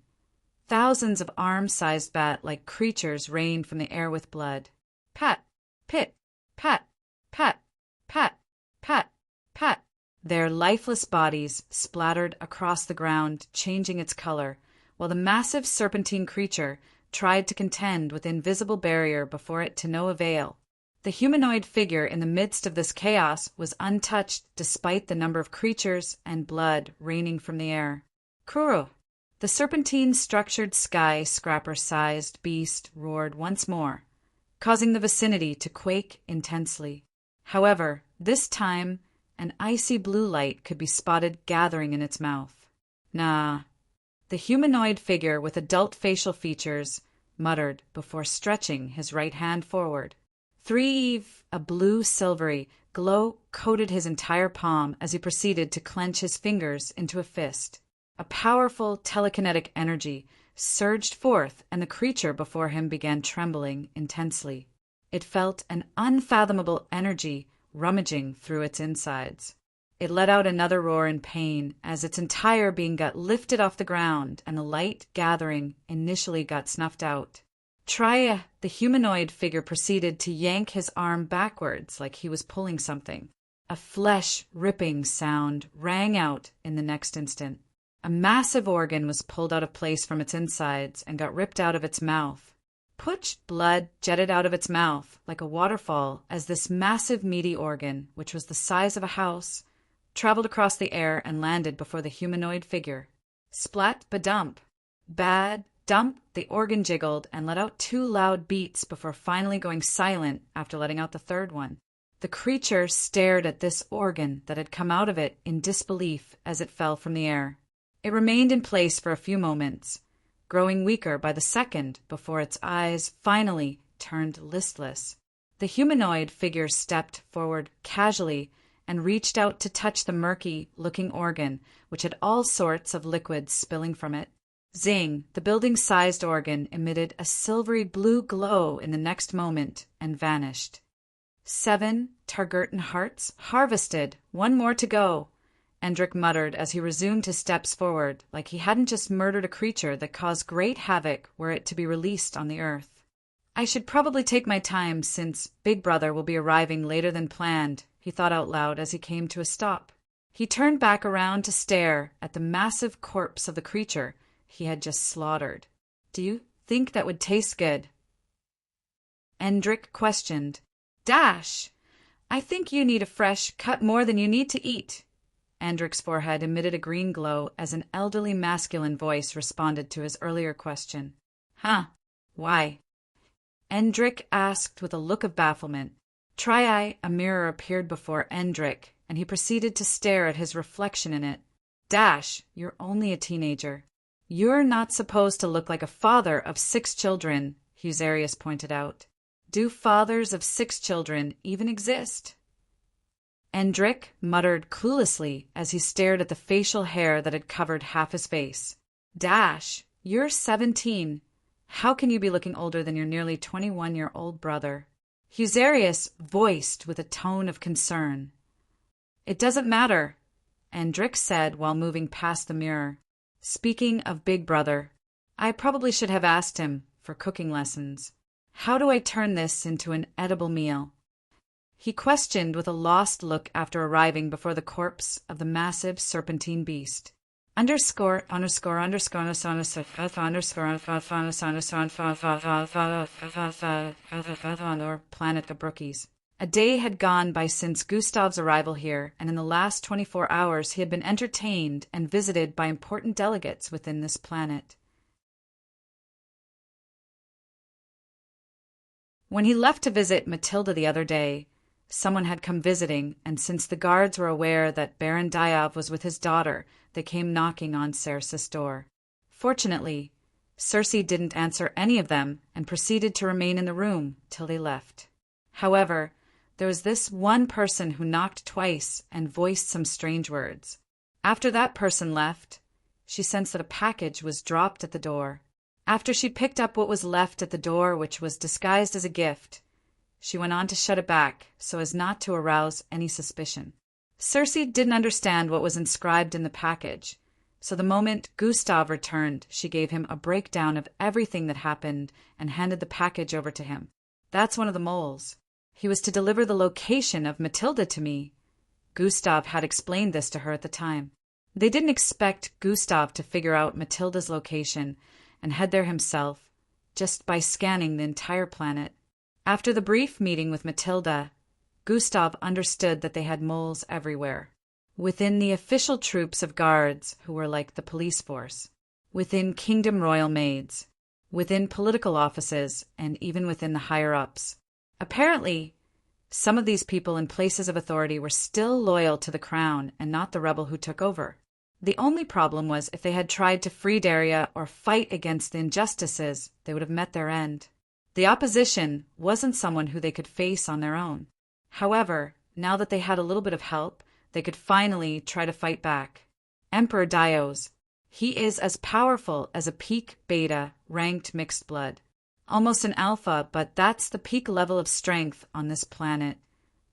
thousands of arm-sized bat-like creatures rained from the air with blood. Pat! Pit! Pat! Pat! Pat! Pat! Pat! Their lifeless bodies splattered across the ground, changing its color, while the massive serpentine creature tried to contend with the invisible barrier before it to no avail. The humanoid figure in the midst of this chaos was untouched despite the number of creatures and blood raining from the air. Kuro! The serpentine-structured sky-scrapper-sized beast roared once more, causing the vicinity to quake intensely. However, this time, an icy blue light could be spotted gathering in its mouth. Nah. The humanoid figure with adult facial features muttered before stretching his right hand forward. A blue silvery glow coated his entire palm as he proceeded to clench his fingers into a fist. A powerful telekinetic energy surged forth, and the creature before him began trembling intensely. It felt an unfathomable energy rummaging through its insides. It let out another roar in pain as its entire being got lifted off the ground and the light gathering initially got snuffed out. The humanoid figure proceeded to yank his arm backwards like he was pulling something. A flesh-ripping sound rang out in the next instant. A massive organ was pulled out of place from its insides and got ripped out of its mouth. Putsch blood jetted out of its mouth like a waterfall as this massive meaty organ, which was the size of a house, traveled across the air and landed before the humanoid figure. Splat badump. Bad dump. The organ jiggled and let out 2 loud beats before finally going silent after letting out the third one. The creature stared at this organ that had come out of it in disbelief as it fell from the air. It remained in place for a few moments, growing weaker by the second before its eyes finally turned listless. The humanoid figure stepped forward casually and reached out to touch the murky-looking organ, which had all sorts of liquids spilling from it. Zing! The building-sized organ emitted a silvery blue glow in the next moment and vanished. 7 Targurtan hearts harvested. 1 more to go. Endrick muttered as he resumed his steps forward, like he hadn't just murdered a creature that caused great havoc were it to be released on the earth. I should probably take my time since Big Brother will be arriving later than planned, he thought out loud as he came to a stop. He turned back around to stare at the massive corpse of the creature he had just slaughtered. Do you think that would taste good? Endrick questioned. Dash! I think you need a fresh cut more than you need to eat. Endrick's forehead emitted a green glow as an elderly masculine voice responded to his earlier question. Huh? Why? Endrick asked with a look of bafflement. A mirror appeared before Endrick, and he proceeded to stare at his reflection in it. Dash, you're only a teenager. You're not supposed to look like a father of 6 children, Husarius pointed out. Do fathers of 6 children even exist? Endrick muttered cluelessly as he stared at the facial hair that had covered half his face. Dash, you're 17. How can you be looking older than your nearly 21-year-old brother? Husarius voiced with a tone of concern. It doesn't matter, Andrix said while moving past the mirror. Speaking of Big Brother, I probably should have asked him for cooking lessons. How do I turn this into an edible meal? He questioned with a lost look after arriving before the corpse of the massive serpentine beast. Underscore planet the Brookies. A day had gone by since Gustav's arrival here, and in the last 24 hours he had been entertained and visited by important delegates within this planet. When he left to visit Matilda the other day, someone had come visiting, and since the guards were aware that Baron Diav was with his daughter, they came knocking on Cersei's door. Fortunately, Cersei didn't answer any of them and proceeded to remain in the room till they left. However, there was this one person who knocked twice and voiced some strange words. After that person left, she sensed that a package was dropped at the door. After she picked up what was left at the door, which was disguised as a gift, she went on to shut it back so as not to arouse any suspicion. Cersei didn't understand what was inscribed in the package, so the moment Gustav returned, she gave him a breakdown of everything that happened and handed the package over to him. That's one of the moles. He was to deliver the location of Matilda to me. Gustav had explained this to her at the time. They didn't expect Gustav to figure out Matilda's location and head there himself, just by scanning the entire planet. After the brief meeting with Matilda, Gustav understood that they had moles everywhere. Within the official troops of guards, who were like the police force, within Kingdom Royal Maids, within political offices, and even within the higher-ups. Apparently, some of these people in places of authority were still loyal to the crown and not the rebel who took over. The only problem was if they had tried to free Daria or fight against the injustices, they would have met their end. The opposition wasn't someone who they could face on their own. However, now that they had a little bit of help, they could finally try to fight back. Emperor Dios. He is as powerful as a peak beta ranked mixed blood. Almost an alpha, but that's the peak level of strength on this planet,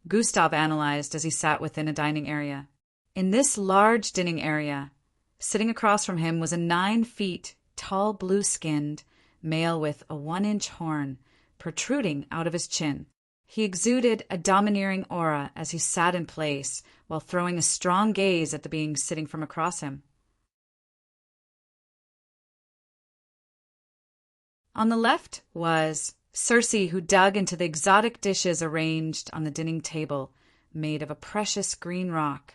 Gustav analyzed as he sat within a dining area. In this large dining area, sitting across from him was a 9 feet tall blue-skinned male with a 1-inch horn protruding out of his chin. He exuded a domineering aura as he sat in place while throwing a strong gaze at the being sitting from across him. On the left was Cersei, who dug into the exotic dishes arranged on the dining table, made of a precious green rock.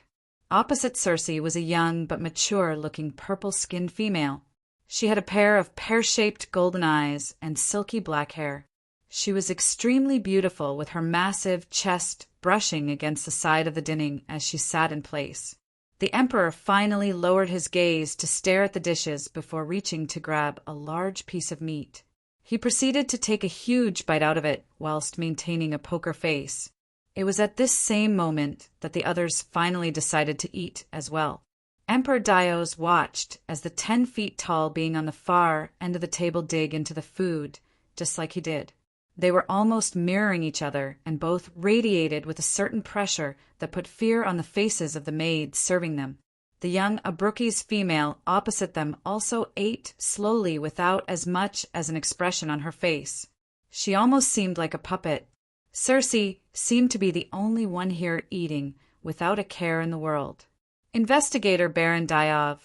Opposite Cersei was a young but mature-looking purple-skinned female. She had a pair of pear-shaped golden eyes and silky black hair. She was extremely beautiful, with her massive chest brushing against the side of the dining as she sat in place. The Emperor finally lowered his gaze to stare at the dishes before reaching to grab a large piece of meat. He proceeded to take a huge bite out of it whilst maintaining a poker face. It was at this same moment that the others finally decided to eat as well. Emperor Dios watched as the 10 feet tall being on the far end of the table dig into the food, just like he did. They were almost mirroring each other, and both radiated with a certain pressure that put fear on the faces of the maids serving them. The young Abrukes female opposite them also ate slowly without as much as an expression on her face. She almost seemed like a puppet. Cersei seemed to be the only one here eating, without a care in the world. Investigator Baron Diav,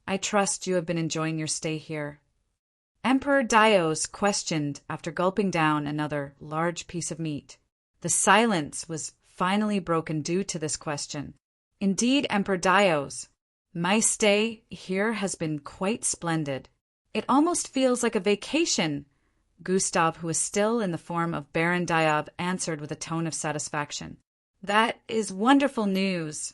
I trust you have been enjoying your stay here. Emperor Dios questioned after gulping down another large piece of meat. The silence was finally broken due to this question. Indeed, Emperor Dios, my stay here has been quite splendid. It almost feels like a vacation, Gustav, who was still in the form of Baron Diab, answered with a tone of satisfaction. That is wonderful news,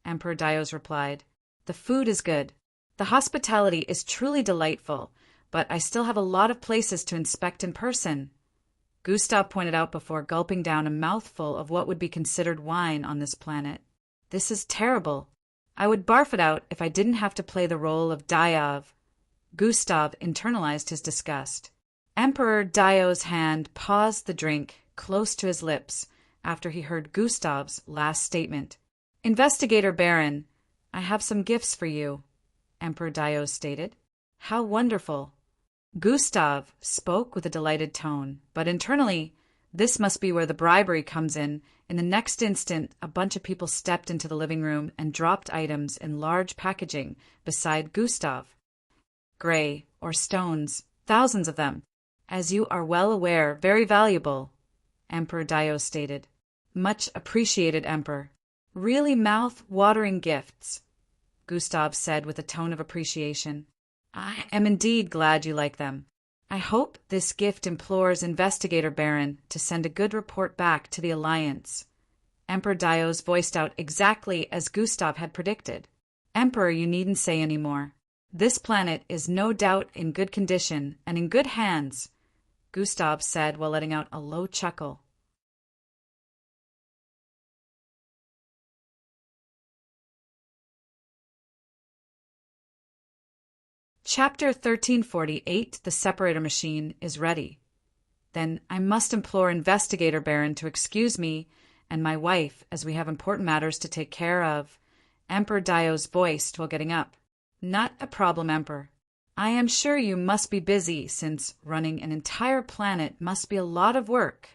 Emperor Dios replied. The food is good. The hospitality is truly delightful, but I still have a lot of places to inspect in person, Gustav pointed out before gulping down a mouthful of what would be considered wine on this planet. This is terrible. I would barf it out if I didn't have to play the role of Diav, Gustav internalized his disgust. Emperor Dio's hand paused the drink close to his lips after he heard Gustav's last statement. Investigator Baron, I have some gifts for you, Emperor Dio stated. How wonderful. Gustav spoke with a delighted tone, but internally, this must be where the bribery comes in. In the next instant, a bunch of people stepped into the living room and dropped items in large packaging beside Gustav. Gray, or stones, thousands of them. As you are well aware, very valuable, Emperor Dio stated. Much appreciated, Emperor. Really mouth-watering gifts, Gustav said with a tone of appreciation. I am indeed glad you like them. I hope this gift implores Investigator Baron to send a good report back to the Alliance. Emperor Dio's voiced out exactly as Gustav had predicted. Emperor, you needn't say any more. This planet is no doubt in good condition and in good hands, Gustav said while letting out a low chuckle. Chapter 1348, The Separator Machine, is ready. Then I must implore Investigator Baron to excuse me and my wife, as we have important matters to take care of, Emperor Dio's voiced while getting up. Not a problem, Emperor. I am sure you must be busy, since running an entire planet must be a lot of work,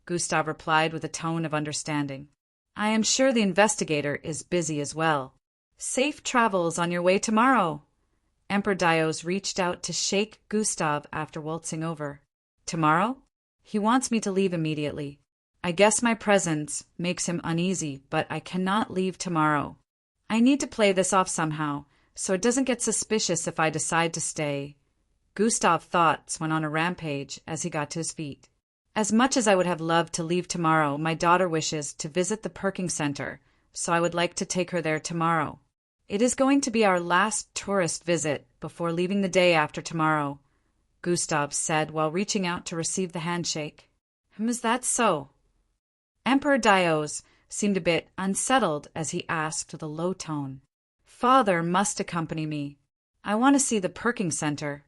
Gustav replied with a tone of understanding. I am sure the investigator is busy as well. Safe travels on your way tomorrow. Emperor Dios reached out to shake Gustav after waltzing over. Tomorrow? He wants me to leave immediately. I guess my presence makes him uneasy, but I cannot leave tomorrow. I need to play this off somehow, so it doesn't get suspicious if I decide to stay. Gustav's thoughts went on a rampage as he got to his feet. As much as I would have loved to leave tomorrow, my daughter wishes to visit the Perking Center, so I would like to take her there tomorrow. It is going to be our last tourist visit before leaving the day after tomorrow, Gustav said while reaching out to receive the handshake. Is that so? Emperor Dios seemed a bit unsettled as he asked with a low tone. Father must accompany me. I want to see the Perking Center.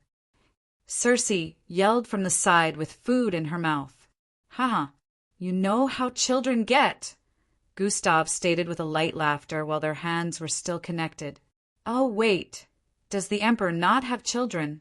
Circe yelled from the side with food in her mouth. Haha, you know how children get, Gustav stated with a light laughter while their hands were still connected. Oh, wait. Does the Emperor not have children?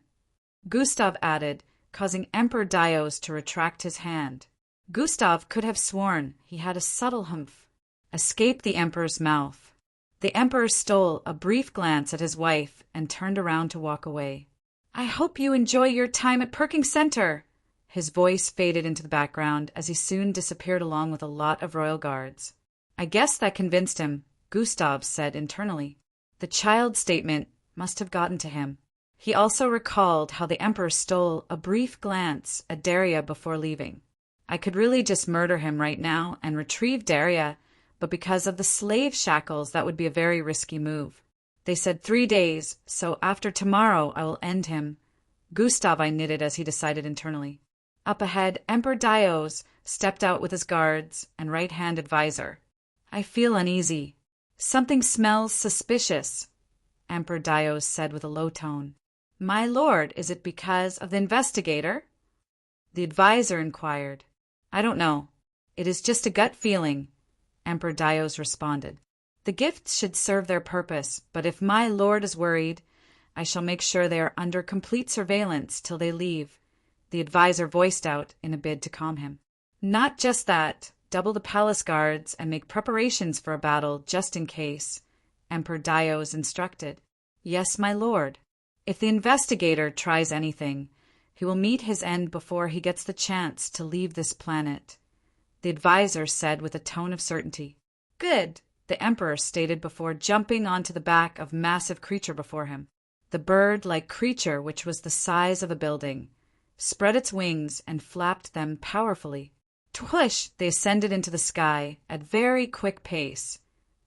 Gustav added, causing Emperor Dios to retract his hand. Gustav could have sworn he had a subtle humph escape the Emperor's mouth. The Emperor stole a brief glance at his wife and turned around to walk away. I hope you enjoy your time at Perking Center. His voice faded into the background as he soon disappeared along with a lot of royal guards. I guess that convinced him, Gustav said internally. The child's statement must have gotten to him. He also recalled how the Emperor stole a brief glance at Daria before leaving. I could really just murder him right now and retrieve Daria, but because of the slave shackles, that would be a very risky move. They said 3 days, so after tomorrow I will end him. Gustav, I knitted as he decided internally. Up ahead, Emperor Dios stepped out with his guards and right-hand advisor. I feel uneasy. Something smells suspicious, Emperor Dios said with a low tone. My lord, is it because of the investigator? The advisor inquired. I don't know. It is just a gut feeling, Emperor Dios responded. The gifts should serve their purpose, but if my lord is worried, I shall make sure they are under complete surveillance till they leave, the advisor voiced out in a bid to calm him. Not just that. Double the palace guards and make preparations for a battle just in case, Emperor Dios instructed. Yes, my lord. If the investigator tries anything, he will meet his end before he gets the chance to leave this planet, the advisor said with a tone of certainty. Good, the Emperor stated before jumping onto the back of a massive creature before him. The bird-like creature, which was the size of a building, spread its wings and flapped them powerfully. Twush! They ascended into the sky at very quick pace,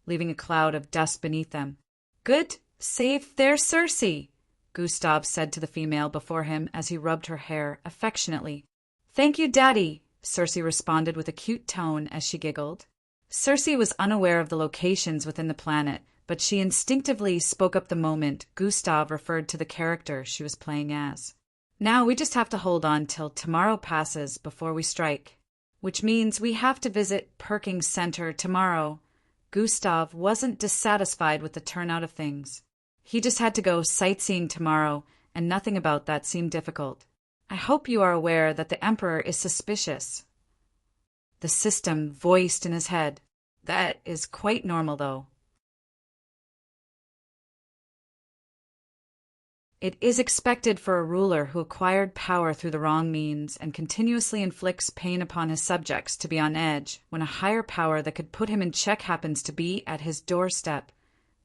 leaving a cloud of dust beneath them. Good, safe there, Circe, Gustav said to the female before him as he rubbed her hair affectionately. Thank you, Daddy, Circe responded with a cute tone as she giggled. Circe was unaware of the locations within the planet, but she instinctively spoke up the moment Gustav referred to the character she was playing as. Now we just have to hold on till tomorrow passes before we strike. Which means we have to visit Perkins Center tomorrow. Gustav wasn't dissatisfied with the turnout of things. He just had to go sightseeing tomorrow, and nothing about that seemed difficult. I hope you are aware that the Emperor is suspicious. The system voiced in his head. That is quite normal, though. It is expected for a ruler who acquired power through the wrong means and continuously inflicts pain upon his subjects to be on edge when a higher power that could put him in check happens to be at his doorstep.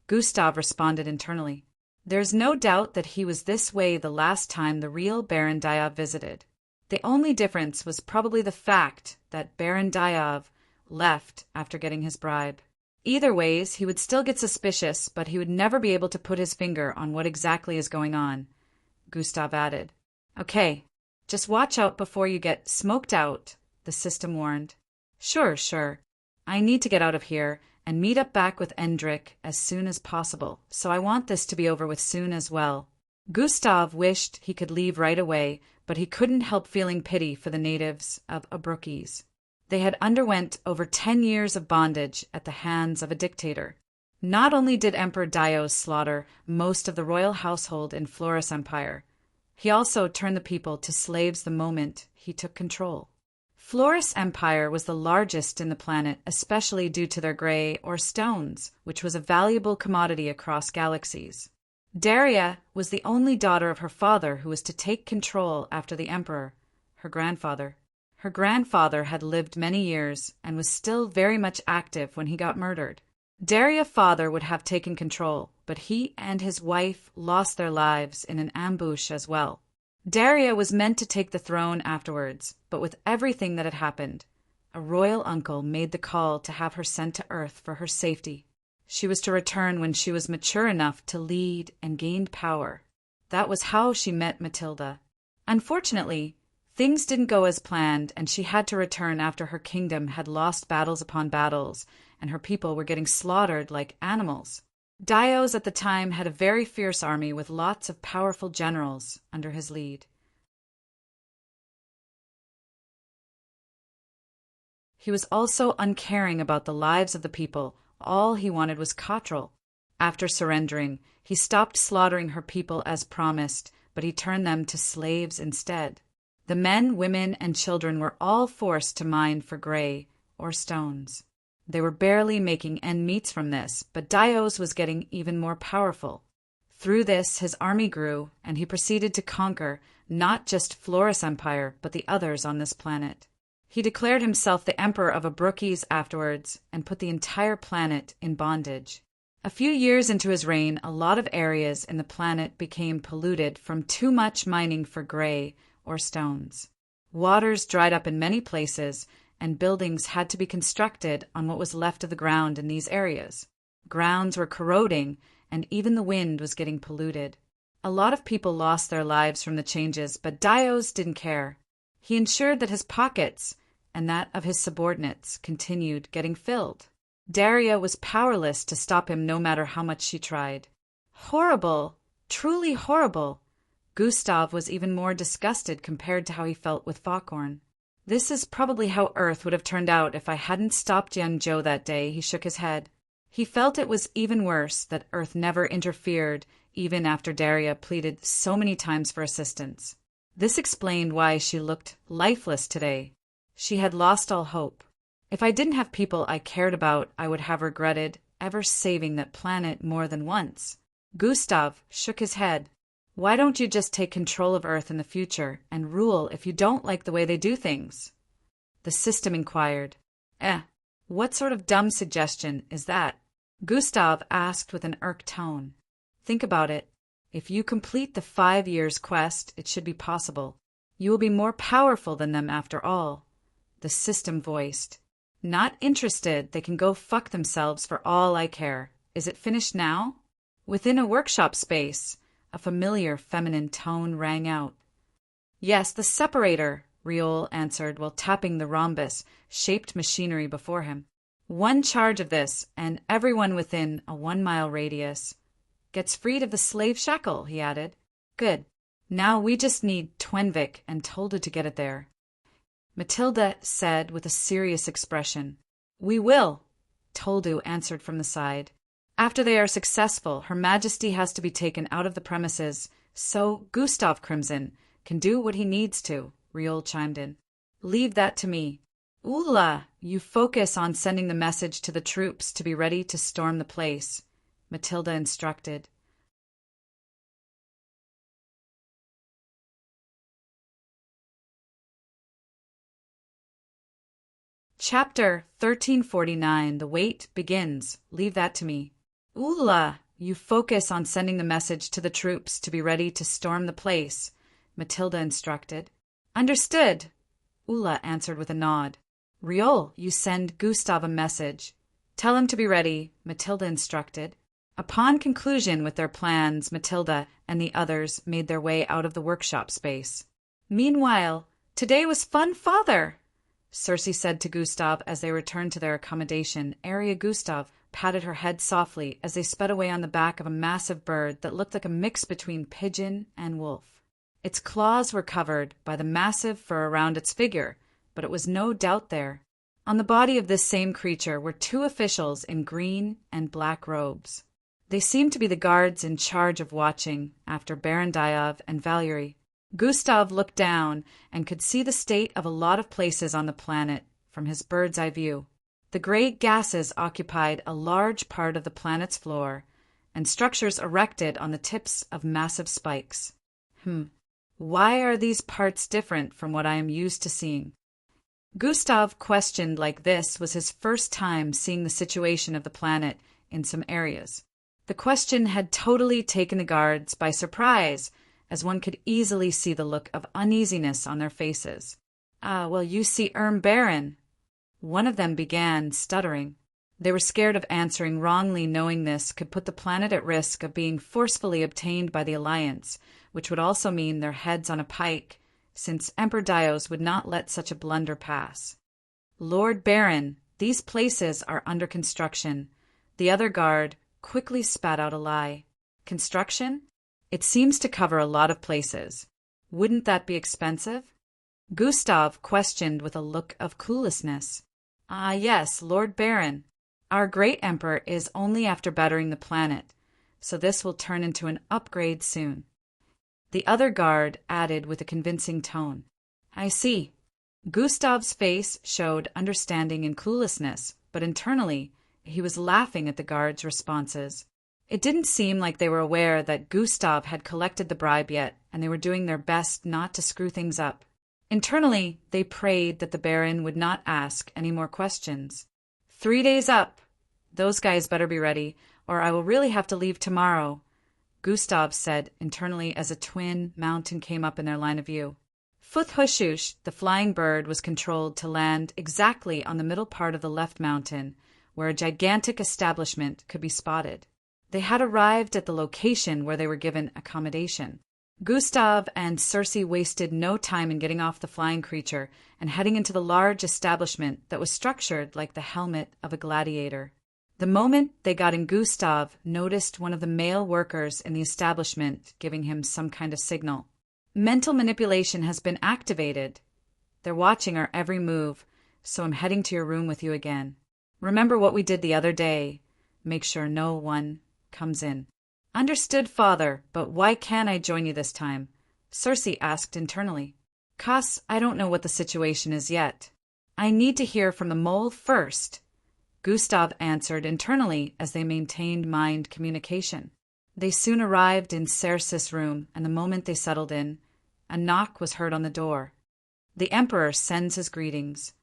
Gustav responded internally. There's no doubt that he was this way the last time the real Baron Dyav visited. The only difference was probably the fact that Baron Dyav left after getting his bribe. Either ways, he would still get suspicious, but he would never be able to put his finger on what exactly is going on. Gustav added. Okay, just watch out before you get smoked out, the system warned. Sure. I need to get out of here and meet up back with Endrik as soon as possible, so I want this to be over with soon as well. Gustav wished he could leave right away, but he couldn't help feeling pity for the natives of Abrukes. They had underwent over 10 years of bondage at the hands of a dictator. Not only did Emperor Dios slaughter most of the royal household in Florus Empire, he also turned the people to slaves the moment he took control. Florus Empire was the largest in the planet, especially due to their gray or stones, which was a valuable commodity across galaxies. Daria was the only daughter of her father who was to take control after the emperor, her grandfather. Her grandfather had lived many years and was still very much active when he got murdered. Daria's father would have taken control, but he and his wife lost their lives in an ambush as well. Daria was meant to take the throne afterwards, but with everything that had happened, a royal uncle made the call to have her sent to Earth for her safety. She was to return when she was mature enough to lead and gained power. That was how she met Matilda. Unfortunately, things didn't go as planned, and she had to return after her kingdom had lost battles upon battles, and her people were getting slaughtered like animals. Dios at the time had a very fierce army with lots of powerful generals under his lead. He was also uncaring about the lives of the people. All he wanted was Cottrell. After surrendering, he stopped slaughtering her people as promised, but he turned them to slaves instead. The men, women, and children were all forced to mine for gray or stones. They were barely making end meets from this, but Dios was getting even more powerful. Through this, his army grew, and he proceeded to conquer not just Florus Empire, but the others on this planet. He declared himself the Emperor of Abrukes afterwards, and put the entire planet in bondage. A few years into his reign, a lot of areas in the planet became polluted from too much mining for gray or stones. Waters dried up in many places, and buildings had to be constructed on what was left of the ground in these areas. Grounds were corroding, and even the wind was getting polluted. A lot of people lost their lives from the changes, but Dios didn't care. He ensured that his pockets and that of his subordinates continued getting filled. Daria was powerless to stop him no matter how much she tried. Horrible, truly horrible. Gustav was even more disgusted compared to how he felt with Foghorn. This is probably how Earth would have turned out if I hadn't stopped young Joe that day. He shook his head. He felt it was even worse that Earth never interfered, even after Daria pleaded so many times for assistance. This explained why she looked lifeless today. She had lost all hope. If I didn't have people I cared about, I would have regretted ever saving that planet more than once. Gustav shook his head. Why don't you just take control of Earth in the future and rule if you don't like the way they do things? The system inquired. What sort of dumb suggestion is that? Gustav asked with an irked tone. Think about it. If you complete the 5 years quest, it should be possible. You will be more powerful than them after all. The system voiced. Not interested, they can go fuck themselves for all I care. Is it finished now? Within a workshop space, a familiar feminine tone rang out. Yes, the separator, Riol answered while tapping the rhombus-shaped machinery before him. One charge of this, and everyone within a 1-mile radius gets freed of the slave shackle, he added. Good. Now we just need Twenvik and Tolda to get it there. Matilda said with a serious expression. We will, Toldu answered from the side. After they are successful, Her Majesty has to be taken out of the premises, so Gustav Crimson can do what he needs to, Riol chimed in. Leave that to me. Ulla, you focus on sending the message to the troops to be ready to storm the place, Matilda instructed. Chapter 1349, The Wait Begins. Leave that to me. Ulla, you focus on sending the message to the troops to be ready to storm the place, Matilda instructed. Understood, Ulla answered with a nod. Riol, you send Gustav a message. Tell him to be ready, Matilda instructed. Upon conclusion with their plans, Matilda and the others made their way out of the workshop space. Meanwhile, today was fun, father, Cersei said to Gustav as they returned to their accommodation. Arya Gustav patted her head softly as they sped away on the back of a massive bird that looked like a mix between pigeon and wolf. Its claws were covered by the massive fur around its figure, but it was no doubt there. On the body of this same creature were 2 officials in green and black robes. They seemed to be the guards in charge of watching after Baron Dyav and Valerie. Gustav looked down and could see the state of a lot of places on the planet from his bird's eye view. The gray gases occupied a large part of the planet's floor, and structures erected on the tips of massive spikes. Why are these parts different from what I am used to seeing? Gustav questioned like this was his first time seeing the situation of the planet in some areas. The question had totally taken the guards by surprise, as one could easily see the look of uneasiness on their faces. Well, you see Baron. One of them began, stuttering. They were scared of answering wrongly, knowing this could put the planet at risk of being forcefully obtained by the Alliance, which would also mean their heads on a pike, since Emperor Dios would not let such a blunder pass. Lord Baron, these places are under construction. The other guard quickly spat out a lie. Construction? It seems to cover a lot of places. Wouldn't that be expensive? Gustav questioned with a look of cluelessness. Yes, Lord Baron. Our great emperor is only after bettering the planet, so this will turn into an upgrade soon. The other guard added with a convincing tone. I see. Gustav's face showed understanding and cluelessness, but internally he was laughing at the guards' responses. It didn't seem like they were aware that Gustav had collected the bribe yet, and they were doing their best not to screw things up. Internally, they prayed that the Baron would not ask any more questions. 3 days up. Those guys better be ready, or I will really have to leave tomorrow, Gustav said internally as a twin mountain came up in their line of view. Futhhushush, the flying bird, was controlled to land exactly on the middle part of the left mountain, where a gigantic establishment could be spotted. They had arrived at the location where they were given accommodation. Gustav and Cersei wasted no time in getting off the flying creature and heading into the large establishment that was structured like the helmet of a gladiator. The moment they got in, Gustav noticed one of the male workers in the establishment giving him some kind of signal. Mental manipulation has been activated. They're watching our every move, so I'm heading to your room with you again. Remember what we did the other day. Make sure no one comes in. Understood, father, but why can't I join you this time? Cersei asked internally. 'Cause I don't know what the situation is yet. I need to hear from the mole first, Gustav answered internally as they maintained mind communication. They soon arrived in Cersei's room, and the moment they settled in, a knock was heard on the door. The Emperor sends his greetings.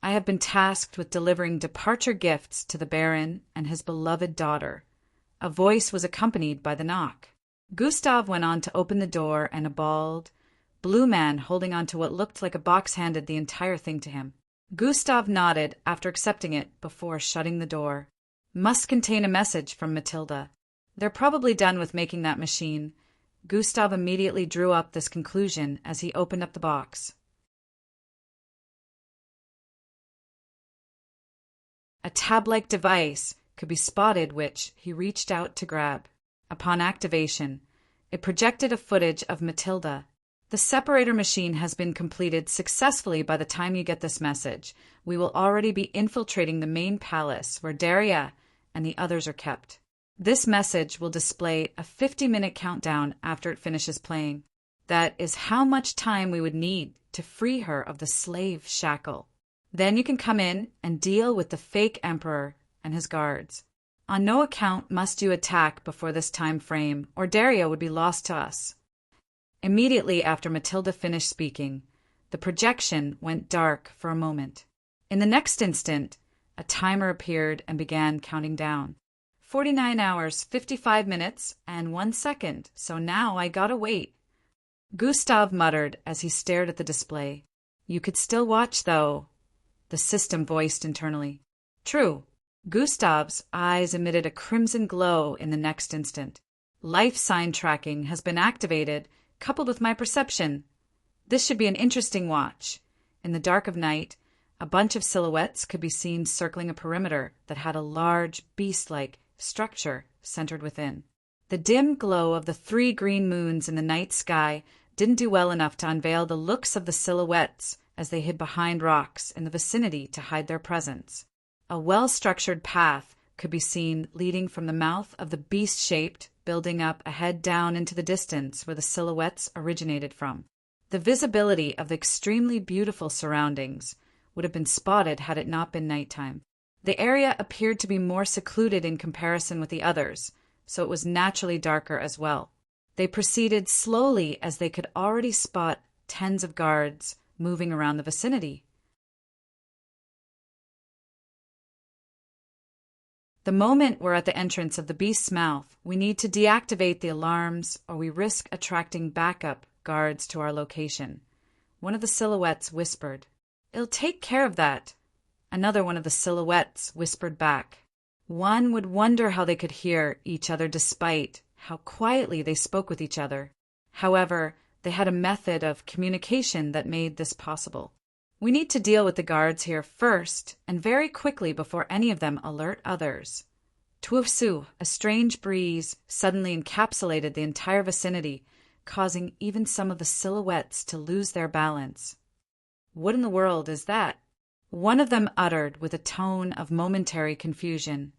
I have been tasked with delivering departure gifts to the Baron and his beloved daughter. A voice was accompanied by the knock. Gustav went on to open the door, and a bald, blue man holding onto what looked like a box handed the entire thing to him. Gustav nodded after accepting it before shutting the door. Must contain a message from Matilda. They're probably done with making that machine. Gustav immediately drew up this conclusion as he opened up the box. A tab-like device could be spotted which he reached out to grab. Upon activation, it projected a footage of Matilda. The separator machine has been completed successfully. By the time you get this message, we will already be infiltrating the main palace where Daria and the others are kept. This message will display a 50-minute countdown after it finishes playing. That is how much time we would need to free her of the slave shackle. Then you can come in and deal with the fake emperor and his guards. On no account must you attack before this time frame, or Daria would be lost to us. Immediately after Matilda finished speaking, the projection went dark for a moment. In the next instant, a timer appeared and began counting down. 49 hours, 55 minutes, and 1 second, so now I gotta wait. Gustav muttered as he stared at the display. You could still watch, though, the system voiced internally. True. Gustav's eyes emitted a crimson glow in the next instant. Life sign tracking has been activated, coupled with my perception. This should be an interesting watch. In the dark of night, a bunch of silhouettes could be seen circling a perimeter that had a large, beast-like structure centered within. The dim glow of the 3 green moons in the night sky didn't do well enough to unveil the looks of the silhouettes as they hid behind rocks in the vicinity to hide their presence. A well-structured path could be seen leading from the mouth of the beast-shaped building up ahead down into the distance where the silhouettes originated from. The visibility of the extremely beautiful surroundings would have been spotted had it not been nighttime. The area appeared to be more secluded in comparison with the others, so it was naturally darker as well. They proceeded slowly as they could already spot tens of guards moving around the vicinity. The moment we're at the entrance of the beast's mouth, we need to deactivate the alarms or we risk attracting backup guards to our location. One of the silhouettes whispered. It'll take care of that. Another one of the silhouettes whispered back. One would wonder how they could hear each other despite how quietly they spoke with each other. However, they had a method of communication that made this possible. We need to deal with the guards here first, and very quickly before any of them alert others. Tuofsu, a strange breeze, suddenly encapsulated the entire vicinity, causing even some of the silhouettes to lose their balance. What in the world is that? One of them uttered with a tone of momentary confusion.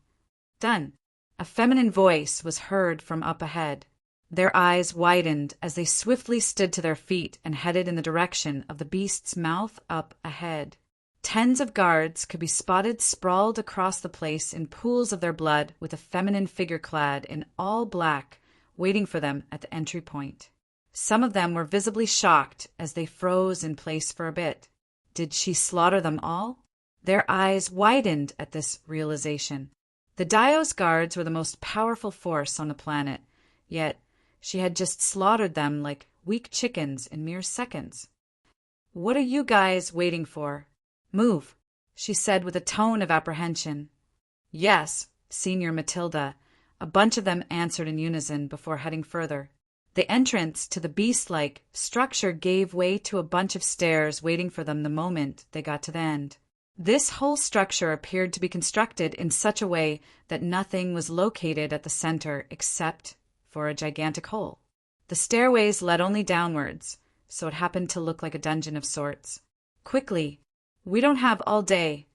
Done. A feminine voice was heard from up ahead. Their eyes widened as they swiftly stood to their feet and headed in the direction of the beast's mouth up ahead. Tens of guards could be spotted sprawled across the place in pools of their blood with a feminine figure clad in all black, waiting for them at the entry point. Some of them were visibly shocked as they froze in place for a bit. Did she slaughter them all? Their eyes widened at this realization. The Dio's guards were the most powerful force on the planet, yet she had just slaughtered them like weak chickens in mere seconds. What are you guys waiting for? Move, she said with a tone of apprehension. Yes, Senior Matilda. A bunch of them answered in unison before heading further. The entrance to the beast-like structure gave way to a bunch of stairs waiting for them the moment they got to the end. This whole structure appeared to be constructed in such a way that nothing was located at the center except for a gigantic hole. The stairways led only downwards, so it happened to look like a dungeon of sorts. Quickly, we don't have all day,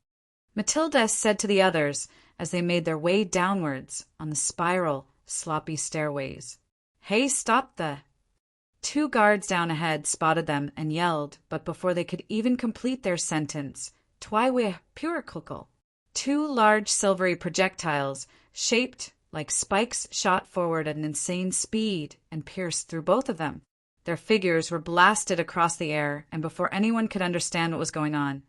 Matilda said to the others as they made their way downwards on the spiral, sloppy stairways. Hey, stop the... 2 guards down ahead spotted them and yelled, but before they could even complete their sentence, Twiwe Purikukul. 2 large silvery projectiles, shaped like spikes, shot forward at an insane speed and pierced through both of them. Their figures were blasted across the air, and before anyone could understand what was going on,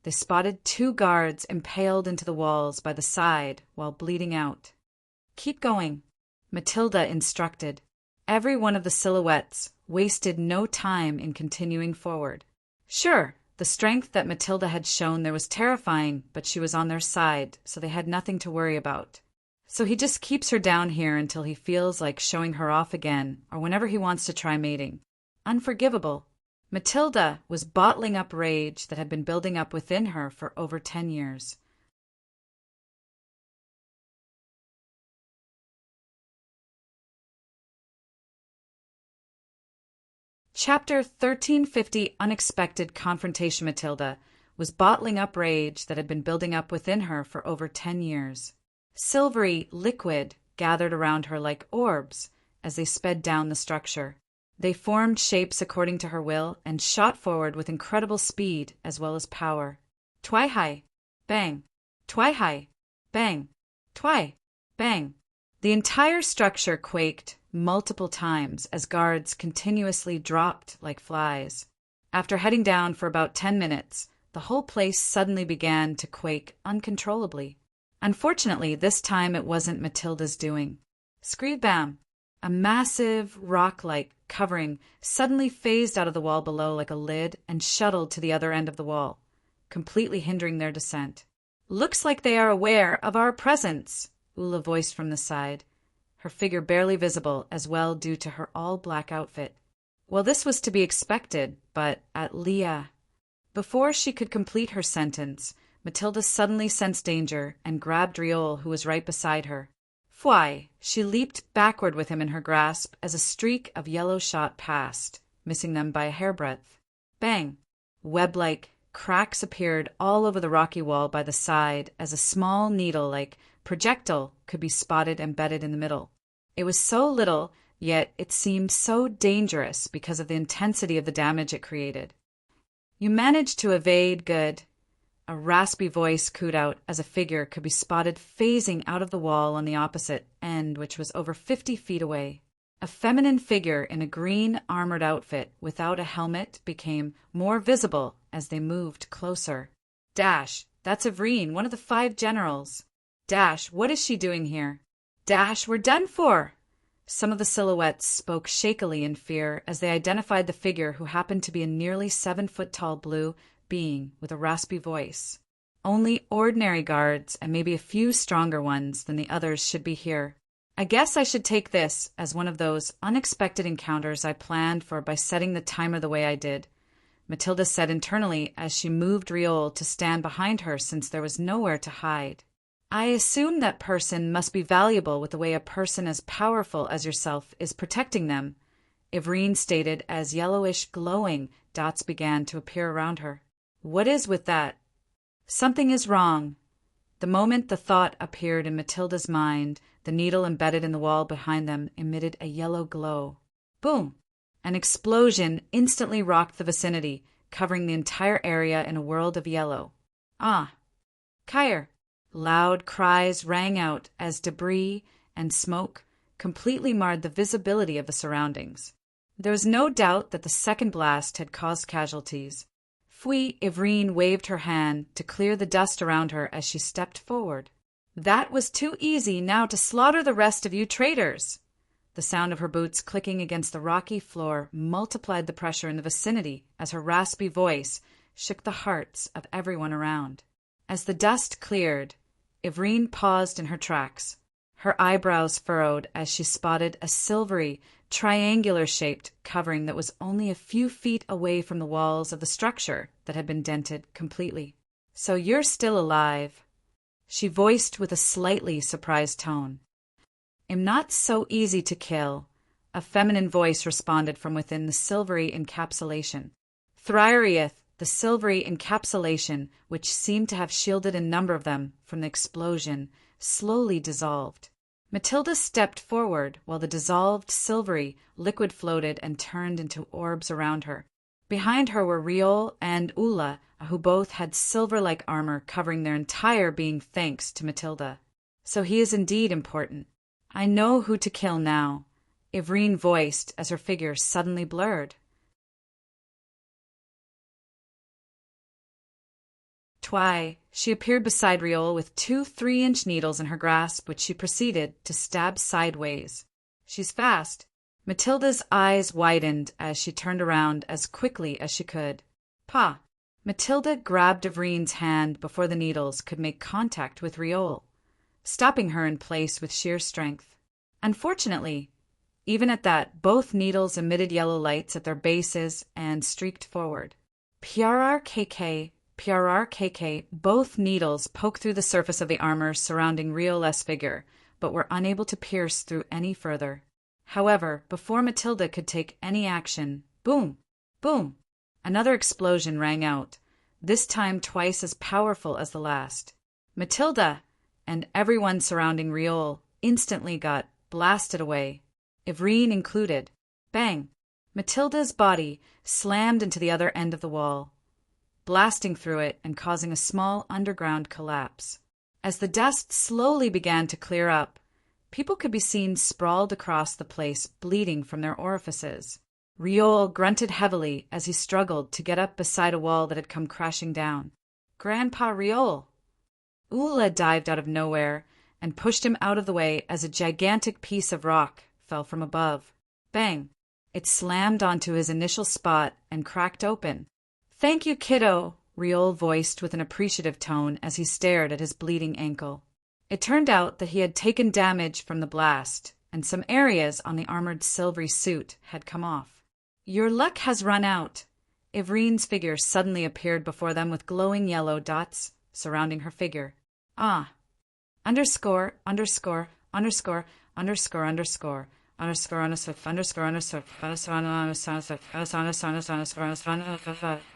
they spotted 2 guards impaled into the walls by the side while bleeding out. Keep going, Matilda instructed. Every one of the silhouettes wasted no time in continuing forward. Sure, the strength that Matilda had shown there was terrifying, but she was on their side, so they had nothing to worry about. So he just keeps her down here until he feels like showing her off again, or whenever he wants to try mating. Unforgivable. Matilda was bottling up rage that had been building up within her for over 10 years. Chapter 1350 Unexpected Confrontation. Matilda was bottling up rage that had been building up within her for over 10 years. Silvery liquid gathered around her like orbs as they sped down the structure. They formed shapes according to her will and shot forward with incredible speed as well as power. Twi-hi, bang, twi-hi, bang, twi, bang. The entire structure quaked multiple times as guards continuously dropped like flies. After heading down for about 10 minutes, the whole place suddenly began to quake uncontrollably. Unfortunately, this time it wasn't Matilda's doing. Screed-bam! A massive, rock-like covering suddenly phased out of the wall below like a lid and shuttled to the other end of the wall, completely hindering their descent. "Looks like they are aware of our presence," Ula voiced from the side, her figure barely visible as well due to her all-black outfit. Well, this was to be expected, but at Leah. Before she could complete her sentence, Matilda suddenly sensed danger and grabbed Riol, who was right beside her. Fwy! She leaped backward with him in her grasp as a streak of yellow shot past, missing them by a hairbreadth. Bang! Web-like cracks appeared all over the rocky wall by the side as a small needle-like projectile could be spotted embedded in the middle. It was so little, yet it seemed so dangerous because of the intensity of the damage it created. "You managed to evade, good," a raspy voice cooed out as a figure could be spotted phasing out of the wall on the opposite end, which was over 50 feet away. A feminine figure in a green armored outfit without a helmet became more visible as they moved closer. "Dash, that's Avreen, one of the 5 generals. Dash, what is she doing here? Dash, we're done for!" Some of the silhouettes spoke shakily in fear as they identified the figure, who happened to be a nearly 7-foot-tall blue being with a raspy voice. Only ordinary guards and maybe a few stronger ones than the others should be here. "I guess I should take this as one of those unexpected encounters I planned for by setting the timer the way I did," Matilda said internally as she moved Riol to stand behind her since there was nowhere to hide. "I assume that person must be valuable with the way a person as powerful as yourself is protecting them," Ivreen stated as yellowish glowing dots began to appear around her. "What is with that?" "Something is wrong." The moment the thought appeared in Matilda's mind, the needle embedded in the wall behind them emitted a yellow glow. Boom! An explosion instantly rocked the vicinity, covering the entire area in a world of yellow. "Ah! Kyre!" Loud cries rang out as debris and smoke completely marred the visibility of the surroundings. There was no doubt that the second blast had caused casualties. Fwy Ivreen waved her hand to clear the dust around her as she stepped forward. "That was too easy now to slaughter the rest of you traitors." The sound of her boots clicking against the rocky floor multiplied the pressure in the vicinity as her raspy voice shook the hearts of everyone around. As the dust cleared, Ivreen paused in her tracks, her eyebrows furrowed as she spotted a silvery, triangular-shaped covering that was only a few feet away from the walls of the structure that had been dented completely. "So you're still alive," she voiced with a slightly surprised tone. "I'm not so easy to kill," a feminine voice responded from within the silvery encapsulation. Thryriath, the silvery encapsulation, which seemed to have shielded a number of them from the explosion, slowly dissolved. Matilda stepped forward while the dissolved silvery liquid floated and turned into orbs around her. Behind her were Riol and Ula, who both had silver-like armor covering their entire being thanks to Matilda. "So he is indeed important. I know who to kill now," Ivreen voiced as her figure suddenly blurred. Twi! She appeared beside Riol with 2 3-inch needles in her grasp, which she proceeded to stab sideways. "She's fast." Matilda's eyes widened as she turned around as quickly as she could. "Pa!" Matilda grabbed Ivreen's hand before the needles could make contact with Riol, stopping her in place with sheer strength. Unfortunately, even at that, both needles emitted yellow lights at their bases and streaked forward. PRRKK, PRRKK, both needles poked through the surface of the armor surrounding Riol's figure, but were unable to pierce through any further. However, before Matilda could take any action, Boom! Boom! Another explosion rang out, this time twice as powerful as the last. Matilda and everyone surrounding Riol instantly got blasted away, Ivreen included. Bang! Matilda's body slammed into the other end of the wall, blasting through it and causing a small underground collapse. As the dust slowly began to clear up, people could be seen sprawled across the place, bleeding from their orifices. Riol grunted heavily as he struggled to get up beside a wall that had come crashing down. Grandpa Riol! Ula dived out of nowhere and pushed him out of the way as a gigantic piece of rock fell from above. Bang! It slammed onto his initial spot and cracked open. "Thank you, kiddo," Riol voiced with an appreciative tone as he stared at his bleeding ankle. It turned out that he had taken damage from the blast, and some areas on the armored silvery suit had come off. "Your luck has run out." Ivreen's figure suddenly appeared before them with glowing yellow dots surrounding her figure. "Ah. Underscore, underscore, underscore, underscore, underscore, underscore, underscore, underscore, underscore,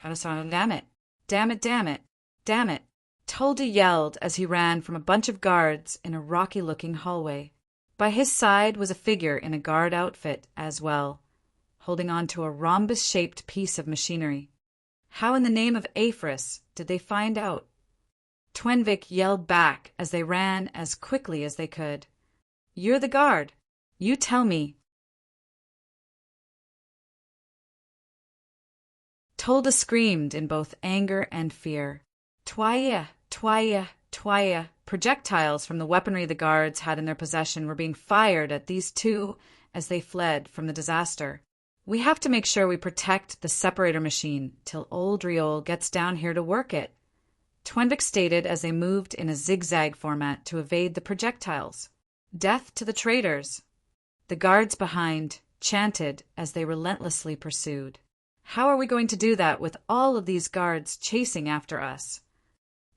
underscore, damn it. Damn it, damn it, damn it. Toldu yelled as he ran from a bunch of guards in a rocky-looking hallway. By his side was a figure in a guard outfit as well, holding on to a rhombus-shaped piece of machinery. How in the name of Aphris did they find out? Twenvik yelled back as they ran as quickly as they could. "You're the guard. You tell me." Tolda screamed in both anger and fear. Twaya, twaya, twaya. Projectiles from the weaponry the guards had in their possession were being fired at these two as they fled from the disaster. "We have to make sure we protect the separator machine till old Riol gets down here to work it," Twenvik stated as they moved in a zigzag format to evade the projectiles. "Death to the traitors," the guards behind chanted as they relentlessly pursued. "How are we going to do that with all of these guards chasing after us?"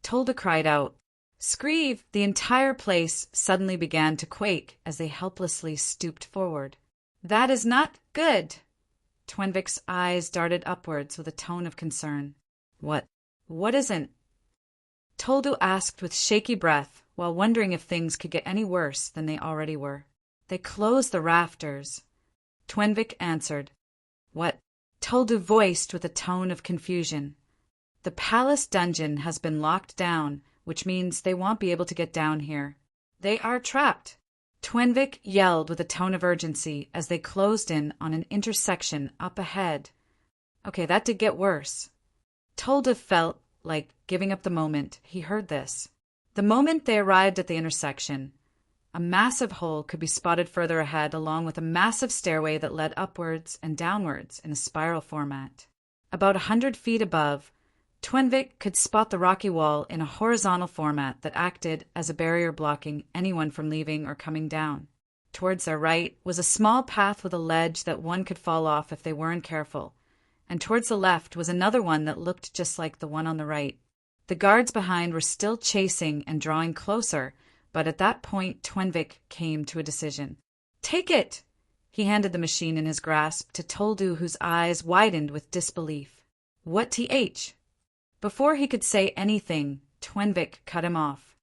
Tolda cried out. "Screeve!" The entire place suddenly began to quake as they helplessly stooped forward. "That is not good." Twenvik's eyes darted upwards with a tone of concern. What isn't?" Toldu asked with shaky breath while wondering if things could get any worse than they already were. "They closed the rafters." Twenvik answered. "What?" Toldu voiced with a tone of confusion. "The palace dungeon has been locked down, which means they won't be able to get down here. They are trapped." Twenvik yelled with a tone of urgency as they closed in on an intersection up ahead. Okay, that did get worse. Tolda felt like giving up the moment he heard this. The moment they arrived at the intersection, a massive hole could be spotted further ahead, along with a massive stairway that led upwards and downwards in a spiral format. About 100 feet above, Twenvik could spot the rocky wall in a horizontal format that acted as a barrier blocking anyone from leaving or coming down. Towards their right was a small path with a ledge that one could fall off if they weren't careful, and towards the left was another one that looked just like the one on the right. The guards behind were still chasing and drawing closer, but at that point Twenvik came to a decision. "Take it!" He handed the machine in his grasp to Toldu, whose eyes widened with disbelief. "What th?" Before he could say anything, Twenvik cut him off.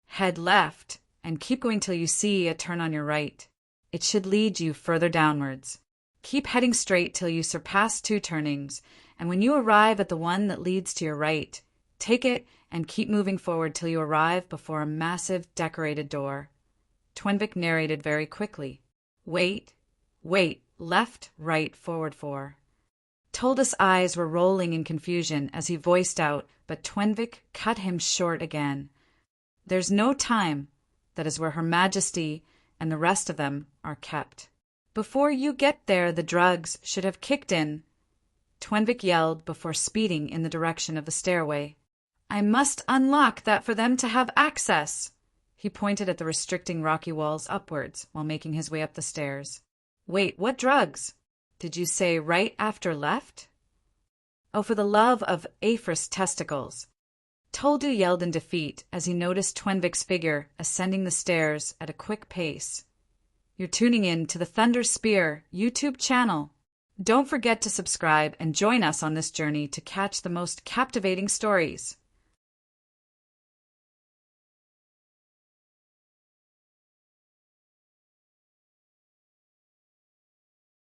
"Head left, and keep going till you see a turn on your right. It should lead you further downwards. Keep heading straight till you surpass 2 turnings, and when you arrive at the one that leads to your right, take it and keep moving forward till you arrive before a massive decorated door." Twenvik narrated very quickly. Wait, left, right, forward 4. Tolda's eyes were rolling in confusion as he voiced out, but Twenvik cut him short again. "There's no time. That is where Her Majesty and the rest of them are kept. Before you get there, the drugs should have kicked in," Twenvik yelled before speeding in the direction of the stairway. "I must unlock that for them to have access." He pointed at the restricting rocky walls upwards while making his way up the stairs. "Wait, what drugs? Did you say right after left?" "Oh, for the love of Aphris testicles." Toldu yelled in defeat as he noticed Twenvik's figure ascending the stairs at a quick pace. "You're tuning in to the Thunder Spear YouTube channel." Don't forget to subscribe and join us on this journey to catch the most captivating stories.